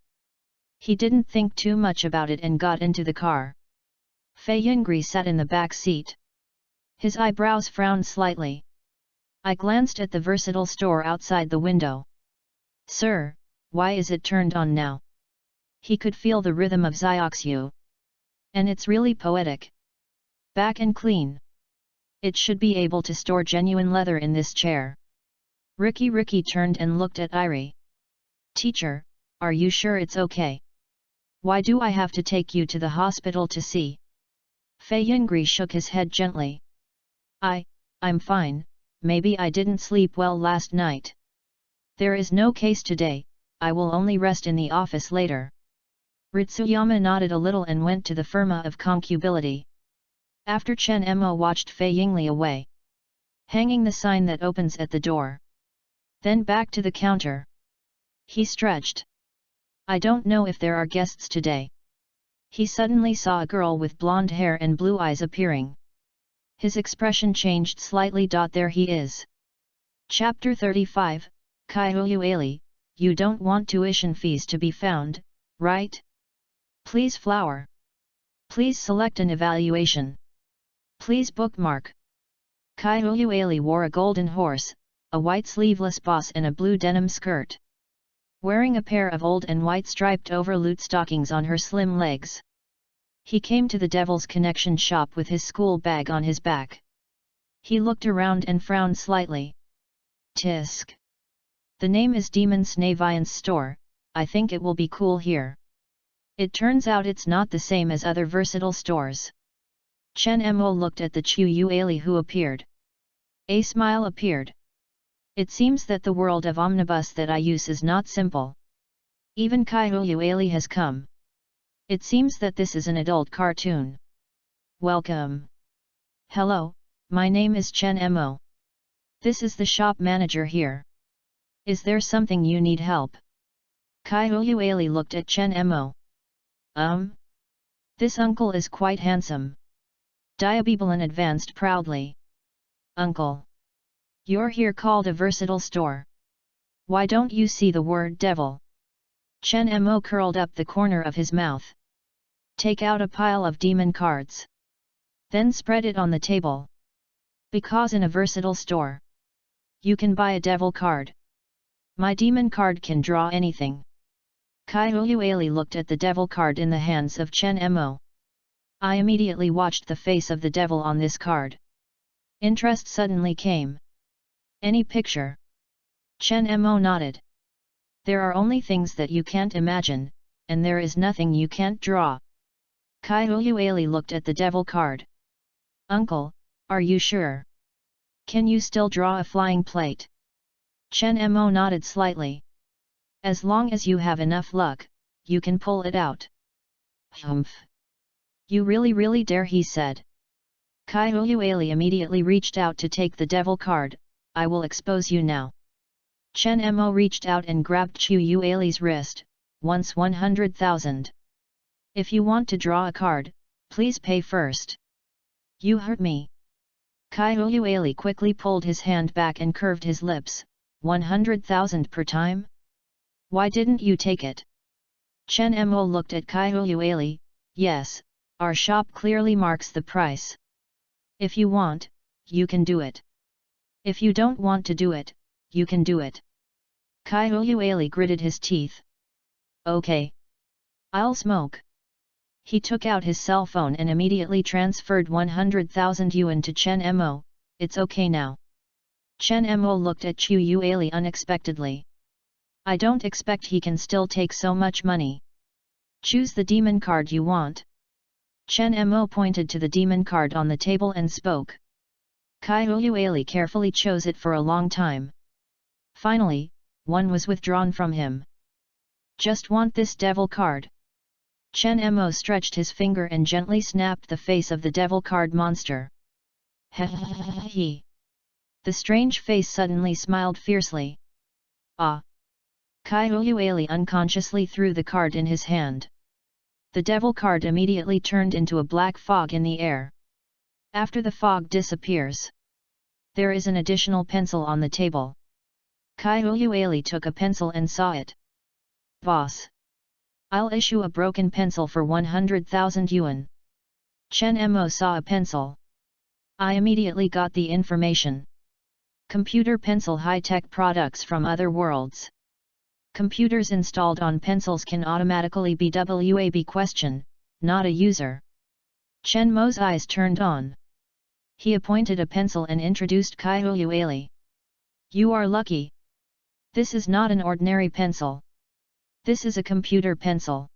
He didn't think too much about it and got into the car. Fei Yingli sat in the back seat. His eyebrows frowned slightly. I glanced at the versatile store outside the window. Sir, why is it turned on now? He could feel the rhythm of Zioxu. And it's really poetic. Back and clean. It should be able to store genuine leather in this chair. Ricky turned and looked at Irie. Teacher, are you sure it's okay? Why do I have to take you to the hospital to see? Fei Yingli shook his head gently. I'm fine, maybe I didn't sleep well last night. There is no case today, I will only rest in the office later. Ritsuyama nodded a little and went to the firma of concubinage. After Chen Mo watched Fei Yingli away, hanging the sign that opens at the door. Then back to the counter. He stretched. I don't know if there are guests today. He suddenly saw a girl with blonde hair and blue eyes appearing. His expression changed slightly. There he is. Chapter 35, Kyuyuali, you don't want tuition fees to be found, right? Please flower. Please select an evaluation. Please bookmark. Kyuyuali wore a golden horse, a white sleeveless blouse and a blue denim skirt. Wearing a pair of old and white striped overloot stockings on her slim legs. He came to the Devil's Connection shop with his school bag on his back. He looked around and frowned slightly. Tisk. The name is Demon Snavian's store, I think it will be cool here. It turns out it's not the same as other versatile stores. Chen Mo looked at the Kyuyuali who appeared. A smile appeared. It seems that the world of omnibus that I use is not simple. Even Kyuyuali has come. It seems that this is an adult cartoon. Welcome. Hello, my name is Chen Mo. This is the shop manager here. Is there something you need help? Kyuyuali looked at Chen Mo. This uncle is quite handsome. Diabebalin advanced proudly. Uncle. You're here called a versatile store. Why don't you see the word devil? Chen Mo curled up the corner of his mouth. Take out a pile of demon cards. Then spread it on the table. Because in a versatile store, you can buy a devil card. My demon card can draw anything. Kyuyuali looked at the devil card in the hands of Chen Mo. I immediately watched the face of the devil on this card. Interest suddenly came. Any picture? Chen Mo nodded. There are only things that you can't imagine, and there is nothing you can't draw. Kyuyuali looked at the devil card. Uncle, are you sure? Can you still draw a flying plate? Chen Mo nodded slightly. As long as you have enough luck, you can pull it out. Humph. You really dare, he said. Kyuyuali immediately reached out to take the devil card. I will expose you now. Chen Mo reached out and grabbed Kyuyuali's wrist, once 100,000. If you want to draw a card, please pay first. You hurt me. Kyuyuali quickly pulled his hand back and curved his lips. 100,000 per time? Why didn't you take it? Chen Mo looked at Kyuyuali. Yes, our shop clearly marks the price. If you want, you can do it. If you don't want to do it, you can do it. Kyuyuali gritted his teeth. Okay. I'll smoke. He took out his cell phone and immediately transferred 100,000 yuan to Chen Mo. It's okay now. Chen Mo looked at Kyuyuali unexpectedly. I don't expect he can still take so much money. Choose the demon card you want. Chen Mo pointed to the demon card on the table and spoke. Kyuyuali carefully chose it for a long time. Finally, one was withdrawn from him. Just want this devil card. Chen Mo stretched his finger and gently snapped the face of the devil card monster. He. The strange face suddenly smiled fiercely. Ah! Kyuyuali unconsciously threw the card in his hand. The devil card immediately turned into a black fog in the air. After the fog disappears, there is an additional pencil on the table. Kyueli took a pencil and saw it. Boss. I'll issue a broken pencil for 100,000 yuan. Chen Mo saw a pencil. I immediately got the information. Computer pencil high-tech products from other worlds. Computers installed on pencils can automatically be WAB question, not a user. Chen Mo's eyes turned on. He appointed a pencil and introduced Kyueli. You are lucky. This is not an ordinary pencil. This is a computer pencil.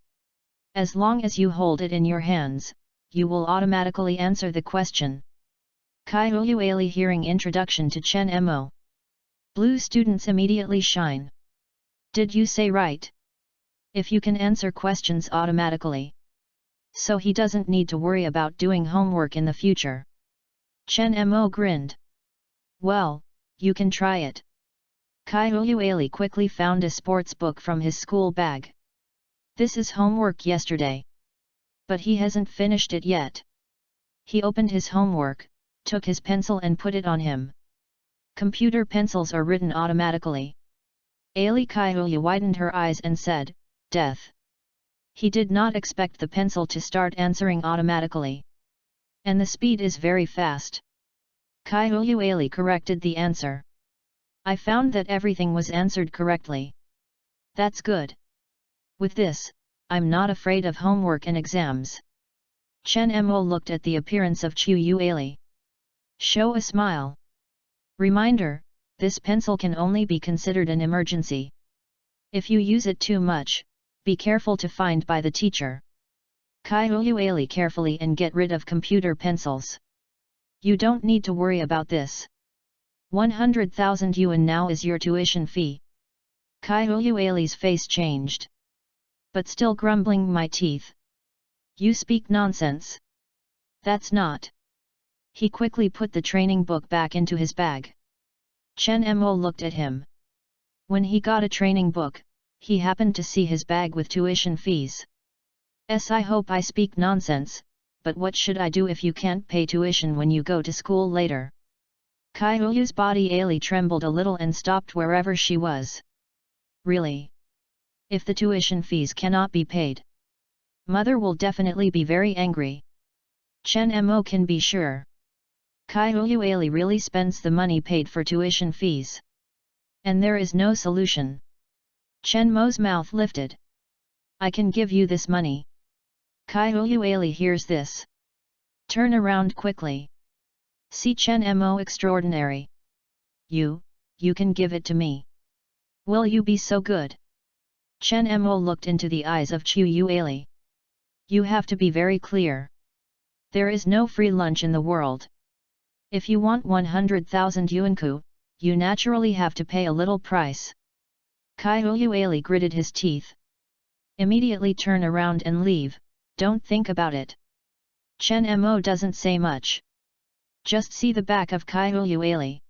As long as you hold it in your hands, you will automatically answer the question. Kyueli hearing introduction to Chen Mo. Blue students immediately shine. Did you say right? If you can answer questions automatically. So he doesn't need to worry about doing homework in the future. Chen Mo grinned. Well, you can try it. Kyueli quickly found a sports book from his school bag. This is homework yesterday. But he hasn't finished it yet. He opened his homework, took his pencil and put it on him. Computer pencils are written automatically. Kyueli widened her eyes and said, Death. He did not expect the pencil to start answering automatically. And the speed is very fast. Kyueli corrected the answer. I found that everything was answered correctly. That's good. With this, I'm not afraid of homework and exams. Chen Mo looked at the appearance of Kyueli. Show a smile. Reminder, this pencil can only be considered an emergency. If you use it too much, be careful to fined by the teacher. Kyueli carefully and get rid of computer pencils. You don't need to worry about this. 100,000 yuan now is your tuition fee. Kyueli's face changed. But still grumbling my teeth. You speak nonsense. That's not. He quickly put the training book back into his bag. Chen Mo looked at him. When he got a training book, he happened to see his bag with tuition fees. I hope I speak nonsense, but what should I do if you can't pay tuition when you go to school later? Kyueli's body trembled a little and stopped wherever she was. Really? If the tuition fees cannot be paid, mother will definitely be very angry. Chen Mo can be sure. Kyueli really spends the money paid for tuition fees. And there is no solution. Chen Mo's mouth lifted. I can give you this money. Kyueli hears this. Turn around quickly. See Chen Mo extraordinary. You can give it to me. Will you be so good? Chen Mo looked into the eyes of Kyueli. You have to be very clear. There is no free lunch in the world. If you want 100,000 yuanku, you naturally have to pay a little price. Kyueli gritted his teeth. Immediately turn around and leave, don't think about it. Chen Mo doesn't say much. Just see the back of Kyueli.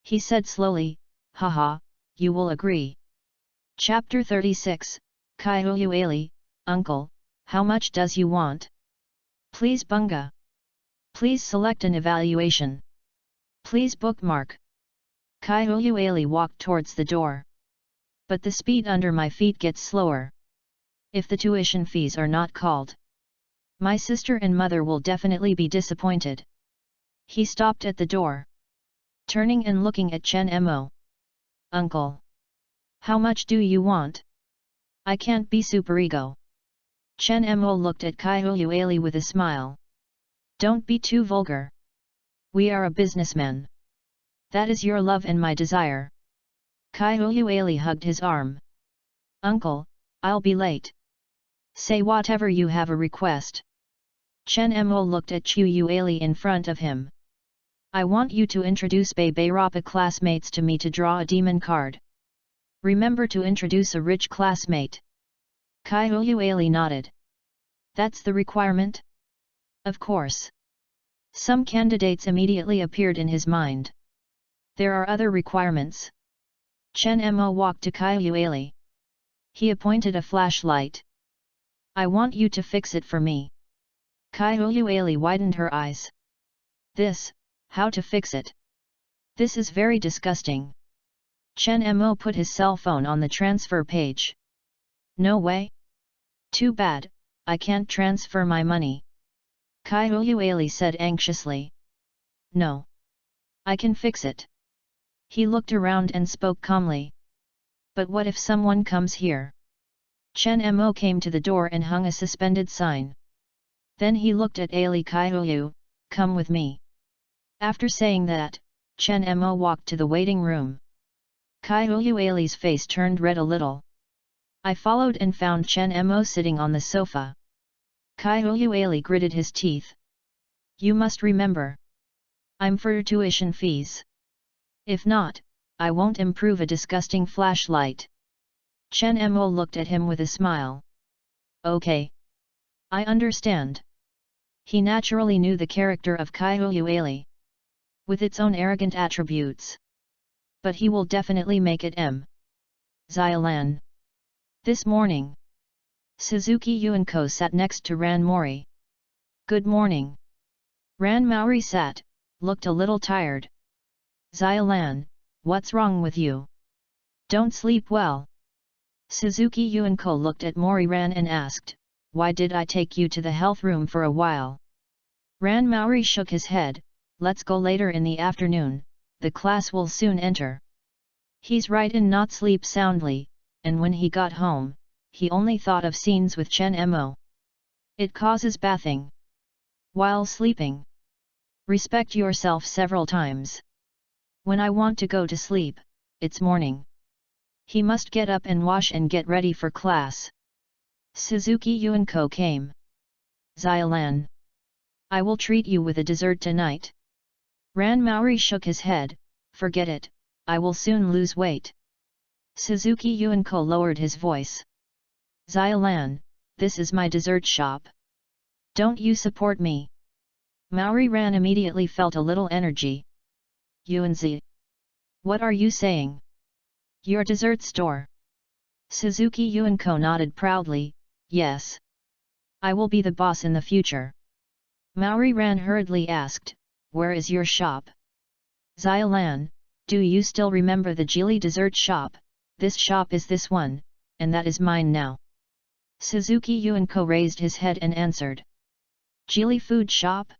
He said slowly, haha, you will agree. Chapter 36, Kyueli, Uncle, how much does you want? Please bunga. Please select an evaluation. Please bookmark. Kyueli walked towards the door. But the speed under my feet gets slower. If the tuition fees are not called, my sister and mother will definitely be disappointed. He stopped at the door. Turning and looking at Chen Mo. Uncle. How much do you want? I can't be superego. Chen Mo looked at Kyueli with a smile. Don't be too vulgar. We are a businessman. That is your love and my desire. Kyueli hugged his arm. Uncle, I'll be late. Say whatever you have a request. Chen Mo looked at Kyueli in front of him. I want you to introduce Bei Rapa classmates to me to draw a demon card. Remember to introduce a rich classmate. Kyueli nodded. That's the requirement? Of course. Some candidates immediately appeared in his mind. There are other requirements. Chen Mo walked to Kyueli. He appointed a flashlight. I want you to fix it for me. Kyueli widened her eyes. This, how to fix it? This is very disgusting. Chen Mo put his cell phone on the transfer page. No way? Too bad, I can't transfer my money. Kai Huyueli said anxiously. No. I can fix it. He looked around and spoke calmly. But what if someone comes here? Chen Mo came to the door and hung a suspended sign. Then he looked at Ali Kaihuyu, come with me. After saying that, Chen Mo walked to the waiting room. Kaihuyu Ali's face turned red a little. I followed and found Chen Mo sitting on the sofa. Kaihuyu Ali gritted his teeth. You must remember. I'm for tuition fees. If not, I won't improve a disgusting flashlight. Chen Mo looked at him with a smile. Okay. I understand. He naturally knew the character of Kaihuyu Ali, with its own arrogant attributes. But he will definitely make it Xiaolan. This morning, Suzuki Yuanko sat next to Ran Mori. Good morning. Ran Maori sat, looked a little tired. Xiaolan, what's wrong with you? Don't sleep well? Suzuki Yuanko looked at Mori Ran and asked, why did I take you to the health room for a while? Ran Maori shook his head, let's go later in the afternoon, the class will soon enter. He's right in not sleep soundly, and when he got home, he only thought of scenes with Chen Mo. It causes bathing while sleeping. Respect yourself several times. When I want to go to sleep, it's morning. He must get up and wash and get ready for class. Suzuki Yuanko came. Xiaolan. I will treat you with a dessert tonight. Ran Maori shook his head, forget it, I will soon lose weight. Suzuki Yuanko lowered his voice. Xiaolan, this is my dessert shop. Don't you support me? Maori Ran immediately felt a little energy. Yuanzi. What are you saying? Your dessert store. Suzuki Yuanko nodded proudly, yes. I will be the boss in the future. Maori Ran hurriedly asked, where is your shop? Xiaolan, do you still remember the Geely dessert shop? This shop is this one, and that is mine now. Suzuki Yuanko raised his head and answered. Geely food shop?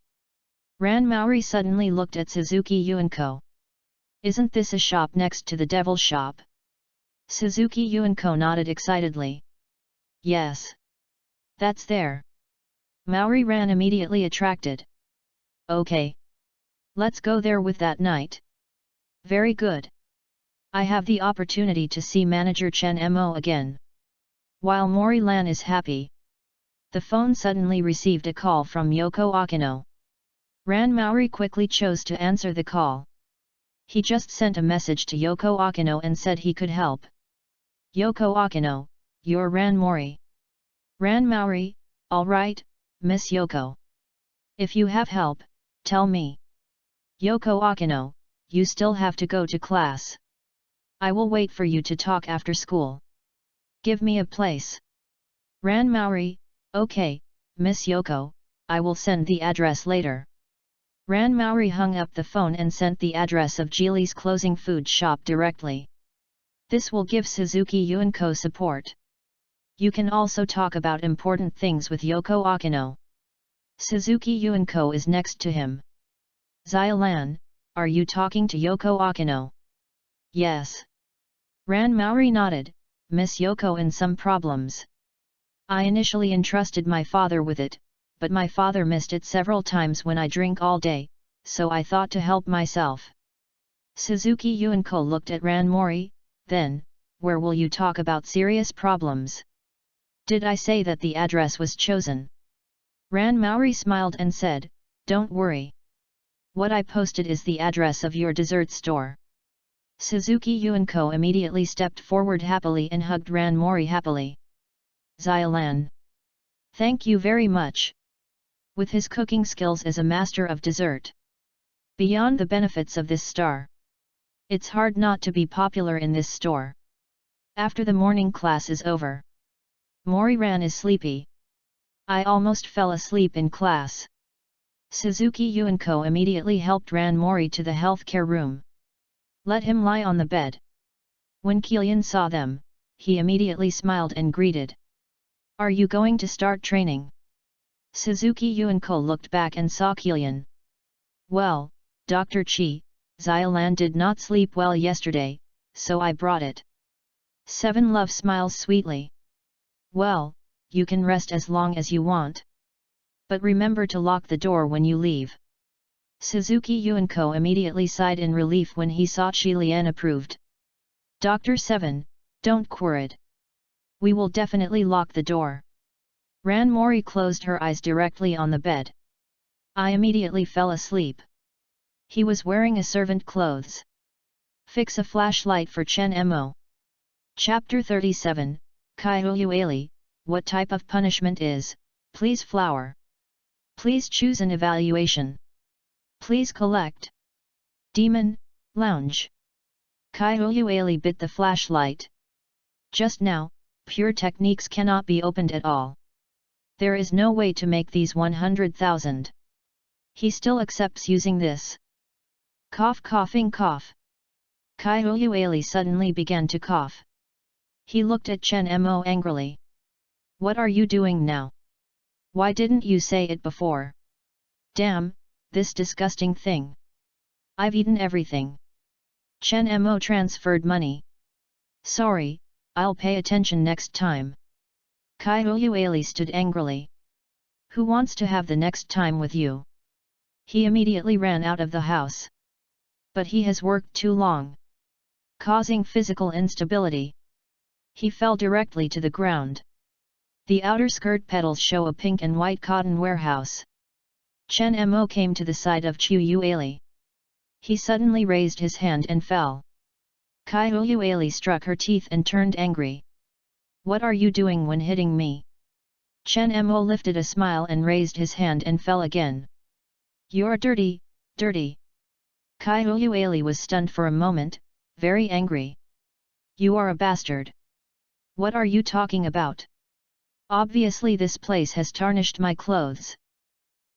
Ran Maori suddenly looked at Suzuki Yuanko. Isn't this a shop next to the devil shop? Suzuki Yuanko nodded excitedly. Yes. That's there. Maori Ran immediately attracted. Okay. Let's go there with that night. Very good. I have the opportunity to see manager Chen Mo again. While Mori Lan is happy. The phone suddenly received a call from Yoko Akino. Ran Maori quickly chose to answer the call. He just sent a message to Yoko Akino and said he could help. Yoko Akino, you're Ran Mori. Ran Maori, alright, Miss Yoko. If you have help, tell me. Yoko Akino, you still have to go to class. I will wait for you to talk after school. Give me a place. Ran Maori, okay, Miss Yoko, I will send the address later. Ran Maori hung up the phone and sent the address of Geely's closing food shop directly. This will give Suzuki Yuanko support. You can also talk about important things with Yoko Akino. Suzuki Yuanko is next to him. Xiaolan, are you talking to Yoko Akino? Yes. Ran Maori nodded, Miss Yoko in some problems. I initially entrusted my father with it, but my father missed it several times when I drink all day, so I thought to help myself. Suzuki Yuanko looked at Ran Mori, then, where will you talk about serious problems? Did I say that the address was chosen? Ran Maori smiled and said, don't worry. What I posted is the address of your dessert store. Suzuki Yuanko immediately stepped forward happily and hugged Ran Mori happily. Xiaolan. Thank you very much. With his cooking skills as a master of dessert. Beyond the benefits of this star. It's hard not to be popular in this store. After the morning class is over. Mori Ran is sleepy. I almost fell asleep in class. Suzuki Yuanko immediately helped Ran Mori to the healthcare room. Let him lie on the bed. When Kilian saw them, he immediately smiled and greeted. Are you going to start training? Suzuki Yuanko looked back and saw Kilian. Well, Dr. Chi, Xiaolan did not sleep well yesterday, so I brought it. Seven Love smiles sweetly. Well, you can rest as long as you want. But remember to lock the door when you leave. Suzuki Yuanko immediately sighed in relief when he saw Chi Lian approved. Dr. Seven, don't quarrel. We will definitely lock the door. Ran Mori closed her eyes directly on the bed. I immediately fell asleep. He was wearing a servant clothes. Fix a flashlight for Chen Mo. Chapter 37, Kaiyuali, what type of punishment is, please flower. Please choose an evaluation. Please collect. Demon, lounge. Kaiyuali bit the flashlight. Just now, pure techniques cannot be opened at all. There is no way to make these 100,000. He still accepts using this. Cough coughing cough. Kaiyuali suddenly began to cough. He looked at Chen Mo angrily. What are you doing now? Why didn't you say it before? Damn, this disgusting thing. I've eaten everything. Chen Mo transferred money. Sorry, I'll pay attention next time. Kaiyuali stood angrily. Who wants to have the next time with you? He immediately ran out of the house. But he has worked too long, causing physical instability. He fell directly to the ground. The outer skirt petals show a pink and white cotton warehouse. Chen Mo came to the side of Kaiyuali. He suddenly raised his hand and fell. Kaiyuali struck her teeth and turned angry. What are you doing when hitting me? Chen Mo lifted a smile and raised his hand and fell again. You're dirty, dirty. Kaiyuali was stunned for a moment, very angry. You are a bastard. What are you talking about? Obviously this place has tarnished my clothes.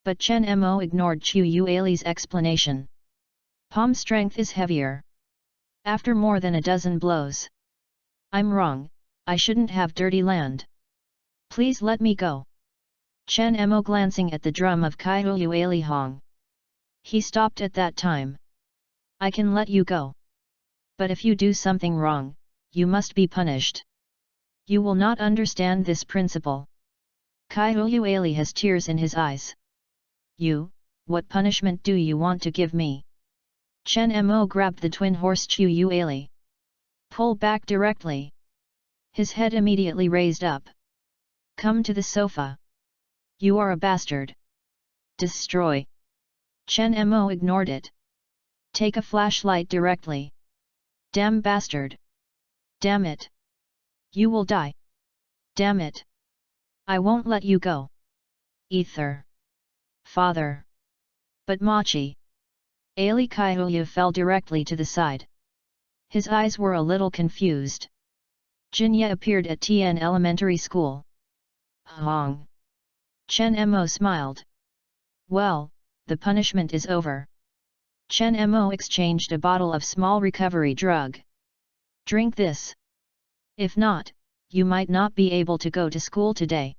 But Chen Mo ignored Kaiyuali's explanation. Palm strength is heavier. After more than a dozen blows. I'm wrong, I shouldn't have dirty land. Please let me go. Chen Mo glancing at the drum of Kaiyuali Hong. He stopped at that time. I can let you go. But if you do something wrong, you must be punished. You will not understand this principle. Kaiyuali has tears in his eyes. You, what punishment do you want to give me? Chen Mo grabbed the twin horse Kaiyuali. Pull back directly. His head immediately raised up. Come to the sofa. You are a bastard. Destroy. Chen Mo ignored it. Take a flashlight directly. Damn bastard. Damn it. You will die. Damn it. I won't let you go. Ether. Father. But Machi. Ali Kaiyuali fell directly to the side. His eyes were a little confused. Jinya appeared at Tian Elementary School. Hong. Chen Mo smiled. Well, the punishment is over. Chen Mo exchanged a bottle of small recovery drug. Drink this. If not, you might not be able to go to school today.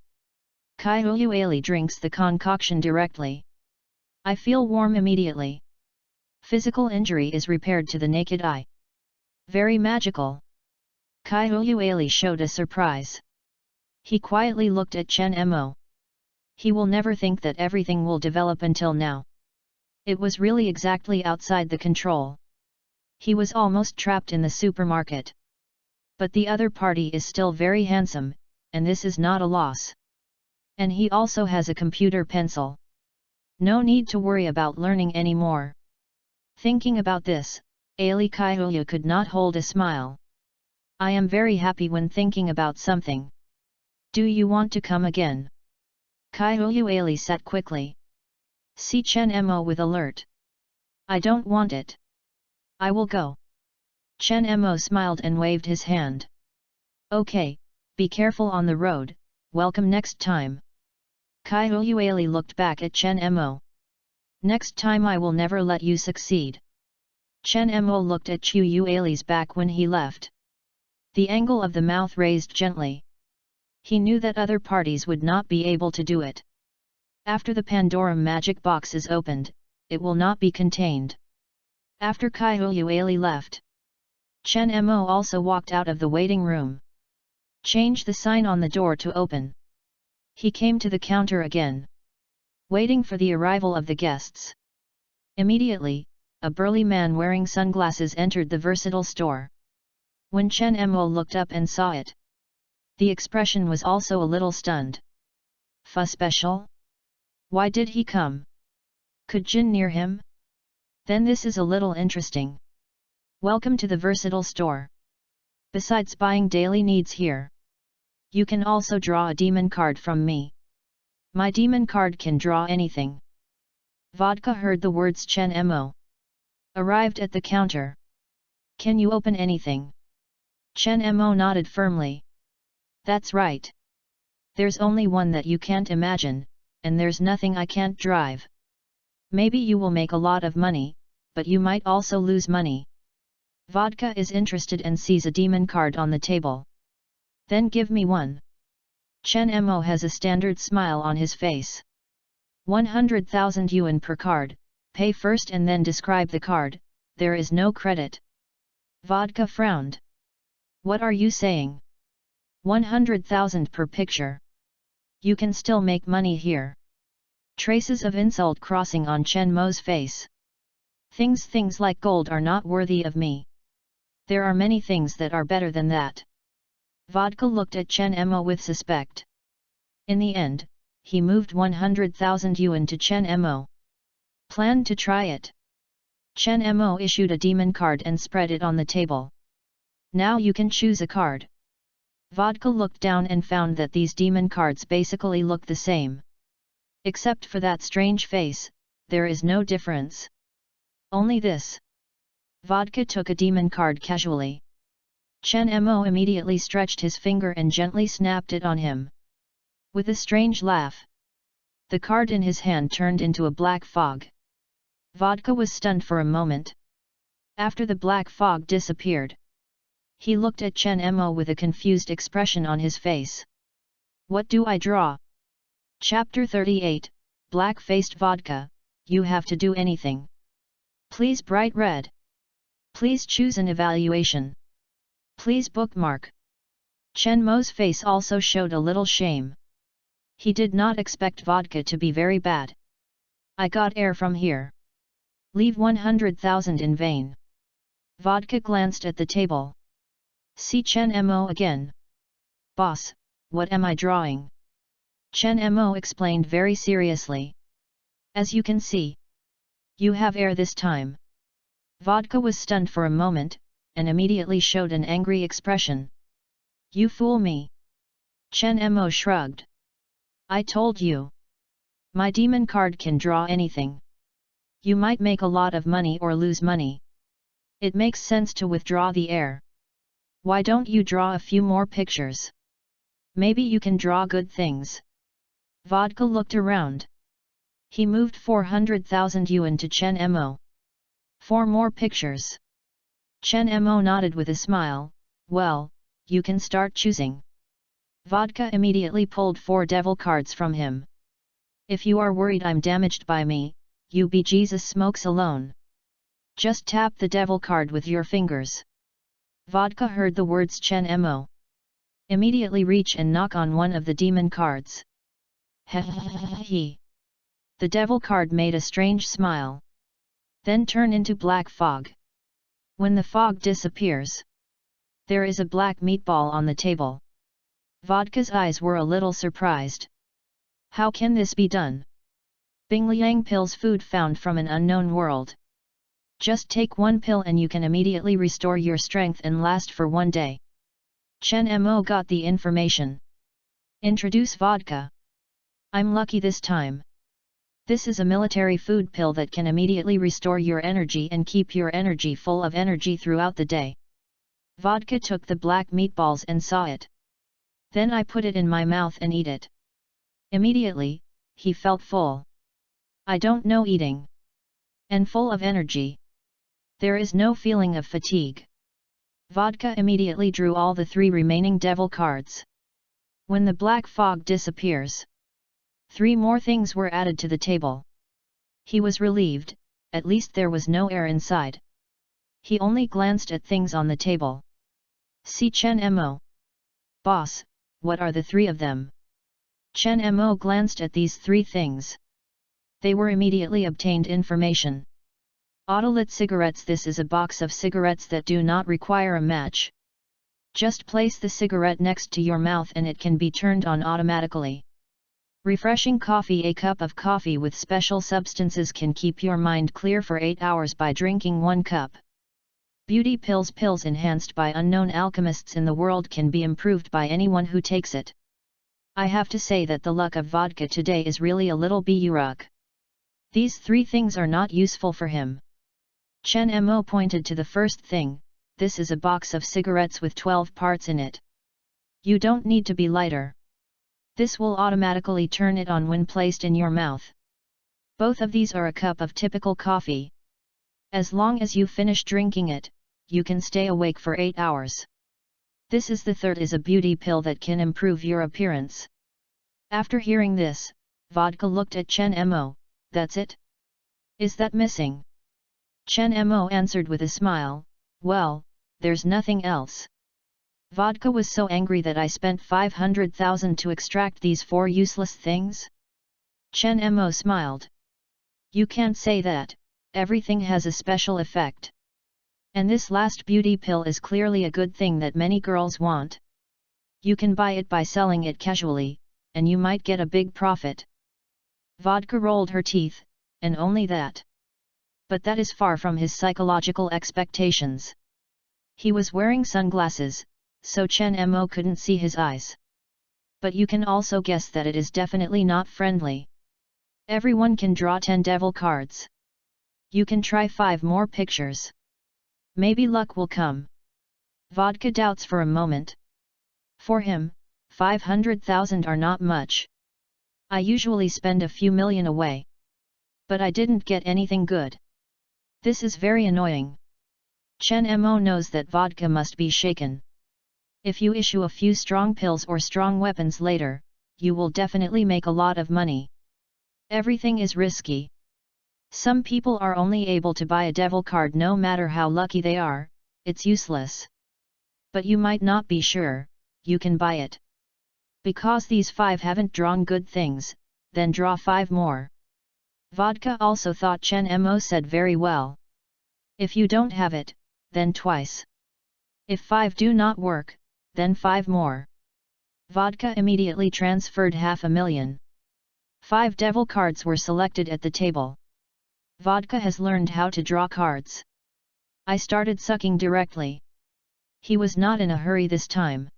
Kaiyuali drinks the concoction directly. I feel warm immediately. Physical injury is repaired to the naked eye. Very magical. Kaiyuali showed a surprise. He quietly looked at Chen Mo. He will never think that everything will develop until now. It was really exactly outside the control. He was almost trapped in the supermarket. But the other party is still very handsome, and this is not a loss. And he also has a computer pencil. No need to worry about learning anymore. Thinking about this, Ali Kaiyuali could not hold a smile. I am very happy when thinking about something. Do you want to come again? Kaiyuali said quickly. See Chen Mo with alert. I don't want it. I will go. Chen Mo smiled and waved his hand. Okay, be careful on the road, welcome next time. Kaiyuali looked back at Chen Mo. Next time I will never let you succeed. Chen Mo looked at Kaiyuali's back when he left. The angle of the mouth raised gently. He knew that other parties would not be able to do it. After the Pandora magic box is opened, it will not be contained. After Kyuyueli left, Chen Mo also walked out of the waiting room. Change the sign on the door to open. He came to the counter again, waiting for the arrival of the guests. Immediately, a burly man wearing sunglasses entered the versatile store. When Chen Mo looked up and saw it, the expression was also a little stunned. Fa special? Why did he come? Could Jin near him? Then this is a little interesting. Welcome to the versatile store. Besides buying daily needs here, you can also draw a demon card from me. My demon card can draw anything. Vodka heard the words Chen Mo. Arrived at the counter. Can you open anything? Chen Mo nodded firmly. That's right. There's only one that you can't imagine, and there's nothing I can't drive. Maybe you will make a lot of money, but you might also lose money. Vodka is interested and sees a demon card on the table. Then give me one. Chen Mo has a standard smile on his face. 100,000 yuan per card, pay first and then describe the card, there is no credit. Vodka frowned. What are you saying? 100,000 per picture. You can still make money here. Traces of insult crossing on Chen Mo's face. Things like gold are not worthy of me. There are many things that are better than that. Vodka looked at Chen Mo with suspect. In the end, he moved 100,000 yuan to Chen Mo. Planned to try it. Chen Mo issued a demon card and spread it on the table. Now you can choose a card. Vodka looked down and found that these demon cards basically look the same. Except for that strange face, there is no difference. Only this. Vodka took a demon card casually. Chen Mo immediately stretched his finger and gently snapped it on him. With a strange laugh, the card in his hand turned into a black fog. Vodka was stunned for a moment. After the black fog disappeared, he looked at Chen Mo with a confused expression on his face. What do I draw? Chapter 38, Black-Faced Vodka, you have to do anything. Please bright red. Please choose an evaluation. Please bookmark. Chen Mo's face also showed a little shame. He did not expect Vodka to be very bad. I got air from here. Leave 100,000 in vain. Vodka glanced at the table. See Chen Mo again. Boss, what am I drawing? Chen Mo explained very seriously. As you can see, you have air this time. Vodka was stunned for a moment, and immediately showed an angry expression. You fool me. Chen Mo shrugged. I told you. My demon card can draw anything. You might make a lot of money or lose money. It makes sense to withdraw the air. Why don't you draw a few more pictures? Maybe you can draw good things. Vodka looked around. He moved 400,000 yuan to Chen Mo. 4 more pictures. Chen Mo nodded with a smile. Well, you can start choosing. Vodka immediately pulled 4 devil cards from him. If you are worried I'm damaged by me, you be Jesus smokes alone. Just tap the devil card with your fingers. Vodka heard the words Chen Mo. Immediately reach and knock on one of the demon cards. He. The devil card made a strange smile. Then turn into black fog. When the fog disappears, there is a black meatball on the table. Vodka's eyes were a little surprised. How can this be done? Bingliang pills, food found from an unknown world. Just take 1 pill and you can immediately restore your strength and last for 1 day. Chen Mo got the information. Introduce vodka. I'm lucky this time. This is a military food pill that can immediately restore your energy and keep your energy full of energy throughout the day. Vodka took the black meatballs and saw it. Then I put it in my mouth and eat it. Immediately, he felt full. I don't know eating. And full of energy. There is no feeling of fatigue. Vodka immediately drew all the 3 remaining devil cards. When the black fog disappears, 3 more things were added to the table. He was relieved, at least there was no air inside. He only glanced at things on the table. See Chen Mo. Boss, what are the 3 of them? Chen Mo glanced at these 3 things. They were immediately obtained information. Autolit cigarettes. This is a box of cigarettes that do not require a match. Just place the cigarette next to your mouth and it can be turned on automatically. Refreshing coffee. A cup of coffee with special substances can keep your mind clear for 8 hours by drinking 1 cup. Beauty pills. Pills enhanced by unknown alchemists in the world can be improved by anyone who takes it. I have to say that the luck of vodka today is really a little buruk. These 3 things are not useful for him. Chen Mo pointed to the first thing. This is a box of cigarettes with 12 parts in it. You don't need to be lighter. This will automatically turn it on when placed in your mouth. Both of these are a cup of typical coffee. As long as you finish drinking it, you can stay awake for 8 hours. This is the third is a beauty pill that can improve your appearance. After hearing this, Vodka looked at Chen Mo. That's it? Is that missing? Chen Mo answered with a smile, well, there's nothing else. Vodka was so angry that I spent 500,000 to extract these 4 useless things? Chen Mo smiled. You can't say that, everything has a special effect. And this last beauty pill is clearly a good thing that many girls want. You can buy it by selling it casually, and you might get a big profit. Vodka rolled her teeth, and only that. But that is far from his psychological expectations. He was wearing sunglasses, so Chen Mo couldn't see his eyes. But you can also guess that it is definitely not friendly. Everyone can draw 10 devil cards. You can try 5 more pictures. Maybe luck will come. Vodka doubts for a moment. For him, 500,000 are not much. I usually spend a few million away. But I didn't get anything good. This is very annoying. Chen Mo knows that Vodka must be shaken. If you issue a few strong pills or strong weapons later, you will definitely make a lot of money. Everything is risky. Some people are only able to buy a devil card no matter how lucky they are, it's useless. But you might not be sure, you can buy it. Because these 5 haven't drawn good things, then draw 5 more. Vodka also thought Chen Mo said very well. If you don't have it, then twice. If 5 do not work, then 5 more. Vodka immediately transferred 500,000. 5 devil cards were selected at the table. Vodka has learned how to draw cards. I started sucking directly. He was not in a hurry this time.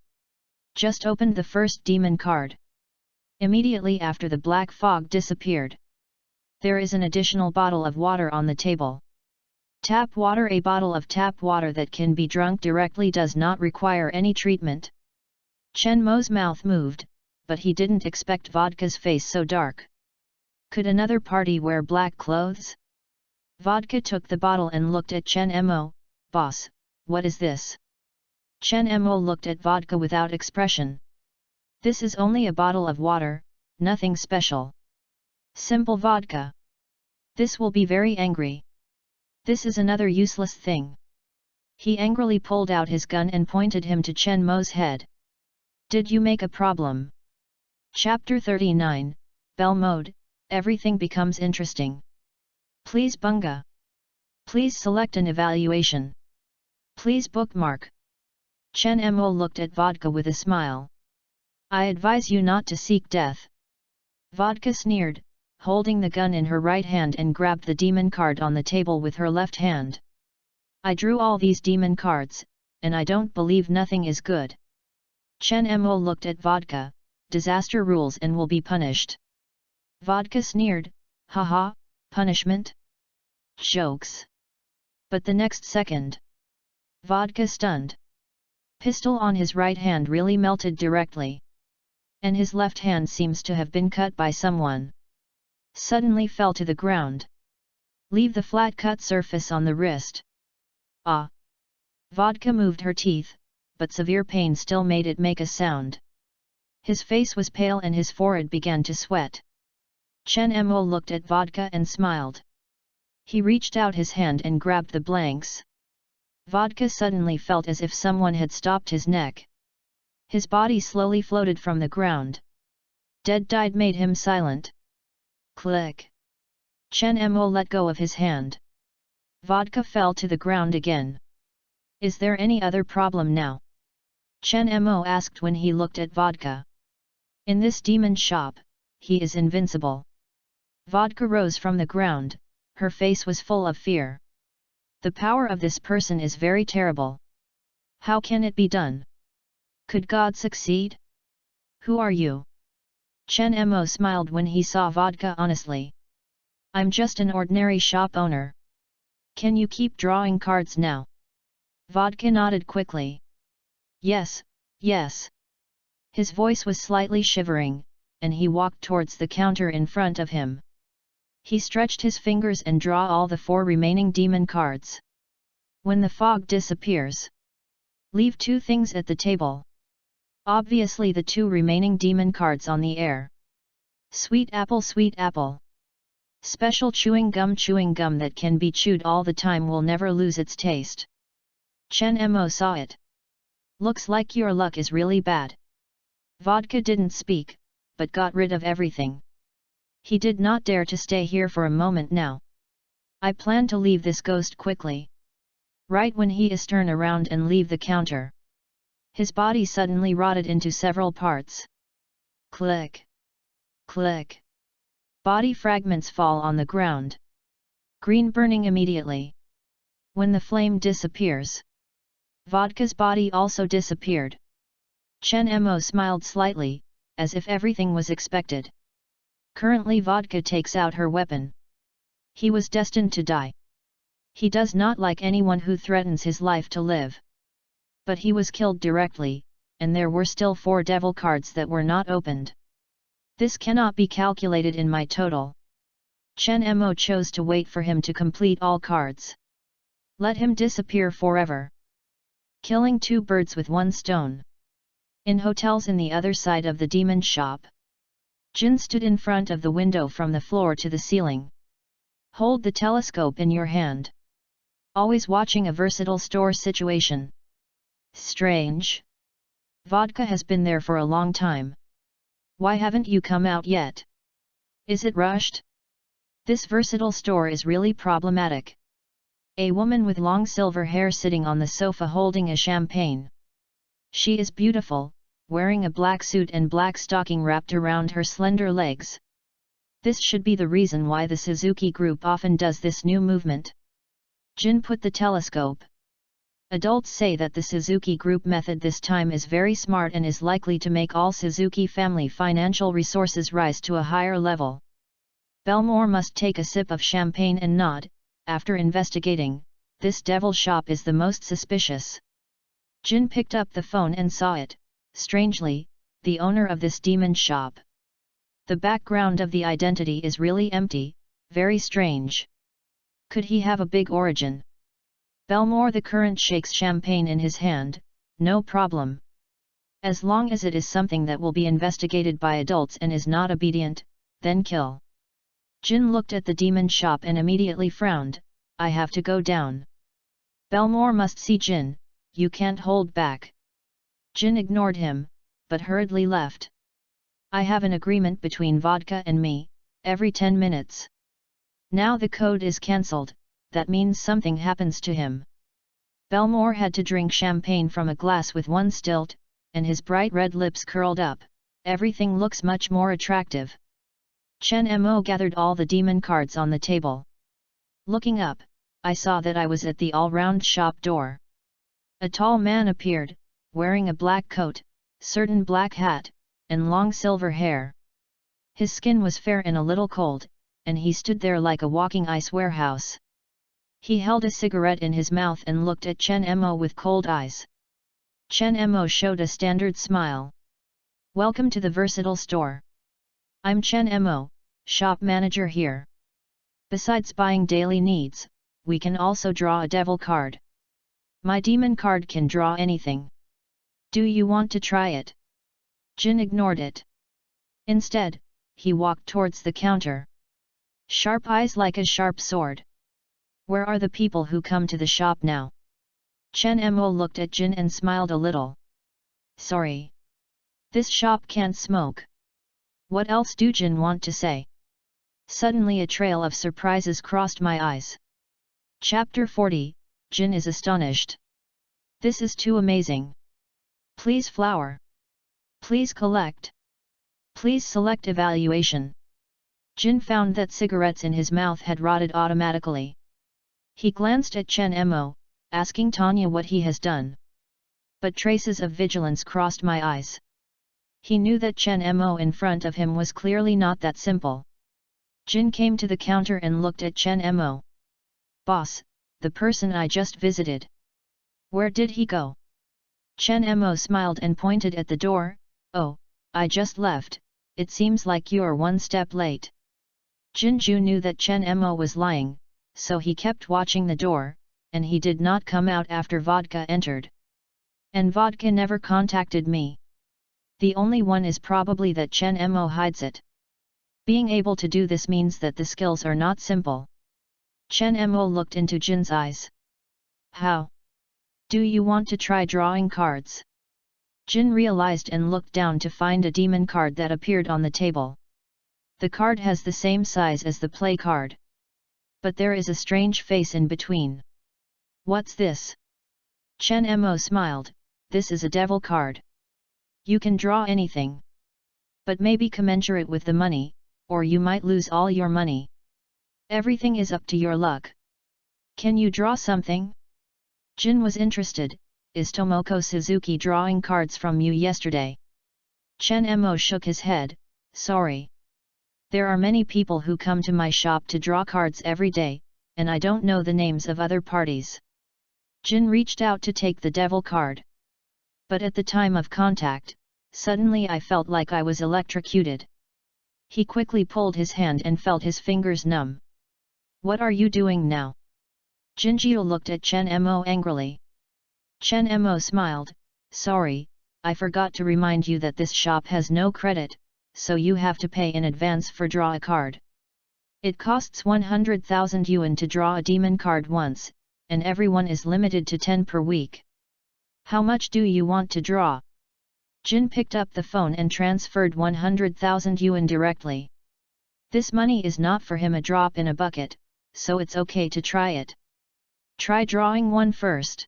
Just opened the first demon card. Immediately after the black fog disappeared. There is an additional bottle of water on the table. Tap water. A bottle of tap water that can be drunk directly does not require any treatment. Chen Mo's mouth moved, but he didn't expect Vodka's face so dark. Could another party wear black clothes? Vodka took the bottle and looked at Chen Mo. Boss, what is this? Chen Mo looked at Vodka without expression. This is only a bottle of water, nothing special. Simple vodka. This will be very angry. This is another useless thing. He angrily pulled out his gun and pointed him to Chen Mo's head. Did you make a problem? Chapter 39, Bell Mode, everything becomes interesting. Please bunga. Please select an evaluation. Please bookmark. Chen Mo looked at Vodka with a smile. I advise you not to seek death. Vodka sneered, holding the gun in her right hand and grabbed the demon card on the table with her left hand. I drew all these demon cards, and I don't believe nothing is good. Chen Mo looked at Vodka, disaster rules and will be punished. Vodka sneered, haha, punishment? Jokes. But the next second, Vodka stunned. Pistol on his right hand really melted directly. And his left hand seems to have been cut by someone. Suddenly fell to the ground. Leave the flat cut surface on the wrist. Ah! Vodka moved her teeth, but severe pain still made it make a sound. His face was pale and his forehead began to sweat. Chen Mo looked at Vodka and smiled. He reached out his hand and grabbed the blanks. Vodka suddenly felt as if someone had stopped his neck. His body slowly floated from the ground. Dead-died made him silent. Click. Chen Mo let go of his hand. Vodka fell to the ground again. Is there any other problem now? Chen Mo asked when he looked at Vodka. In this demon shop, he is invincible. Vodka rose from the ground, her face was full of fear. The power of this person is very terrible. How can it be done? Could God succeed? Who are you? Chen Mo smiled when he saw Vodka honestly. I'm just an ordinary shop owner. Can you keep drawing cards now? Vodka nodded quickly. Yes, yes. His voice was slightly shivering, and he walked towards the counter in front of him. He stretched his fingers and draw all the 4 remaining demon cards. When the fog disappears, leave 2 things at the table. Obviously the 2 remaining demon cards on the air. Sweet apple. Special chewing gum that can be chewed all the time will never lose its taste. Chen Mo saw it. Looks like your luck is really bad. Vodka didn't speak, but got rid of everything. He did not dare to stay here for a moment now. I plan to leave this ghost quickly. Right when he is turn around and leave the counter, his body suddenly rotted into several parts. Click. Click. Body fragments fall on the ground. Green burning immediately. When the flame disappears, Vodka's body also disappeared. Chen Mo smiled slightly, as if everything was expected. Currently Vodka takes out her weapon. He was destined to die. He does not like anyone who threatens his life to live. But he was killed directly, and there were still 4 devil cards that were not opened. This cannot be calculated in my total. Chen Mo chose to wait for him to complete all cards. Let him disappear forever. Killing 2 birds with 1 stone. In hotels in the other side of the demon shop, Jin stood in front of the window from the floor to the ceiling. Hold the telescope in your hand. Always watching a versatile store situation. Strange. Vodka has been there for a long time. Why haven't you come out yet? Is it rushed? This versatile store is really problematic. A woman with long silver hair sitting on the sofa holding a champagne. She is beautiful, wearing a black suit and black stocking wrapped around her slender legs. This should be the reason why the Suzuki Group often does this new movement. Jin put the telescope. Adults say that the Suzuki Group method this time is very smart and is likely to make all Suzuki family financial resources rise to a higher level. Belmore must take a sip of champagne and nod. After investigating, this devil shop is the most suspicious. Jin picked up the phone and saw it, strangely, the owner of this demon shop. The background of the identity is really empty, very strange. Could he have a big origin? Belmore the current shakes champagne in his hand, no problem. As long as it is something that will be investigated by adults and is not obedient, then kill. Jin looked at the demon shop and immediately frowned. I have to go down. Belmore must see Jin, you can't hold back. Jin ignored him, but hurriedly left. I have an agreement between Vodka and me, every 10 minutes. Now the code is cancelled, that means something happens to him. Belmore had to drink champagne from a glass with 1 stilt, and his bright red lips curled up. Everything looks much more attractive. Chen Mo gathered all the demon cards on the table. Looking up, I saw that I was at the all-round shop door. A tall man appeared, wearing a black coat, certain black hat, and long silver hair. His skin was fair and a little cold, and he stood there like a walking ice warehouse. He held a cigarette in his mouth and looked at Chen Mo with cold eyes. Chen Mo showed a standard smile. Welcome to the versatile store. I'm Chen Mo, shop manager here. Besides buying daily needs, we can also draw a devil card. My demon card can draw anything. Do you want to try it? Jin ignored it. Instead, he walked towards the counter. Sharp eyes like a sharp sword. Where are the people who come to the shop now? Chen Mo looked at Jin and smiled a little. Sorry. This shop can't smoke. What else do Jin want to say? Suddenly a trail of surprises crossed my eyes. Chapter 40, Jin is astonished. This is too amazing. Please flower. Please collect. Please select evaluation. Jin found that cigarettes in his mouth had rotted automatically. He glanced at Chen Mo, asking Tanya what he has done. But traces of vigilance crossed my eyes. He knew that Chen Mo in front of him was clearly not that simple. Jin came to the counter and looked at Chen Mo. Boss, the person I just visited. Where did he go? Chen Mo smiled and pointed at the door. Oh, I just left, it seems like you're one step late. Jinju knew that Chen Mo was lying, so he kept watching the door, and he did not come out after Vodka entered. And Vodka never contacted me. The only one is probably that Chen Mo hides it. Being able to do this means that the skills are not simple. Chen Mo looked into Jin's eyes. How? Do you want to try drawing cards? Jin realized and looked down to find a demon card that appeared on the table. The card has the same size as the play card. But there is a strange face in between. What's this? Chen Mo smiled, this is a devil card. You can draw anything. But maybe commensurate with the money, or you might lose all your money. Everything is up to your luck. Can you draw something? Jin was interested. Is Tomoko Suzuki drawing cards from you yesterday? Chen Mo shook his head, sorry. There are many people who come to my shop to draw cards every day, and I don't know the names of other parties. Jin reached out to take the devil card. But at the time of contact, suddenly I felt like I was electrocuted. He quickly pulled his hand and felt his fingers numb. What are you doing now? Jinjiu looked at Chen Mo angrily. Chen Mo smiled, sorry, I forgot to remind you that this shop has no credit, so you have to pay in advance for draw a card. It costs 100,000 yuan to draw a demon card once, and everyone is limited to 10 per week. How much do you want to draw? Jin picked up the phone and transferred 100,000 yuan directly. This money is not for him a drop in a bucket, so it's okay to try it. Try drawing one first.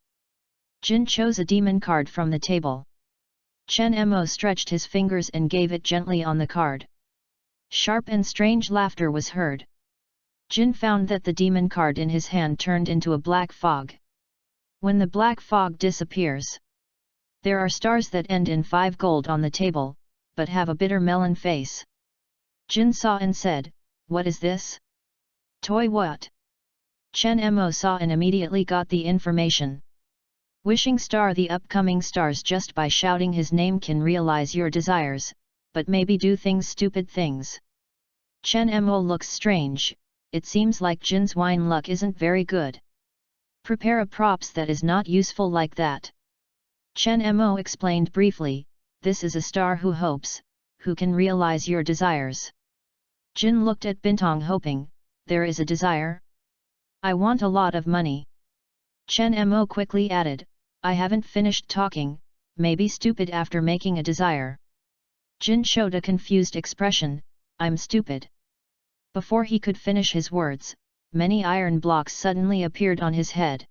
Jin chose a demon card from the table. Chen Mo stretched his fingers and gave it gently on the card. Sharp and strange laughter was heard. Jin found that the demon card in his hand turned into a black fog. When the black fog disappears, there are stars that end in 5 gold on the table, but have a bitter melon face. Jin saw and said, what is this? Toy what? Chen Mo saw and immediately got the information. Wishing star the upcoming stars just by shouting his name can realize your desires, but maybe do stupid things. Chen Mo looks strange, it seems like Jin's wine luck isn't very good. Prepare a props that is not useful like that. Chen Mo explained briefly, this is a star who hopes, who can realize your desires. Jin looked at Bintang hoping, there is a desire? I want a lot of money. Chen Mo quickly added, I haven't finished talking, maybe stupid after making a desire. Jin showed a confused expression, I'm stupid. Before he could finish his words, many iron blocks suddenly appeared on his head.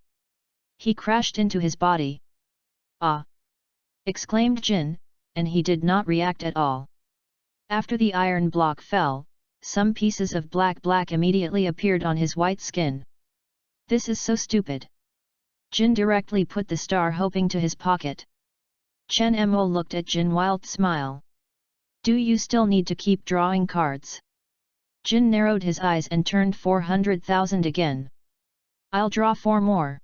He crashed into his body. Ah! Exclaimed Jin, and he did not react at all. After the iron block fell, some pieces of black immediately appeared on his white skin. This is so stupid. Jin directly put the star hoping to his pocket. Chen Mo looked at Jin wild smile. Do you still need to keep drawing cards? Jin narrowed his eyes and turned 400,000 again. I'll draw 4 more.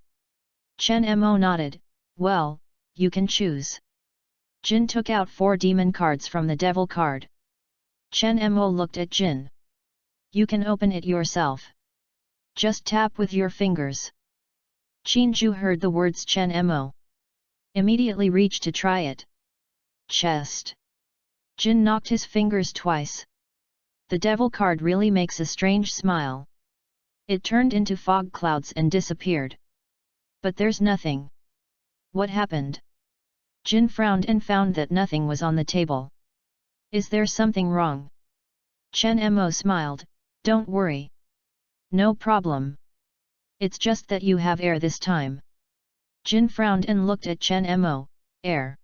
Chen Mo nodded, well, you can choose. Jin took out 4 demon cards from the devil card. Chen Mo looked at Jin. You can open it yourself. Just tap with your fingers. Qinju heard the words Chen Mo. Immediately reached to try it. Chest. Jin knocked his fingers twice. The devil card really makes a strange smile. It turned into fog clouds and disappeared. But there's nothing. What happened? Jin frowned and found that nothing was on the table. Is there something wrong? Chen Mo smiled, don't worry. No problem. It's just that you have air this time. Jin frowned and looked at Chen Mo, air.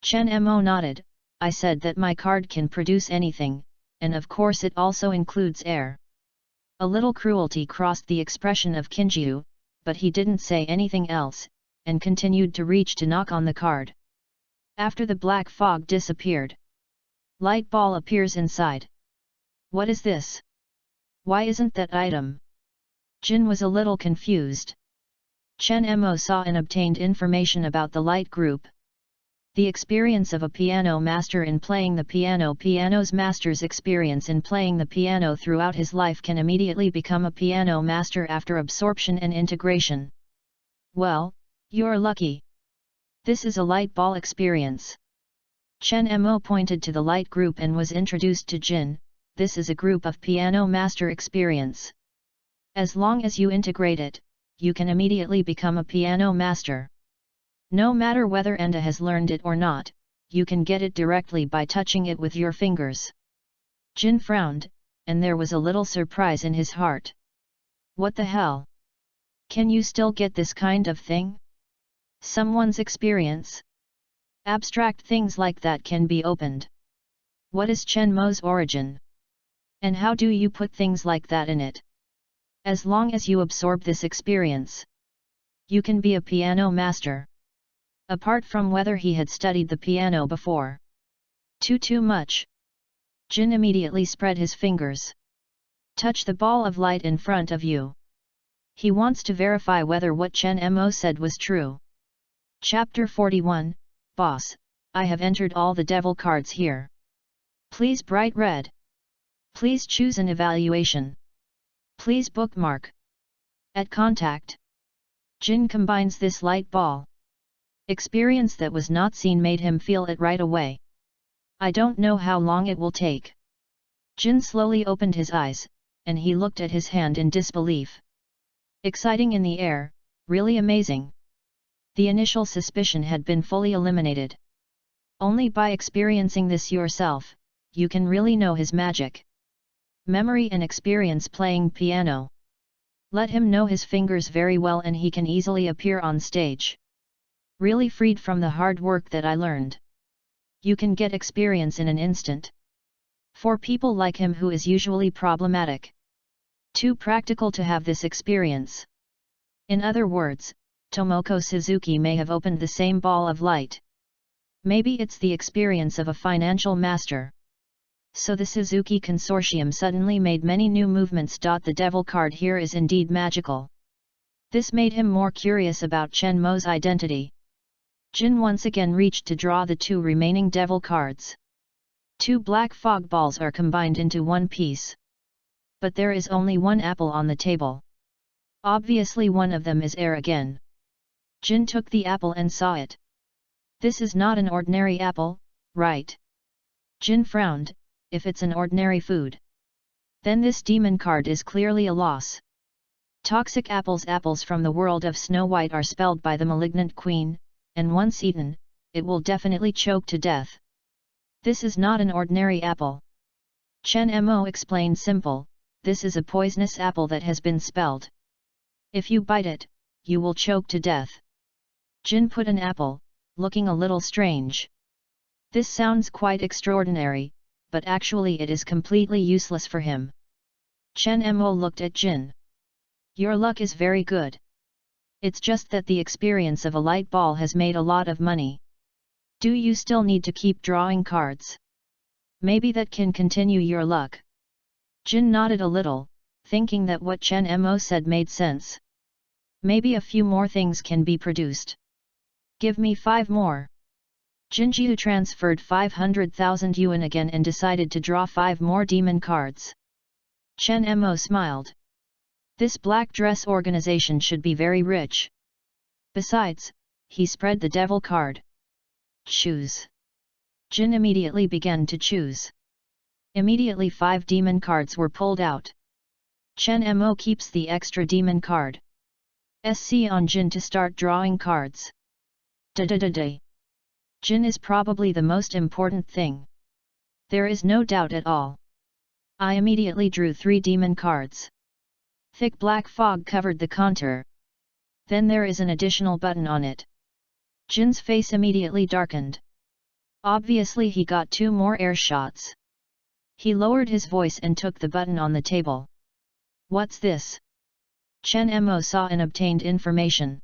Chen Mo nodded, I said that my card can produce anything, and of course it also includes air. A little cruelty crossed the expression of Qinju, but he didn't say anything else, and continued to reach to knock on the card. After the black fog disappeared, light ball appears inside. What is this? Why isn't that item? Jin was a little confused. Chen Mo saw and obtained information about the light group. The experience of a piano master in playing the piano. Piano's master's experience in playing the piano throughout his life can immediately become a piano master after absorption and integration. Well, you're lucky. This is a light ball experience. Chen Mo pointed to the light group and was introduced to Jin. This is a group of piano master experience. As long as you integrate it, you can immediately become a piano master. No matter whether Enda has learned it or not, you can get it directly by touching it with your fingers. Jin frowned, and there was a little surprise in his heart. What the hell? Can you still get this kind of thing? Someone's experience? Abstract things like that can be opened. What is Chen Mo's origin? And how do you put things like that in it? As long as you absorb this experience, you can be a piano master. Apart from whether he had studied the piano before. Too much. Jin immediately spread his fingers. Touch the ball of light in front of you. He wants to verify whether what Chen Mo said was true. Chapter 41, Boss, I have entered all the devil cards here. Please bright red. Please choose an evaluation. Please bookmark. At contact. Jin combines this light ball. Experience that was not seen made him feel it right away. I don't know how long it will take. Jin slowly opened his eyes, and he looked at his hand in disbelief. Exciting in the air, really amazing. The initial suspicion had been fully eliminated. Only by experiencing this yourself, you can really know his magic. Memory and experience playing piano. Let him know his fingers very well and he can easily appear on stage. Really freed from the hard work that I learned. You can get experience in an instant. For people like him who is usually problematic. Too practical to have this experience. In other words, Tomoko Suzuki may have opened the same ball of light. Maybe it's the experience of a financial master. So the Suzuki Consortium suddenly made many new movements. The devil card here is indeed magical. This made him more curious about Chen Mo's identity. Jin once again reached to draw the two remaining devil cards. Two black fog balls are combined into one piece. But there is only one apple on the table. Obviously one of them is air again. Jin took the apple and saw it. This is not an ordinary apple, right? Jin frowned, if it's an ordinary food. Then this demon card is clearly a loss. Toxic apples. Apples from the world of Snow White are spelled by the malignant queen, and once eaten, it will definitely choke to death. This is not an ordinary apple. Chen Mo explained simple, this is a poisonous apple that has been spelled. If you bite it, you will choke to death. Jin put an apple, looking a little strange. This sounds quite extraordinary, but actually it is completely useless for him. Chen Mo looked at Jin. Your luck is very good. It's just that the experience of a light ball has made a lot of money. Do you still need to keep drawing cards? Maybe that can continue your luck. Jin nodded a little, thinking that what Chen Mo said made sense. Maybe a few more things can be produced. Give me 5 more. Jinjiu transferred 500,000 yuan again and decided to draw 5 more demon cards. Chen Mo smiled. This black dress organization should be very rich. Besides, he spread the devil card. Choose. Jin immediately began to choose. Immediately 5 demon cards were pulled out. Chen Mo keeps the extra demon card. SC on Jin to start drawing cards. Da. Jin is probably the most important thing. There is no doubt at all. I immediately drew 3 demon cards. Thick black fog covered the contour. Then there is an additional button on it. Jin's face immediately darkened. Obviously he got 2 more air shots. He lowered his voice and took the button on the table. What's this? Chen Mo saw and obtained information.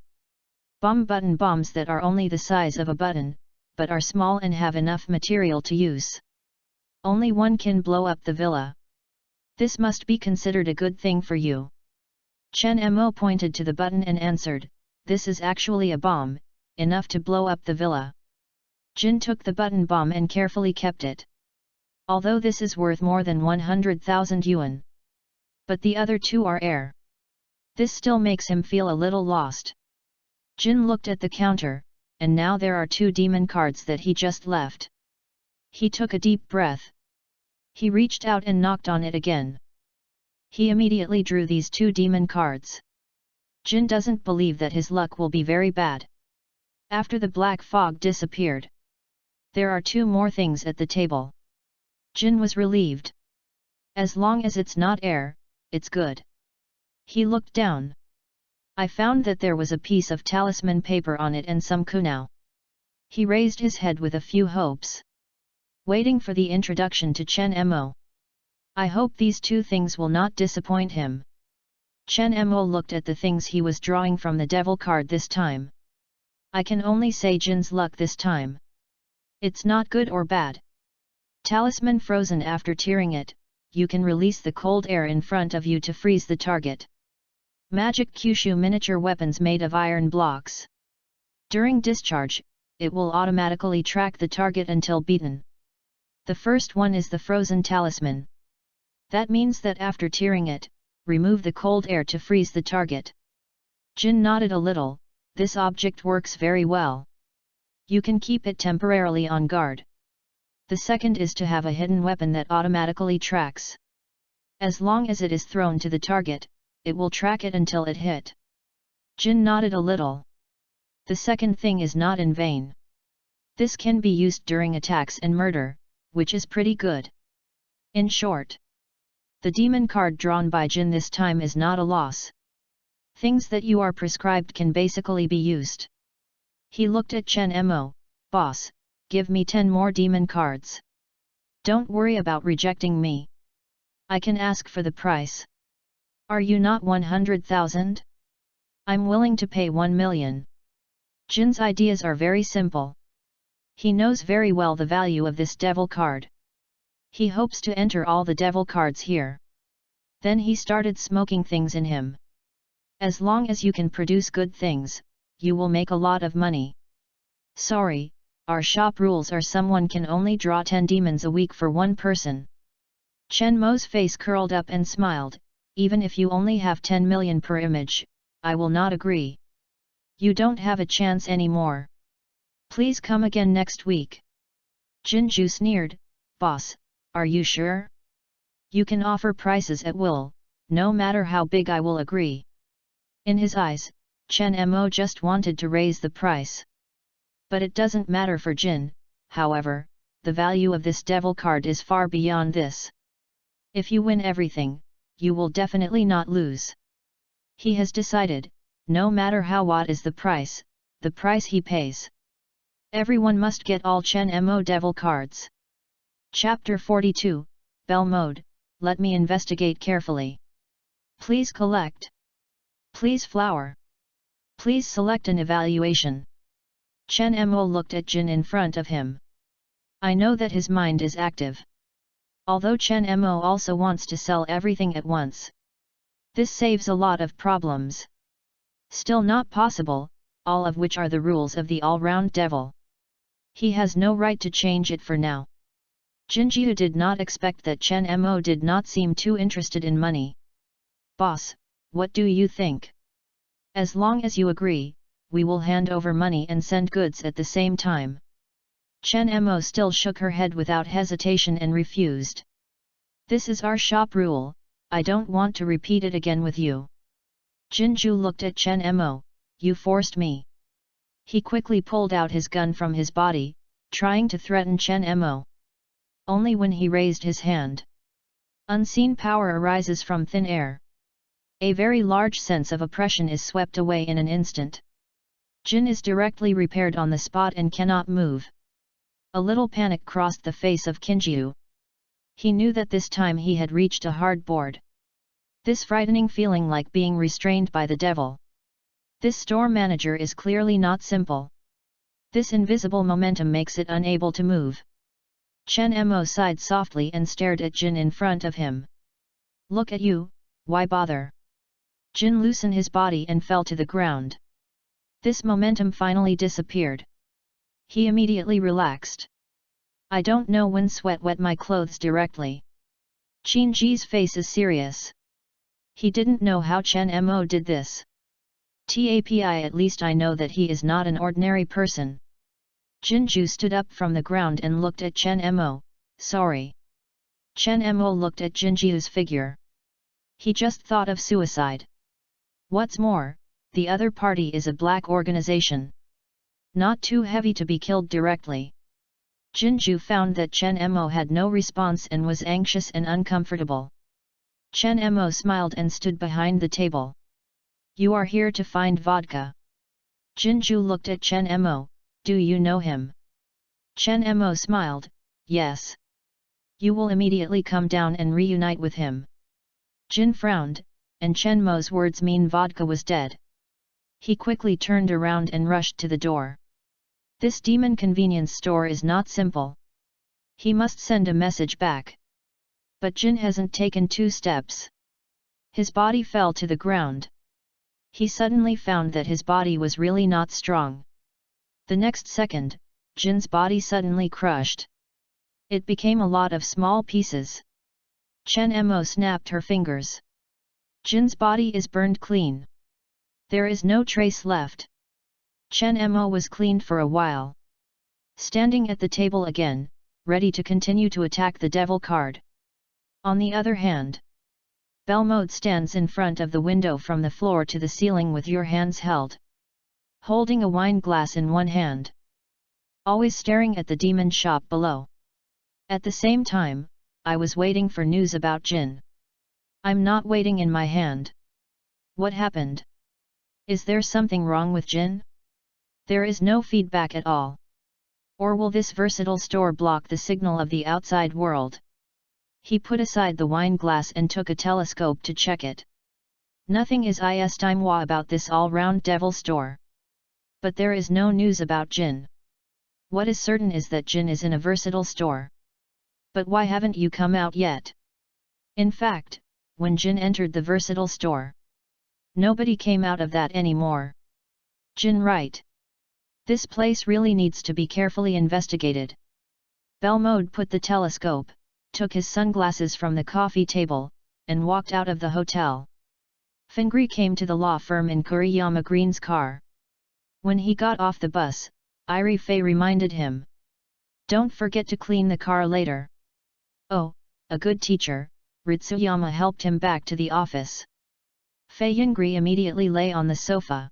Bomb button bombs that are only the size of a button, but are small and have enough material to use. Only one can blow up the villa. This must be considered a good thing for you. Chen Mo pointed to the button and answered, this is actually a bomb, enough to blow up the villa. Jin took the button bomb and carefully kept it. Although this is worth more than 100,000 yuan. But the other 2 are air. This still makes him feel a little lost. Jin looked at the counter, and now there are 2 demon cards that he just left. He took a deep breath. He reached out and knocked on it again. He immediately drew these 2 demon cards. Jin doesn't believe that his luck will be very bad. After the black fog disappeared, there are 2 more things at the table. Jin was relieved. As long as it's not air, it's good. He looked down. I found that there was a piece of talisman paper on it and some kunao. He raised his head with a few hopes. Waiting for the introduction to Chen Mo. I hope these 2 things will not disappoint him. Chen Mo looked at the things he was drawing from the devil card this time. I can only say Jin's luck this time. It's not good or bad. Talisman frozen after tearing it, you can release the cold air in front of you to freeze the target. Magic Kyushu miniature weapons made of iron blocks. During discharge, it will automatically track the target until beaten. The first one is the frozen talisman. That means that after tearing it, remove the cold air to freeze the target. Jin nodded a little, this object works very well. You can keep it temporarily on guard. The second is to have a hidden weapon that automatically tracks. As long as it is thrown to the target, it will track it until it hit. Jin nodded a little. The second thing is not in vain. This can be used during attacks and murder, which is pretty good. In short, the demon card drawn by Jin this time is not a loss. Things that you are prescribed can basically be used. He looked at Chen Mo, boss, give me 10 more demon cards. Don't worry about rejecting me. I can ask for the price. Are you not 100,000? I'm willing to pay 1 million. Jin's ideas are very simple. He knows very well the value of this devil card. He hopes to enter all the devil cards here. Then he started smoking things in him. As long as you can produce good things, you will make a lot of money. Sorry, our shop rules are someone can only draw 10 demons a week for one person. Chen Mo's face curled up and smiled, even if you only have 10 million per image, I will not agree. You don't have a chance anymore. Please come again next week. Jinju sneered, boss, are you sure? You can offer prices at will, no matter how big I will agree. In his eyes, Chen Mo just wanted to raise the price. But it doesn't matter for Jin, however, the value of this devil card is far beyond this. If you win everything, you will definitely not lose. He has decided, no matter how what is the price he pays. Everyone must get all Chen Mo devil cards. Chapter 42, Bell Mode, let me investigate carefully. Please collect. Please flower. Please select an evaluation. Chen Mo looked at Jin in front of him. I know that his mind is active. Although Chen Mo also wants to sell everything at once. This saves a lot of problems. Still not possible, all of which are the rules of the all-round devil. He has no right to change it for now. Jinjiu did not expect that Chen Mo did not seem too interested in money. Boss, what do you think? As long as you agree, we will hand over money and send goods at the same time. Chen Mo still shook her head without hesitation and refused. This is our shop rule, I don't want to repeat it again with you. Jinju looked at Chen Mo, you forced me. He quickly pulled out his gun from his body, trying to threaten Chen Mo. Only when he raised his hand, unseen power arises from thin air. A very large sense of oppression is swept away in an instant. Jin is directly repaired on the spot and cannot move. A little panic crossed the face of Kinjiu. He knew that this time he had reached a hard board. This frightening feeling like being restrained by the devil. This store manager is clearly not simple. This invisible momentum makes it unable to move. Chen Mo sighed softly and stared at Jin in front of him. Look at you, why bother? Jin loosened his body and fell to the ground. This momentum finally disappeared. He immediately relaxed. I don't know when sweat wet my clothes directly. Qin Ji's face is serious. He didn't know how Chen Mo did this. Tapi at least I know that he is not an ordinary person. Jinju stood up from the ground and looked at Chen Mo, sorry. Chen Mo looked at Jinju's figure. He just thought of suicide. What's more, the other party is a black organization. Not too heavy to be killed directly. Jinju found that Chen Mo had no response and was anxious and uncomfortable. Chen Mo smiled and stood behind the table. You are here to find vodka. Jinju looked at Chen Mo, do you know him? Chen Mo smiled, yes. You will immediately come down and reunite with him. Jin frowned, and Chen Mo's words mean vodka was dead. He quickly turned around and rushed to the door. This demon convenience store is not simple. He must send a message back. But Jin hasn't taken 2 steps. His body fell to the ground. He suddenly found that his body was really not strong. The next second, Jin's body suddenly crushed. It became a lot of small pieces. Chen Mo snapped her fingers. Jin's body is burned clean. There is no trace left. Chen Mo was cleaned for a while. Standing at the table again, ready to continue to attack the devil card. On the other hand, Belmode stands in front of the window from the floor to the ceiling with your hands held. Holding a wine glass in one hand. Always staring at the demon shop below. At the same time, I was waiting for news about Jin. I'm not waiting in my hand. What happened? Is there something wrong with Jin? There is no feedback at all. Or will this versatile store block the signal of the outside world? He put aside the wine glass and took a telescope to check it. Nothing is estimable about this all-round devil store. But there is no news about Jin. What is certain is that Jin is in a versatile store. But why haven't you come out yet? In fact, when Jin entered the versatile store, nobody came out of that anymore. Jin right. This place really needs to be carefully investigated. Belmode put the telescope, took his sunglasses from the coffee table, and walked out of the hotel. Fingri came to the law firm in Kuriyama Green's car. When he got off the bus, Iri Fei reminded him. Don't forget to clean the car later. Oh, a good teacher, Ritsuyama helped him back to the office. Fei Yingri immediately lay on the sofa.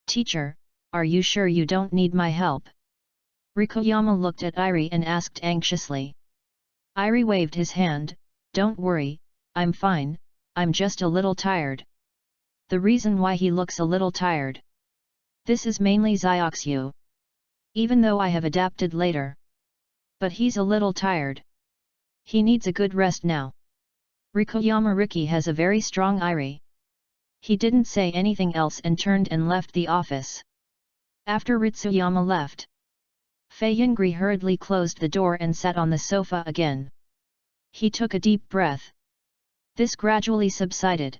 Teacher, are you sure you don't need my help? Rikoyama looked at Iri and asked anxiously. Iri waved his hand, don't worry, I'm fine, I'm just a little tired. The reason why he looks a little tired. This is mainly Zioxu. Even though I have adapted later. But he's a little tired. He needs a good rest now. Rikoyama Riki has a very strong Iri. He didn't say anything else and turned and left the office. After Ritsuyama left, Fei Yingri hurriedly closed the door and sat on the sofa again. He took a deep breath. This gradually subsided.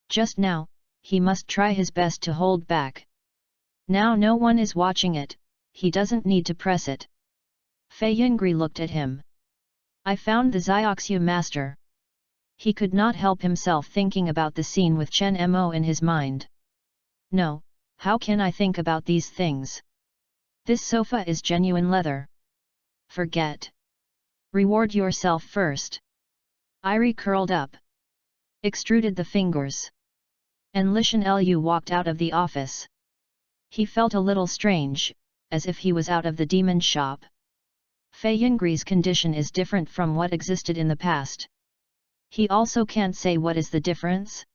Just now, he must try his best to hold back. Now no one is watching it, he doesn't need to press it. Fei Yingri looked at him. I found the Zioxu master. He could not help himself thinking about the scene with Chen Mo in his mind. No, How can I think about these things? This sofa is genuine leather. Forget. Reward yourself first. Irie curled up, extruded the fingers, and Lishan Lu walked out of the office. He felt a little strange, as if he was out of the demon shop. Fei Yingli's condition is different from what existed in the past. He also can't say what is the difference,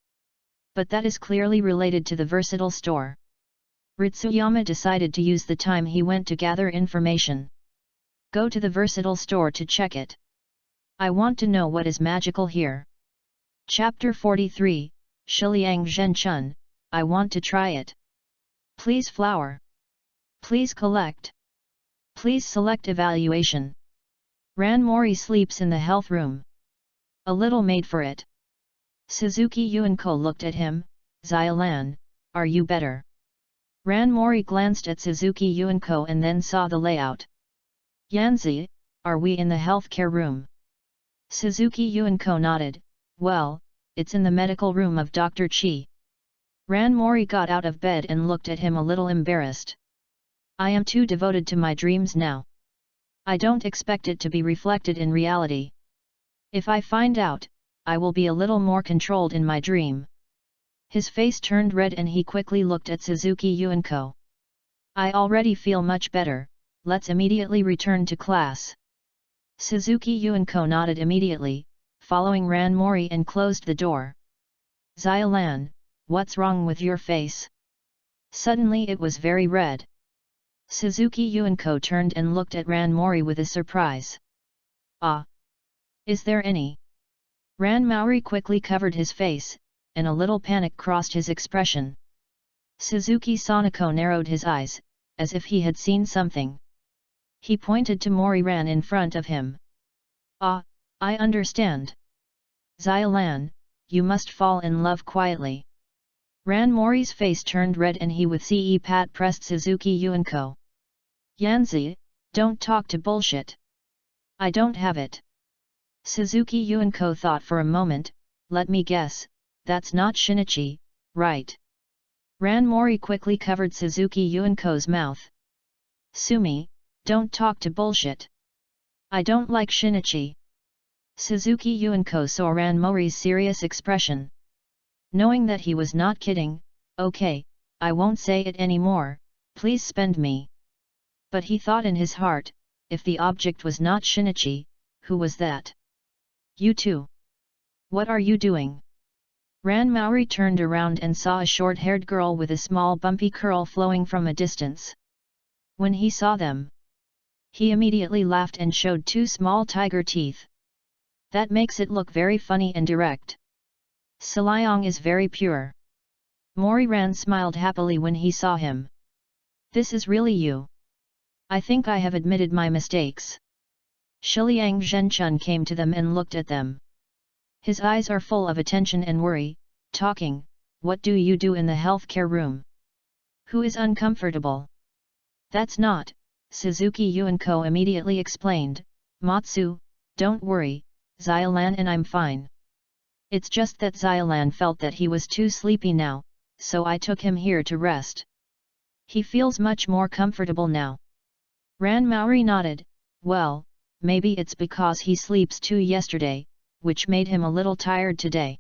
but that is clearly related to the versatile store. Ritsuyama decided to use the time he went to gather information. Go to the versatile store to check it. I want to know what is magical here. Chapter 43, Shiliang Zhenchun, I want to try it. Please flower. Please collect. Please select evaluation. Ranmori sleeps in the health room. A little made for it. Suzuki Yuanko looked at him. Xiaolan, are you better? Ranmori glanced at Suzuki Yuanko and then saw the layout. Yanzi, are we in the healthcare room? Suzuki Yuanko nodded. Well, it's in the medical room of Dr. Chi. Ranmori got out of bed and looked at him a little embarrassed. I am too devoted to my dreams now. I don't expect it to be reflected in reality. If I find out, I will be a little more controlled in my dream. His face turned red and he quickly looked at Suzuki Yuanko. I already feel much better, let's immediately return to class. Suzuki Yuanko nodded immediately, following Ranmori and closed the door. Xiaolan, what's wrong with your face? Suddenly it was very red. Suzuki Yuanko turned and looked at Ranmori with a surprise. Ah! Is there any? Ranmori quickly covered his face, and a little panic crossed his expression. Suzuki Sanako narrowed his eyes, as if he had seen something. He pointed to Mori-ran in front of him. Ah, I understand. Xiaolan, you must fall in love quietly. Ranmori's face turned red and he with ce pat pressed Suzuki Yuanko. Yanzi, don't talk to bullshit. I don't have it. Suzuki Yuanko thought for a moment, let me guess, that's not Shinichi, right? Ranmori quickly covered Suzuki Yuanko's mouth. Sumi, don't talk to bullshit. I don't like Shinichi. Suzuki Yuanko saw Ranmori's serious expression. Knowing that he was not kidding, okay, I won't say it anymore, please spend me. But he thought in his heart, if the object was not Shinichi, who was that? You too. What are you doing? Ranmori turned around and saw a short-haired girl with a small bumpy curl flowing from a distance. When he saw them, he immediately laughed and showed two small tiger teeth. That makes it look very funny and direct. Siliang is very pure. Mori-ran smiled happily when he saw him. This is really you. I think I have admitted my mistakes. Shiliang Zhenchun came to them and looked at them. His eyes are full of attention and worry, talking, what do you do in the healthcare room? Who is uncomfortable? That's not, Suzuki Yuanko immediately explained, Matsu, don't worry, Xiaolan and I'm fine. It's just that Xiaolan felt that he was too sleepy now, so I took him here to rest. He feels much more comfortable now. Ranmori nodded, well, maybe it's because he sleeps too yesterday, which made him a little tired today.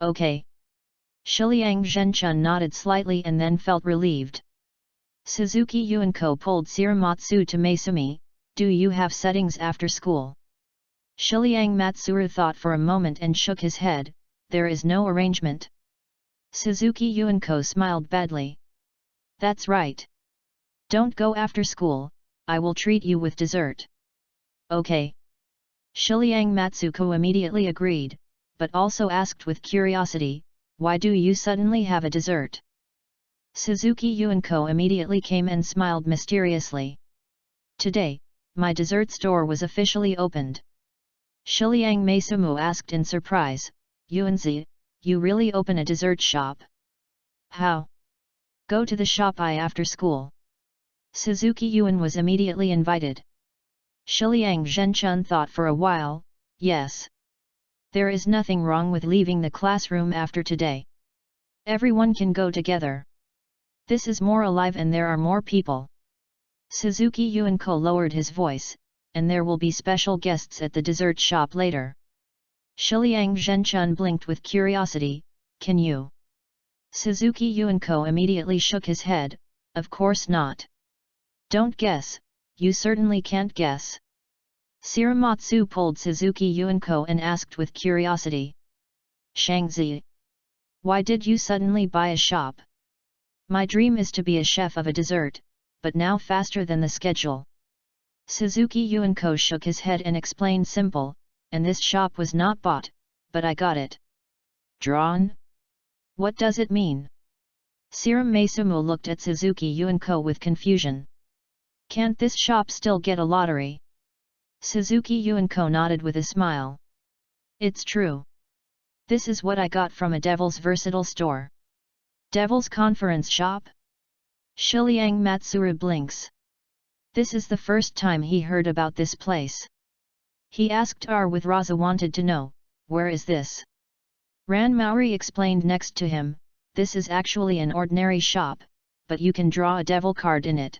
Okay. Shiliang Zhenchun nodded slightly and then felt relieved. Suzuki Yuanko pulled Siramatsu to Maisumi, do you have settings after school? Shiliang Matsuru thought for a moment and shook his head, there is no arrangement. Suzuki Yuanko smiled badly. That's right. Don't go after school, I will treat you with dessert. Okay. Shiliang Matsuko immediately agreed, but also asked with curiosity, why do you suddenly have a dessert? Suzuki Yuanko immediately came and smiled mysteriously. Today, my dessert store was officially opened. Shiliang Maisumu asked in surprise, Yuanzi, you really open a dessert shop? How? Go to the shop after school. Suzuki Yuan was immediately invited. Shiliang Zhenchun thought for a while, yes. There is nothing wrong with leaving the classroom after today. Everyone can go together. This is more alive and there are more people. Suzuki Yuanko lowered his voice, and there will be special guests at the dessert shop later. Shiliang Zhenchun blinked with curiosity. Can you? Suzuki Yuanko immediately shook his head. Of course not. Don't guess, you certainly can't guess. Shiramatsu pulled Suzuki Yuanko and asked with curiosity. Shangzi, why did you suddenly buy a shop? My dream is to be a chef of a dessert, but now faster than the schedule. Suzuki Yuanko shook his head and explained simple, and this shop was not bought, but I got it. Drawn? What does it mean? Siram Maisumu looked at Suzuki Yuanko with confusion. Can't this shop still get a lottery? Suzuki Yuanko nodded with a smile. It's true. This is what I got from a Devil's Versatile Store. Devil's Conference Shop? Shiliang Matsuru blinks. This is the first time he heard about this place. He asked with Raza wanted to know, where is this? Ran Maori explained next to him, this is actually an ordinary shop, but you can draw a devil card in it.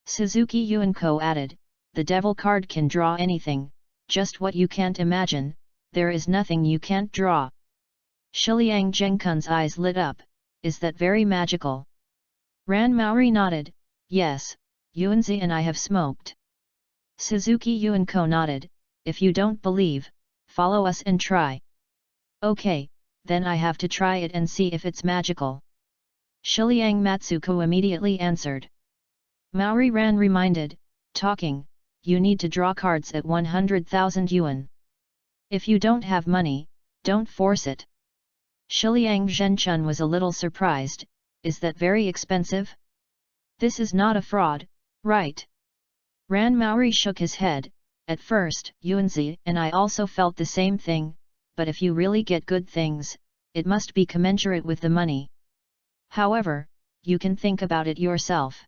Suzuki Yuanko added, the devil card can draw anything, just what you can't imagine, there is nothing you can't draw. Shiliang Zhengkun's eyes lit up, is that very magical? Ran Maori nodded, yes, Yuanzi and I have smoked. Suzuki Yuanko nodded, if you don't believe, follow us and try. Okay, then I have to try it and see if it's magical. Shiliang Matsuko immediately answered. Maori Ran reminded, talking, you need to draw cards at 100,000 yuan. If you don't have money, don't force it. Shiliang Zhenchun was a little surprised, is that very expensive? This is not a fraud, right? Ran Maori shook his head, at first, Yuanzi and I also felt the same thing, but if you really get good things, it must be commensurate with the money. However, you can think about it yourself.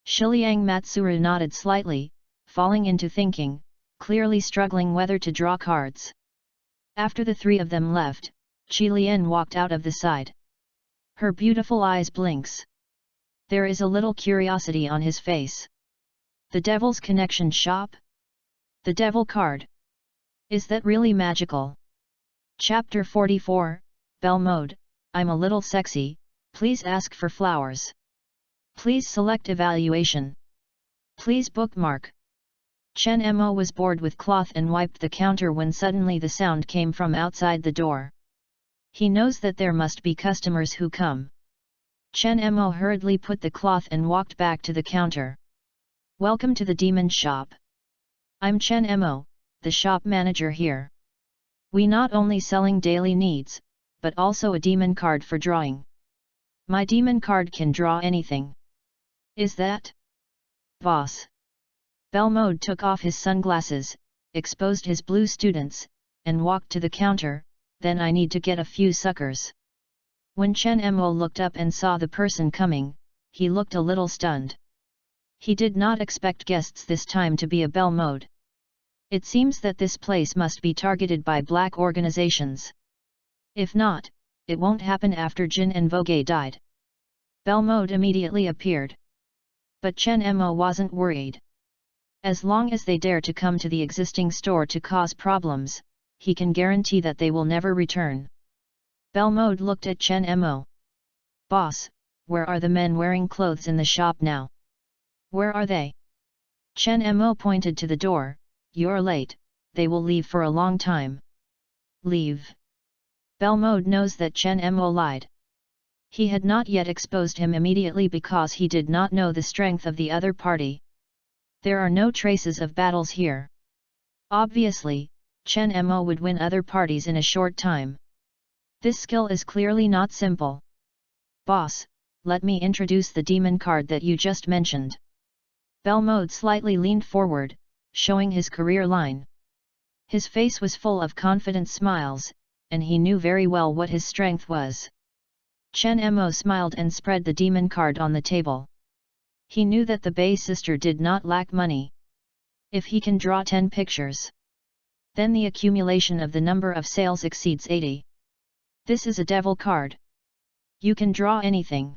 Shiliang Matsuru nodded slightly, falling into thinking, clearly struggling whether to draw cards. After the three of them left, Qi Lian walked out of the side. Her beautiful eyes blinks. There is a little curiosity on his face. The Devil's Connection Shop? The Devil Card. Is that really magical? Chapter 44, Bell Mode, I'm a little sexy, please ask for flowers. Please select evaluation. Please bookmark. Chen Mo was bored with cloth and wiped the counter when suddenly the sound came from outside the door. He knows that there must be customers who come. Chen Mo hurriedly put the cloth and walked back to the counter. Welcome to the demon shop. I'm Chen Mo, the shop manager here. We not only selling daily needs, but also a demon card for drawing. My demon card can draw anything. Is that? Boss. Belmode took off his sunglasses, exposed his blue students, and walked to the counter, then I need to get a few suckers. When Chen Mo looked up and saw the person coming, he looked a little stunned. He did not expect guests this time to be a Belmode. It seems that this place must be targeted by black organizations. If not, it won't happen after Jin and Vogue died. Belmode immediately appeared. But Chen Mo wasn't worried. As long as they dare to come to the existing store to cause problems, he can guarantee that they will never return. Belmode looked at Chen Mo. Boss, where are the men wearing clothes in the shop now? Where are they? Chen Mo pointed to the door, you're late, they will leave for a long time. Leave. Belmode knows that Chen Mo lied. He had not yet exposed him immediately because he did not know the strength of the other party. There are no traces of battles here. Obviously, Chen Mo would win other parties in a short time. This skill is clearly not simple. Boss, let me introduce the demon card that you just mentioned. Belmode slightly leaned forward, showing his career line. His face was full of confident smiles, and he knew very well what his strength was. Chen Mo smiled and spread the demon card on the table. He knew that the Bei sister did not lack money. If he can draw 10 pictures, then the accumulation of the number of sales exceeds 80. This is a devil card. You can draw anything.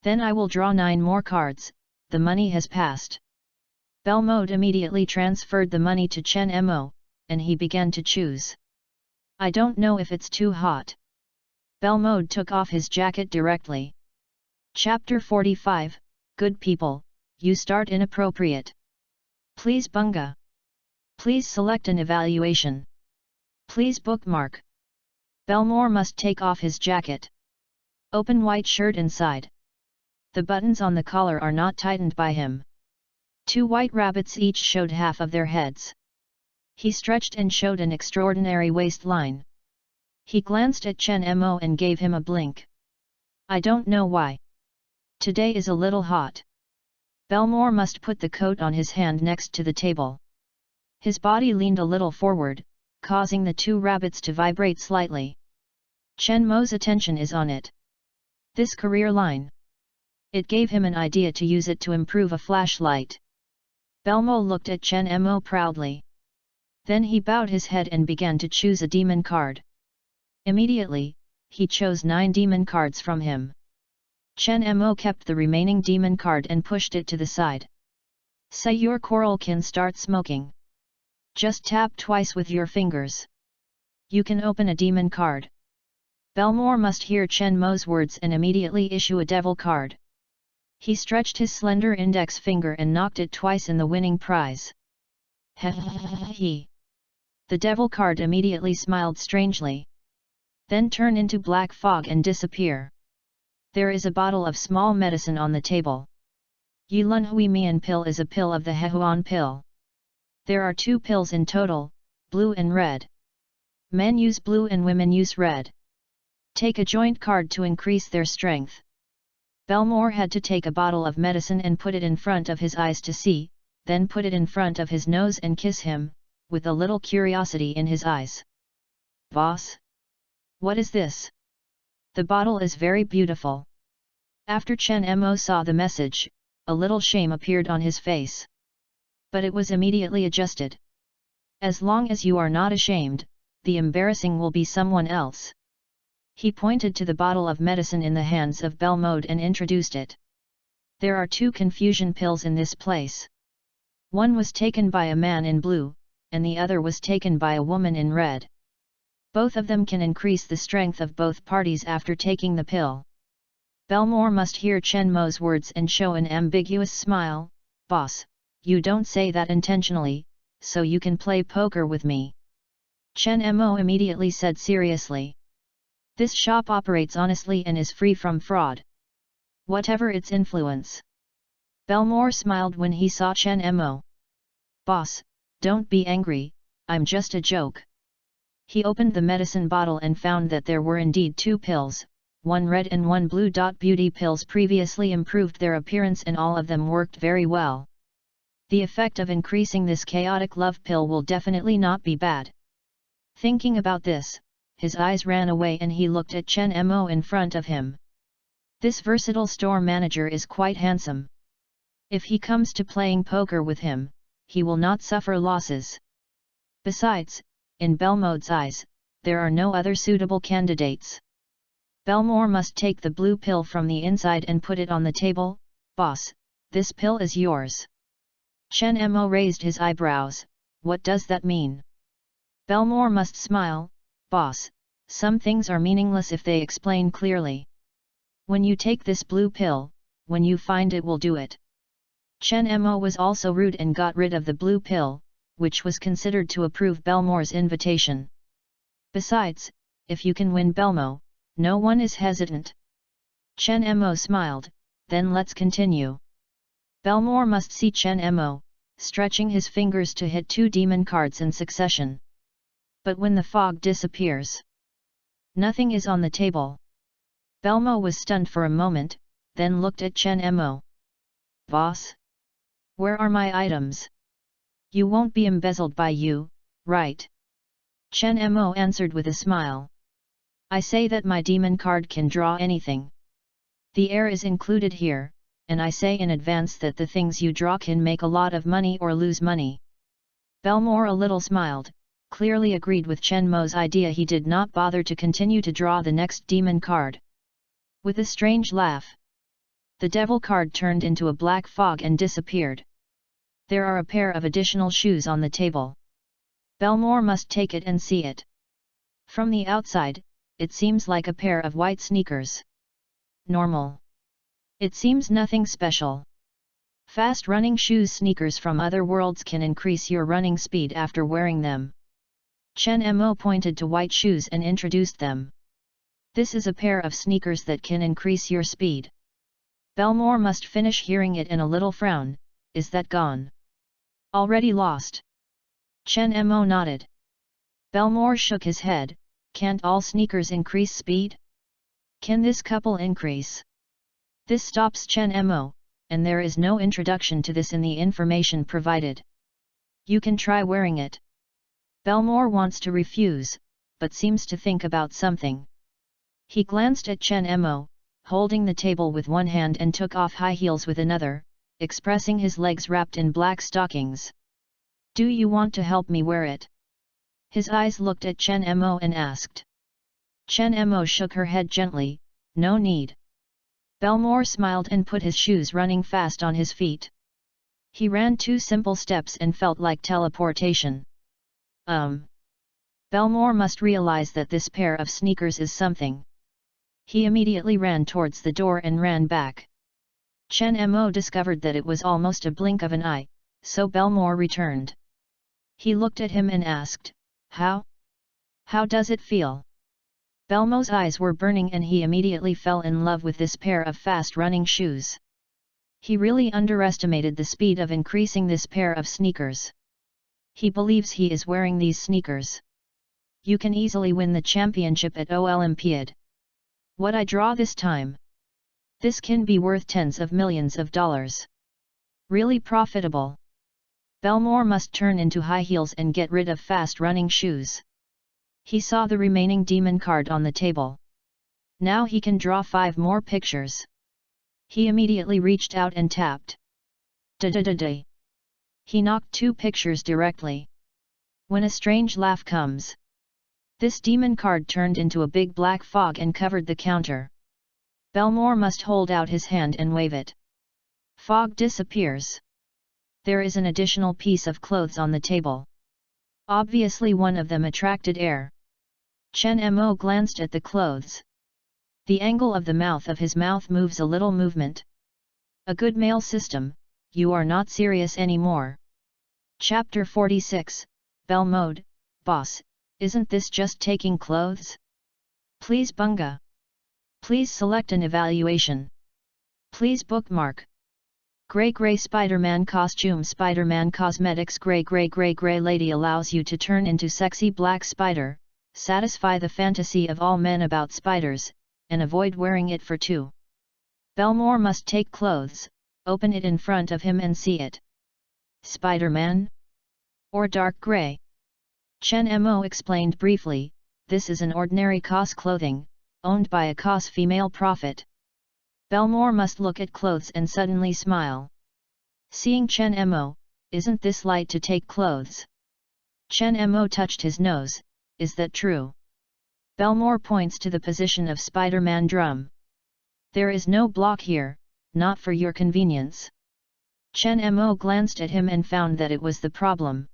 Then I will draw 9 more cards, the money has passed. Belmode immediately transferred the money to Chen Mo, and he began to choose. I don't know if it's too hot. Belmode took off his jacket directly. Chapter 45, Good people, you start inappropriate. Please bunga. Please select an evaluation. Please bookmark. Belmore must take off his jacket. Open white shirt inside. The buttons on the collar are not tightened by him. 2 white rabbits each showed half of their heads. He stretched and showed an extraordinary waistline. He glanced at Chen Mo and gave him a blink. I don't know why. Today is a little hot. Belmore must put the coat on his hand next to the table. His body leaned a little forward, causing the 2 rabbits to vibrate slightly. Chen Mo's attention is on it. This career line. It gave him an idea to use it to improve a flashlight. Belmo looked at Chen Mo proudly. Then he bowed his head and began to choose a demon card. Immediately, he chose 9 demon cards from him. Chen Mo kept the remaining demon card and pushed it to the side. Say your coral can start smoking. Just tap twice with your fingers. You can open a demon card. Belmore must hear Chen Mo's words and immediately issue a devil card. He stretched his slender index finger and knocked it twice in the winning prize. He. The devil card immediately smiled strangely. Then turn into black fog and disappear. There is a bottle of small medicine on the table. Yilun Hui Mian pill is a pill of the Hehuan pill. There are 2 pills in total, blue and red. Men use blue and women use red. Take a joint card to increase their strength. Belmore had to take a bottle of medicine and put it in front of his eyes to see, then put it in front of his nose and kiss him, with a little curiosity in his eyes. Boss? What is this? The bottle is very beautiful. After Chen Mo saw the message, a little shame appeared on his face. But it was immediately adjusted. As long as you are not ashamed, the embarrassing will be someone else. He pointed to the bottle of medicine in the hands of Belmode and introduced it. There are 2 confusion pills in this place. One was taken by a man in blue, and the other was taken by a woman in red. Both of them can increase the strength of both parties after taking the pill. Belmore must hear Chen Mo's words and show an ambiguous smile. Boss, you don't say that intentionally, so you can play poker with me. Chen Mo immediately said seriously. This shop operates honestly and is free from fraud. Whatever its influence. Belmore smiled when he saw Chen Mo. Boss, don't be angry, I'm just a joke. He opened the medicine bottle and found that there were indeed 2 pills, 1 red and 1 blue. Beauty pills previously improved their appearance and all of them worked very well. The effect of increasing this chaotic love pill will definitely not be bad. Thinking about this, his eyes ran away and he looked at Chen Mo in front of him. This versatile store manager is quite handsome. If he comes to playing poker with him, he will not suffer losses. Besides, in Belmode's eyes, there are no other suitable candidates. Belmore must take the blue pill from the inside and put it on the table. Boss, this pill is yours. Chen Mo raised his eyebrows. What does that mean? Belmore must smile. Boss, some things are meaningless if they explain clearly. When you take this blue pill, when you find it will do it. Chen Mo was also rude and got rid of the blue pill, which was considered to approve Belmore's invitation. Besides, if you can win Belmo, no one is hesitant. Chen Mo smiled, then let's continue. Belmore must see Chen Mo, stretching his fingers to hit 2 demon cards in succession. But when the fog disappears, nothing is on the table. Belmo was stunned for a moment, then looked at Chen Mo. Boss? Where are my items? You won't be embezzled by you, right? Chen Mo answered with a smile. I say that my demon card can draw anything. The air is included here, and I say in advance that the things you draw can make a lot of money or lose money. Belmore a little smiled, clearly agreed with Chen Mo's idea. He did not bother to continue to draw the next demon card. With a strange laugh. The devil card turned into a black fog and disappeared. There are a pair of additional shoes on the table. Belmore must take it and see it. From the outside, it seems like a pair of white sneakers. Normal. It seems nothing special. Fast running shoes. Sneakers from other worlds can increase your running speed after wearing them. Chen Mo pointed to white shoes and introduced them. This is a pair of sneakers that can increase your speed. Belmore must finish hearing it in a little frown. Is that gone? Already lost? Chen Mo nodded. Belmore shook his head. Can't all sneakers increase speed? Can this couple increase? This stops Chen Mo, and there is no introduction to this in the information provided. You can try wearing it. Belmore wants to refuse, but seems to think about something. He glanced at Chen Mo, holding the table with one hand and took off high heels with another, expressing his legs wrapped in black stockings. Do you want to help me wear it? His eyes looked at Chen Mo and asked. Chen Mo shook her head gently, no need. Belmore smiled and put his shoes running fast on his feet. He ran 2 simple steps and felt like teleportation. Belmore must realize that this pair of sneakers is something. He immediately ran towards the door and ran back. Chen Mo discovered that it was almost a blink of an eye, so Belmore returned. He looked at him and asked, How? How does it feel? Belmore's eyes were burning and he immediately fell in love with this pair of fast-running shoes. He really underestimated the speed of increasing this pair of sneakers. He believes he is wearing these sneakers. You can easily win the championship at Olympiad. What I draw this time? This can be worth tens of millions of dollars. Really profitable. Belmore must turn into high heels and get rid of fast-running shoes. He saw the remaining demon card on the table. Now he can draw 5 more pictures. He immediately reached out and tapped. Da-da-da-da. He knocked 2 pictures directly. When a strange laugh comes. This demon card turned into a big black fog and covered the counter. Belmore must hold out his hand and wave it. Fog disappears. There is an additional piece of clothes on the table. Obviously one of them attracted air. Chen Mo glanced at the clothes. The angle of the mouth of his mouth moves a little movement. A good mail system, you are not serious anymore. Chapter 46, Bell Mode, Boss, isn't this just taking clothes? Please bunga. Please select an evaluation. Please bookmark. Gray Spider-Man costume. Spider-Man cosmetics. Gray lady allows you to turn into sexy black spider, satisfy the fantasy of all men about spiders, and avoid wearing it for 2. Belmore must take clothes, open it in front of him and see it. Spider-Man? Or dark gray? Chen Mo explained briefly, this is an ordinary COS clothing, owned by a COS female prophet. Belmore must look at clothes and suddenly smile. Seeing Chen Mo, isn't this light to take clothes? Chen Mo touched his nose, is that true? Belmore points to the position of Spider-Man drum. There is no block here, not for your convenience. Chen Mo glanced at him and found that it was the problem.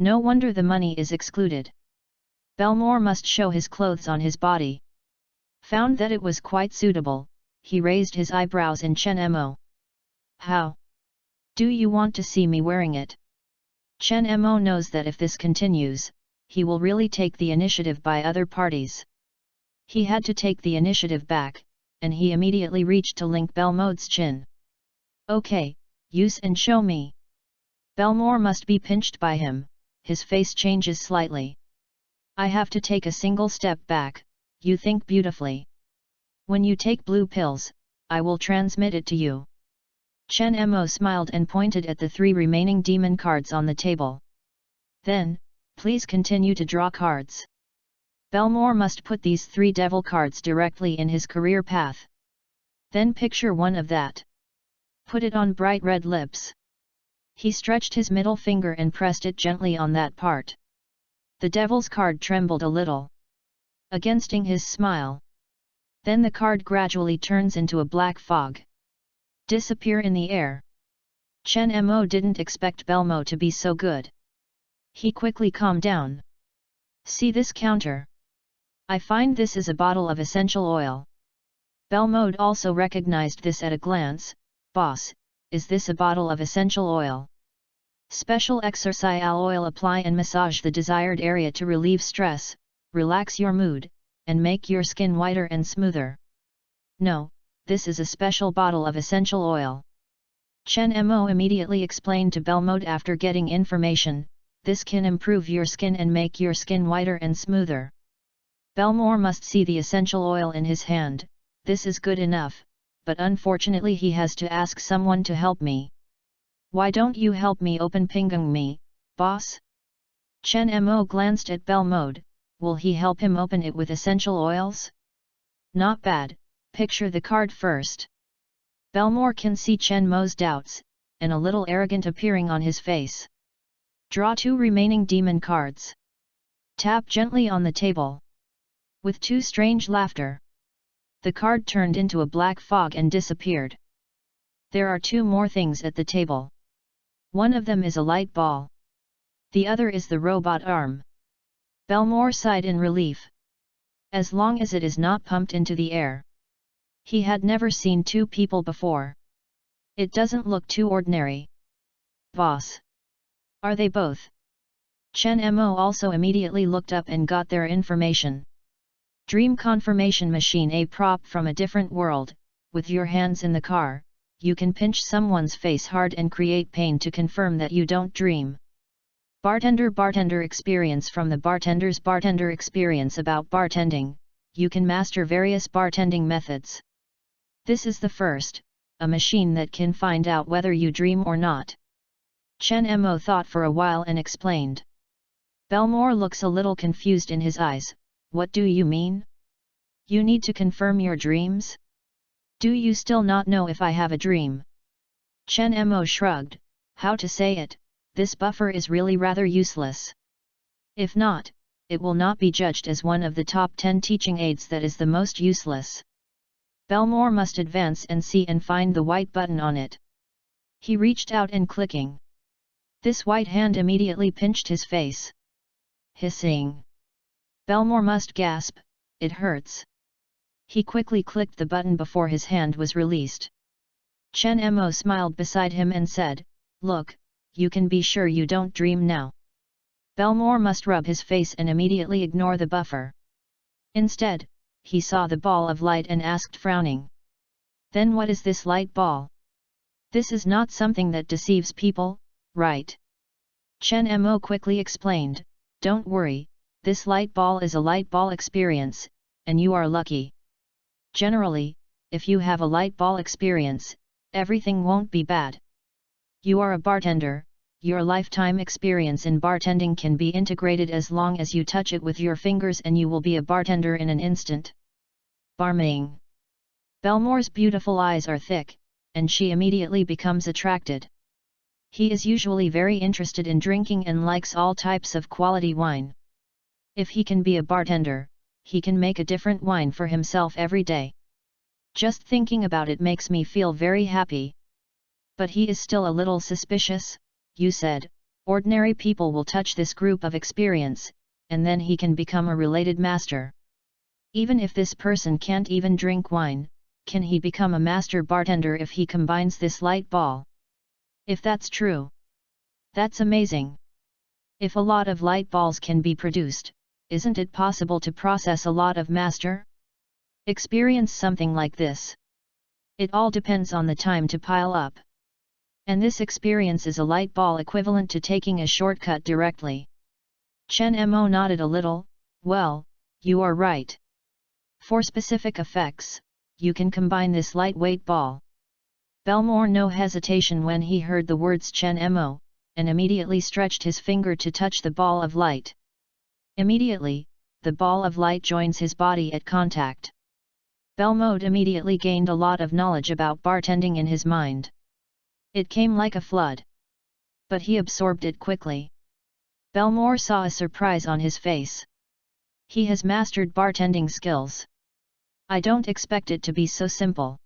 No wonder the money is excluded. Belmore must show his clothes on his body. Found that it was quite suitable. He raised his eyebrows in Chen Mo. How? Do you want to see me wearing it? Chen Mo knows that if this continues, he will really take the initiative by other parties. He had to take the initiative back, and he immediately reached to link Belmore's chin. Okay, use and show me. Belmore must be pinched by him, his face changes slightly. I have to take a single step back, you think beautifully. When you take blue pills, I will transmit it to you. Chen Mo smiled and pointed at the 3 remaining demon cards on the table. Then, please continue to draw cards. Belmore must put these 3 devil cards directly in his career path. Then picture one of that. Put it on bright red lips. He stretched his middle finger and pressed it gently on that part. The devil's card trembled a little. Against his smile. Then the card gradually turns into a black fog. disappear in the air. Chen Mo didn't expect Belmo to be so good. He quickly calmed down. See this counter. I find this is a bottle of essential oil. Belmo also recognized this at a glance. Boss, is this a bottle of essential oil? Special exercise oil, apply and massage the desired area to relieve stress, relax your mood, and make your skin whiter and smoother. No, this is a special bottle of essential oil. Chen Mo immediately explained to Belmo after getting information, this can improve your skin and make your skin whiter and smoother. Belmo must see the essential oil in his hand. This is good enough, but unfortunately he has to ask someone to help me. Why don't you help me open Pingung me, boss? Chen Mo glanced at Belmo. Will he help him open it with essential oils? Not bad, picture the card first. Belmo can see Chen Mo's doubts, and a little arrogant appearing on his face. Draw 2 remaining demon cards. Tap gently on the table. With 2 strange laughter. The card turned into a black fog and disappeared. There are 2 more things at the table. One of them is a light ball. The other is the robot arm. Belmo sighed in relief. As long as it is not pumped into the air. He had never seen 2 people before. It doesn't look too ordinary. Boss. Are they both? Chen Mo also immediately looked up and got their information. Dream confirmation machine, a prop from a different world. With your hands in the car, you can pinch someone's face hard and create pain to confirm that you don't dream. Bartender experience from the bartender's bartender experience about bartending, you can master various bartending methods. This is the first, a machine that can find out whether you dream or not. Chen Mo thought for a while and explained. Belmo looks a little confused in his eyes. What do you mean? You need to confirm your dreams? Do you still not know if I have a dream? Chen Mo shrugged. How to say it, this buffer is really rather useless. If not, it will not be judged as one of the top 10 teaching aids that is the most useless. Belmo must advance and see and find the white button on it. He reached out and clicking. This white hand immediately pinched his face. Hissing. Belmo must gasp, it hurts. He quickly clicked the button before his hand was released. Chen Mo smiled beside him and said, look, you can be sure you don't dream now. Belmo must rub his face and immediately ignore the buffer. Instead, he saw the ball of light and asked frowning. Then what is this light ball? This is not something that deceives people, right? Chen Mo quickly explained, don't worry, this light ball is a light ball experience, and you are lucky. Generally, if you have a light ball experience, everything won't be bad. You are a bartender, your lifetime experience in bartending can be integrated as long as you touch it with your fingers and you will be a bartender in an instant. Barmaiding. Belmo's beautiful eyes are thick, and she immediately becomes attracted. He is usually very interested in drinking and likes all types of quality wine. If he can be a bartender, he can make a different wine for himself every day. Just thinking about it makes me feel very happy. But he is still a little suspicious. You said, ordinary people will touch this group of experience, and then he can become a related master. Even if this person can't even drink wine, can he become a master bartender if he combines this light ball? If that's true, that's amazing. If a lot of light balls can be produced, isn't it possible to process a lot of master? Experience something like this. It all depends on the time to pile up. And this experience is a light ball equivalent to taking a shortcut directly. Chen Mo nodded a little, well, you are right. For specific effects, you can combine this lightweight ball. Belmo no hesitation when he heard the words Chen Mo, and immediately stretched his finger to touch the ball of light. Immediately, the ball of light joins his body at contact. Belmo immediately gained a lot of knowledge about bartending in his mind. It came like a flood. But he absorbed it quickly. Belmo saw a surprise on his face. He has mastered bartending skills. I don't expect it to be so simple.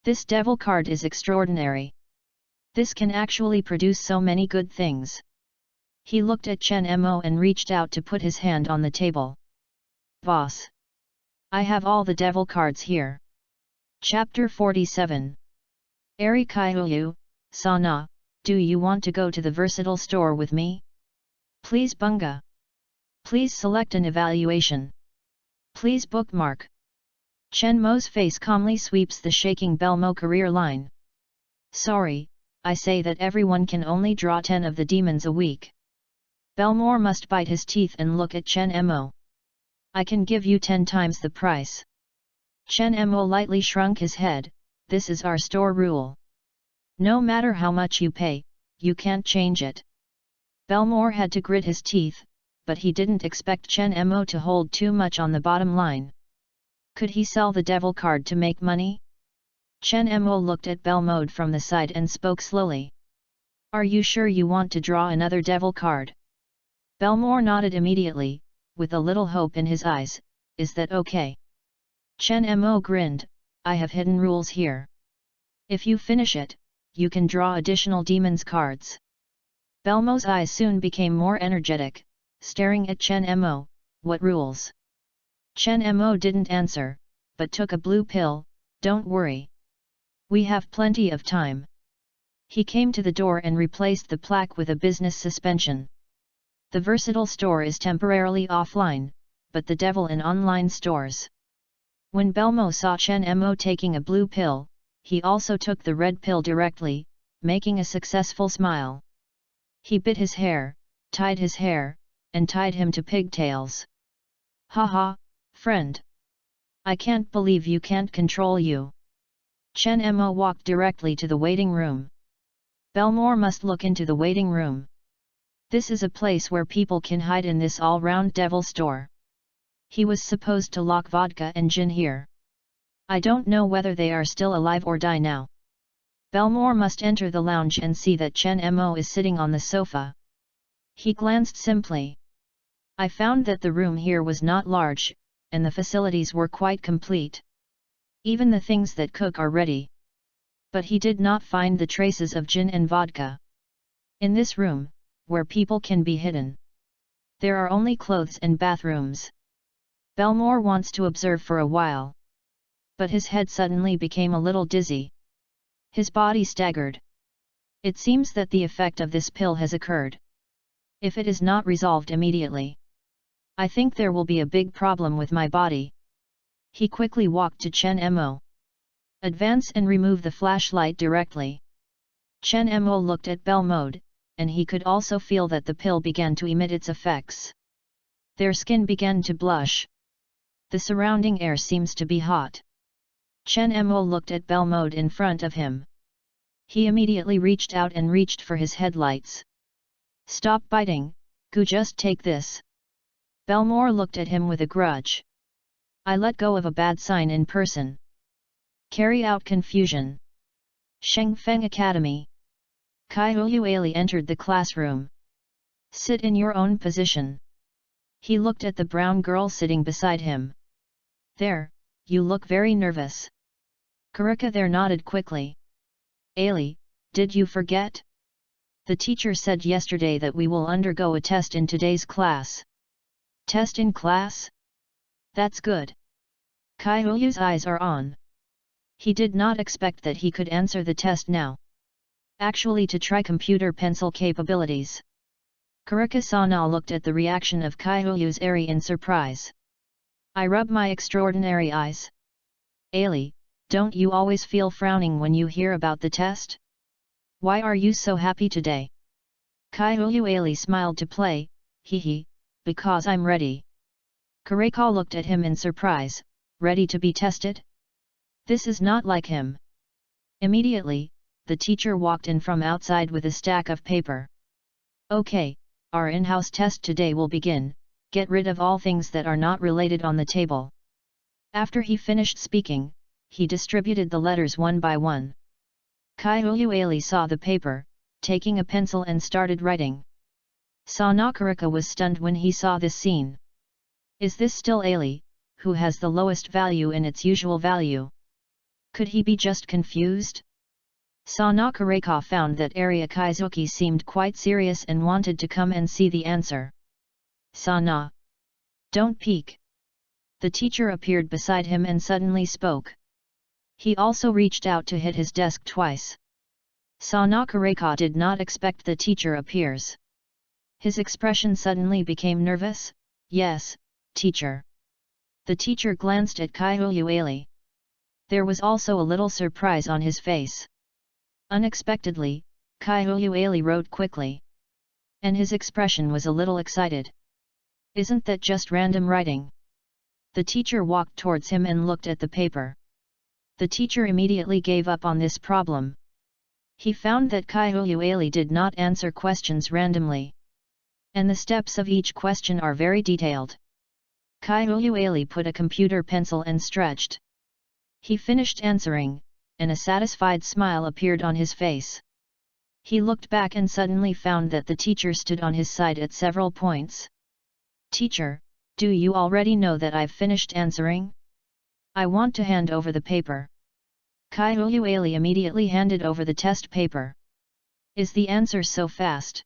This devil card is extraordinary. This can actually produce so many good things. He looked at Chen Mo and reached out to put his hand on the table. Boss! I have all the devil cards here. Chapter 47. Ari Kaihuyu, Sana, do you want to go to the versatile store with me? Please bunga. Please select an evaluation. Please bookmark. Chen Mo's face calmly sweeps the shaking Belmo career line. Sorry, I say that everyone can only draw 10 of the demons a week. Belmore must bite his teeth and look at Chen Mo. I can give you 10 times the price. Chen Mo lightly shrunk his head, this is our store rule. No matter how much you pay, you can't change it. Belmore had to grit his teeth, but he didn't expect Chen Mo to hold too much on the bottom line. Could he sell the devil card to make money? Chen Mo looked at Belmode from the side and spoke slowly. Are you sure you want to draw another devil card? Belmore nodded immediately, with a little hope in his eyes, is that okay? Chen Mo grinned, I have hidden rules here. If you finish it, you can draw additional demons cards. Belmo's eyes soon became more energetic, staring at Chen Mo, what rules? Chen Mo didn't answer, but took a blue pill, don't worry. We have plenty of time. He came to the door and replaced the plaque with a business suspension. The versatile store is temporarily offline, but the devil in online stores. When Belmo saw Chen Mo taking a blue pill, he also took the red pill directly, making a successful smile. He bit his hair, tied his hair, and tied him to pigtails. Haha, friend. I can't believe you can't control you. Chen Mo walked directly to the waiting room. Belmore must look into the waiting room. This is a place where people can hide in this all-round devil store. He was supposed to lock vodka and gin here. I don't know whether they are still alive or die now. Belmore must enter the lounge and see that Chen Mo is sitting on the sofa. He glanced simply. I found that the room here was not large, and the facilities were quite complete. Even the things that cook are ready. But he did not find the traces of gin and vodka. In this room, where people can be hidden, there are only clothes and bathrooms. Belmore wants to observe for a while. But his head suddenly became a little dizzy. His body staggered. It seems that the effect of this pill has occurred. If it is not resolved immediately, I think there will be a big problem with my body. He quickly walked to Chen Mo. Advance and remove the flashlight directly. Chen Mo looked at Belmode, and he could also feel that the pill began to emit its effects. Their skin began to blush. The surrounding air seems to be hot. Chen Mo looked at Belmode in front of him. He immediately reached out and reached for his headlights. Stop biting, Gu, just take this. Belmore looked at him with a grudge. I let go of a bad sign in person. Carry out confusion. Shengfeng Academy. Kaihuyu Ali entered the classroom. Sit in your own position. He looked at the brown girl sitting beside him. There, you look very nervous. Kurika there nodded quickly. Ali, did you forget? The teacher said yesterday that we will undergo a test in today's class. Test in class? That's good. Kaiuyu's eyes are on. He did not expect that he could answer the test now. Actually, to try computer pencil capabilities. Kurika-sana looked at the reaction of Kaiuyu's Eri in surprise. I rub my extraordinary eyes. Ali, don't you always feel frowning when you hear about the test? Why are you so happy today? Kaiuyu Ali smiled to play, hee, because I'm ready. Kurika looked at him in surprise, ready to be tested? This is not like him. Immediately, the teacher walked in from outside with a stack of paper. Okay, our in-house test today will begin, get rid of all things that are not related on the table. After he finished speaking, he distributed the letters one by one. Kaiuyu Ali saw the paper, taking a pencil and started writing. Sanakarika was stunned when he saw this scene. Is this still Ali, who has the lowest value in its usual value? Could he be just confused? Sana Kareka found that Arya Kaizuki seemed quite serious and wanted to come and see the answer. Sana, don't peek. The teacher appeared beside him and suddenly spoke. He also reached out to hit his desk twice. Sana Kareka did not expect the teacher appears. His expression suddenly became nervous. Yes, teacher. The teacher glanced at Kaihoyueli. There was also a little surprise on his face. Unexpectedly, Kaihoyueli wrote quickly. And his expression was a little excited. Isn't that just random writing? The teacher walked towards him and looked at the paper. The teacher immediately gave up on this problem. He found that Kaihoyueli did not answer questions randomly. And the steps of each question are very detailed. Kaihoyueli put a computer pencil and stretched. He finished answering, and a satisfied smile appeared on his face. He looked back and suddenly found that the teacher stood on his side at several points. Teacher, do you already know that I've finished answering? I want to hand over the paper. Kaihoyueli immediately handed over the test paper. Is the answer so fast?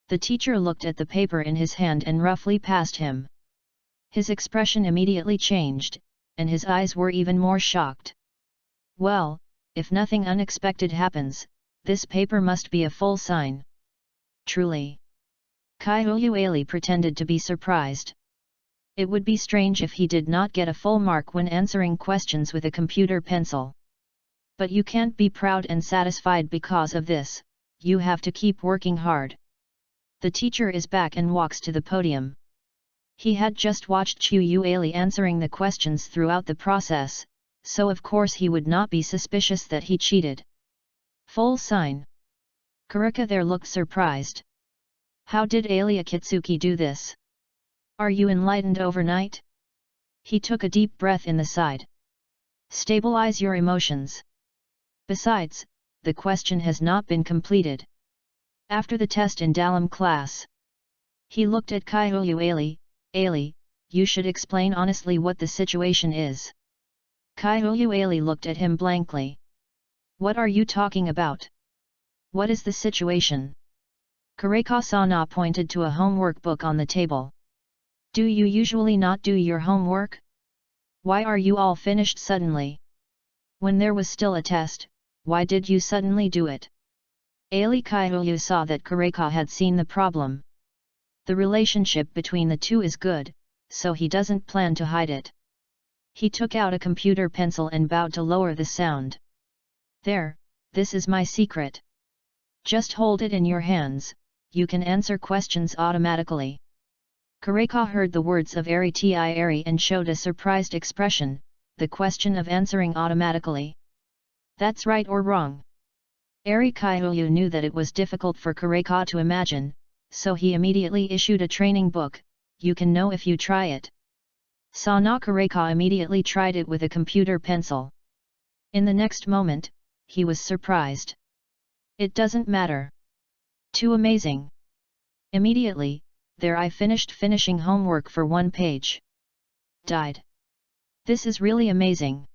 The teacher looked at the paper in his hand and roughly passed him. His expression immediately changed, and his eyes were even more shocked. Well, if nothing unexpected happens, this paper must be a full sign. Truly. Kaihoyueli pretended to be surprised. It would be strange if he did not get a full mark when answering questions with a computer pencil. But you can't be proud and satisfied because of this, you have to keep working hard. The teacher is back and walks to the podium. He had just watched Chuyueli answering the questions throughout the process, so of course he would not be suspicious that he cheated. Full sign. Karika there looked surprised. How did Alia Kitsuki do this? Are you enlightened overnight? He took a deep breath in the side. Stabilize your emotions. Besides, the question has not been completed. After the test in Dalam class, he looked at Kaihoyueli. Ali, you should explain honestly what the situation is. Kaihoyueli looked at him blankly. What are you talking about? What is the situation? Kareka-sana pointed to a homework book on the table. Do you usually not do your homework? Why are you all finished suddenly? When there was still a test, why did you suddenly do it? Ali Kaihoyu saw that Kareka had seen the problem. The relationship between the two is good, so he doesn't plan to hide it. He took out a computer pencil and bowed to lower the sound. There, this is my secret. Just hold it in your hands, you can answer questions automatically. Kareka heard the words of Ari and showed a surprised expression, the question of answering automatically. That's right or wrong? Ari Kaihoyu knew that it was difficult for Kareka to imagine, so he immediately issued a training book, you can know if you try it. Sana Kareka immediately tried it with a computer pencil. In the next moment, he was surprised. It doesn't matter. Too amazing. Immediately, there I finished finishing homework for 1 page. Died. This is really amazing.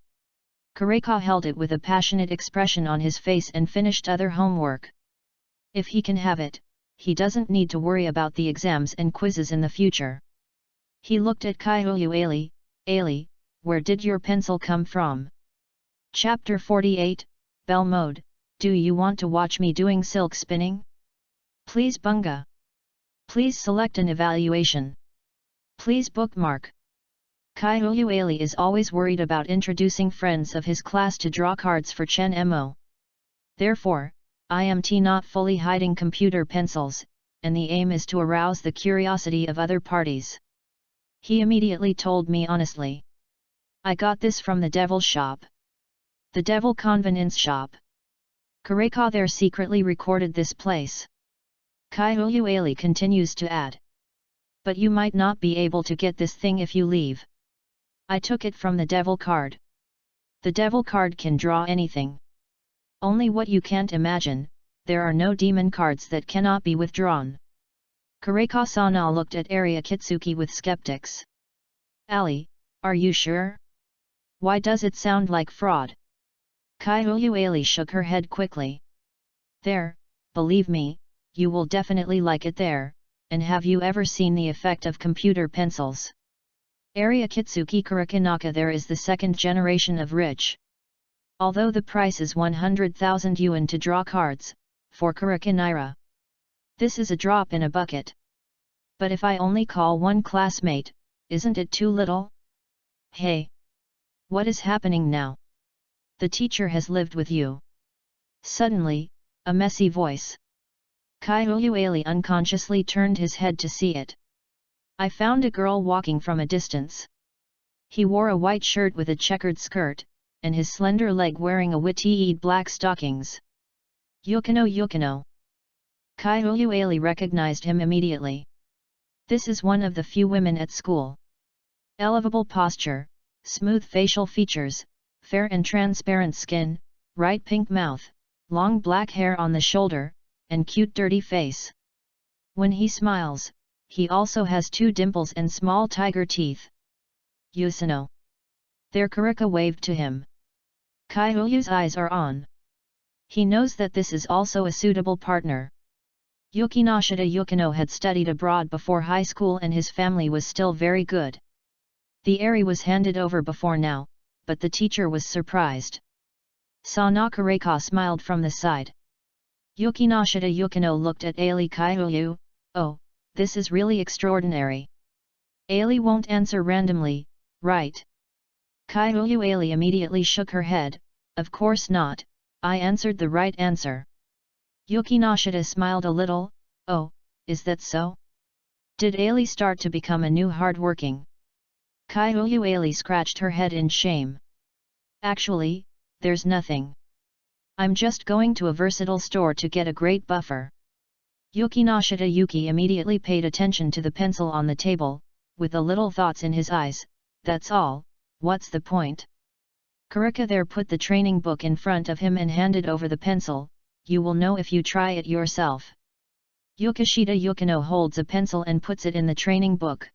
Kareka held it with a passionate expression on his face and finished other homework. If he can have it, he doesn't need to worry about the exams and quizzes in the future. He looked at Kaihoyueli. Ali, where did your pencil come from? Chapter 48, Bell Mode, do you want to watch me doing silk spinning? Please bunga. Please select an evaluation. Please bookmark. Kaihoyueli is always worried about introducing friends of his class to draw cards for Chen Mo. Therefore, I am not fully hiding computer pencils, and the aim is to arouse the curiosity of other parties. He immediately told me honestly. I got this from the devil shop. The devil convenience shop. Kareka there secretly recorded this place. Kaihoyueli continues to add. But you might not be able to get this thing if you leave. I took it from the devil card. The devil card can draw anything. Only what you can't imagine, there are no demon cards that cannot be withdrawn. Kareka-sana looked at Arya Kitsuki with skeptics. Ali, are you sure? Why does it sound like fraud? Kyuali shook her head quickly. There, believe me, you will definitely like it there, and have you ever seen the effect of computer pencils? Area Kitsuki Kurikanaka, there is the second generation of rich. Although the price is 100,000 yuan to draw cards, for Kurikanira. This is a drop in a bucket. But if I only call one classmate, isn't it too little? Hey! What is happening now? The teacher has lived with you. Suddenly, a messy voice. Kyuali unconsciously turned his head to see it. I found a girl walking from a distance. He wore a white shirt with a checkered skirt, and his slender leg wearing a witty black stockings. Yukino. Kyuali recognized him immediately. This is one of the few women at school. Elevable posture, smooth facial features, fair and transparent skin, bright pink mouth, long black hair on the shoulder, and cute dirty face. When he smiles, he also has 2 dimples and small tiger teeth. Yusino. There, Kurika waved to him. Kyuyu's eyes are on. He knows that this is also a suitable partner. Yukinashita Yukino had studied abroad before high school and his family was still very good. The area was handed over before now, but the teacher was surprised. Sanakareka smiled from the side. Yukinashita Yukino looked at Ali Kyuyu. Oh, this is really extraordinary. Ali won't answer randomly, right? Kyuyu Ali immediately shook her head. Of course not, I answered the right answer. Yukinashita smiled a little. Oh, is that so? Did Ali start to become a new hard-working? Kyuyu Ali scratched her head in shame. Actually, there's nothing. I'm just going to a versatile store to get a great buffer. Yukinashita Yuki immediately paid attention to the pencil on the table, with a little thoughts in his eyes. That's all, what's the point? Kurika there put the training book in front of him and handed over the pencil. You will know if you try it yourself. Yukishita Yukino holds a pencil and puts it in the training book.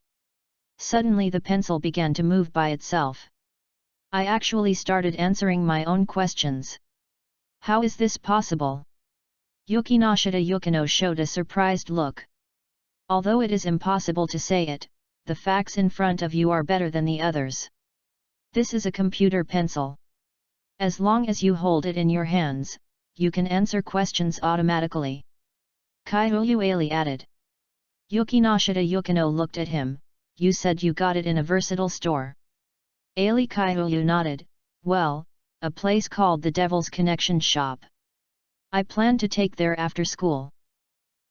Suddenly the pencil began to move by itself. I actually started answering my own questions. How is this possible? Yukinashita Yukino showed a surprised look. Although it is impossible to say it, the facts in front of you are better than the others. This is a computer pencil. As long as you hold it in your hands, you can answer questions automatically. Kyuali added. Yukinashita Yukino looked at him. You said you got it in a versatile store. Ali Kyuyu nodded. Well, a place called the Devil's Connection Shop. I plan to take there after school.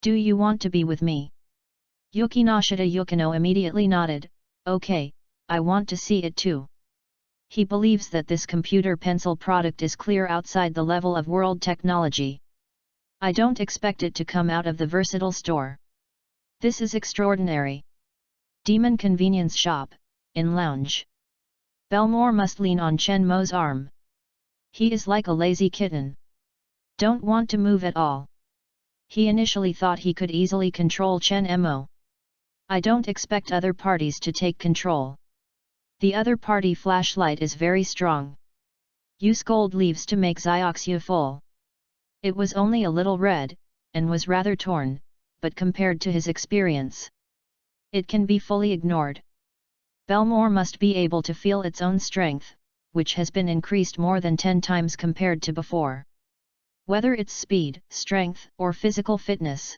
Do you want to be with me? Yukinashita Yukino immediately nodded. Okay, I want to see it too. He believes that this computer pencil product is clear outside the level of world technology. I don't expect it to come out of the versatile store. This is extraordinary. Demon Convenience Shop, in lounge. Belmore must lean on Chen Mo's arm. He is like a lazy kitten. Don't want to move at all. He initially thought he could easily control Chen Mo. I don't expect other parties to take control. The other party flashlight is very strong. Use gold leaves to make Xioxia full. It was only a little red, and was rather torn, but compared to his experience, it can be fully ignored. Belmore must be able to feel its own strength, which has been increased more than 10 times compared to before. Whether it's speed, strength, or physical fitness,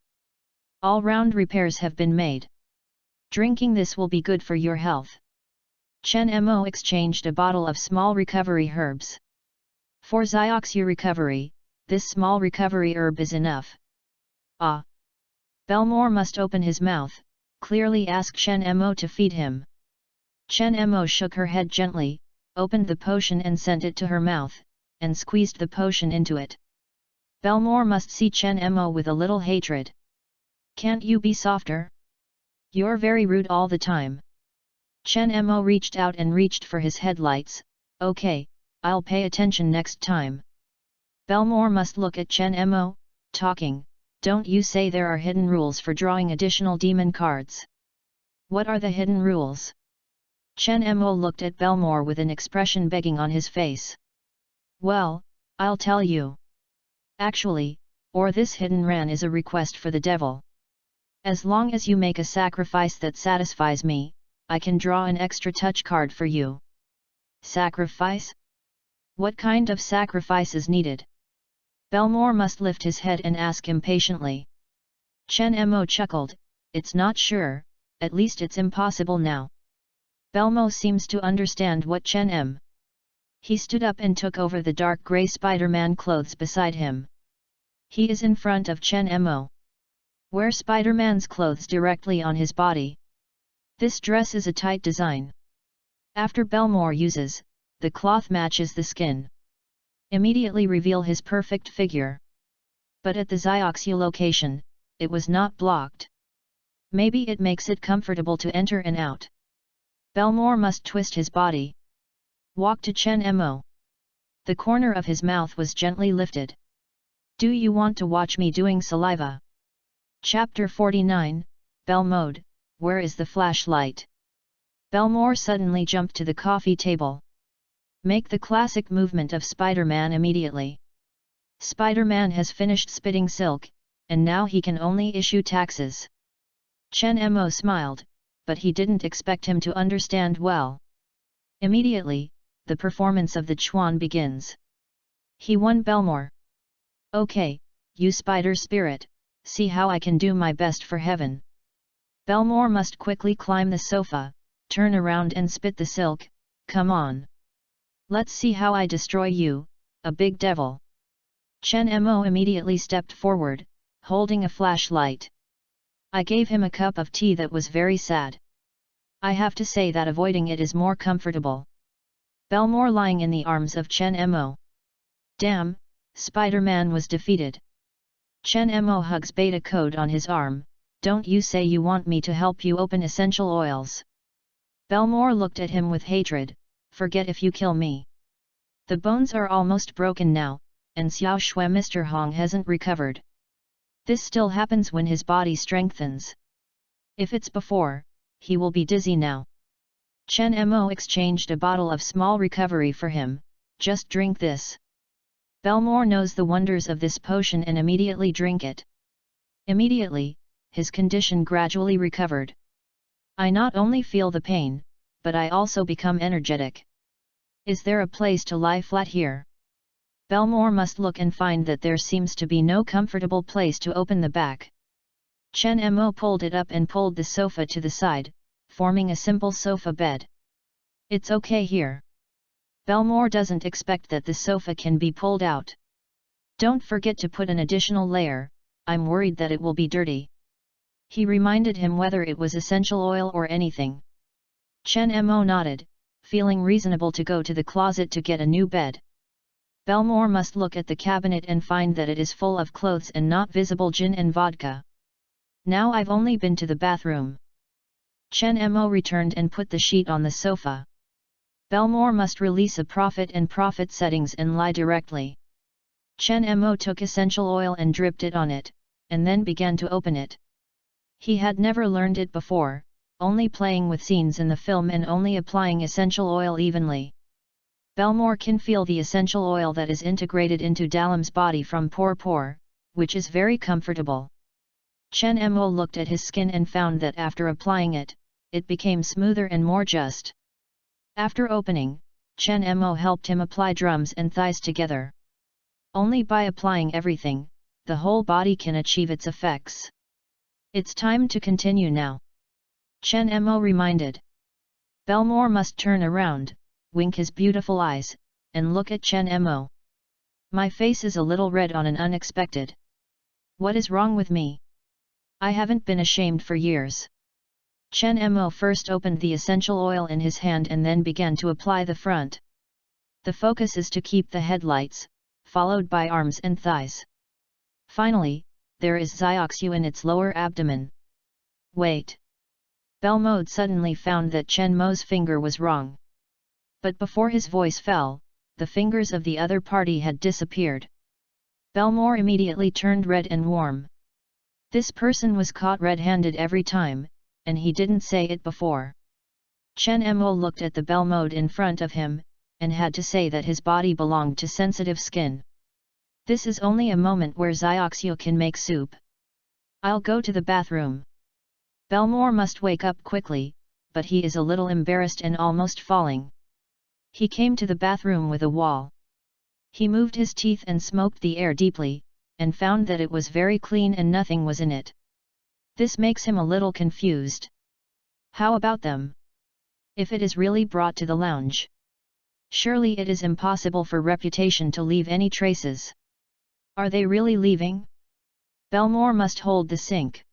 all-round repairs have been made. Drinking this will be good for your health. Chen Mo exchanged a bottle of small recovery herbs. For Xioxia recovery, this small recovery herb is enough. Ah! Belmore must open his mouth, clearly ask Chen Mo to feed him. Chen Mo shook her head gently, opened the potion and sent it to her mouth, and squeezed the potion into it. Belmore must see Chen Mo with a little hatred. Can't you be softer? You're very rude all the time. Chen Mo reached out and reached for his headlights. Okay, I'll pay attention next time. Belmore must look at Chen Mo, talking. Don't you say there are hidden rules for drawing additional demon cards? What are the hidden rules? Chen Mo looked at Belmore with an expression begging on his face. Well, I'll tell you. Actually, or this hidden ran is a request for the devil. As long as you make a sacrifice that satisfies me, I can draw an extra touch card for you. Sacrifice? What kind of sacrifice is needed? Belmore must lift his head and ask impatiently. Chen Mo chuckled, it's not sure, at least it's impossible now. Belmo seems to understand what Chen M. He stood up and took over the dark grey Spider-Man clothes beside him. He is in front of Chen Mo. Wear Spider-Man's clothes directly on his body. This dress is a tight design. After Belmore uses, the cloth matches the skin. Immediately reveal his perfect figure. But at the Xioxu location, it was not blocked. Maybe it makes it comfortable to enter and out. Belmore must twist his body. Walk to Chen Mo. The corner of his mouth was gently lifted. Do you want to watch me doing saliva? Chapter 49, Bell Mode, where is the flashlight? Belmore suddenly jumped to the coffee table. Make the classic movement of Spider-Man immediately. Spider-Man has finished spitting silk, and now he can only issue taxes. Chen Mo smiled, but he didn't expect him to understand well. Immediately, the performance of the Chuan begins. He won Belmore. Okay, you spider spirit, see how I can do my best for heaven. Belmore must quickly climb the sofa, turn around and spit the silk, come on. Let's see how I destroy you, a big devil. Chen Mo immediately stepped forward, holding a flashlight. I gave him a cup of tea that was very sad. I have to say that avoiding it is more comfortable. Belmore lying in the arms of Chen Mo. Damn, Spider-Man was defeated. Chen Mo hugs Beta Code on his arm, don't you say you want me to help you open essential oils. Belmore looked at him with hatred, forget if you kill me. The bones are almost broken now, and Xiao Shui Mr. Hong hasn't recovered. This still happens when his body strengthens. If it's before, he will be dizzy now. Chen Mo exchanged a bottle of small recovery for him, just drink this. Belmore knows the wonders of this potion and immediately drink it. Immediately, his condition gradually recovered. I not only feel the pain, but I also become energetic. Is there a place to lie flat here? Belmore must look and find that there seems to be no comfortable place to open the back. Chen Mo pulled it up and pulled the sofa to the side, forming a simple sofa bed. It's okay here. Belmore doesn't expect that the sofa can be pulled out. Don't forget to put an additional layer, I'm worried that it will be dirty. He reminded him whether it was essential oil or anything. Chen Mo nodded, feeling reasonable to go to the closet to get a new bed. Belmore must look at the cabinet and find that it is full of clothes and not visible gin and vodka. Now I've only been to the bathroom. Chen Mo returned and put the sheet on the sofa. Belmore must release a profit and profit settings and lie directly. Chen Mo took essential oil and dripped it on it, and then began to open it. He had never learned it before, only playing with scenes in the film and only applying essential oil evenly. Belmore can feel the essential oil that is integrated into Dalam's body from pore, which is very comfortable. Chen Mo looked at his skin and found that after applying it, it became smoother and more just. After opening, Chen Mo helped him apply drums and thighs together. Only by applying everything, the whole body can achieve its effects. It's time to continue now. Chen Mo reminded. Belmore must turn around, wink his beautiful eyes, and look at Chen Mo. My face is a little red on an unexpected. What is wrong with me? I haven't been ashamed for years. Chen Mo first opened the essential oil in his hand and then began to apply the front. The focus is to keep the headlights, followed by arms and thighs. Finally, there is Xioxu in its lower abdomen. Wait. Belmode suddenly found that Chen Mo's finger was wrong. But before his voice fell, the fingers of the other party had disappeared. Belmore immediately turned red and warm. This person was caught red-handed every time, and he didn't say it before. Chen Mo looked at the Belmode in front of him, and had to say that his body belonged to sensitive skin. This is only a moment where Xioxio can make soup. I'll go to the bathroom. Belmore must wake up quickly, but he is a little embarrassed and almost falling. He came to the bathroom with a wall. He moved his teeth and smoked the air deeply, and found that it was very clean and nothing was in it. This makes him a little confused. How about them? If it is really brought to the lounge, surely it is impossible for reputation to leave any traces. Are they really leaving? Belmore must hold the sink.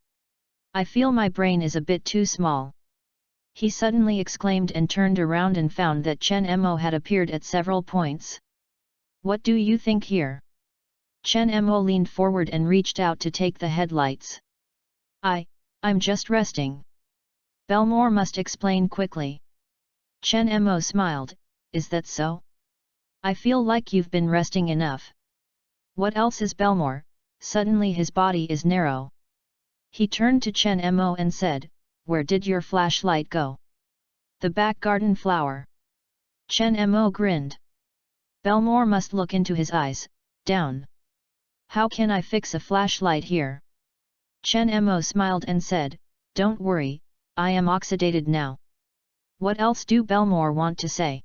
I feel my brain is a bit too small. He suddenly exclaimed and turned around and found that Chen Mo had appeared at several points. What do you think here? Chen Mo leaned forward and reached out to take the headlights. I'm just resting. Belmore must explain quickly. Chen Mo smiled, is that so? I feel like you've been resting enough. What else is Belmore? Suddenly his body is narrow. He turned to Chen Mo and said, where did your flashlight go? The back garden flower. Chen Mo grinned. Belmore must look into his eyes, down. How can I fix a flashlight here? Chen Mo smiled and said, don't worry, I am oxidated now. What else do Belmore want to say?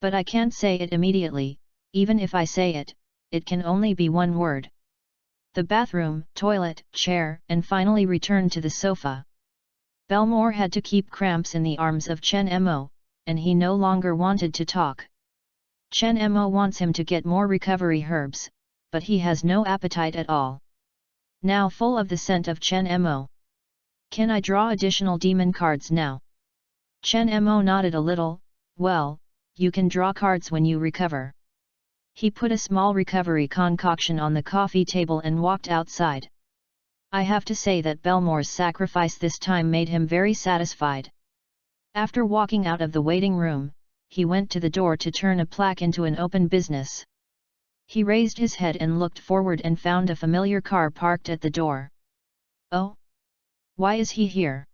But I can't say it immediately, even if I say it, it can only be one word. The bathroom, toilet, chair, and finally returned to the sofa. Belmore had to keep cramps in the arms of Chen Mo, and he no longer wanted to talk. Chen Mo wants him to get more recovery herbs, but he has no appetite at all. Now full of the scent of Chen Mo. Can I draw additional demon cards now? Chen Mo nodded a little, well, you can draw cards when you recover. He put a small recovery concoction on the coffee table and walked outside. I have to say that Belmore's sacrifice this time made him very satisfied. After walking out of the waiting room, he went to the door to turn a plaque into an open business. He raised his head and looked forward and found a familiar car parked at the door. Oh? Why is he here?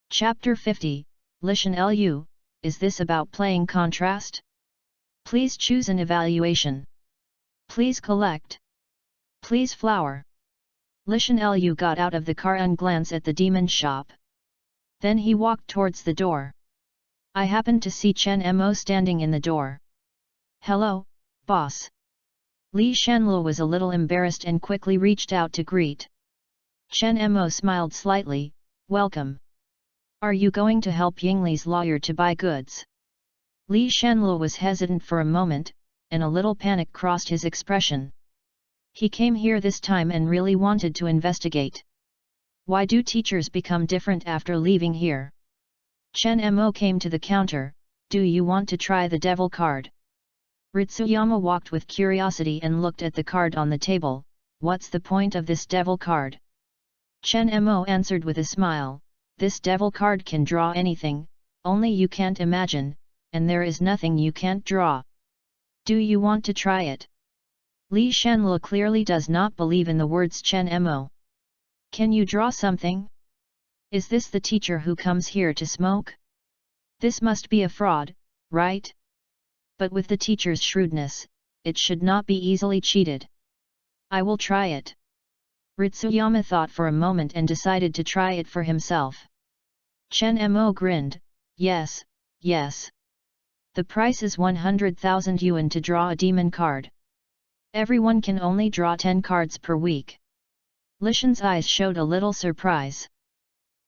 Chapter 50, Lishan Lu, is this about playing contrast? Please choose an evaluation. Please collect. Please flower. Lishan Lu got out of the car and glanced at the demon shop. Then he walked towards the door. I happened to see Chen Mo standing in the door. Hello, boss. Li Shanlu was a little embarrassed and quickly reached out to greet. Chen Mo smiled slightly, welcome. Are you going to help Yingli's lawyer to buy goods? Li Shanlu was hesitant for a moment, and a little panic crossed his expression. He came here this time and really wanted to investigate. Why do teachers become different after leaving here? Chen Mo came to the counter, do you want to try the devil card? Ritsuyama walked with curiosity and looked at the card on the table, what's the point of this devil card? Chen Mo answered with a smile, this devil card can draw anything, only you can't imagine, and there is nothing you can't draw. Do you want to try it? Li Shanlu clearly does not believe in the words Chen Mo. Can you draw something? Is this the teacher who comes here to smoke? This must be a fraud, right? But with the teacher's shrewdness, it should not be easily cheated. I will try it. Ritsuyama thought for a moment and decided to try it for himself. Chen Mo grinned, yes, yes. The price is 100,000 yuan to draw a demon card. Everyone can only draw 10 cards per week. Lishan's eyes showed a little surprise.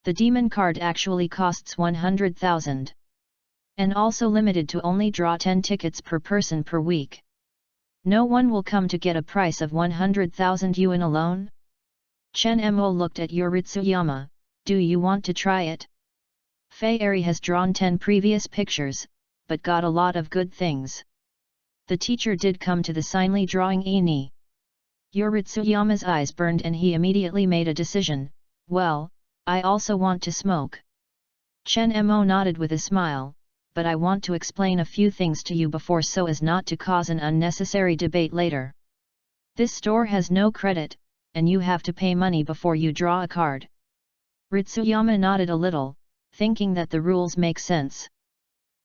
The demon card actually costs 100,000. And also limited to only draw 10 tickets per person per week. No one will come to get a price of 100,000 yuan alone? Chen Mo looked at Ritsuyama, do you want to try it? Fei Eri has drawn 10 previous pictures, but got a lot of good things. The teacher did come to the signly drawing Eni. Ritsuyama's eyes burned and he immediately made a decision, well, I also want to smoke. Chen Mo nodded with a smile, but I want to explain a few things to you before so as not to cause an unnecessary debate later. This store has no credit, and you have to pay money before you draw a card. Ritsuyama nodded a little, thinking that the rules make sense.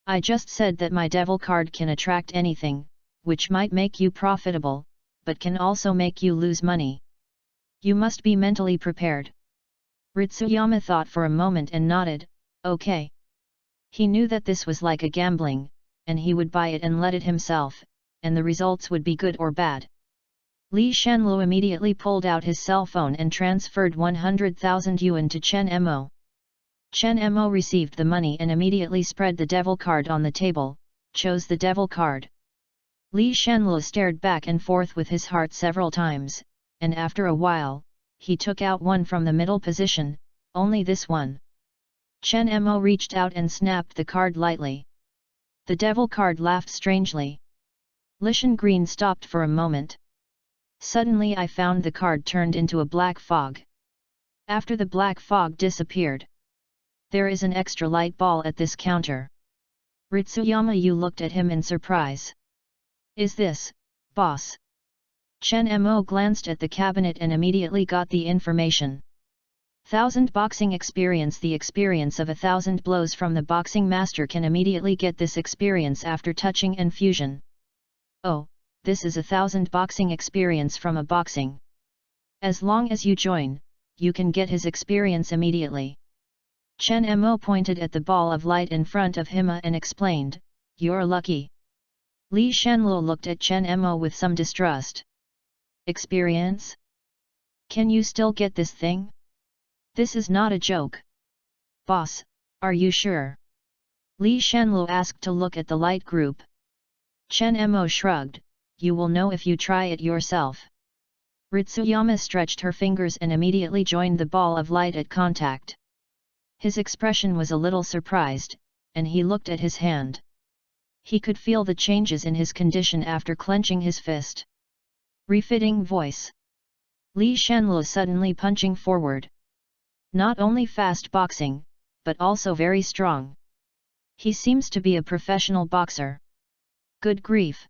I just said that my devil card can attract anything, which might make you profitable, but can also make you lose money. You must be mentally prepared. Ritsuyama thought for a moment and nodded, okay. He knew that this was like a gambling, and he would buy it and let it himself, and the results would be good or bad. Li Shanlu immediately pulled out his cell phone and transferred 100,000 yuan to Chen Mo. Chen Mo received the money and immediately spread the devil card on the table, chose the devil card. Li Shanlu stared back and forth with his heart several times, and after a while, he took out one from the middle position, only this one. Chen Mo reached out and snapped the card lightly. The devil card laughed strangely. Lishan Green stopped for a moment. Suddenly I found the card turned into a black fog. After the black fog disappeared. There is an extra light ball at this counter. Ritsuyama Yu looked at him in surprise. Is this, boss? Chen Mo glanced at the cabinet and immediately got the information. 1000 boxing experience. The experience of 1000 blows from the boxing master can immediately get this experience after touching and fusion. Oh, this is 1000 boxing experience from a boxing. As long as you join, you can get his experience immediately. Chen Mo pointed at the ball of light in front of him and explained, you're lucky. Li Shanlu looked at Chen Mo with some distrust. Experience? Can you still get this thing? This is not a joke. Boss, are you sure? Li Shanlu asked to look at the light group. Chen Mo shrugged, you will know if you try it yourself. Ritsuyama stretched her fingers and immediately joined the ball of light at contact. His expression was a little surprised, and he looked at his hand. He could feel the changes in his condition after clenching his fist. Refitting voice. Li Shanlu suddenly punching forward. Not only fast boxing, but also very strong. He seems to be a professional boxer. Good grief!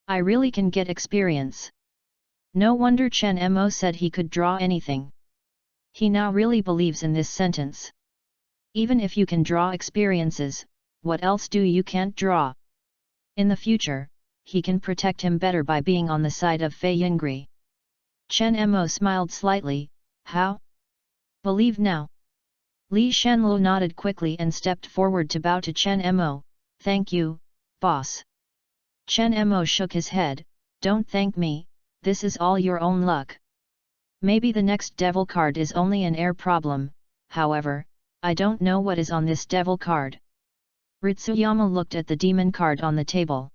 I really can get experience. No wonder Chen Mo said he could draw anything. He now really believes in this sentence. Even if you can draw experiences, what else do you can't draw? In the future, he can protect him better by being on the side of Fei Yingri. Chen Mo smiled slightly, how? Believe now. Li Shanlu nodded quickly and stepped forward to bow to Chen Mo, thank you, boss. Chen Mo shook his head, don't thank me, this is all your own luck. Maybe the next devil card is only an air problem, however, I don't know what is on this devil card. Ritsuyama looked at the demon card on the table.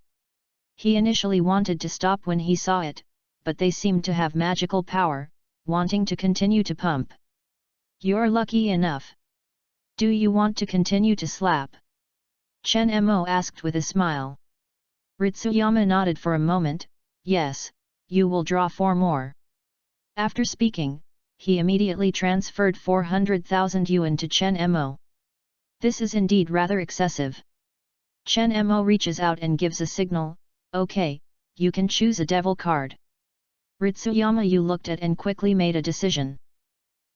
He initially wanted to stop when he saw it, but they seemed to have magical power, wanting to continue to pump. You're lucky enough. Do you want to continue to slap? Chen Mo asked with a smile. Ritsuyama nodded for a moment, yes, you will draw 4 more. After speaking, he immediately transferred 400,000 yuan to Chen Mo. This is indeed rather excessive. Chen Mo reaches out and gives a signal, okay, you can choose a devil card. Ritsuyama Yu looked at and quickly made a decision.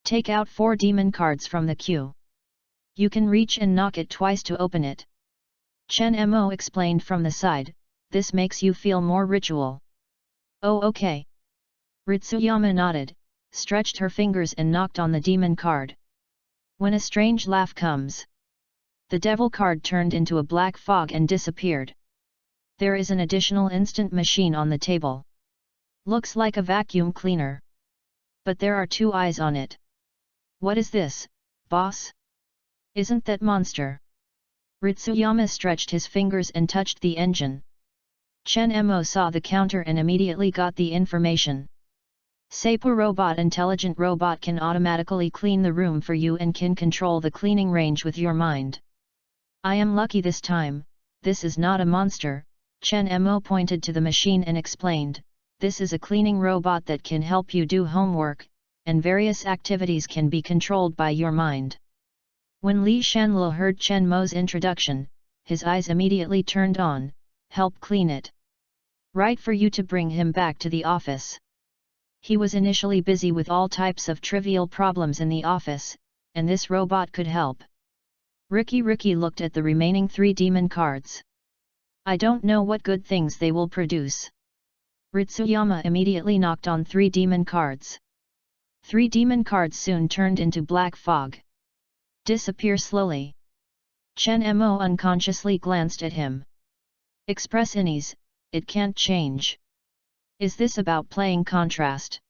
Take out 4 demon cards from the queue. You can reach and knock it twice to open it. Chen Mo explained from the side, this makes you feel more ritual. Oh okay. Ritsuyama nodded, stretched her fingers and knocked on the demon card. When a strange laugh comes. The devil card turned into a black fog and disappeared. There is an additional instant machine on the table. Looks like a vacuum cleaner. But there are 2 eyes on it. What is this, boss? Isn't that monster? Ritsuyama stretched his fingers and touched the engine. Chen Mo saw the counter and immediately got the information. Seipa robot. Intelligent robot can automatically clean the room for you and can control the cleaning range with your mind. I am lucky this time, this is not a monster, Chen Mo pointed to the machine and explained, this is a cleaning robot that can help you do homework, and various activities can be controlled by your mind. When Li Shanlu heard Chen Mo's introduction, his eyes immediately turned on, help clean it. Right for you to bring him back to the office. He was initially busy with all types of trivial problems in the office, and this robot could help. Ricky looked at the remaining 3 demon cards. I don't know what good things they will produce. Ritsuyama immediately knocked on 3 demon cards. 3 demon cards soon turned into black fog. Disappear slowly. Chen Mo unconsciously glanced at him. Express innies, it can't change. Is this about playing contrast?